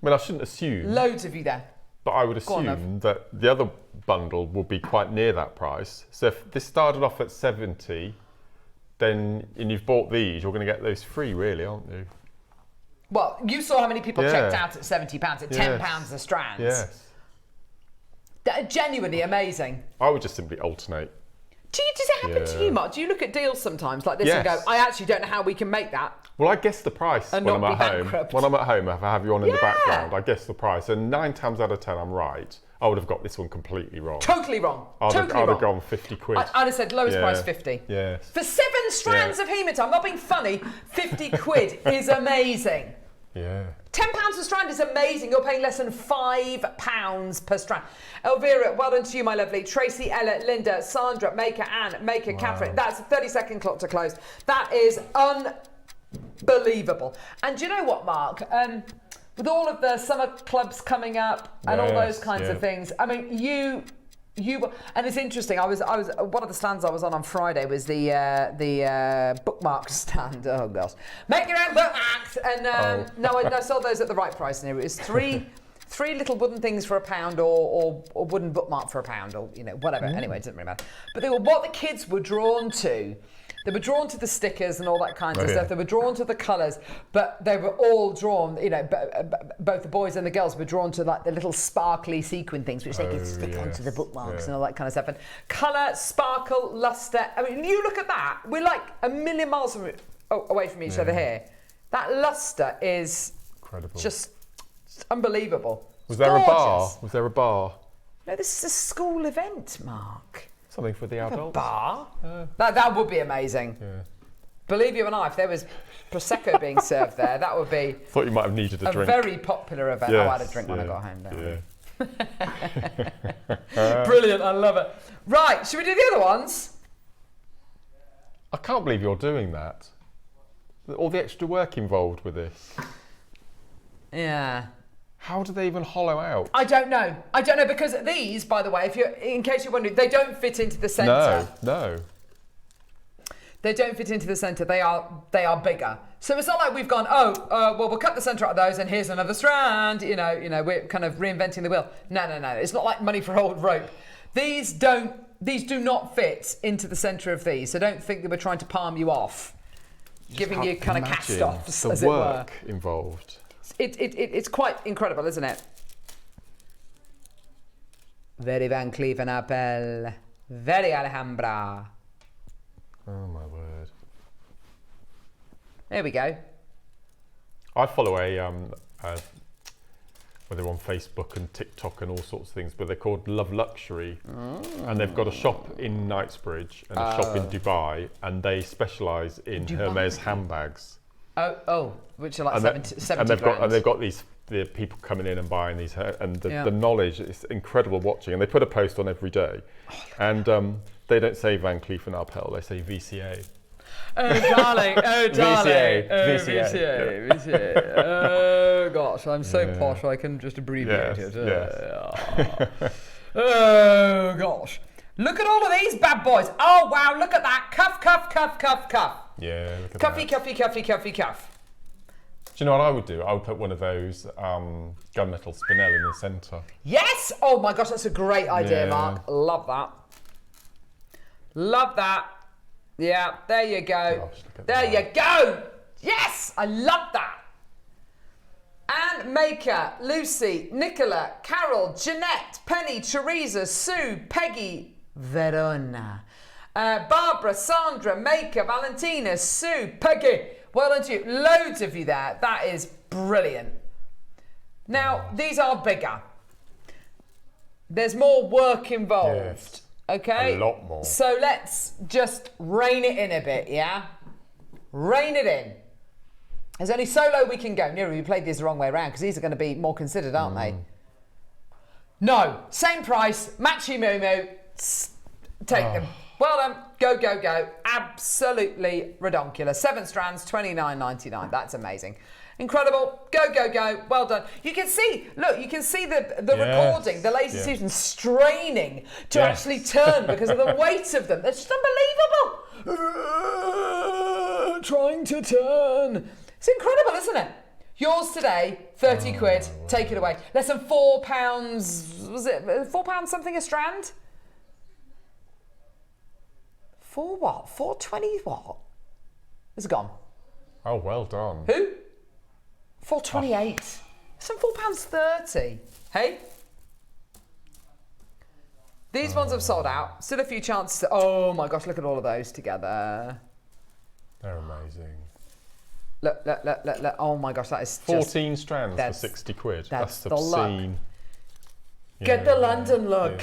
I mean, I shouldn't assume. Loads of you there. But I would assume that the other bundle will be quite near that price. So if this started off at 70, then and you've bought these, you're going to get those free, really, aren't you? Well, you saw how many people checked out at £70, at £10 a strand. Yes. That are genuinely amazing. I would just simply alternate. Does it happen to you, Mark? Do you look at deals sometimes like this and go, I actually don't know how we can make that? Well, I guess the price when I'm at home. When I'm at home, if I have you on in the background, I guess the price. And 9 times out of 10, I'm right. I would have got this one completely wrong. Totally wrong. I'd have gone 50 quid. I'd have said lowest price 50. Yes. For 7 strands of hematite, I'm not being funny, 50 quid is amazing. Yeah. £10 a strand is amazing. You're paying less than £5 per strand. Elvira, well done to you, my lovely. Tracy, Ella, Linda, Sandra, Maker, Anne, Maker, Catherine. That's a 30-second clock to close. That is unbelievable. And do you know what, Mark? With all of the summer clubs coming up and all those kinds of things, I mean, you and it's interesting. I was one of the stands I was on Friday was the bookmark stand. Oh gosh, make your own bookmarks. And I sold those at the right price. And it was three little wooden things for £1 or wooden bookmark for £1 or whatever. Anyway, it doesn't really matter. But they were what the kids were drawn to. They were drawn to the stickers and all that kind of stuff. They were drawn to the colours, but they were all drawn, both the boys and the girls were drawn to like the little sparkly sequin things, which they could stick onto the bookmarks and all that kind of stuff. And colour, sparkle, lustre. I mean, you look at that. We're like a million miles away from each other here. That lustre is incredible. Just unbelievable. Was there a bar? Was there a bar? No, this is a school event, Mark. Something for the adults. A bar? That would be amazing. Yeah. Believe you and I, if there was Prosecco being served there, that would be Thought you might have needed a drink. A very popular event. Yes, I had a drink when I got home. Brilliant, I love it. Right, should we do the other ones? I can't believe you're doing that. All the extra work involved with this. Yeah. How do they even hollow out? I don't know. I don't know, because these, by the way, in case you're wondering, they don't fit into the centre. No. They don't fit into the centre. They are bigger. So it's not like we've gone, well, we'll cut the centre out of those and here's another strand. You know, we're kind of reinventing the wheel. No. It's not like money for old rope. These do not fit into the centre of these. So don't think that we're trying to palm you off, giving you kind of cast-offs, as it were. The work involved. It's quite incredible, isn't it? Very Van Cleef & Arpels. Very Alhambra. Oh my word. There we go. I follow where they're on Facebook and TikTok and all sorts of things, but they're called Love Luxury. And they've got a shop in Knightsbridge and a shop in Dubai, and they specialise in Hermes handbags. Which are like 70 and they've grand. got the people coming in and buying these, and the knowledge is incredible watching. And they put a post on every day, and they don't say Van Cleef & Arpels, they say VCA. Oh darling, VCA. VCA. Oh gosh, I'm so posh I can just abbreviate it. Yes. Oh gosh. Look at all of these bad boys. Oh wow, look at that. Cuff. Yeah, look at Cuffy, that. cuff. Do you know what I would do? I would put one of those gunmetal spinel in the centre. Yes! Oh my gosh, that's a great idea, Mark. Love that. Yeah, there you go. Gosh, you go. Yes, I love that. Anne, Maker, Lucy, Nicola, Carol, Jeanette, Penny, Teresa, Sue, Peggy, Verona, Barbara, Sandra, Maker, Valentina, Sue, Peggy. Well done to you. Loads of you there. That is brilliant. Now, these are bigger. There's more work involved. Yes. Okay? A lot more. So let's just rein it in a bit, yeah? Rein it in. There's only so low we can go. Neri, we played these the wrong way around because these are going to be more considered, aren't they? No. Same price. Matchy moo. Take them. Well done. Go. Absolutely redonkulous. 7 strands, $29.99. That's amazing. Incredible. Go. Well done. You can see, look, the recording, the laser Susan straining to actually turn because of the weight of them. That's just unbelievable. Trying to turn. It's incredible, isn't it? Yours today, 30 quid. Take it away. Less than £4. Was it £4 something a strand? For what? 420 what? It's gone. Oh, well done. Who? 428. Some £4.30. Hey? These ones have sold out. Still a few chances to, oh my gosh, look at all of those together. They're amazing. Look. Oh my gosh, that is 14 strands for 60 quid. That's obscene. Get the London look.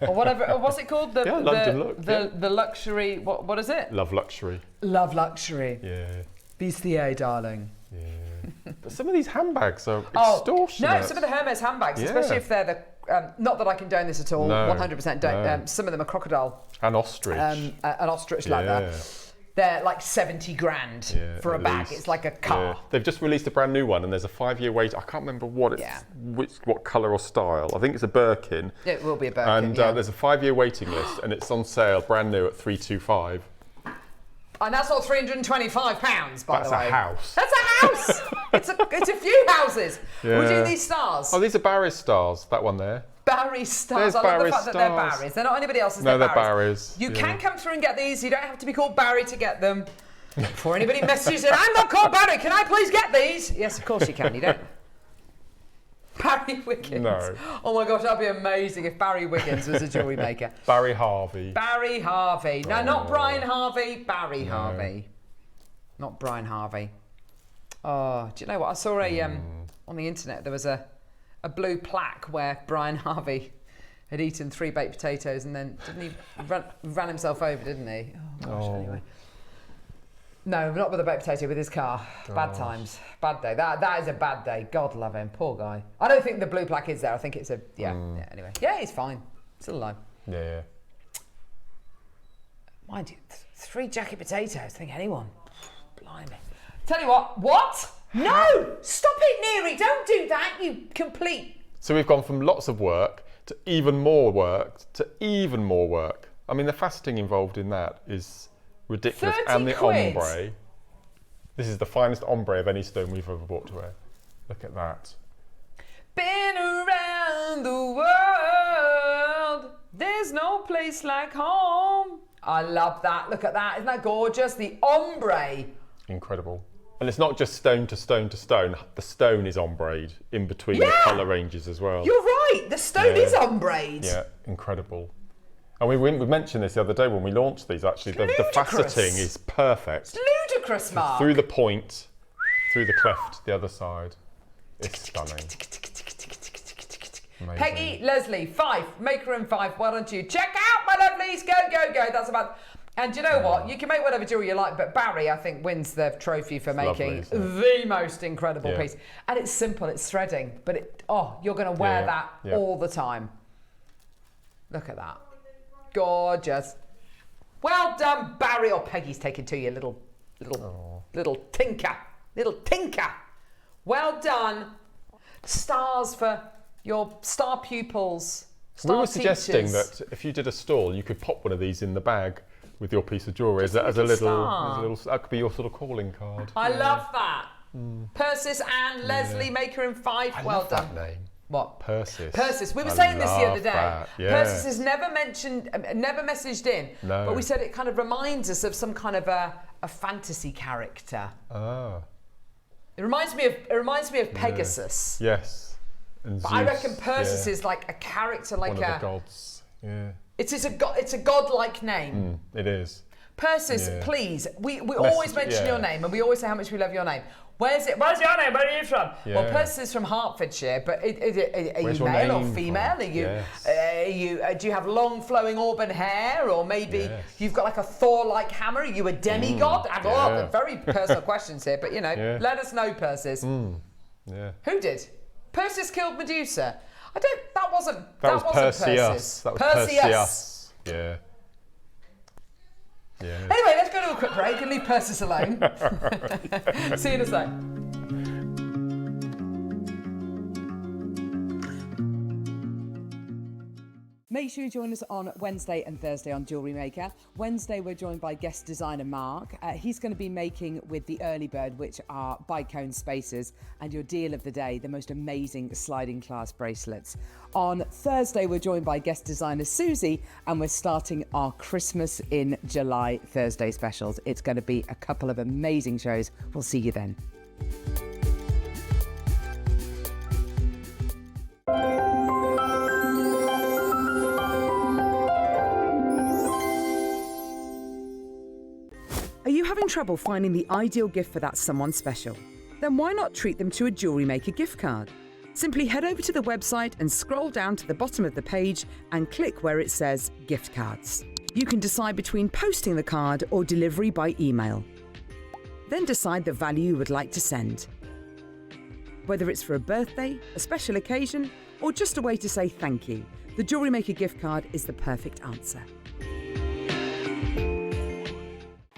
Or whatever, what's it called? The London look. The luxury, what is it? Love Luxury. Love Luxury. Yeah. BCA, darling. Yeah. But some of these handbags are extortionate. No, some of the Hermes handbags, especially if they're the, not that I condone this at all, 100% don't. No. Some of them are crocodile. And ostrich. An ostrich leather. They're like 70 grand for a bag. It's like a car. Yeah. They've just released a brand new one, and there's a 5-year wait. I can't remember what it's, what colour or style. I think it's a Birkin. It will be a Birkin. And there's a 5-year waiting list, and it's on sale, brand new, at $325. And that's not £325, by the way. That's a house. That's a house. it's a few houses. Yeah. We're doing these stars. Oh, these are Barry's stars. That one there. Barry stars. I love the fact that they're Barry's. They're not anybody else's. No, they're Barry's. You can come through and get these. You don't have to be called Barry to get them. Before anybody messages in, I'm not called Barry. Can I please get these? Yes, of course you can. You don't. Barry Wiggins. No. Oh my gosh, that'd be amazing if Barry Wiggins was a jewellery maker. Barry Harvey. Barry Harvey. No, not Brian Harvey. Barry Harvey. Not Brian Harvey. Oh, do you know what? I saw on the internet there was a blue plaque where Brian Harvey had eaten 3 baked potatoes and then ran himself over, didn't he? Oh gosh, anyway. No, not with a baked potato, with his car. Bad times. Bad day. That is a bad day. God love him. Poor guy. I don't think the blue plaque is there. I think it's anyway. Yeah, he's fine. Still alive. Yeah. Mind you, 3 jacket potatoes. Think anyone? Blimey. Tell you what? No! Stop it, Neary. Don't do that, you complete... So we've gone from lots of work to even more work to even more work. I mean, the faceting involved in that is ridiculous. And the quid. ombre. This is the finest ombre of any stone we've ever bought to wear. Look at that. Been around the world, there's no place like home. I love that. Look at that. Isn't that gorgeous? The ombre. Incredible. And it's not just stone to stone to stone. The stone is ombrayed in between the colour ranges as well. You're right. The stone is ombrayed. Yeah, incredible. And we mentioned this the other day when we launched these, actually. The faceting is perfect. It's ludicrous, Mark. Through the point, through the cleft, the other side. It's stunning. Amazing. Peggy, Leslie, Fife, Maker and Fife, well done to you. Check out, my lovelies. Go, go, go. That's about... And you know what? You can make whatever jewellery you like, but Barry, I think, wins the trophy for making the most incredible piece. And it's simple, it's threading, but you're going to wear that all the time. Look at that. Gorgeous. Well done, Barry. Or Peggy's taken to you, little tinker. Little tinker. Well done. Stars for your star pupils. Star we were suggesting teachers. that if you did a stall, you could pop one of these in the bag with your piece of jewellery as a little, that could be your sort of calling card. I love that. Persis and Leslie, Maker and Fife. I well love done. that name. What? Persis. Persis. We were saying this the other day. That. Yeah. Persis is never messaged in. No. But we said it kind of reminds us of some kind of a fantasy character. Ah. It reminds me of Pegasus. Yes. And But Zeus, I reckon Persis is like a character, like one of the gods. Yeah. It's a godlike name. It is. Persis, please. We always mention your name, and we always say how much we love your name. Where's your name? Where are you from? Yeah. Well, Persis is from Hertfordshire, but are Where's you your male or name female? from? Are you? Do you have long flowing auburn hair, or maybe you've got like a Thor-like hammer? Are you a demigod? Very personal questions here, but let us know, Persis. Yeah. Who did? Persis killed Medusa. That wasn't Perseus. Persis. That was Perseus. Yeah. Yeah. Anyway, let's go to a quick break and leave Persis alone. See you in a sec. Make sure you join us on Wednesday and Thursday on Jewellery Maker. Wednesday, we're joined by guest designer Mark. He's going to be making with the early bird, which are Bicone spacers, and your deal of the day, the most amazing sliding class bracelets. On Thursday, we're joined by guest designer Susie, and we're starting our Christmas in July Thursday specials. It's going to be a couple of amazing shows. We'll see you then. Are you having trouble finding the ideal gift for that someone special? Then why not treat them to a JewelleryMaker gift card? Simply head over to the website and scroll down to the bottom of the page and click where it says gift cards. You can decide between posting the card or delivery by email. Then decide the value you would like to send. Whether it's for a birthday, a special occasion, or just a way to say thank you, the JewelleryMaker gift card is the perfect answer.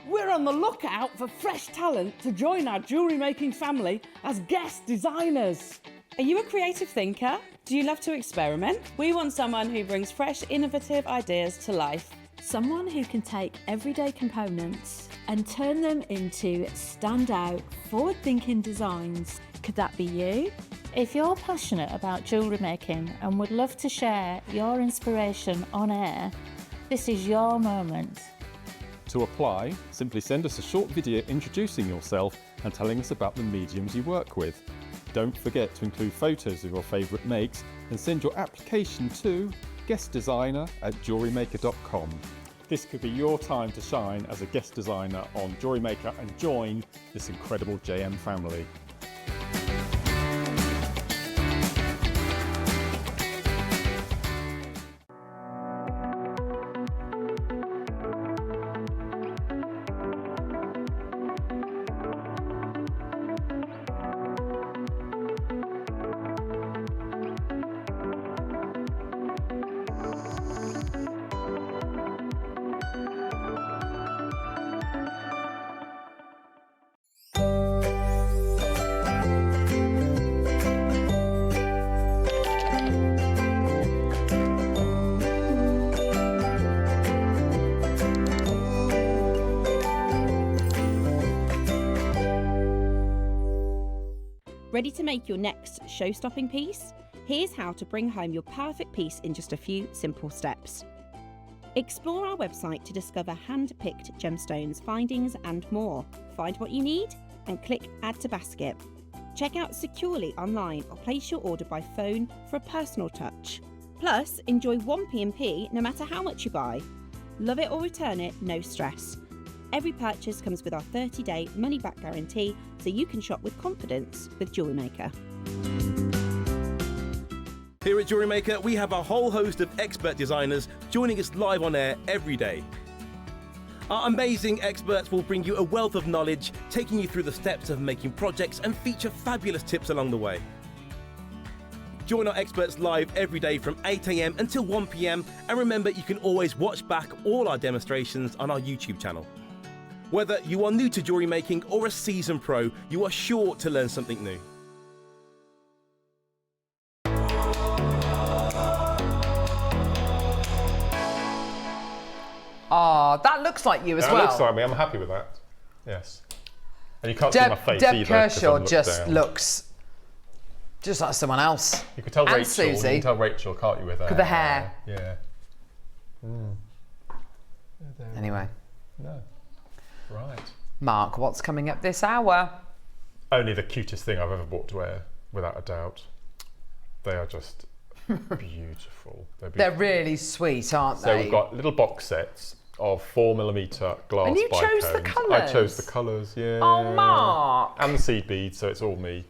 We're on the lookout for fresh talent to join our jewellery making family as guest designers. Are you a creative thinker? Do you love to experiment? We want someone who brings fresh, innovative ideas to life. Someone who can take everyday components and turn them into standout, forward-thinking designs. Could that be you? If you're passionate about jewellery making and would love to share your inspiration on air, this is your moment. To apply, simply send us a short video introducing yourself and telling us about the mediums you work with. Don't forget to include photos of your favourite makes and send your application to guestdesigner@jewellerymaker.com. This could be your time to shine as a guest designer on Jewellery Maker and join this incredible JM family. Ready to make your next show-stopping piece? Here's how to bring home your perfect piece in just a few simple steps. Explore our website to discover hand-picked gemstones, findings and more. Find what you need and click Add to Basket. Check out securely online or place your order by phone for a personal touch. Plus, enjoy 1p&P no matter how much you buy. Love it or return it, no stress. Every purchase comes with our 30-day money-back guarantee, so you can shop with confidence with JewelleryMaker. Here at JewelleryMaker, we have a whole host of expert designers joining us live on air every day. Our amazing experts will bring you a wealth of knowledge, taking you through the steps of making projects and feature fabulous tips along the way. Join our experts live every day from 8 a.m. until 1 p.m. and remember, you can always watch back all our demonstrations on our YouTube channel. Whether you are new to jewellery making or a seasoned pro, you are sure to learn something new. Oh, that looks like you as well. That looks like me. I'm happy with that. Yes. And you can't see my face Deb either. Kershaw just looks just like someone else. You could tell and Rachel. Susie. You can tell Rachel, can't you, with her? With the hair. Yeah. Anyway. No. Right. Mark, what's coming up this hour? Only the cutest thing I've ever bought to wear, without a doubt. They are just beautiful. They're really sweet, aren't they? So we've got little box sets of 4mm glass. And you chose the colours? I chose the colours, yeah. Oh, Mark. And the seed beads, so it's all me.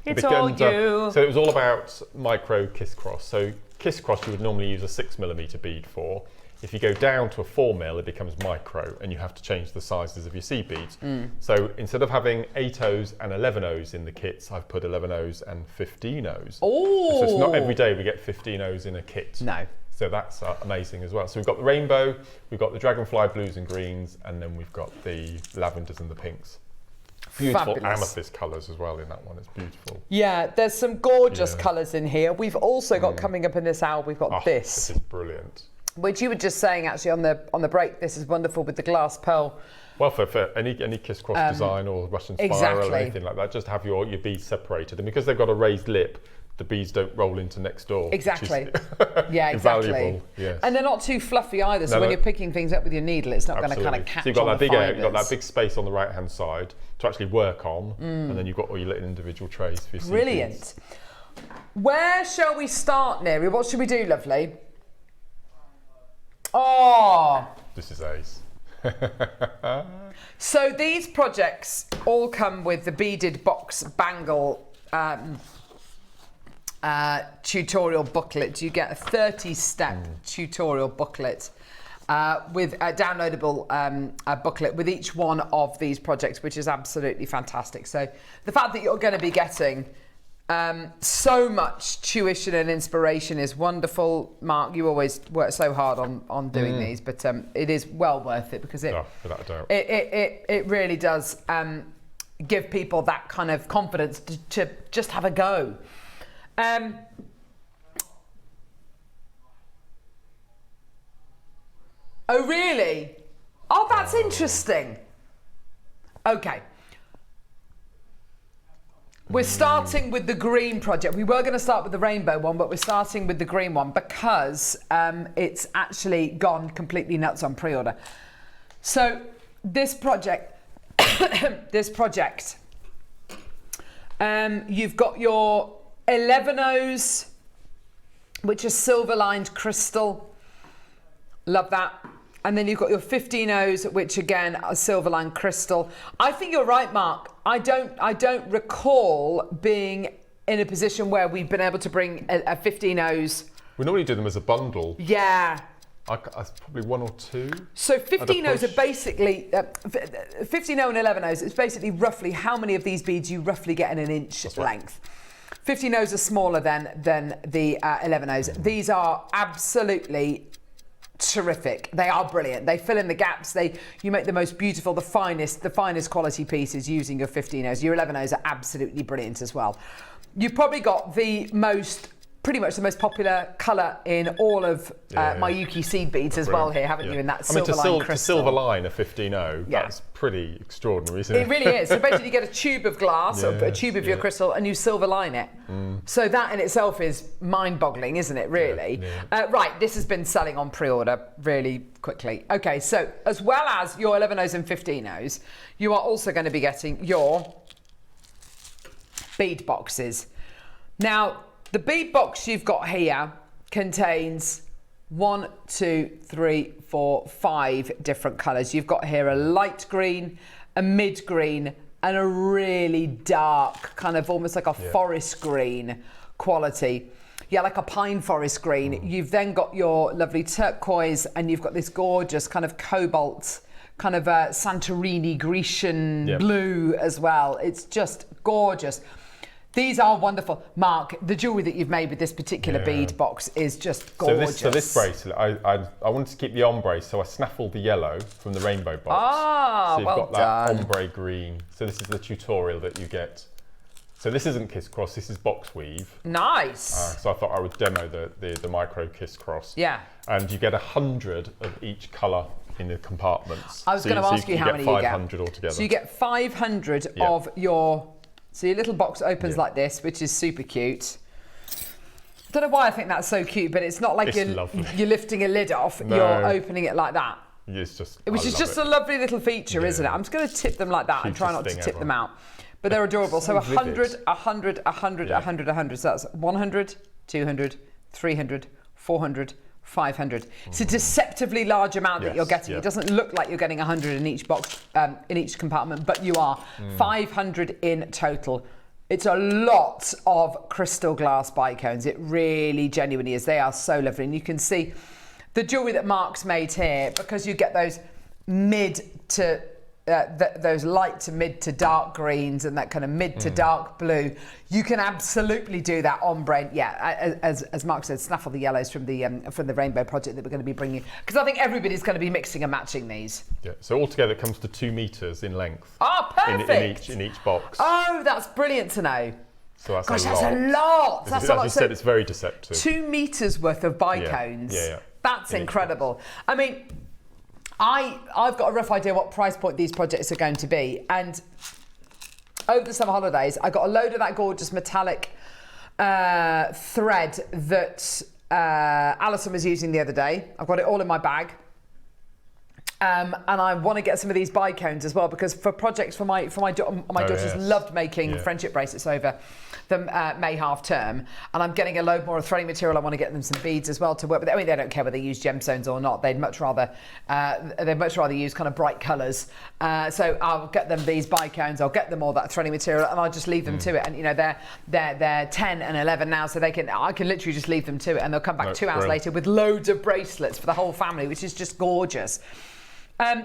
It's all you. So it was all about micro kiss cross. So kiss cross you would normally use a 6mm bead for. If you go down to a 4mm, it becomes micro, and you have to change the sizes of your seed beads. So instead of having 8 O's and 11 O's in the kits, I've put 11 O's and 15 O's. Oh! So it's not every day we get 15 O's in a kit. No. So that's amazing as well. So we've got the rainbow, we've got the dragonfly blues and greens, and then we've got the lavenders and the pinks. Beautiful Fabulous. amethyst colours as well in that one. It's beautiful. Yeah, there's some gorgeous colours in here. We've also got coming up in this hour, we've got this. This is brilliant. Which you were just saying actually on the break, this is wonderful with the glass pearl. Well, for any kiss cross design or Russian spiral or anything like that, just have your beads separated. And because they've got a raised lip, the beads don't roll into next door. Exactly. Yeah, exactly. Invaluable, yes. And they're not too fluffy either, so when you're picking things up with your needle, it's not going to kind of catch so you've got on that the big fibres. you've got that big space on the right hand side to actually work on, and then you've got all your little individual trays for your seed Brilliant. beads. Where shall we start, Neri? What should we do, lovely? Oh! This is ace. So these projects all come with the beaded box bangle tutorial booklet. You get a 30-step tutorial booklet with a downloadable booklet with each one of these projects, which is absolutely fantastic. So the fact that you're going to be getting so much tuition and inspiration is wonderful. Mark, you always work so hard on doing these, but it is well worth it because without a doubt. it really does give people that kind of confidence to just have a go. Oh, really? Oh, that's interesting. Okay. We're starting with the green project. We were going to start with the rainbow one, but we're starting with the green one because it's actually gone completely nuts on pre-order. So this project, you've got your 11 O's, which is silver-lined crystal. Love that. And then you've got your 15 O's, which again are silver-lined crystal. I think you're right, Mark. I don't recall being in a position where we've been able to bring a 15 O's. We normally do them as a bundle. Yeah. Probably one or two. So 15 O's are basically 15 O and 11 O's. It's basically roughly how many of these beads you roughly get in an inch length. 15 O's are smaller than the 11 O's. These are absolutely terrific. They are brilliant. They fill in the gaps. You make the most beautiful, the finest quality pieces using your 15 O's. Your 11 O's are absolutely brilliant as well. You've probably got the most pretty much the most popular colour in all of my Yuki seed beads as well here, haven't you? In that silver line crystal. To silver line a 15-0, that's pretty extraordinary, isn't it? It really is. So basically you get a tube of glass, or a tube of your crystal, and you silver line it. So that in itself is mind-boggling, isn't it, really? Right, this has been selling on pre-order really quickly. Okay, so as well as your 11-0s and 15-0s, you are also going to be getting your bead boxes. Now, the bead box you've got here contains 5 different colours. You've got here a light green, a mid green, and a really dark, kind of almost like a forest green quality. Yeah, like a pine forest green. You've then got your lovely turquoise, and you've got this gorgeous kind of cobalt, kind of a Santorini Grecian blue as well. It's just gorgeous. These are wonderful. Mark, the jewellery that you've made with this particular bead box is just gorgeous. So this bracelet, I wanted to keep the ombre, so I snaffled the yellow from the rainbow box. Ah, so you've got that ombre green. So this is the tutorial that you get. So this isn't Kiss Cross, this is box weave. Nice. So I thought I would demo the micro Kiss Cross. Yeah. And you get 100 of each colour in the compartments. I was going to ask you how many you get. 500 altogether. So you get 500 of your... So your little box opens like this, which is super cute. Don't know why I think that's so cute, but it's not like you're lifting a lid off. No. You're opening it like that. It's just, which is just a lovely little feature, isn't it? I'm just going to tip them like that and try not to tip them out. But they're adorable. So 100, 100, 100, 100, 100. So that's 100, 200, 300, 400, 500. It's a deceptively large amount that you're getting. It doesn't look like you're getting 100 in each box, in each compartment, but you are. 500 in total. It's a lot of crystal glass bicones. It really genuinely is. They are so lovely. And you can see the jewellery that Mark's made here, because you get those mid to those light to mid to dark greens and that kind of mid to dark blue. You can absolutely do that ombre. Yeah, as Mark said, snaffle the yellows from the rainbow project that we're going to be bringing, because I think everybody's going to be mixing and matching these. Yeah. So altogether, it comes to 2 meters in length. Oh, perfect. In each box. Oh, that's brilliant to know. So that's Gosh, a lot. that's a lot. That's a lot. As you said, it's very deceptive. 2 meters worth of bicones. Yeah. That's incredible. I mean, I've got a rough idea what price point these projects are going to be, and over the summer holidays I got a load of that gorgeous metallic thread that Alison was using the other day. I've got it all in my bag, and I want to get some of these bicones as well, because for projects for my daughters loved making friendship bracelets over the May half term, and I'm getting a load more of threading material. I want to get them some beads as well to work with. I mean, they don't care whether they use gemstones or not. They'd much rather use kind of bright colours. So I'll get them these bicones. I'll get them all that threading material, and I'll just leave them to it. And you know, they're 10 and 11 now, so I can literally just leave them to it, and they'll come back 2 hours later with loads of bracelets for the whole family, which is just gorgeous. I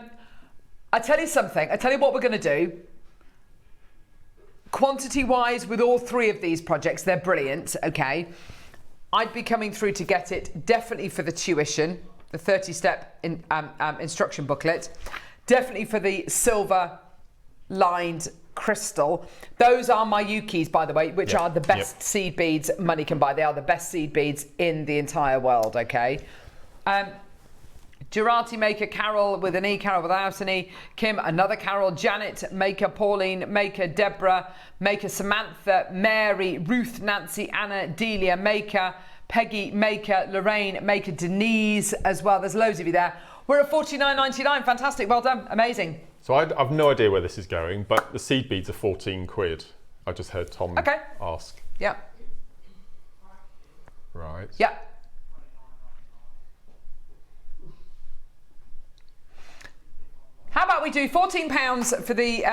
tell you something. I tell you what we're going to do. Quantity-wise, with all 3 of these projects, they're brilliant, okay? I'd be coming through to get it definitely for the tuition, the 30-step instruction booklet, definitely for the silver-lined crystal. Those are my Yukis, by the way, which are the best seed beads money can buy. They are the best seed beads in the entire world, okay? JewelleryMaker, Carol with an E, Carol without an E, Kim, another Carol, Janet, Maker, Pauline, Maker, Deborah, Maker, Samantha, Mary, Ruth, Nancy, Anna, Delia, Maker, Peggy, Maker, Lorraine, Maker, Denise as well. There's loads of you there. We're at $49.99. Fantastic. Well done. Amazing. So I've no idea where this is going, but the seed beads are 14 quid. I just heard Tom ask. Yeah. Right. Yeah. How about we do £14 for the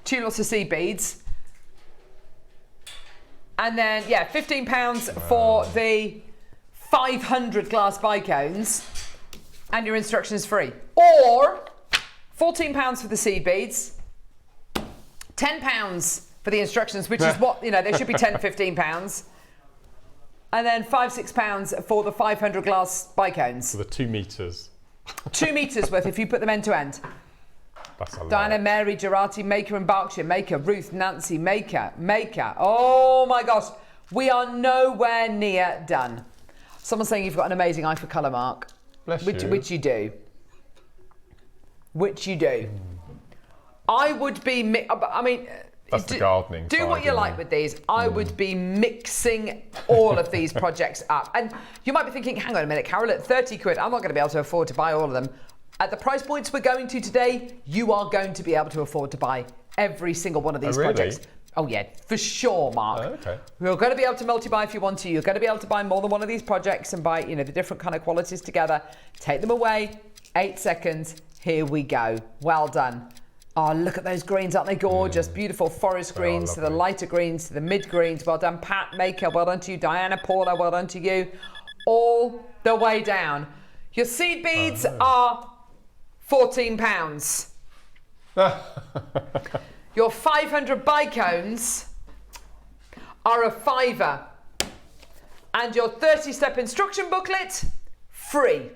2 lots of seed beads, and then £15 for the 500 glass bicones, and your instructions free. Or £14 for the seed beads, £10 for the instructions, which is what, you know, they should be £10, £15, and then £5, £6 for the 500 glass bicones. For the 2 meters. 2 meters worth if you put them end to end. That's a lot. Diana, Mary, JewelleryMaker, and Berkshire, Maker, Ruth, Nancy, Maker. Oh my gosh. We are nowhere near done. Someone's saying you've got an amazing eye for colour, Mark. Bless you. Which you do. Which you do. I would be, I mean... That's the gardening Do side, what you like with these. I would be mixing all of these projects up. And you might be thinking, hang on a minute, Carol, at 30 quid, I'm not going to be able to afford to buy all of them. At the price points we're going to today, you are going to be able to afford to buy every single one of these projects. Oh yeah, for sure, Mark. Oh, okay. You're going to be able to multi-buy if you want to. You're going to be able to buy more than one of these projects and buy, you know, the different kind of qualities together. Take them away. 8 seconds. Here we go. Well done. Oh, look at those greens. Aren't they gorgeous? Beautiful forest greens to the lighter greens to the mid greens. Well done, Pat Maker. Well done to you, Diana Paula. Well done to you. All the way down. Your seed beads are £14. Your 500 bicones are a £5. And your 30-step instruction booklet, free.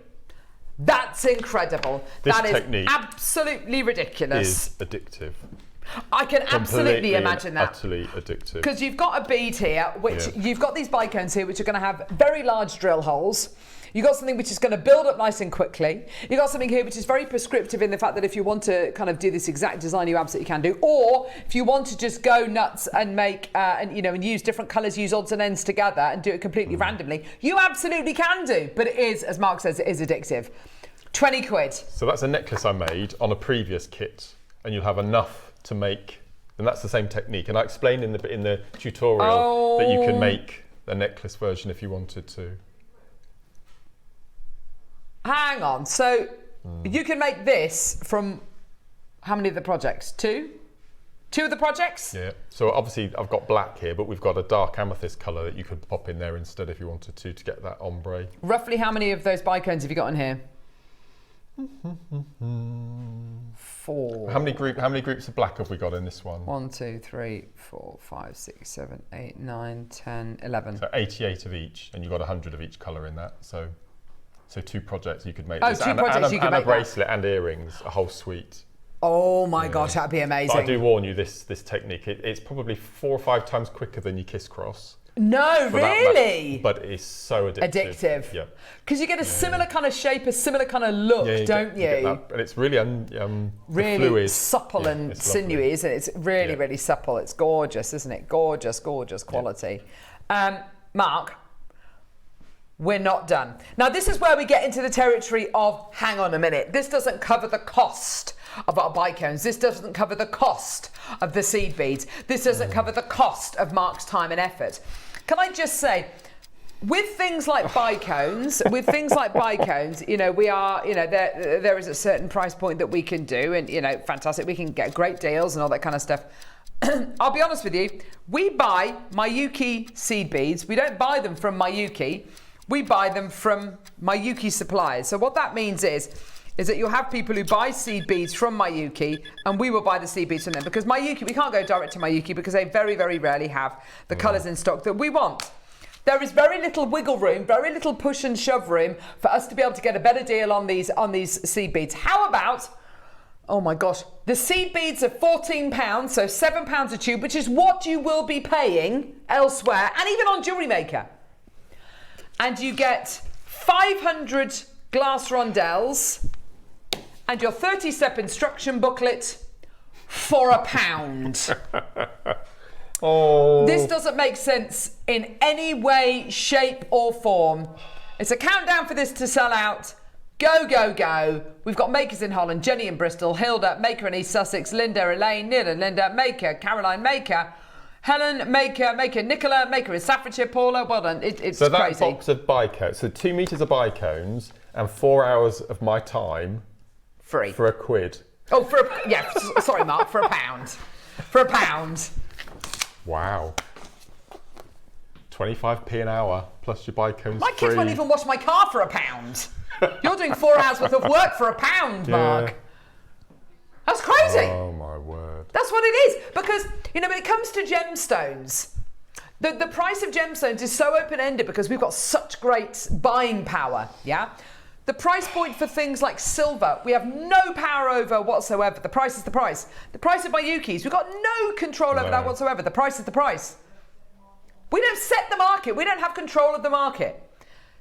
That's incredible. This that technique is absolutely ridiculous. Is addictive. I can absolutely imagine that. Utterly addictive. Because you've got a bead here, which you've got these bicones here, which are going to have very large drill holes. You've got something which is going to build up nice and quickly. You've got something here which is very prescriptive in the fact that if you want to kind of do this exact design, you absolutely can do. Or if you want to just go nuts and make, and use different colours, use odds and ends together and do it completely randomly, you absolutely can do. But it is, as Mark says, it is addictive. 20 quid. So that's a necklace I made on a previous kit, and you'll have enough to make, and that's the same technique. And I explained in the tutorial that you can make a necklace version if you wanted to. Hang on, so you can make this from how many of the projects? Two of the projects? Yeah, so obviously I've got black here, but we've got a dark amethyst colour that you could pop in there instead if you wanted to get that ombre. Roughly how many of those bicones have you got in here? 4. How many groups of black have we got in this one? 1, 2, 3, 4, 5, 6, 7, 8, 9, 10, 11. So 88 of each, and you've got 100 of each colour in that. So 2 projects you could make. Oh, this. 2 projects you could make. And a bracelet and earrings, a whole suite. Oh my gosh, that'd be amazing. But I do warn you, this technique, it's probably 4 or 5 times quicker than your Kiss Cross. No, really? But it's so addictive. Yeah. Because you get a similar kind of shape, a similar kind of look, don't you? Get that. And it's really really fluid. supple and sinewy, isn't it? It's really, really supple. It's gorgeous, isn't it? Gorgeous, gorgeous quality. Mark, we're not done. Now, this is where we get into the territory of, hang on a minute, this doesn't cover the cost of our bicones. This doesn't cover the cost of the seed beads. This doesn't cover the cost of Mark's time and effort. Can I just say, with things like bicones, we are, there is a certain price point that we can do, and, fantastic, we can get great deals and all that kind of stuff. I'll be honest with you, we buy Miyuki seed beads. We don't buy them from Miyuki. We buy them from Miyuki suppliers. So what that means is that you'll have people who buy seed beads from Miyuki, and we will buy the seed beads from them, because Miyuki, we can't go direct to Miyuki because they very, very rarely have the colours in stock that we want. There is very little wiggle room, very little push and shove room for us to be able to get a better deal on these seed beads. How about, oh my gosh, the seed beads are £14, so £7 a tube, which is what you will be paying elsewhere, and even on JewelleryMaker. And you get 500 glass rondelles and your 30-step instruction booklet for £1. Oh. This doesn't make sense in any way, shape or form. It's a countdown for this to sell out. Go, go, go. We've got makers in Holland, Jenny in Bristol, Hilda, Maker in East Sussex, Linda, Elaine, Nina, Linda, Maker, Caroline, Maker, Helen, Maker, Nicola, Maker in Staffordshire, Paula, well done. It's so that crazy. box of bicones, so 2 meters of bicones and 4 hours of my time. Free. For £1. Oh, sorry, Mark, for £1. For £1. Wow. 25p an hour plus your bicones. My kids won't even wash my car for £1. You're doing 4 hours worth of work for £1, Mark. Yeah. That's crazy. Oh my word. That's what it is. Because, when it comes to gemstones, the price of gemstones is so open-ended because we've got such great buying power, yeah? The price point for things like silver, we have no power over whatsoever. The price is the price. The price of Miyukis, we've got no control over that whatsoever. The price is the price. We don't set the market. We don't have control of the market.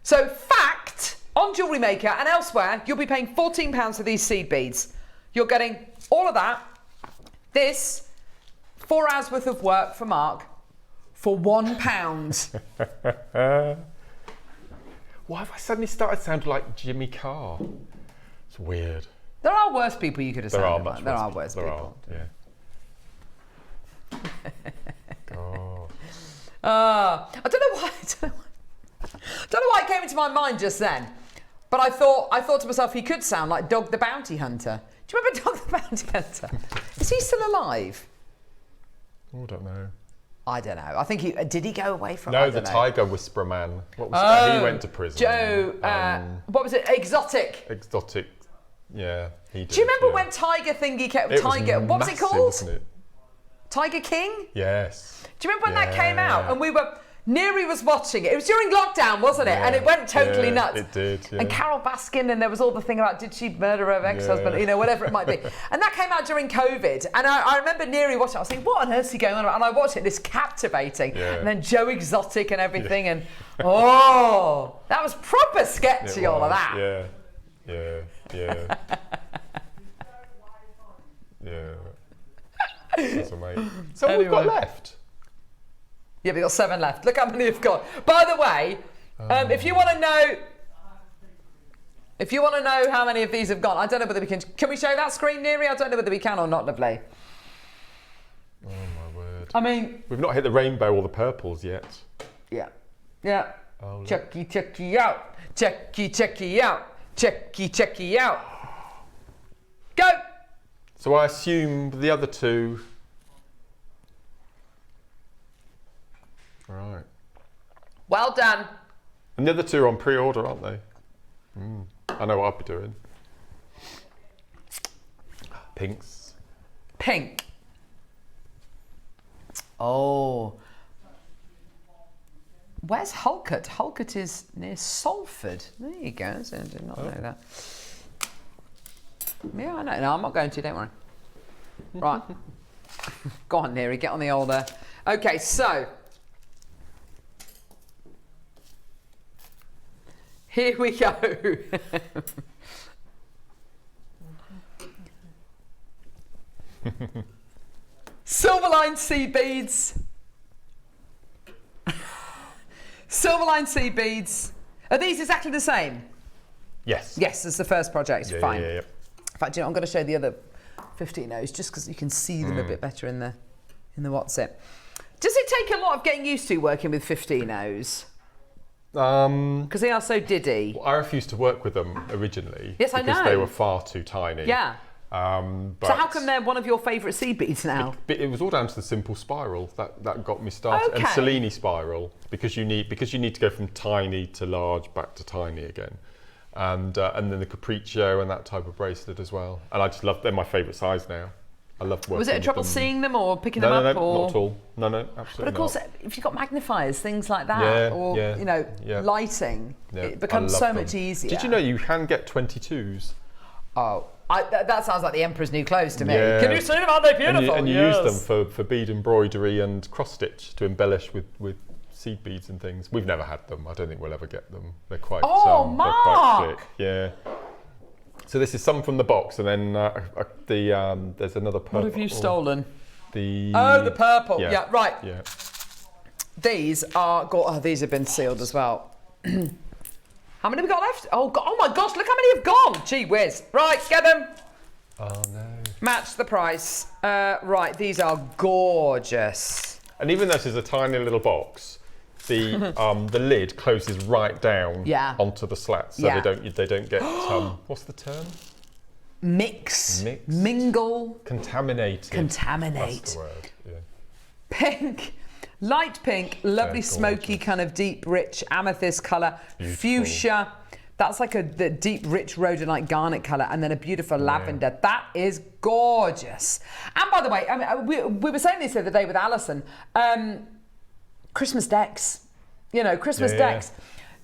So fact, on Jewellery Maker and elsewhere, you'll be paying £14 for these seed beads. You're getting all of that. This, 4 hours worth of work for Mark for £1. Why have I suddenly started sounding like Jimmy Carr? It's weird. There are worse people you could have sounded like. There are worse there people. Are, yeah. God. I don't know why. I don't know why it came into my mind just then. But I thought to myself, he could sound like Dog the Bounty Hunter. Do you remember Dog the Bounty Hunter? Is he still alive? Oh, I don't know. I don't know. I think did he go away from? No, the Tiger Whisperer Man. What was it? He went to prison. Joe. What was it? Exotic. Exotic. Yeah, he did. Do you remember when Tiger Thingy kept Tiger? What was it called? Wasn't it? Tiger King? Yes. Do you remember when that came out? And Neri was watching it. It was during lockdown, wasn't it? Yeah. And it went totally nuts. It did, yeah. And Carol Baskin, and there was all the thing about did she murder her ex-husband, you know, whatever it might be. And that came out during COVID. And I remember Neri watching it. I was thinking, what on earth is he going on about? And I watched it, and it's captivating. Yeah. And then Joe Exotic and everything. And that was proper sketchy, all of that. Yeah. That's amazing. So anyway. We've got left. Yeah, we've got 7 left. Look how many we've got. By the way, if you want to know how many of these have gone, I don't know whether we can we show that screen, Neri? I don't know whether we can or not, lovely. Oh my word. I mean, we've not hit the rainbow or the purples yet. Yeah. Oh, checky out. Checky out. Checky out. Go. So I assume the other 2. Right. Well done. And the other 2 are on pre-order, aren't they? I know what I'll be doing. Pinks. Pink. Oh. Where's Hulkett? Hulkett is near Salford. There you go. I did not know that. Yeah, I know. No, I'm not going to, don't worry. Right. Go on, Neri, get on the old... Okay, so... Here we go. Silverline seed beads. Silverline seed beads. Are these exactly the same? Yes. Yes, it's the first project. Yeah, fine. Yeah. In fact, I'm going to show the other 15 O's just because you can see them a bit better in the what's it. Does it take a lot of getting used to working with 15 O's? Because they are so diddy. Well, I refused to work with them originally. Yes, I know. Because they were far too tiny. Yeah. But so how come they're one of your favourite seed beads now? It was all down to the simple spiral that got me started, okay. And Cellini spiral because you need to go from tiny to large back to tiny again, and then the Capriccio and that type of bracelet as well. And I just love they're my favourite size now. I love working. Was it a trouble with them. seeing them or picking them up? No, or? not at all. No, absolutely. But of course, if you've got magnifiers, things like that, lighting, it becomes so much easier. Did you know you can get 22s? Oh. That sounds like the Emperor's New Clothes to me. Yeah. Can you see them? Aren't they beautiful? And you use them for bead embroidery and cross stitch to embellish with seed beads and things. We've never had them. I don't think we'll ever get them. They're quite Mark! they're quite slick. Yeah. So this is some from the box, and then there's another purple. What have you stolen? The purple. Yeah, right. Yeah. These have been sealed as well. How many have we got left? Oh my gosh, look how many have gone. Gee whiz. Right, get them. Oh no. Match the price. Right, these are gorgeous. And even though this is a tiny little box, the lid closes right down onto the slats, so they don't get what's the term? Mixed. Mingle. Contaminated. Contaminate. That's the word. Yeah. Pink. Light pink, lovely smoky kind of deep, rich amethyst colour. Beautiful. Fuchsia, that's like the deep, rich rhodonite garnet colour, and then a beautiful lavender. That is gorgeous. And by the way, I mean, we were saying this the other day with Alison, Christmas decks. Christmas decks.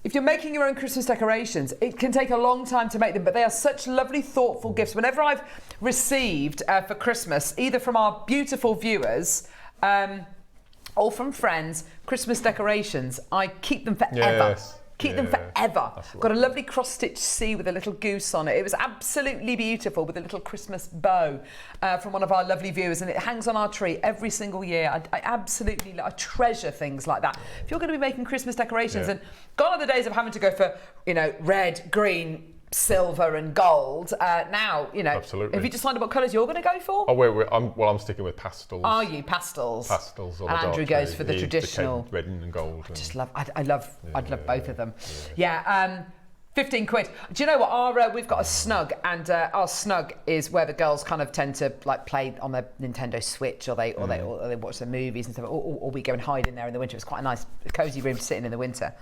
If you're making your own Christmas decorations, it can take a long time to make them, but they are such lovely, thoughtful gifts. Whenever I've received for Christmas, either from our beautiful viewers, all from friends, Christmas decorations. I keep them forever. Yes. Keep them forever. Got a lovely cross-stitch C with a little goose on it. It was absolutely beautiful with a little Christmas bow from one of our lovely viewers, and it hangs on our tree every single year. I absolutely, I treasure things like that. If you're going to be making Christmas decorations, and gone are the days of having to go for, you know, red, green, silver and gold. Now, you know, have you decided what colours you're going to go for? Oh, I'm sticking with pastels. Are you pastels? Pastels. And Andrew goes for the traditional red and gold. I'd love both of them. Yeah. 15 quid. Do you know what? We've got a snug, and our snug is where the girls kind of tend to like play on their Nintendo Switch, or they watch their movies and stuff, or we go and hide in there in the winter. It's quite a nice, cosy room to sit in the winter.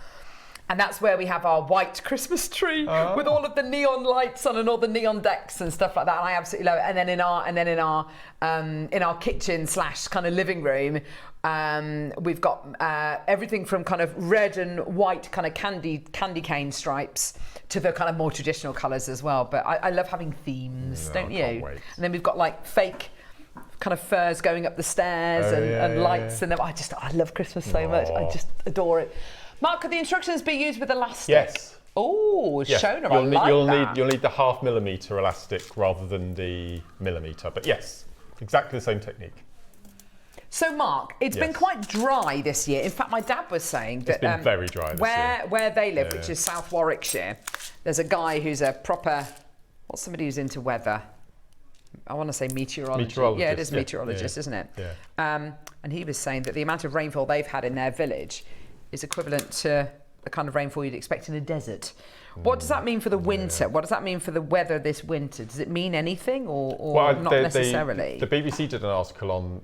And that's where we have our white Christmas tree with all of the neon lights on and all the neon decks and stuff like that. And I absolutely love it. And then in our kitchen / kind of living room, we've got everything from kind of red and white kind of candy cane stripes to the kind of more traditional colours as well. But I love having themes, don't you? Can't wait. And then we've got like fake kind of furs going up the stairs and lights. And I love Christmas so much. I just adore it. Mark, could the instructions be used with elastic? Yes. Oh, yes. Shona, You'll need the 1/2 millimetre elastic rather than the millimetre. But yes, exactly the same technique. So, Mark, it's been quite dry this year. In fact, my dad was saying that it's been very dry this year. Where they live, which is South Warwickshire, there's a guy who's a proper, what's somebody who's into weather? I want to say meteorology. Yeah, it is meteorologist, isn't it? Yeah. And he was saying that the amount of rainfall they've had in their village is equivalent to the kind of rainfall you'd expect in a desert. What does that mean for the winter? What does that mean for the weather this winter? Does it mean anything or not necessarily? The BBC did an article on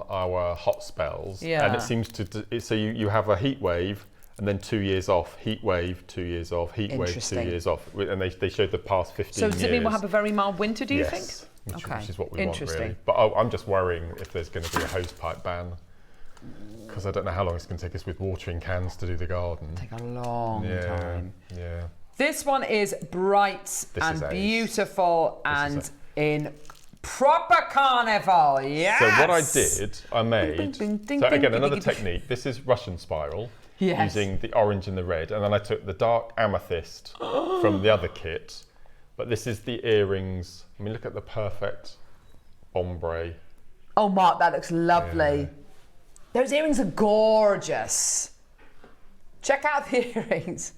our hot spells, and it seems to. So you have a heat wave, and then 2 years off, heat wave, 2 years off, heat wave, 2 years off, and they showed the past 15 years. So does it mean we'll have a very mild winter? Do you think? Which is what we want, really. But I'm just worrying if there's going to be a hosepipe ban. Because I don't know how long it's going to take us with watering cans to do the garden. Take a long time. Yeah. This one is bright and beautiful and in proper carnival. Yes. So what I did, I made. So again, another technique. This is Russian spiral using the orange and the red, and then I took the dark amethyst from the other kit. But this is the earrings. I mean, look at the perfect ombre. Oh, Mark, that looks lovely. Yeah. Those earrings are gorgeous. Check out the earrings.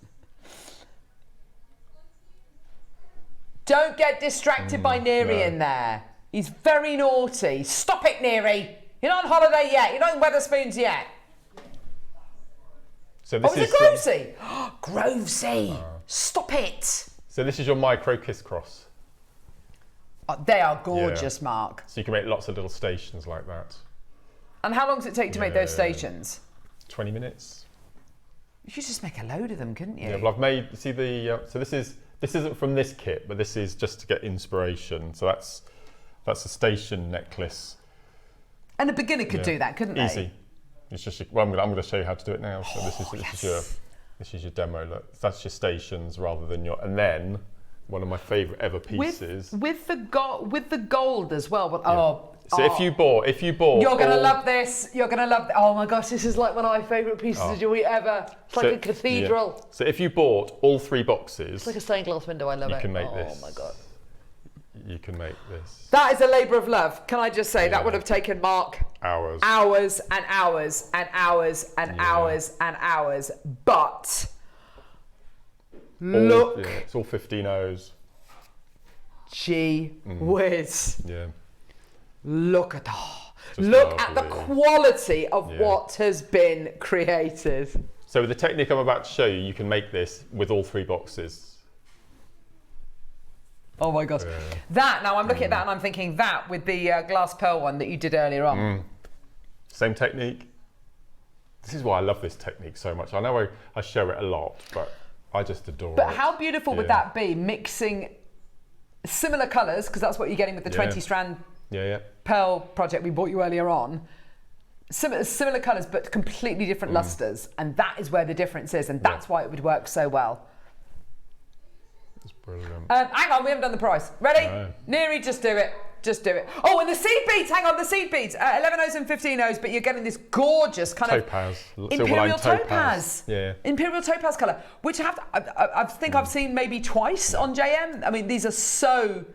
Don't get distracted by Neri in there. He's very naughty. Stop it, Neri. You're not on holiday yet. You're not in Wetherspoons yet. So this is Grovesy. Grovesy. Stop it. So this is your Microcross. They are gorgeous, Mark. So you can make lots of little stations like that. And how long does it take to make those stations? 20 minutes. You could just make a load of them, couldn't you? Yeah, well, I've made, see the, so this isn't from this kit, but this is just to get inspiration. So that's a station necklace. And a beginner could do that, couldn't they? Easy. It's just, well, I'm going to show you how to do it now. So this is your demo look. That's your stations rather than your, and then one of my favourite ever pieces. With the gold as well. But, So if you bought, you're gonna love this. You're gonna love. Oh my gosh, this is like one of my favourite pieces of jewellery ever. It's like a cathedral. Yeah. So if you bought all 3 boxes, it's like a stained glass window. I love it. You can make this. Oh my god. You can make this. That is a labour of love. Can I just say that would have taken Mark hours and hours and hours and hours and hours. But look, it's all 15 O's. Gee whiz. Yeah. Look at the quality of what has been created. So with the technique I'm about to show you, you can make this with all 3 boxes. Oh my God. That, now I'm looking at that and I'm thinking that with the glass pearl one that you did earlier on. Same technique. This is why I love this technique so much. I know I show it a lot, but I just adore it. But how beautiful would that be, mixing similar colours, because that's what you're getting with the 20 strand pearl project we bought you earlier on. Similar colours, but completely different lustres, and that is where the difference is, and that's why it would work so well. It's brilliant. Hang on, we haven't done the price. Ready? No. Neri, just do it. just do it. Oh, and the seed beads, hang on, the seed beads. 11 O's and 15 O's, but you're getting this gorgeous kind topaz, of imperial topaz. Yeah. Imperial topaz colour, which I think I've seen maybe twice on JM. I mean, these are so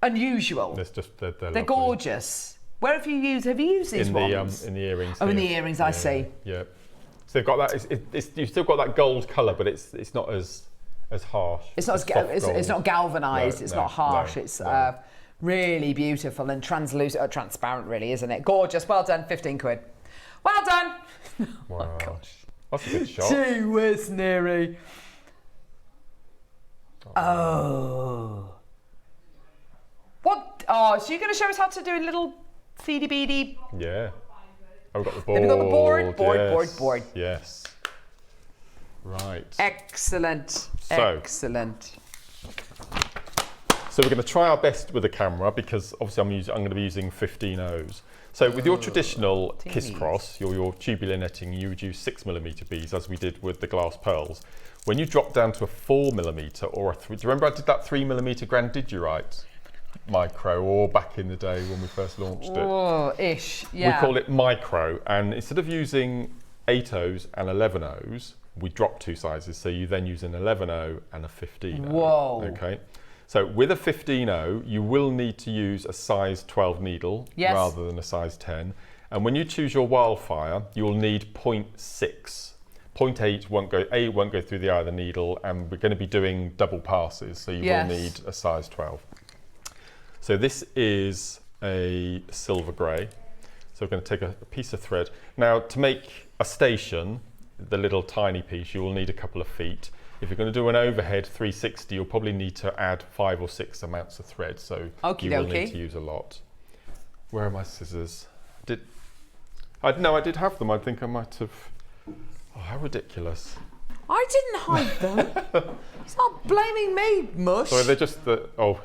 unusual. They're gorgeous. Where have you used these ones? In the earrings. Oh, in the earrings, I see. Yeah. So they've got that. You've still got that gold colour, but it's not as harsh. It's not galvanised. It's not harsh. It's really beautiful and transparent, really, isn't it? Gorgeous. Well done. 15 quid. Well done. Wow. Oh my gosh. That's a good shot. Gee whiz, Neri. Oh. What? Oh, so you're going to show us how to do a little feedy beady? Yeah. I've got the board. Have you got the board? Board. Yes. Right. Excellent. Excellent. So we're going to try our best with the camera because obviously I'm going to be using 15 O's. So with your traditional kiss cross, your tubular netting, you would use 6mm beads as we did with the glass pearls. When you drop down to a 4mm or do you remember I did that 3mm grand Digirite micro, or back in the day when we first launched it? Oh, ish, yeah. We call it micro, and instead of using 8 O's and 11 O's, we drop 2 sizes, so you then use an 11O and a 15O. Whoa. Okay. So with a 15O, you will need to use a size 12 needle rather than a size 10. And when you choose your wildfire, you'll need 0.6. 0.8 won't go through the eye of the needle, and we're going to be doing double passes, so you will need a size 12. So this is a silver grey. So we're going to take a piece of thread. Now, to make a station, the little tiny piece, you will need a couple of feet. If you're going to do an overhead 360, you'll probably need to add 5 or 6 amounts of thread. So you will need to use a lot. Where are my scissors? I did have them. I think I might have. Oh, how ridiculous. I didn't hide them. Stop blaming me, mush. Sorry, they're just the. Oh.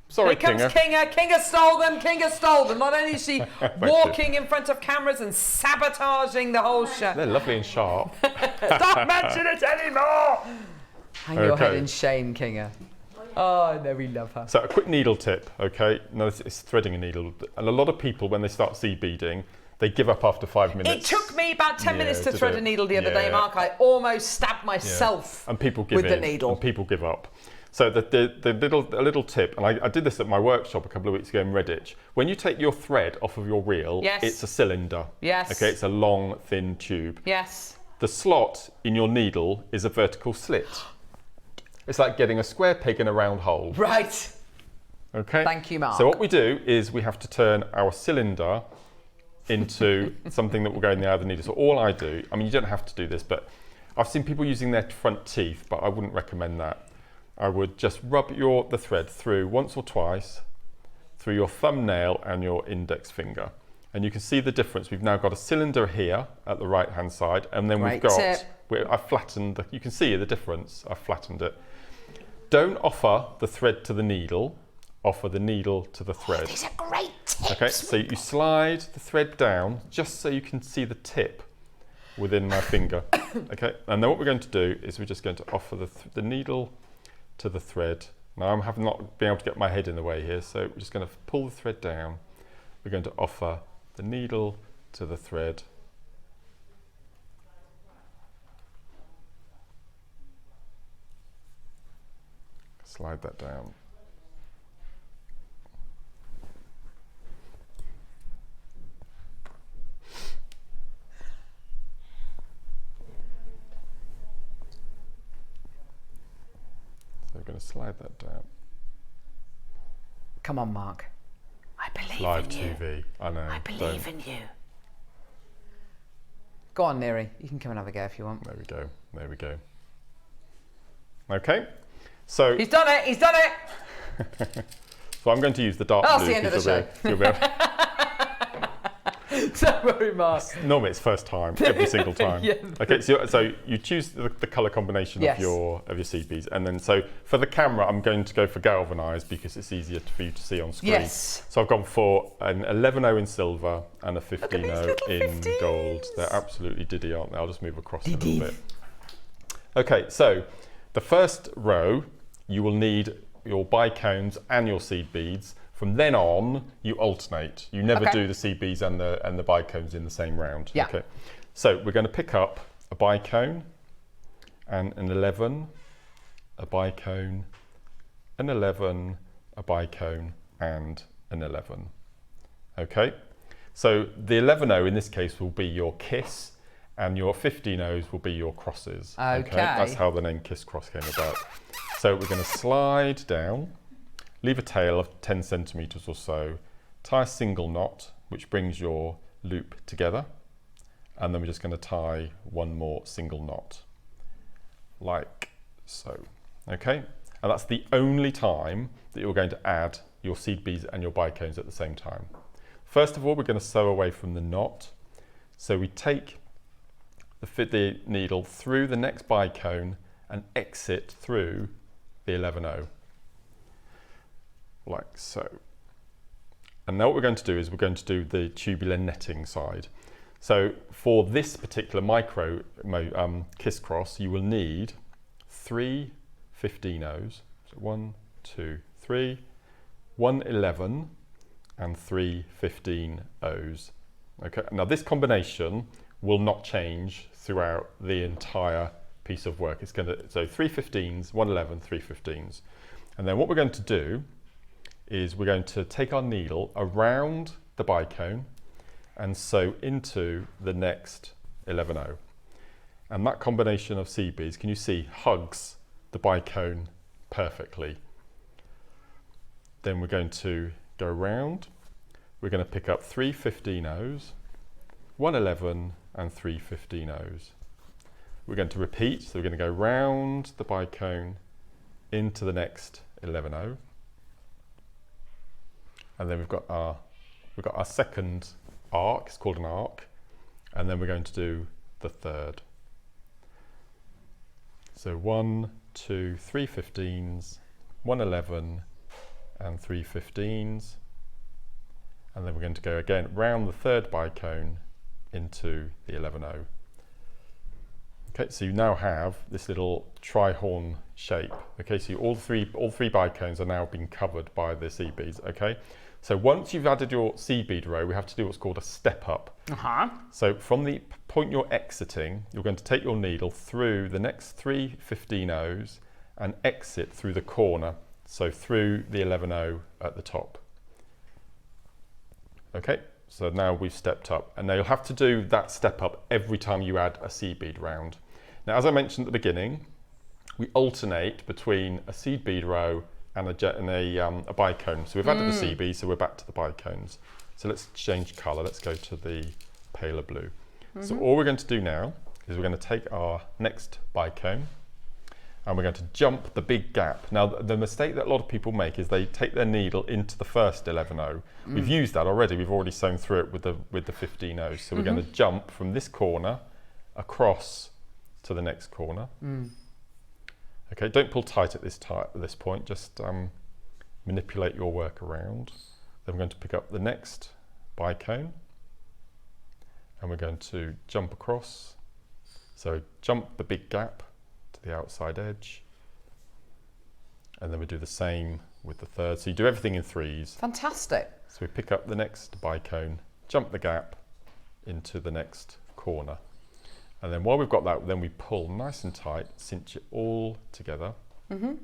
Sorry, Here comes Kinga. Kinga stole them. Kinga stole them. Not only is she walking in front of cameras and sabotaging the whole show. They're lovely and sharp. Stop mentioning it anymore. Hang your head in shame, Kinga. Oh, no, we love her. So a quick needle tip, okay? No, it's threading a needle. And a lot of people, when they start seed beading, they give up after 5 minutes. It took me about 10 minutes to thread a needle the other day, Mark. I almost stabbed myself and people give with the needle. And people give up. So a little tip, and I did this at my workshop a couple of weeks ago in Redditch. When you take your thread off of your reel, it's a cylinder. Yes. Okay, it's a long, thin tube. Yes. The slot in your needle is a vertical slit. It's like getting a square peg in a round hole. Right. Okay. Thank you, Mark. So what we do is we have to turn our cylinder into something that will go in the eye of the needle. So all I do, I mean, you don't have to do this, but I've seen people using their front teeth, but I wouldn't recommend that. I would just rub the thread through once or twice through your thumbnail and your index finger. And you can see the difference. We've now got a cylinder here at the right-hand side, and then we've got, I flattened, you can see the difference, I've flattened it. Don't offer the thread to the needle, offer the needle to the thread. Oh, these are great tips. Okay, so you slide the thread down just so you can see the tip within my finger. Okay, and then what we're going to do is we're just going to offer the needle to the thread. Now I'm not being able to get my head in the way here, so we're just going to pull the thread down. We're going to offer the needle to the thread. Slide that down. So we're going to slide that down. Come on, Mark. I believe Live in you. TV, I know. I believe in you. Go on, Neri. You can come and have a go if you want. There we go. There we go. Okay. So he's done it. He's done it. So I'm going to use the dark That's blue. the end of the show. Don't worry, Mark. Normally it's first time, every single time. Yeah. Okay, so you choose the colour combination of your seed beads, and then so for the camera I'm going to go for galvanised because it's easier for you to see on screen. Yes. So I've gone for an 11O in silver and a 15O in gold. They're absolutely diddy, aren't they? I'll just move across a little bit. Okay, so the first row you will need your bicones and your seed beads. From then on, you alternate. You never do the seed beads and the bicones in the same round. Yeah. Okay. So we're going to pick up a bicone and an 11, a bicone, an 11, a bicone, and an 11. Okay. So the 11-0 in this case will be your kiss, and your 15-0s will be your crosses. Okay. That's how the name Kiss Cross came about. So we're going to slide down, leave a tail of 10 centimeters or so, tie a single knot, which brings your loop together, and then we're just going to tie one more single knot, like so. Okay, and that's the only time that you're going to add your seed beads and your bicones at the same time. First of all, we're going to sew away from the knot. So we take the needle through the next bicone and exit through the 11-0, like so. And now what we're going to do is we're going to do the tubular netting side. So for this particular micro Kiss Cross, you will need 3 15-0s. So 1, 2, 3, 1 11, and 3 15-0s. Okay. Now this combination will not change throughout the entire piece of work. It's going to, so 3 15s, 1 11, 3 15s. And then what we're going to do is we're going to take our needle around the bicone and sew into the next 11-0. And that combination of seed beads, can you see, hugs the bicone perfectly. Then we're going to go around. We're going to pick up 3 15-0s, 1 11, and 3 15-0s. We're going to repeat, so we're going to go round the bicone into the next 11-0. And then we've got our second arc, it's called an arc, and then we're going to do the third. So 1, 2, 3 15s, 1 11, and 3 15s. And then we're going to go again round the third bicone into the 11-0. Okay, so you now have this little tri-horn shape. Okay, so all three bicones are now being covered by the seed beads. Okay, so once you've added your seed bead row, we have to do what's called a step up. So from the point you're exiting, you're going to take your needle through the next 3 15-0s and exit through the corner, so through the 11-0 at the top. Okay, so now we've stepped up, and now you'll have to do that step up every time you add a seed bead round. Now, as I mentioned at the beginning, we alternate between a seed bead row and a bicone. So we've added the seed bead, so we're back to the bicones. So let's change colour. Let's go to the paler blue. So all we're going to do now is we're going to take our next bicone and we're going to jump the big gap. Now, the mistake that a lot of people make is they take their needle into the first 11-0. We've used that already. We've already sewn through it with the 15-0s. So we're going to jump from this corner across to the next corner. Okay, don't pull tight at this point. Just manipulate your work around. Then we're going to pick up the next bicone and we're going to jump across. So jump the big gap to the outside edge, and then we do the same with the third. So you do everything in threes. Fantastic. So we pick up the next bicone, jump the gap into the next corner, and then while we've got that, then we pull nice and tight, cinch it all together, and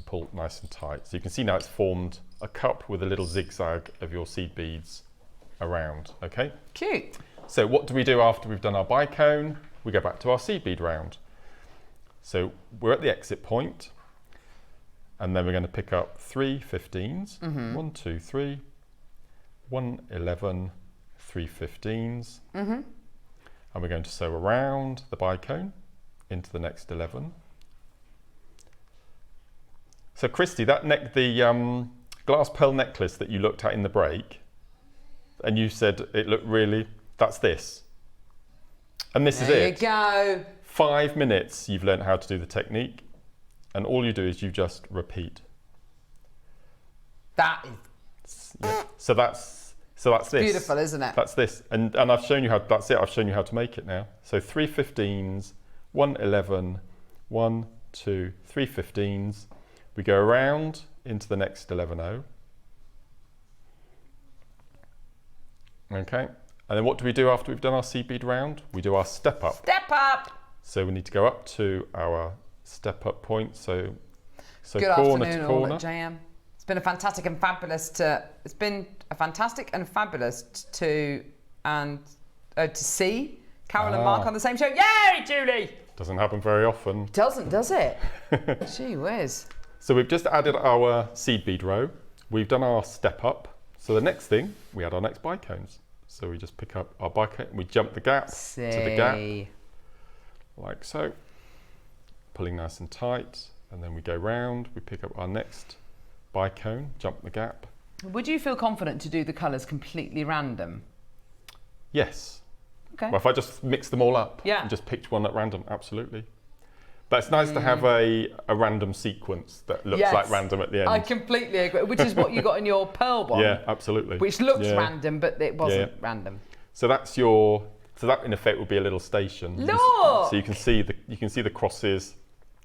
pull nice and tight. So you can see now it's formed a cup with a little zigzag of your seed beads around. Okay, cute. So what do we do after we've done our bicone? We go back to our seed bead round. So we're at the exit point, and then we're going to pick up 3 15s, 1, 2, 3, 1 11, 3 15s, and we're going to sew around the bicone into the next 11. So Christy, the glass pearl necklace that you looked at in the break, and you said it looked really, that's this. And this is it. There you go. 5 minutes you've learned how to do the technique, and all you do is you just repeat. That is So that's this. beautiful, isn't it? That's this. And I've shown you how, that's it, I've shown you how to make it now. So 3 15s, 1 11, 1, 2, 3 15s, We go around into the next 11-0. Okay, and then what do we do after we've done our seed bead round? We do our step up. Step up! So we need to go up to our step up point. So Good corner afternoon, to corner. all at JM. It's been a fantastic and fabulous to see Carol and Mark on the same show. Yay, Julie! Doesn't happen very often. Doesn't, does it? Gee whiz. So we've just added our seed bead row. We've done our step up. So the next thing, we add our next bicones. So we just pick up our bicone, we jump the gap to the gap, like so, pulling nice and tight, and then we go round, we pick up our next bicone, jump the gap. Would you feel confident to do the colours completely random? Yes. Okay. Well, if I just mix them all up and just picked one at random, absolutely. But it's nice to have a random sequence that looks like random at the end. I completely agree, which is what you got in your pearl one. Yeah, absolutely. Which looks random, but it wasn't random. So that's your, so that in effect will be a little station. Look! So you can see the crosses.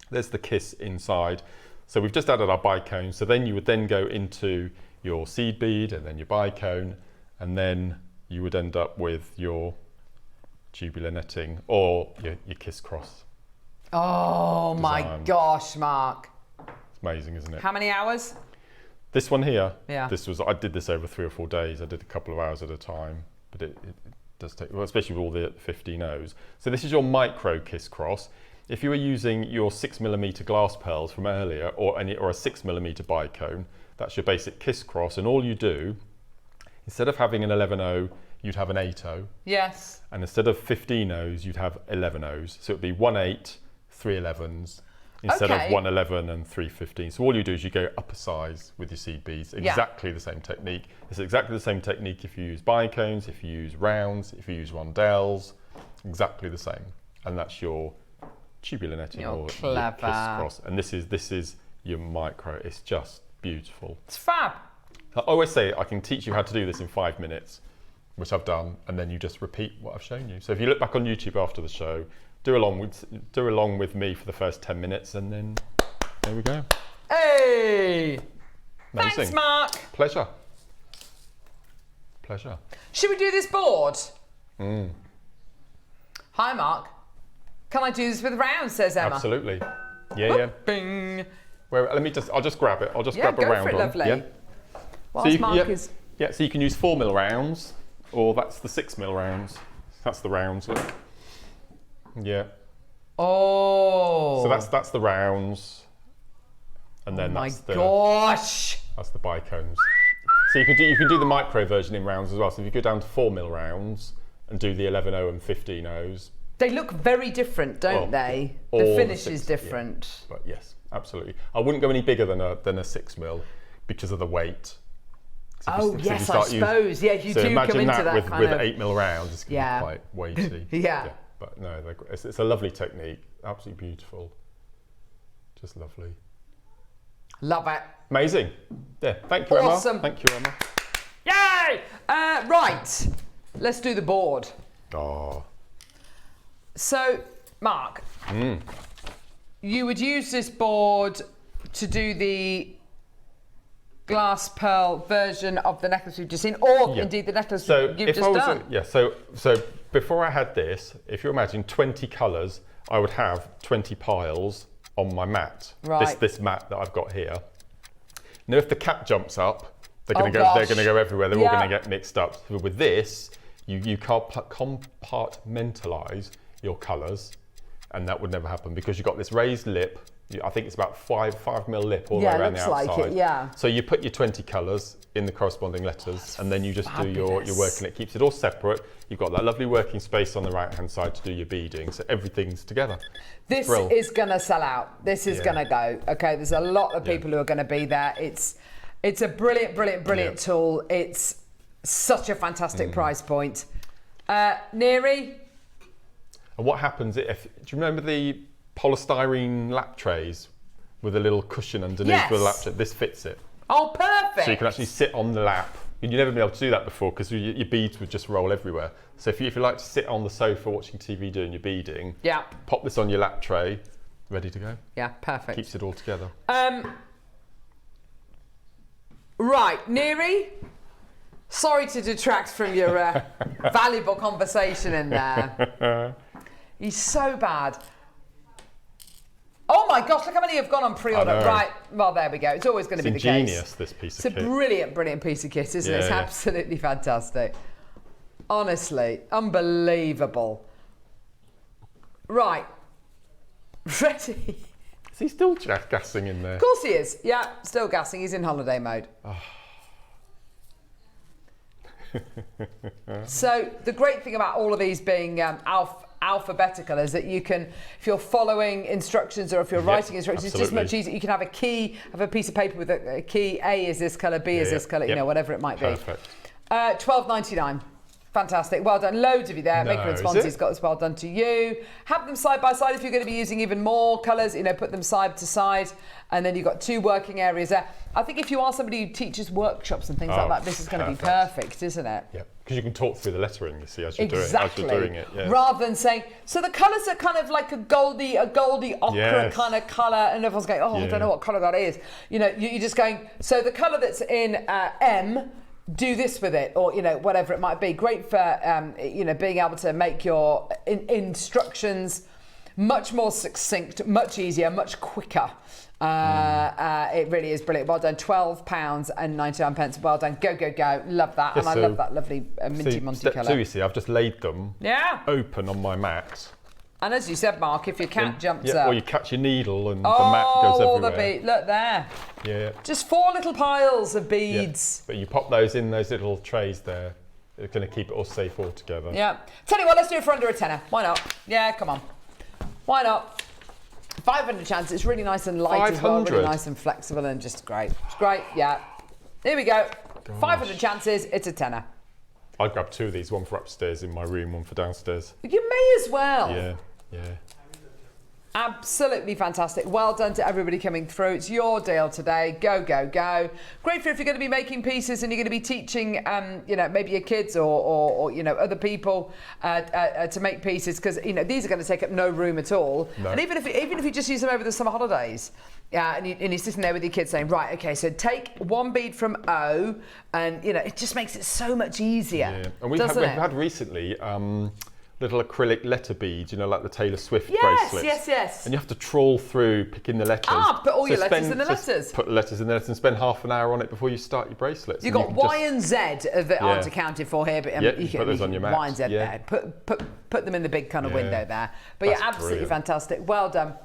There's the kiss inside. So we've just added our bicone. So then you would then go into your seed bead and then your bicone, and then you would end up with your tubular netting or your kiss cross. Oh my gosh, Mark. It's amazing, isn't it? How many hours? This one here, I did this over 3 or 4 days. I did a couple of hours at a time, but it does take, well, especially with all the 15 O's. So this is your micro kiss cross. If you were using your 6mm glass pearls from earlier or a 6mm bicone, that's your basic kiss cross, and all you do, instead of having an 11-0, you'd have an 8-0. Yes. And instead of 15 O's, you'd have 11 O's. So it'd be 1 8, 3 11s, instead of 1 11 and 3 15. So all you do is you go up a size with your seed beads. Exactly the same technique. It's exactly the same technique if you use bicones, if you use rounds, if you use rondelles, exactly the same. And that's your tubular netting or your kiss cross. And this is your micro. It's just beautiful. It's fab. I always say I can teach you how to do this in 5 minutes, which I've done, and then you just repeat what I've shown you. So if you look back on YouTube after the show, do along with me for the first 10 minutes, and then there we go. Hey! Amazing. Thanks, Mark. Pleasure. Pleasure. Should we do this board? Hi, Mark. Can I do this with rounds, says Emma. Absolutely. Yeah. Bing. Well, I'll just grab it. I'll just grab a round for it, one. lovely. Yeah. Whilst Mark is... Yeah, so you can use 4mm rounds, or that's the 6mm rounds. That's the rounds, look. Yeah. Oh. So that's the rounds, and then that's the bicones. So you can do the micro version in rounds as well. So if you go down to 4mm rounds and do the 11-0 and 15-0s. They look very different, don't they? The finish is different. Yeah. But yes, absolutely. I wouldn't go any bigger than a 6mm because of the weight. So yes, I suppose. Yeah, you do come into that with kind of... 8mm rounds, it's going to be quite weighty. Yeah. But no, it's a lovely technique. Absolutely beautiful. Just lovely. Love it. Amazing. Yeah, thank you, Emma. Awesome. Thank you, Emma. Yay! Right, let's do the board. Oh. So, Mark, you would use this board to do the glass pearl version of the necklace we've just seen, or indeed the necklace you've just done. So before I had this, if you imagine 20 colours, I would have 20 piles on my mat. Right. This mat that I've got here. Now, if the cap jumps up, they're going to go everywhere. They're all going to get mixed up. So with this, you can't compartmentalise your colours, and that would never happen because you've got this raised lip. I think it's about 5mm lip all the way around the outside. Looks like it, So you put your 20 colours in the corresponding letters, and then you just do your work, and it keeps it all separate. You've got that lovely working space on the right-hand side to do your beading, so everything's together. This is going to sell out. This is going to go. Okay, there's a lot of people who are going to be there. It's a brilliant tool. It's such a fantastic price point. Neri? And what happens do you remember the polystyrene lap trays with a little cushion underneath with a lap tray? This fits it. Oh, perfect. So you can actually sit on the lap. You've never been able to do that before because your beads would just roll everywhere. So if you like to sit on the sofa watching TV doing your beading, pop this on your lap tray, ready to go. Yeah, perfect. Keeps it all together. Right, Neary, sorry to detract from your valuable conversation in there. He's so bad. Oh my gosh, look how many have gone on pre-order. Right, well, there we go. It's always going to be the case. It's ingenious, this piece of kit. It's a brilliant, brilliant piece of kit, isn't it? It's absolutely fantastic. Honestly, unbelievable. Right. Ready? Is he still gassing in there? Of course he is. Yeah, still gassing. He's in holiday mode. So the great thing about all of these being alphabetical is that you can, if you're following instructions or if you're writing instructions, it's just much easier. You can have a key, have a piece of paper with a key. A is this colour, B is this colour, you know, whatever it might be. Perfect. $12.99. Fantastic. Well done. Loads of you there. Maker and Sponsy's got this. Well done to you. Have them side by side if you're going to be using even more colours. You know, put them side to side. And then you've got 2 working areas there. I think if you are somebody who teaches workshops and things like that, this is going to be perfect, isn't it? Yeah, because you can talk through the lettering, you see, as you're doing it. Yeah. Rather than saying, so the colours are kind of like a goldy ochre kind of colour, and everyone's going, I don't know what colour that is. You know, you're just going, so the colour that's in M, do this with it, or, you know, whatever it might be. Great for, you know, being able to make your instructions much more succinct, much easier, much quicker. It really is brilliant. Well done. £12.99. Well done. Go, go, go. Love that. Yeah, and I love that lovely minty Monty colour. Step 2, you see, I've just laid them open on my mat. And as you said, Mark, if your cat jumps up... or you catch your needle and the mat goes everywhere. Oh, the bead. Look there. Yeah. Just 4 little piles of beads. Yeah. But you pop those in those little trays there. It's going to keep it all safe all together. Yeah. Tell you what, let's do it for under a tenner. Why not? Yeah, come on. Why not? 500 chance. It's really nice and light as well. Really nice and flexible and just great. It's great, yeah. Here we go. Gosh. 500 chances. It's a tenner. I'd grab 2 of these. One for upstairs in my room, one for downstairs. You may as well. Yeah, yeah. Absolutely fantastic. Well done to everybody coming through. It's your deal today. Go, go, go. Great for if you're going to be making pieces and you're going to be teaching, you know, maybe your kids or you know, other people to make pieces, because, you know, these are going to take up no room at all. No. And even if you just use them over the summer holidays, and you're sitting there with your kids saying, right, okay, so take 1 bead from O, and, you know, it just makes it so much easier. Yeah. And we've had recently little acrylic letter beads, you know, like the Taylor Swift bracelets. Yes. And you have to trawl through picking the letters. Put all your letters in the letters. Put the letters in the letters and spend half an hour on it before you start your bracelets. You've got Y and Z that aren't accounted for here, but you can put those on your mat. Y and Z there. Put them in the big kind of window there. But that's absolutely fantastic. Well done.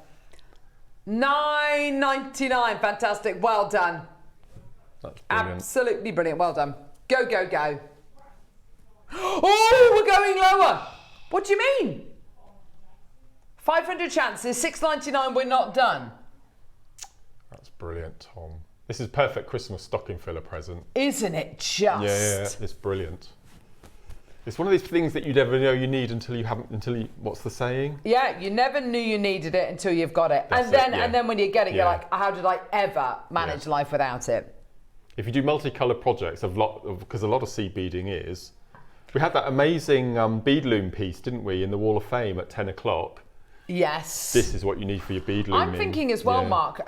$9.99. Fantastic. Well done. That's brilliant. Absolutely brilliant. Well done. Go, go, go. Oh, we're going lower. What do you mean? 500 chances, $6.99, we're not done. That's brilliant, Tom. This is perfect Christmas stocking filler present. Isn't it just? Yeah, it's brilliant. It's one of these things that you never know you need until you, what's the saying? Yeah, you never knew you needed it until you've got it. And then when you get it, you're like, how did I ever manage life without it? If you do multicoloured projects, because a lot of seed beading is, we had that amazing bead loom piece, didn't we, in the Wall of Fame at 10 o'clock? Yes. This is what you need for your bead looming. I'm thinking as well, Mark,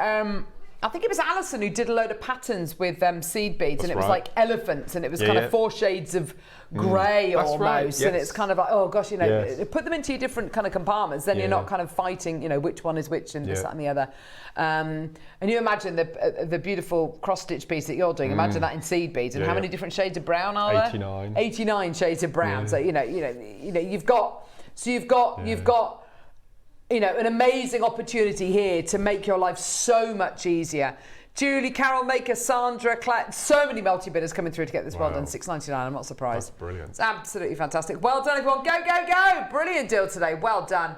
I think it was Alison who did a load of patterns with seed beads, and it was like elephants, and it was kind of 4 shades of grey almost, and it's kind of like, oh gosh, you know, put them into your different kind of compartments, then you're not kind of fighting, you know, which one is which and this, that and the other. And you imagine the beautiful cross-stitch piece that you're doing, imagine that in seed beads, and how many different shades of brown are there? 89. 89 shades of brown, so you know, you've got you know, an amazing opportunity here to make your life so much easier. Julie, Carol, Maker, Sandra, Claire, so many multi-bidders coming through to get this well done. $6.99, I'm not surprised. That's brilliant. It's absolutely fantastic. Well done, everyone. Go, go, go. Brilliant deal today. Well done.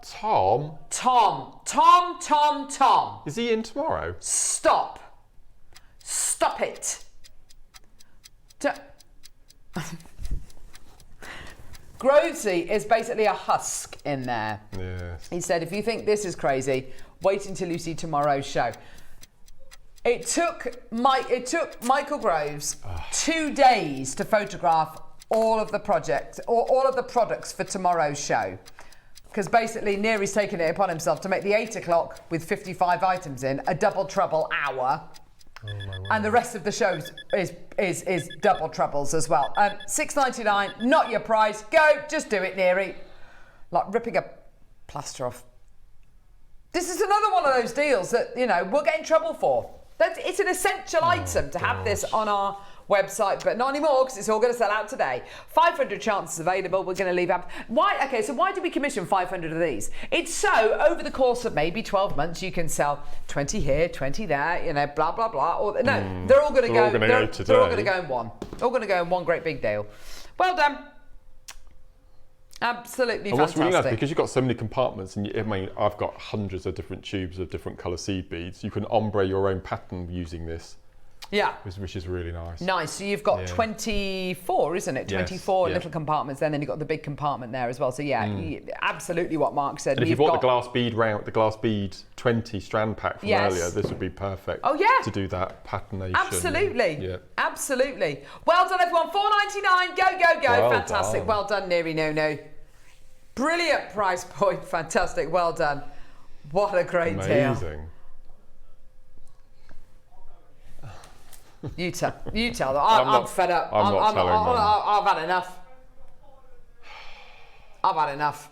Tom. Is he in tomorrow? Stop it. Grovesy is basically a husk in there. Yes. He said, if you think this is crazy, wait until you see tomorrow's show. It took Michael Groves 2 days to photograph all of the projects, or all of the products for tomorrow's show. because basically Neary's taken it upon himself to make the 8 o'clock with 55 items in a double trouble hour. Oh my word. And the rest of the shows is double troubles as well. $6.99, not your price. Go, just do it, Neary. Like ripping a plaster off. This is another one of those deals that, you know, we'll get in trouble for. It's an essential item to have this on our website, but not anymore because it's all going to sell out today. 500 chances available. We're going to leave out. Why? Okay, so why do we commission 500 of these? It's so over the course of maybe 12 months you can sell 20 here, 20 there, you know, blah blah blah. Or no, they're all going to go. They're all going to go in one. All going to go in one great big deal. Well done. Absolutely and fantastic. What's really nice, because you've got so many compartments, and I mean, I've got hundreds of different tubes of different colour seed beads. You can ombre your own pattern using this. Yeah. Which is really nice. Nice. So you've got 24, isn't it? 24 little compartments, then you've got the big compartment there as well. So yeah, absolutely what Mark said. And if you bought the glass bead 20 strand pack from earlier, this would be perfect. Oh yeah. To do that patternation. Absolutely. Absolutely. Well done, everyone. $4.99. Go, go, go. Well Fantastic. done. Well done, Neary No. Brilliant price point. Fantastic. Well done. What a great deal. Amazing. You tell them. I'm fed up. I've had enough. I've had enough.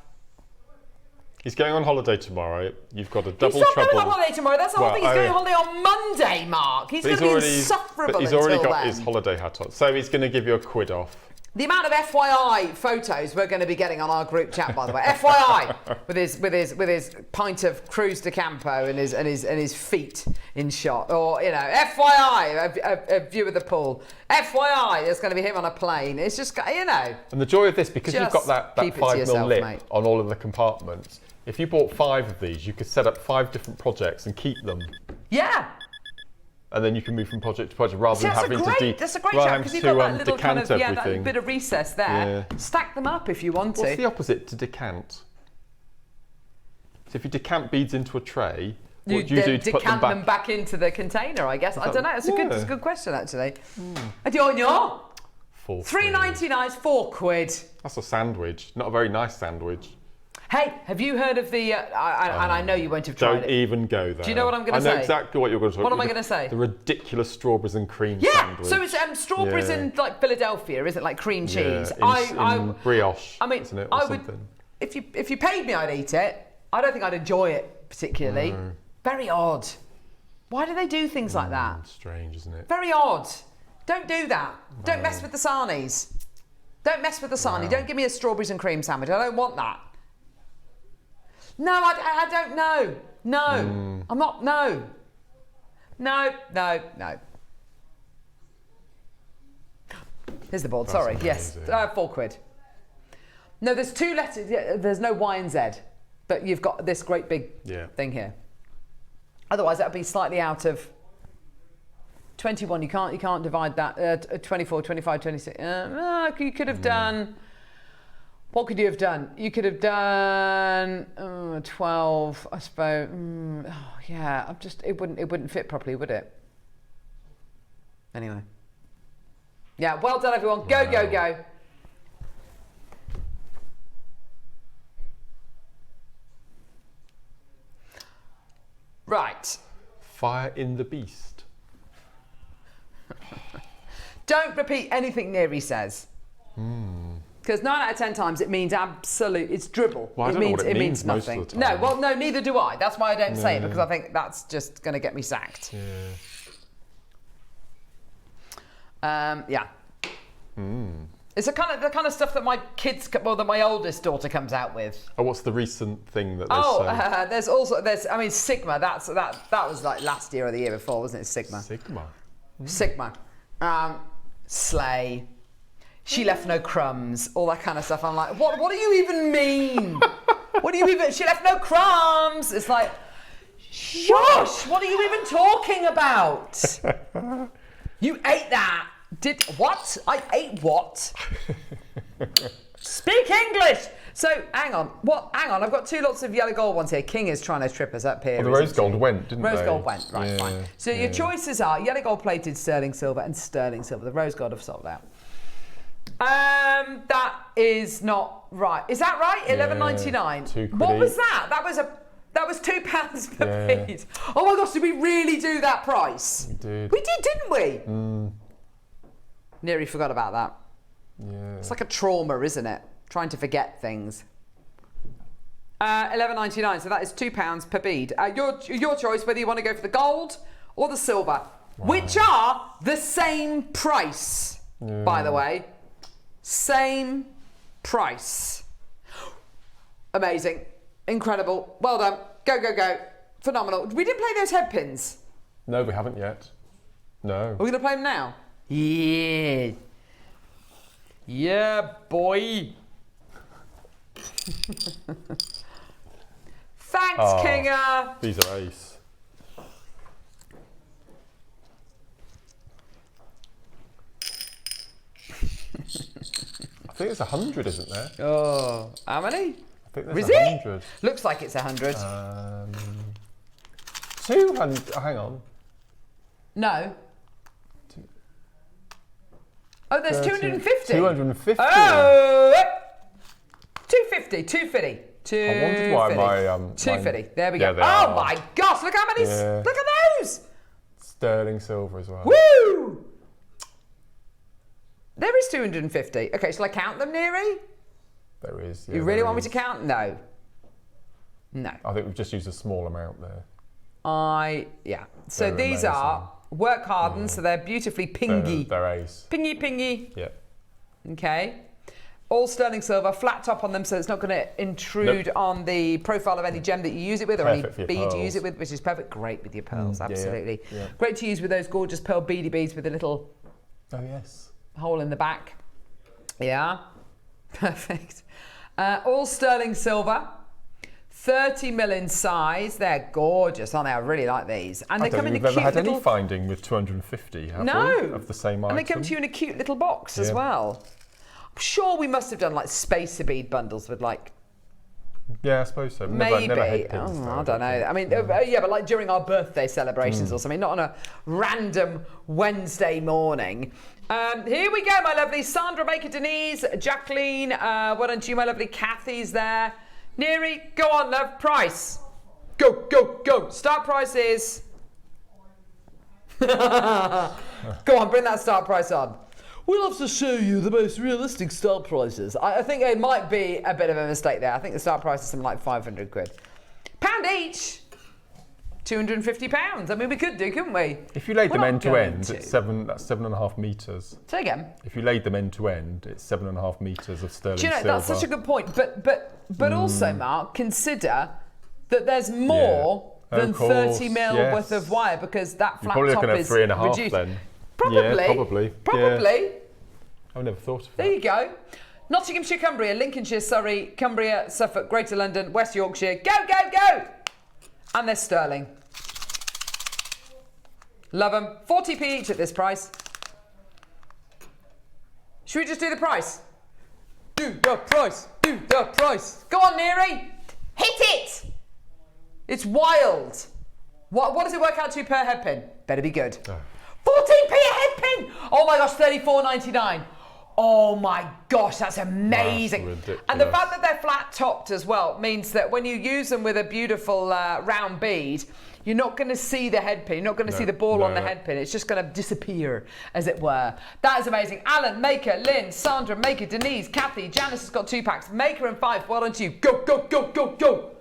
He's going on holiday tomorrow. You've got a double trouble. He's not trouble. going on holiday tomorrow. That's the whole thing. He's going on holiday on Monday, Mark. He's going to be insufferable But he's already got his holiday hat on. So he's going to give you a quid off. The amount of FYI photos we're going to be getting on our group chat, by the way. FYI, with his pint of Cruz de Campo and his feet in shot, or you know, FYI, a view of the pool. FYI, there's going to be him on a plane. It's just, you know. And the joy of this, because you've got that 5mm lip mate. on all of the compartments. If you bought 5 of these, you could set up 5 different projects and keep them. Yeah. And then you can move from project to project rather than having to that's a great shout, because you've got that little kind of that bit of recess there. Yeah. Stack them up if you want to. What's the opposite to decant? So if you decant beads into a tray, what do you do to put them back into the container? I guess I don't know. It's a good question actually. I don't know. $3.99 is £4. That's a sandwich, not a very nice sandwich. Hey, have you heard of the, and I know you won't have tried it. Don't even go there. Do you know what I'm going to say? I know exactly what you're going to talk about. What am I going to say? The ridiculous strawberries and cream sandwich. So it's strawberries and like Philadelphia, isn't it? Like cream cheese. In brioche, I mean, isn't it? I would, if you paid me, I'd eat it. I don't think I'd enjoy it particularly. No. Very odd. Why do they do things like that? Strange, isn't it? Very odd. Don't do that. No. Don't mess with the sarnies. Don't mess with the sarnie. Wow. Don't give me a strawberries and cream sandwich. I don't want that. No, I don't know. No, I'm not. No. Here's the board. Sorry. Amazing. Yes, £4. No, there's 2 letters. Yeah, there's no Y and Z, but you've got this great big thing here. Otherwise, that would be slightly out of 21. You can't divide that. 24, 25, 26. You could have done. What could you have done? You could have done 12, I suppose. It wouldn't fit properly, would it? Anyway. Yeah, well done, everyone. Go, go, go. Right. Fire in the beast. Don't repeat anything Neary says. Because 9 out of 10 times it means it's dribble. Well, it means nothing. Most of the time. No, neither do I. That's why I don't say it, because I think that's just going to get me sacked. It's the kind of stuff that my kids, that my oldest daughter comes out with. Oh, what's the recent thing that there's? There's Sigma. That was like last year or the year before, wasn't it? Sigma. Sigma. Slay. She left no crumbs, all that kind of stuff. I'm like, what do you even mean? She left no crumbs. It's like, shush, what are you even talking about? You ate that. What? I ate what? Speak English. So, hang on, I've got 2 lots of yellow gold ones here. King is trying to trip us up here. Well, the rose gold went, didn't Rose they? gold went, right, fine. So your choices are yellow gold plated sterling silver and sterling silver. The rose gold have sold out. That is not right. Is that right? $11.99. What was that? That was £2 per bead. Oh my gosh, did we really do that price? We did. We did, didn't we? Nearly forgot about that. Yeah. It's like a trauma, isn't it? Trying to forget things. $11.99, so that is £2 per bead. Your choice whether you want to go for the gold or the silver, which are the same price, by the way. Same price. Amazing. Incredible. Well done. Go, go, go. Phenomenal. We didn't play those head pins. No, we haven't yet. No. Are we going to play them now? Yeah. Yeah, boy. Thanks, Kinga. These are ace. I think it's 100, isn't there? Oh, how many? I think there's Is 100. it? Looks like it's 100. 200. Oh, hang on. No. Oh, there's 250. 250. Oh, 250. 250. I wondered why my 250. There we go. they Oh are. my gosh! Look how many. Yeah. Look at those. Sterling silver as well. Woo! There is 250. Okay, shall I count them, Neary? There is. You really want me to count? No. No. I think we've just used a small amount there. Yeah. So They're these amazing. are work hardened, so they're beautifully pingy. They're ace. Pingy, pingy. Yeah. Okay. All sterling silver, flat top on them, so it's not going to intrude on the profile of any gem that you use it with, or Perfect for any your bead you use pearls. it with, which is perfect. Great with your pearls, absolutely. Yeah. Great to use with those gorgeous pearl beady beads with a little Oh yes. hole in the back. Yeah. Perfect. All sterling silver. 30 mil in size. They're gorgeous, aren't they? I really like these. And they come in a We've cute never had little... any finding with 250, have No. we? Of the same And item. they come to you in a cute little box as Yeah. well. I'm sure we must have done like spacer bead bundles with like... Yeah, I suppose so. Maybe. Never head pins, though, I don't know. I mean, yeah, but like during our birthday celebrations or something, not on a random Wednesday morning. Here we go, my lovely Sandra Baker Denise, Jacqueline, well done to you, my lovely Kathy's there. Neary, go on, love. Price. Go, go, go. Start price is... Go on, bring that start price on. We'll have to show you the most realistic start prices. I think it might be a bit of a mistake there. I think the start price is something like 500 quid. Pound each. £250. I mean, we could do, couldn't we? If you laid them We're end not to end, going it's that's 7.5 metres. Say again. If you laid them end to end, it's 7.5 metres of sterling Do you know, silver. that's such a good point. But also, Mark, consider that there's more than course, 30 mil yes. worth of wire because that You're flat probably top looking at is 3.5 reduced. then. Probably. Yeah, probably. Probably. Yeah. I've never thought of that. There you go. Nottinghamshire, Cumbria, Lincolnshire, Surrey, Cumbria, Suffolk, Greater London, West Yorkshire. Go, go, go! And they're sterling. Love them. 40p each at this price. Should we just do the price? Do the price. Do the price. Go on, Neary. Hit it. It's wild. What does it work out to per head pin? Better be good. 14p a head pin. Oh my gosh, $34.99. Oh my gosh, that's amazing. That's ridiculous. And the fact that they're flat topped as well means that when you use them with a beautiful round bead, you're not going to see the head pin. You're not going to see the ball on the head pin. It's just going to disappear, as it were. That is amazing. Alan, Maker, Lynn, Sandra, Maker, Denise, Kathy, Janice has got 2 packs. Maker and 5, well done to you. Go, go, go, go, go.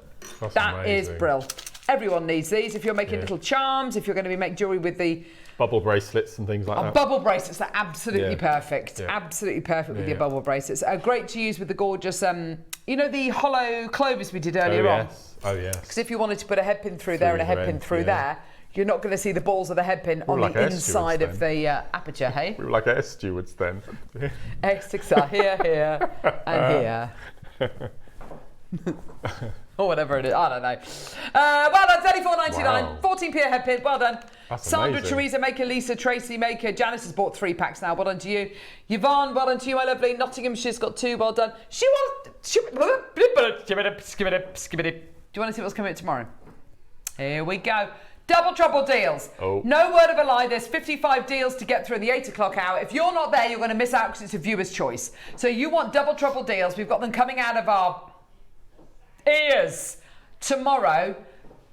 That is brill. Everyone needs these. If you're making little charms, if you're going to be making jewellery with the... Bubble bracelets and things like that. Bubble bracelets are absolutely perfect. Yeah. Absolutely perfect with your bubble bracelets. Great to use with the gorgeous, you know, the hollow clovers we did earlier on? Oh, yes. Because if you wanted to put a head pin through there and a head pin through there, you're not going to see the balls of the head pin on the inside of the aperture, hey? We were like air stewards then. X6 are here, and here. Or whatever it is, I don't know. Well done, $34.99, Wow. 14p a head pin, well done. That's Sandra, amazing. Teresa Maker, Lisa, Tracy Maker, Janice has bought 3 packs now, well done to you. Yvonne, well done to you, my lovely. Nottinghamshire's got 2, well done. Do you want to see what's coming up tomorrow? Here we go. Double trouble deals. Oh. No word of a lie, there's 55 deals to get through in the 8 o'clock hour. If you're not there, you're going to miss out because it's a viewer's choice. So you want double trouble deals. We've got them coming out of our ears tomorrow.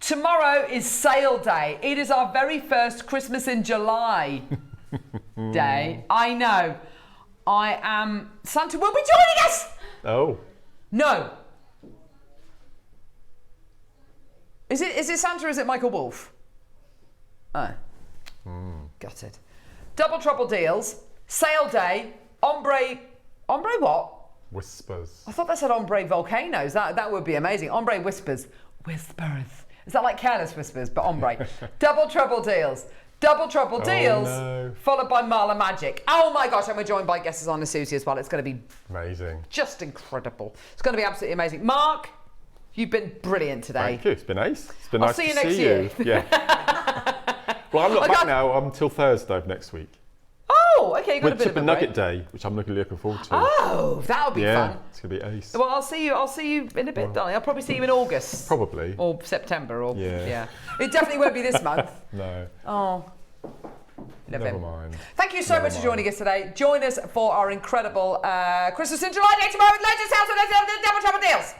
Tomorrow is sale day. It is our very first Christmas in July day. I know. Santa will be joining us. Oh. No. Is it Santa or is it Michael Wolff? Oh. Got it. Double trouble deals, sale day, ombre what? Whispers. I thought that said ombre volcanoes. That would be amazing. Ombre whispers. Whispers. Is that like careless whispers, but ombre? Double trouble deals. Double trouble deals, no. followed by Marla Magic. Oh my gosh, and we're joined by guests on Susie as well. It's going to be amazing. Just incredible. It's going to be absolutely amazing. Mark, you've been brilliant today. Thank you. It's been ace. It's been I'll nice see you to next see year. you. Yeah. Well, I'm not back now until Thursday of next week. Oh, okay. You got a With bit Chip of a and Nugget break. Day, which I'm looking forward to. Oh, that'll be fun. It's gonna be ace. Well, I'll see you in a bit, darling. I'll probably see you in August. Probably. Or September, or Yeah. It definitely won't be this month. No. Oh. Never mind. Thank you so much for joining us today. Join us for our incredible Christmas in July day tomorrow with loads of sales and double trouble deals.